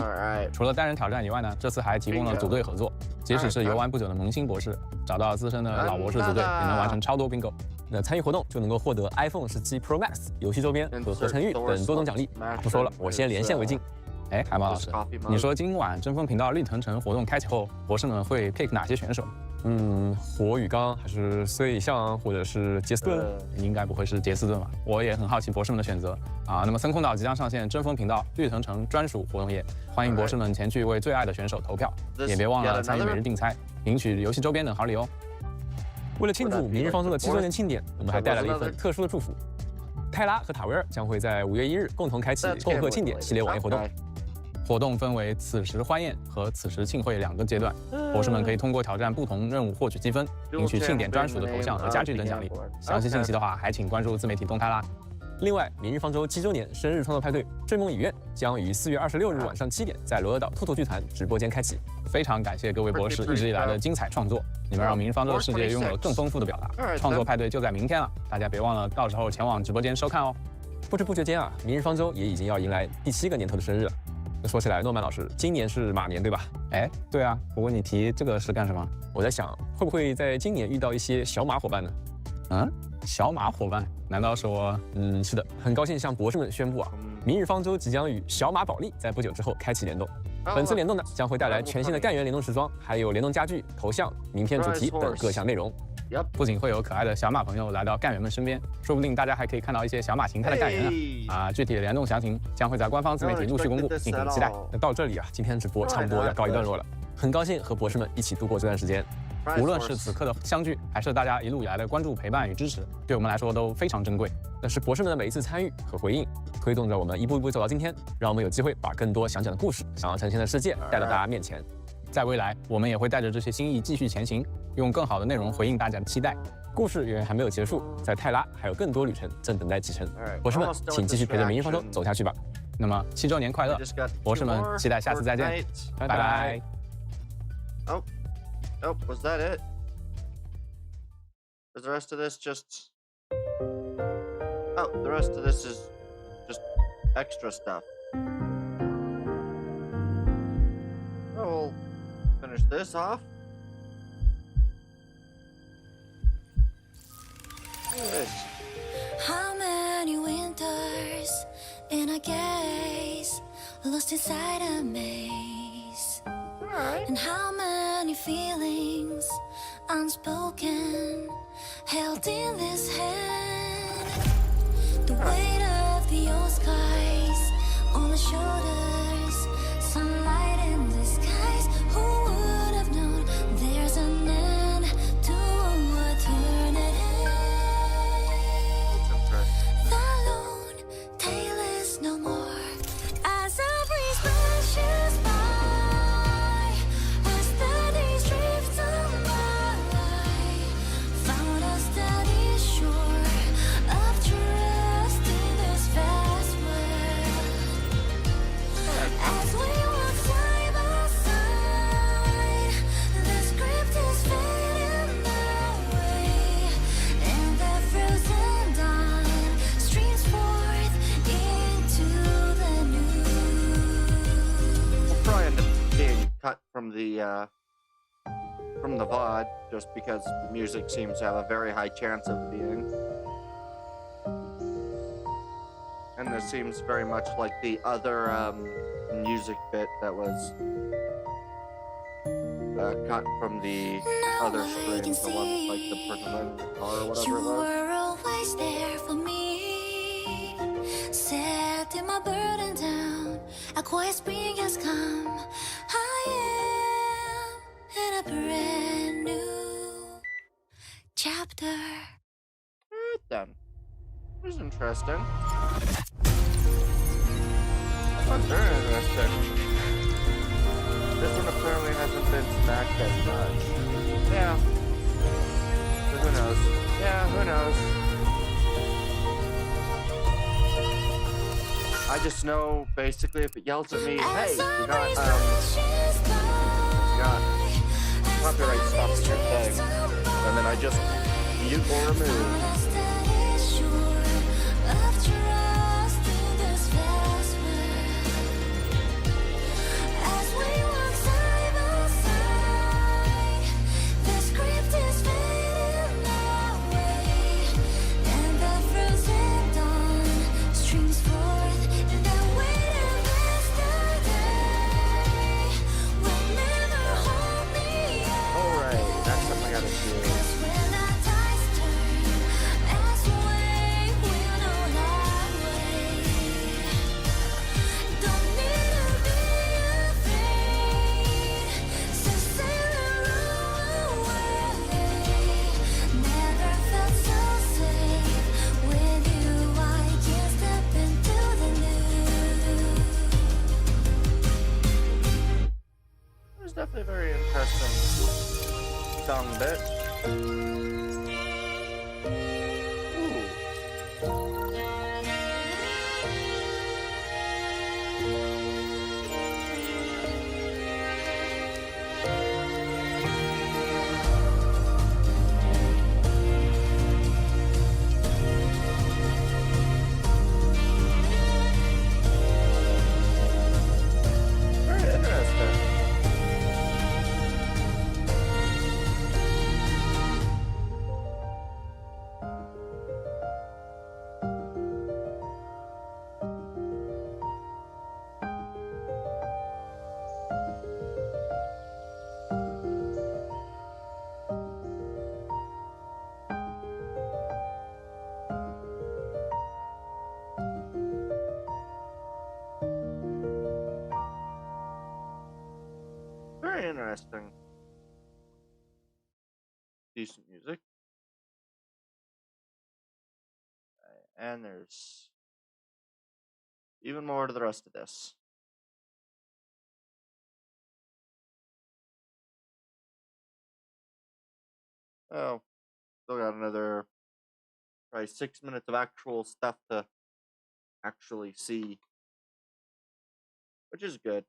除了单人挑战以外呢，这次还提供了组队合作，即使是游玩不久的萌新博士，找到资深的老博士组队，也能完成超多 bingo。那参与活动就能够获得 iPhone 17 Pro Max 游戏周边和合成玉等多种奖励。不说了，我先连线为敬。哎，海马老师，你说今晚争锋频道绿藤城活动开启后，博士们会 pick 哪些选手？火与钢还是虽象或者是杰斯顿？应该不会是杰斯顿吧？我也很好奇博士们的选择啊。那么森空岛即将上线争锋频道绿藤城专属活动页，欢迎博士们前去为最爱的选手投票，也别忘了参与每日竞猜，领取游戏周边等好礼哦。为了庆祝明日方舟的7周年庆典，我们还带来了一份特殊的祝福。泰拉和塔维尔将会在5月1日共同开启共贺庆典系列网页活动。活动分为此时欢宴和此时庆会2个阶段，博士们可以通过挑战不同任务获取积分，领取庆典专属的头像和家具等奖励。详细信息的话，还请关注自媒体动态啦。另外，明日方舟7周年生日创作派对追梦影院将于4月26日晚上7点在罗尔岛兔兔剧团直播间开启。非常感谢各位博士一直以来的精彩创作，你们让明日方舟的世界拥有了更丰富的表达。创作派对就在明天了，大家别忘了到时候前往直播间收看哦。不知不觉间啊，明日方舟也已经要迎来第7个年头的生日了。那说起来，诺曼老师，今年是马年对吧？哎，对啊，不过你提这个是干什么？我在想，会不会在今年遇到一些小马伙伴呢？小马伙伴？难道说……是的，很高兴向博士们宣布啊，明日方舟即将与小马宝莉在不久之后开启联动。本次联动呢，将会带来全新的干员联动时装，还有联动家具、头像、名片主题等各项内容。不仅会有可爱的小马朋友来到干员们身边，说不定大家还可以看到一些小马形态的干员啊！具体的联动详情将会在官方自媒体陆续公布，敬请期待。那到这里啊，今天直播差不多要告一段落了，很高兴和博士们一起度过这段时间。无论是此刻的相聚，还是大家一路以来的关注、陪伴与支持，对我们来说都非常珍贵。那是博士们的每一次参与和回应，推动着我们一步一步走到今天，让我们有机会把更多想讲的故事、想要呈现的世界带到大家面前。在未来，我们也会带着这些心意继续前行，用更好的内容回应大家的期待。故事远远还没有结束，在泰拉还有更多旅程正等待启程。博士们，请继续陪着明日方舟走下去吧。那么7周年快乐，博士们，期待下次再见，拜拜。Oh, was that it? Is the rest of this just... Oh, the rest of this is just extra stuff. Oh, we'll finish this off. How many winters in a gaze, lost inside a maze? And how many feelings unspoken, held in this hand? The weight of the old skies on the shoulders, sunlight in the skies. Who would have known there's an end to eternity? The lone tale is no more as a breeze brushes by. from the VOD, just because music seems to have a very high chance of being. And this seems very much like the other music bit that was cut from the other stream, the one with like the person in the car or whatever it was. You were always there for me, setting my burden down. A quiet spring has come. I am in a brand new chapter. Alright then. It was interesting. That's very interesting. This one apparently hasn't been smacked as much. Yeah. But who knows? Yeah, who knows? I just know, basically, if it yells at me, hey, you got copyright stuff in your thing, and then I just mute or remove. Definitely very interesting song bit. Very interesting. Very interesting. Decent music. And there's even more to the rest of this. Oh, still got another probably 6 minutes of actual stuff to actually see, which is good.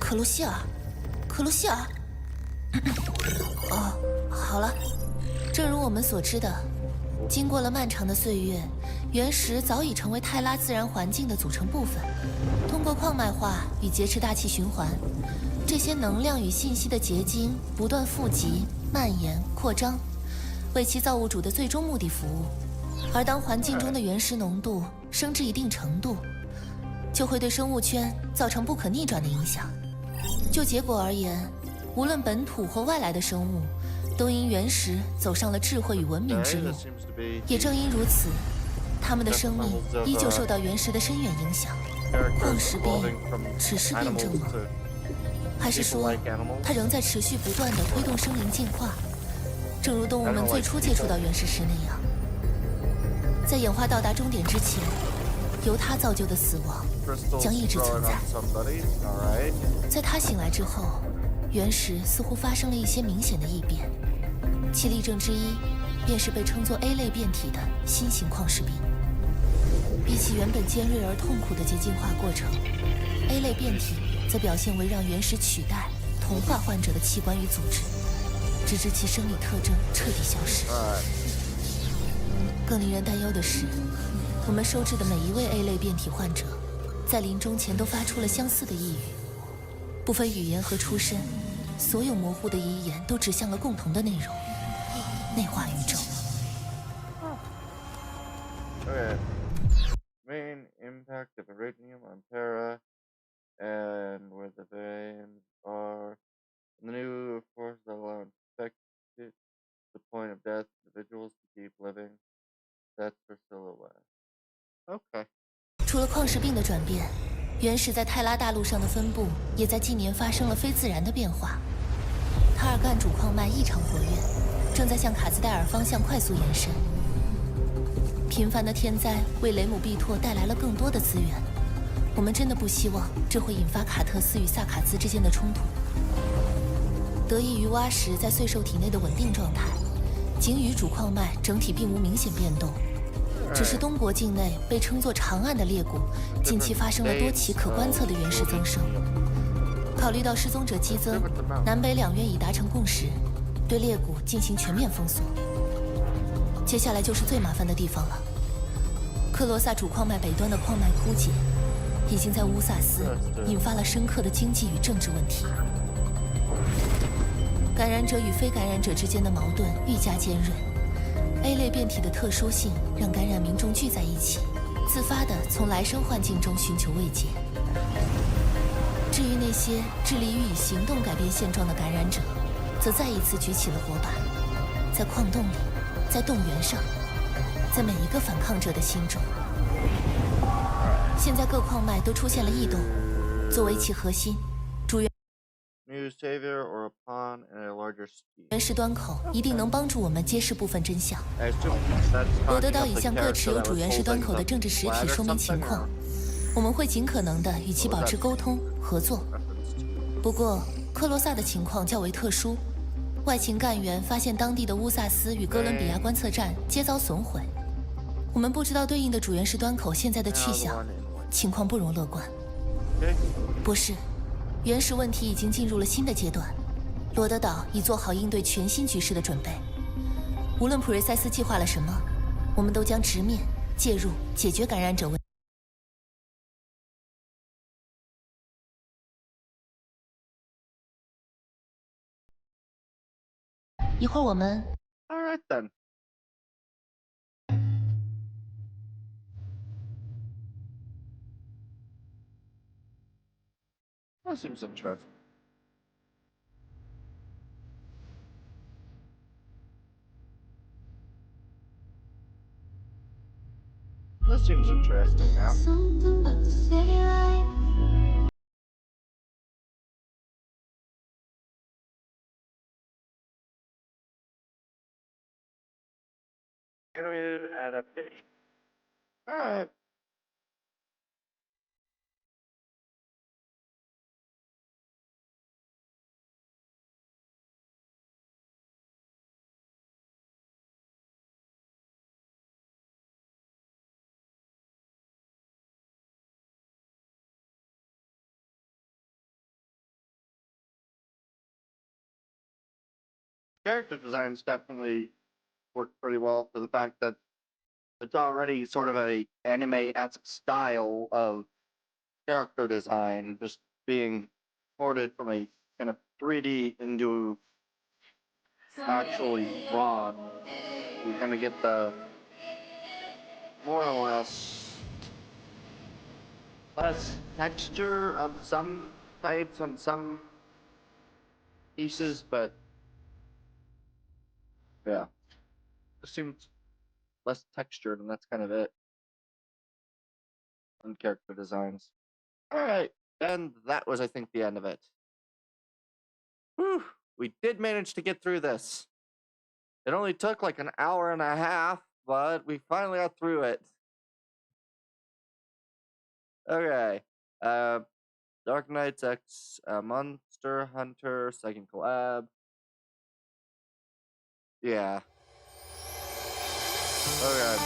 可露西尔，可露西尔。哦，好了，正如我们所知的，经过了漫长的岁月，原石早已成为泰拉自然环境的组成部分。通过矿脉化与劫持大气循环，这些能量与信息的结晶不断富集、蔓延、扩张，为其造物主的最终目的服务。而当环境中的原石浓度升至一定程度，就会对生物圈造成不可逆转的影响。就结果而言，无论本土或外来的生物，都因原石走上了智慧与文明之路。也正因如此，他们的生命依旧受到原石的深远影响。矿石病只是病症吗？还是说，它仍在持续不断地推动生灵进化，正如动物们最初接触到原石时那样？在演化到达终点之前，由它造就的死亡将一直存在。在它醒来之后，原石似乎发生了一些明显的异变，其例证之一便是被称作 A 类变体的新型矿石病。比起原本尖锐而痛苦的洁净化过程 ，A 类变体则表现为让原石取代、同化患者的器官与组织，直至其生理特征彻底消失。更令人担忧的是，我们收治的每一位 A 类变体患者，在临终前都发出了相似的呓语，不分语言和出身，所有模糊的遗言都指向了共同的内容：内化宇宙。Okay. Main impact of Iridium on Terra, and where the veins are. The new force that allow infected to the point of death individuals to keep living. That's for silhouette. Okay. 除了矿石病的转变，原始在泰拉大陆上的分布也在近年发生了非自然的变化。塔尔干主矿脉异常活跃，正在向卡兹戴尔方向快速延伸。频繁的天灾为雷姆毕拓带来了更多的资源，我们真的不希望这会引发卡特斯与萨卡兹之间的冲突。得益于蛙石在岁兽体内的稳定状态，鲸鱼主矿脉整体并无明显变动。只是东国境内被称作长岸的裂谷，近期发生了多起可观测的原始增生。考虑到失踪者激增，南北两院已达成共识，对裂谷进行全面封锁。接下来就是最麻烦的地方了。克罗萨主矿脉北端的矿脉枯竭，已经在乌萨斯引发了深刻的经济与政治问题。感染者与非感染者之间的矛盾愈加尖锐。A 类变体的特殊性让感染民众聚在一起，自发地从来生幻境中寻求慰藉。至于那些致力于以行动改变现状的感染者，则再一次举起了火把，在矿洞里，在动员上，在每一个反抗者的心中。现在各矿脉都出现了异动，作为其核心，主原始端口一定能帮助我们揭示部分真相。罗德岛已向各持有主原始端口的政治实体说明情况，我们会尽可能地与其保持沟通合作。不过，克罗萨的情况较为特殊，外勤干员发现当地的乌萨斯与哥伦比亚观测站皆遭损毁，我们不知道对应的主原始端口现在的去向，情况不容乐观。博士，原始问题已经进入了新的阶段，罗德岛已做好应对全新局势的准备。无论普瑞塞斯计划了什么，我们都将直面、介入、解决感染者问题。一会儿我们。All right then. That seems interesting. That seems interesting now. Something about the city life. Animated adaptation. All right. Character designs definitely work pretty well for the fact that it's already sort of a anime-esque style of character design, just being ported from a kind of 3D into actually raw. You kind of get the more or less texture of some types on some pieces, but yeah, it seems less textured, and that's kind of it on character designs. All right, and that was, I think, the end of it. Whew, we did manage to get through this. It only took like an hour and a half, but we finally got through it. Okay, Dark Knights X Monster Hunter second collab. Yeah. Okay.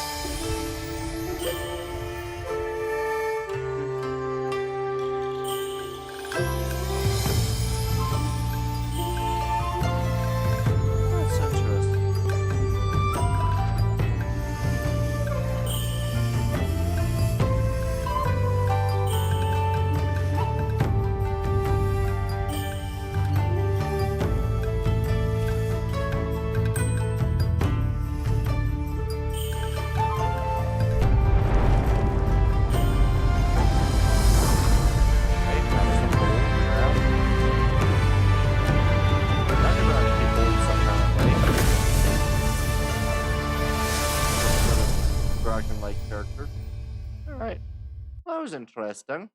That's interesting. was interesting.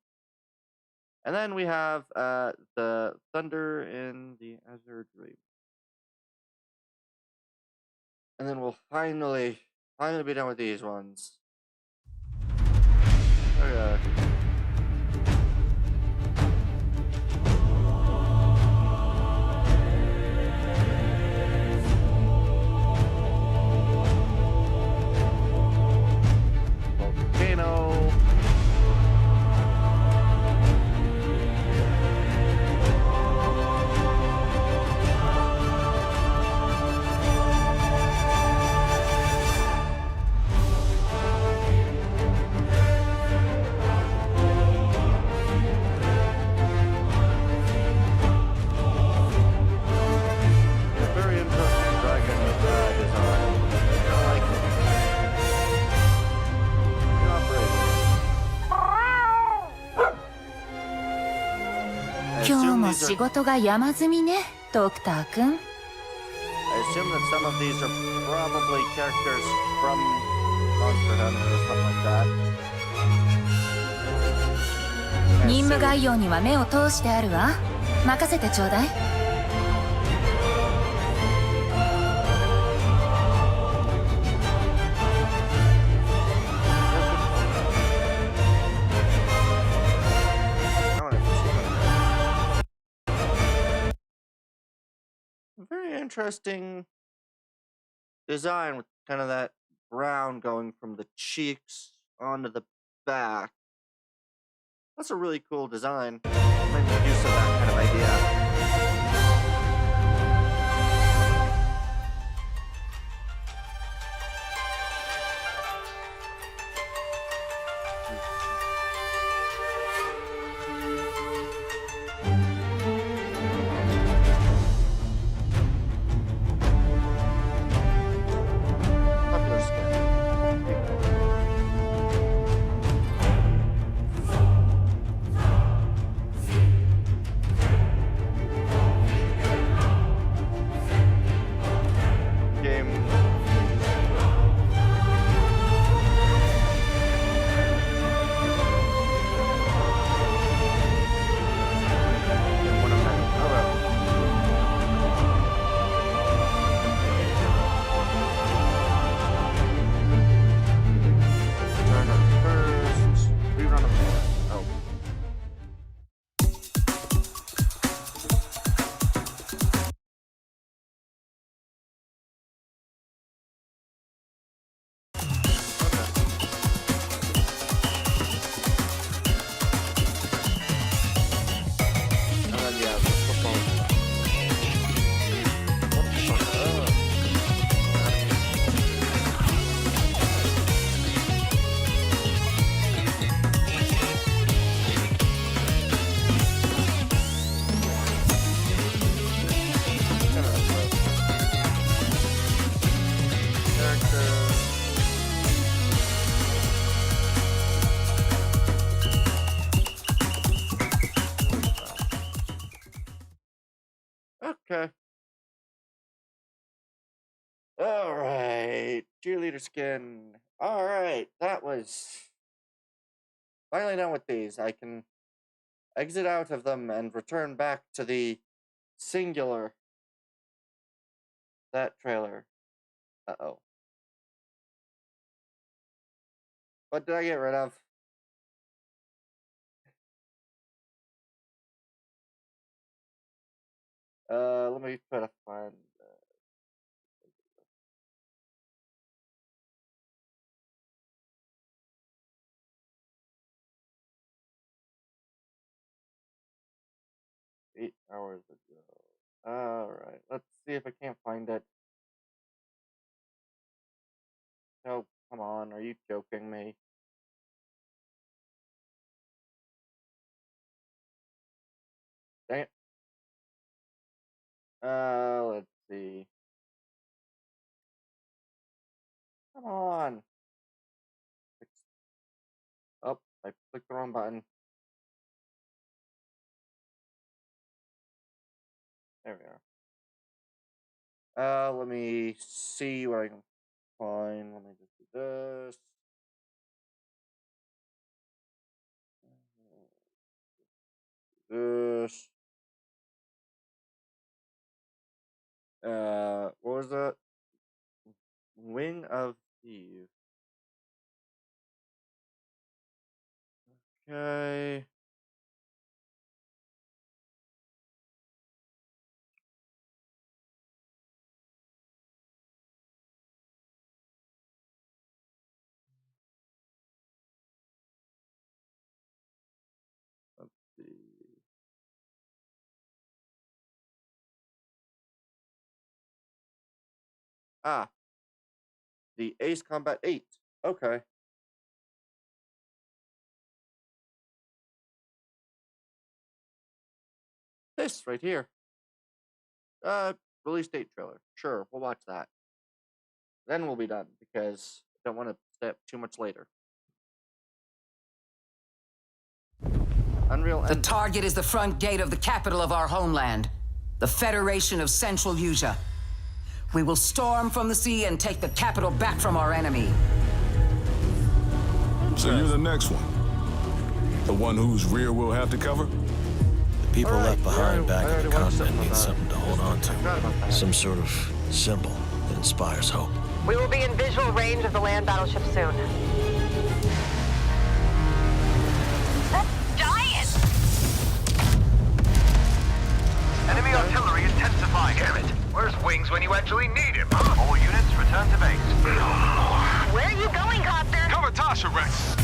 And then we have the Thunder in the Azure Dream. And then we'll finally be done with these ones. Okay. Volcano. Very interesting dragon design. I like it. Good 今日も仕事が山積みね、ドクター君。I assume that some of these are probably characters from Monster Hunter or something like that. 任務概要には目を通してあるわ。任せてちょうだい。Very interesting design with kind of that brown going from the cheeks onto the back. That's a really cool design. Make use of that kind of idea. Popular skin. Game. One of many. Turner first. Rerun of oh. And then yeah, the football. What the fuck? Okay. All right. Cheerleader skin. All right. That was finally done with these. I can exit out of them and return back to the singular. That trailer. Uh-oh. What did I get rid of? Let me try to find. 8 hours ago. Alright, let's see if I can't find it. Oh, come on, are you joking me? Dang it. Let's see. Come on. Oh, I clicked the wrong button. There we are. Let me see what I can find. Let me just do this. What was that? Wing of Eve. Okay. Let's see. Ah, the Ace Combat 8. Okay. This right here. Release date trailer. Sure, we'll watch that. Then we'll be done because I don't want to stay up too much later. Unreal The target is the front gate of the capital of our homeland, the Federation of Central Usia. We will storm from the sea and take the capital back from our enemy. So you're the next one? The one whose rear we'll have to cover? The people left behind back on the continent need something to hold on to. Some sort of symbol that inspires hope. We will be in visual range of the land battleship soon. Enemy artillery intensifying. Damn it. Where's Wings when you actually need him? All units return to base. Where are you going, Copter? Cover Tasha, Rex.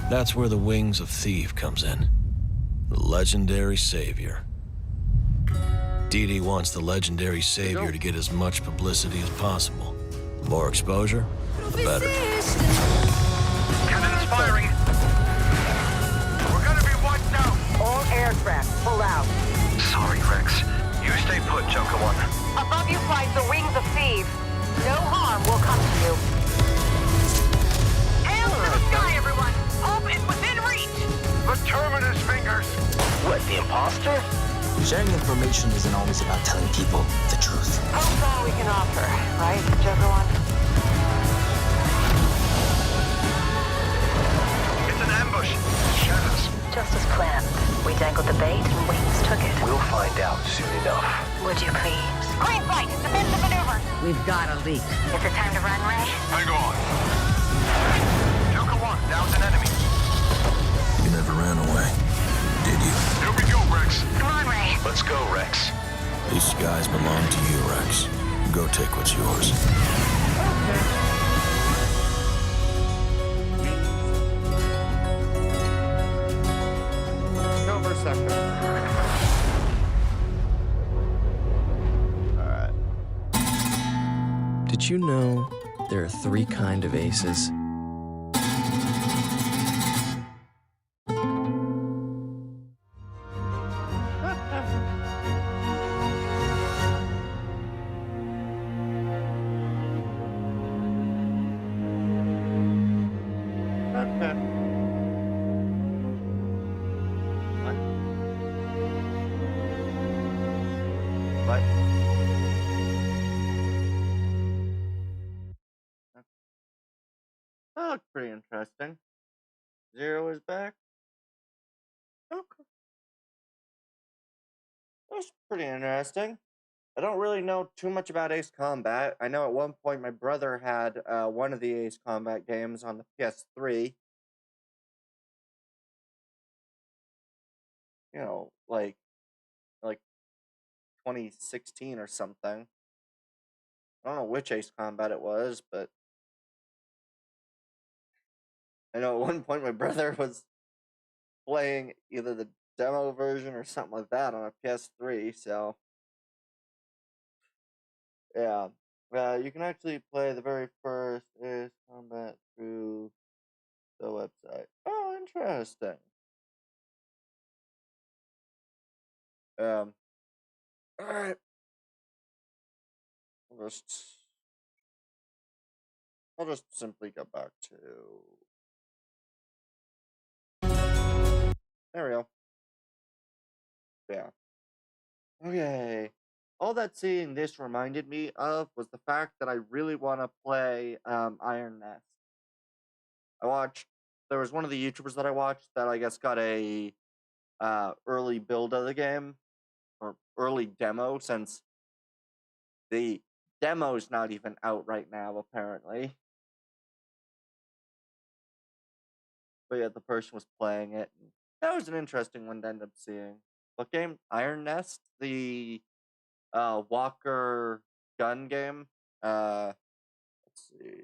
That's where the Wings of Thief comes in. The legendary savior. Dee Dee wants the legendary savior to get as much publicity as possible. The more exposure, the better. Cannons firing. We're gonna be wiped out. All aircraft, pull out. Sorry, Rex. You stay put, Joker One. Above you flies the Wings of Thieves. No harm will come to you. Hands to the sky, everyone! Hope is within reach! The Terminus fingers! What, the imposter? Sharing information isn't always about telling people the truth. Hope's all we can offer, right, Joker One? It's an ambush. Shadows. Just as planned. We dangled the bait and Wings took it. We'll find out soon enough. Would you please? Green flight! Defensive maneuver! We've got a leak. Is it time to run, Ray? Hang on. Joker One, down's an enemy. You never ran away, did you? Here we go, Rex. Come on, Ray. Let's go, Rex. These skies belong to you, Rex. Go take what's yours. Over sector. Alright. Did you know there are 3 kinds of aces? That looks pretty interesting. Zero is back. Okay. That's pretty interesting. I don't really know too much about Ace Combat. I know at one point my brother had one of the Ace Combat games on the PS3. You know, like 2016 or something. I don't know which Ace Combat it was, but I know at one point my brother was playing either the demo version or something like that on a PS3, so yeah. You can actually play the very first Ace Combat through the website. Oh, interesting. Alright. I'll just simply go back to... There we go. Yeah. Okay. All that seeing this reminded me of was the fact that I really want to play Iron Nest. I watched there was one of the YouTubers that I watched that I guess got a early build of the game or early demo, since the demo's not even out right now apparently. But yeah, the person was playing it. And that was an interesting one to end up seeing. What game? Iron Nest, the Walker gun game. Let's see.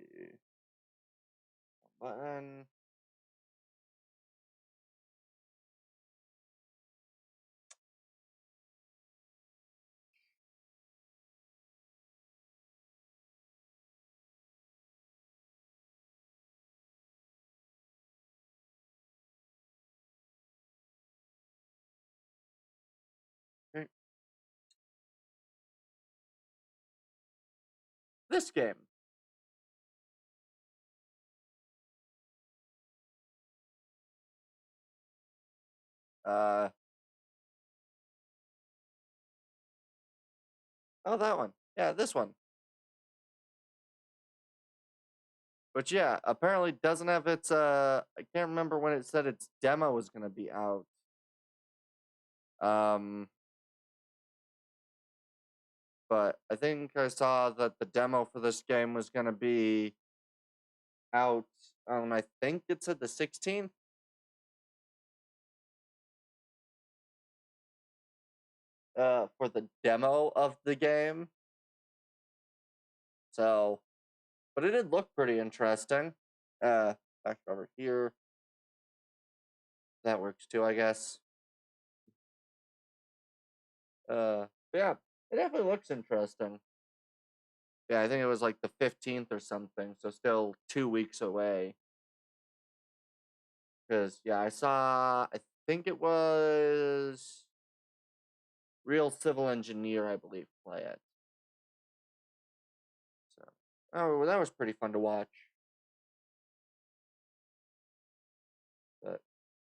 Button. This game. Oh, that one. Yeah, this one. But yeah, apparently doesn't have its I can't remember when it said its demo was gonna be out. But I think I saw that the demo for this game was gonna be out on, I think it said the 16th. For the demo of the game. So, but it did look pretty interesting. Back over here. That works too, I guess. Yeah, it definitely looks interesting. Yeah, I think it was like the 15th or something, so still 2 weeks away. Because, yeah, I think it was Real Civil Engineer, I believe, play it. So, oh, that was pretty fun to watch. But,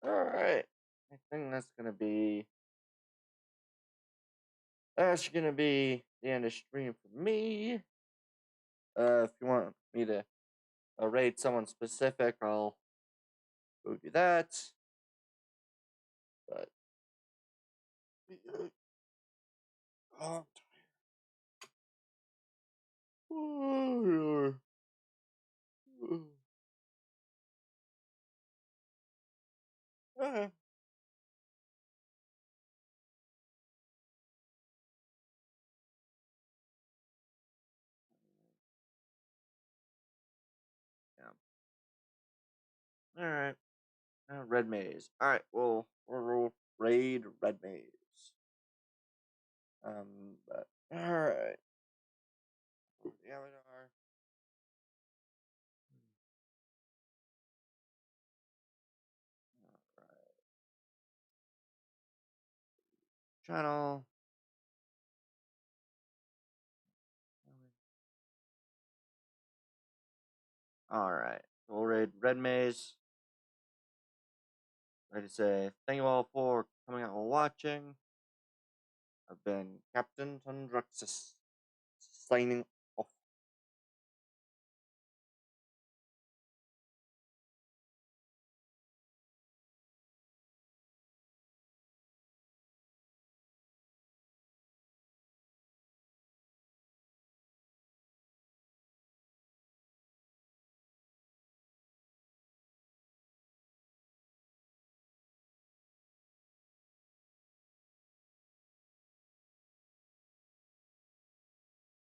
alright. I think that's going to be the end of stream for me. If you want me to rate someone specific, I'll go do that. But I'm tired. Okay. Yeah. All right. Red Maze. All right. We'll raid Red Maze. But all right. Yeah, we are. All right. Channel. All right. We'll raid Red Maze. Ready to say thank you all for coming out and watching. I've been Captain Tundruxus, signing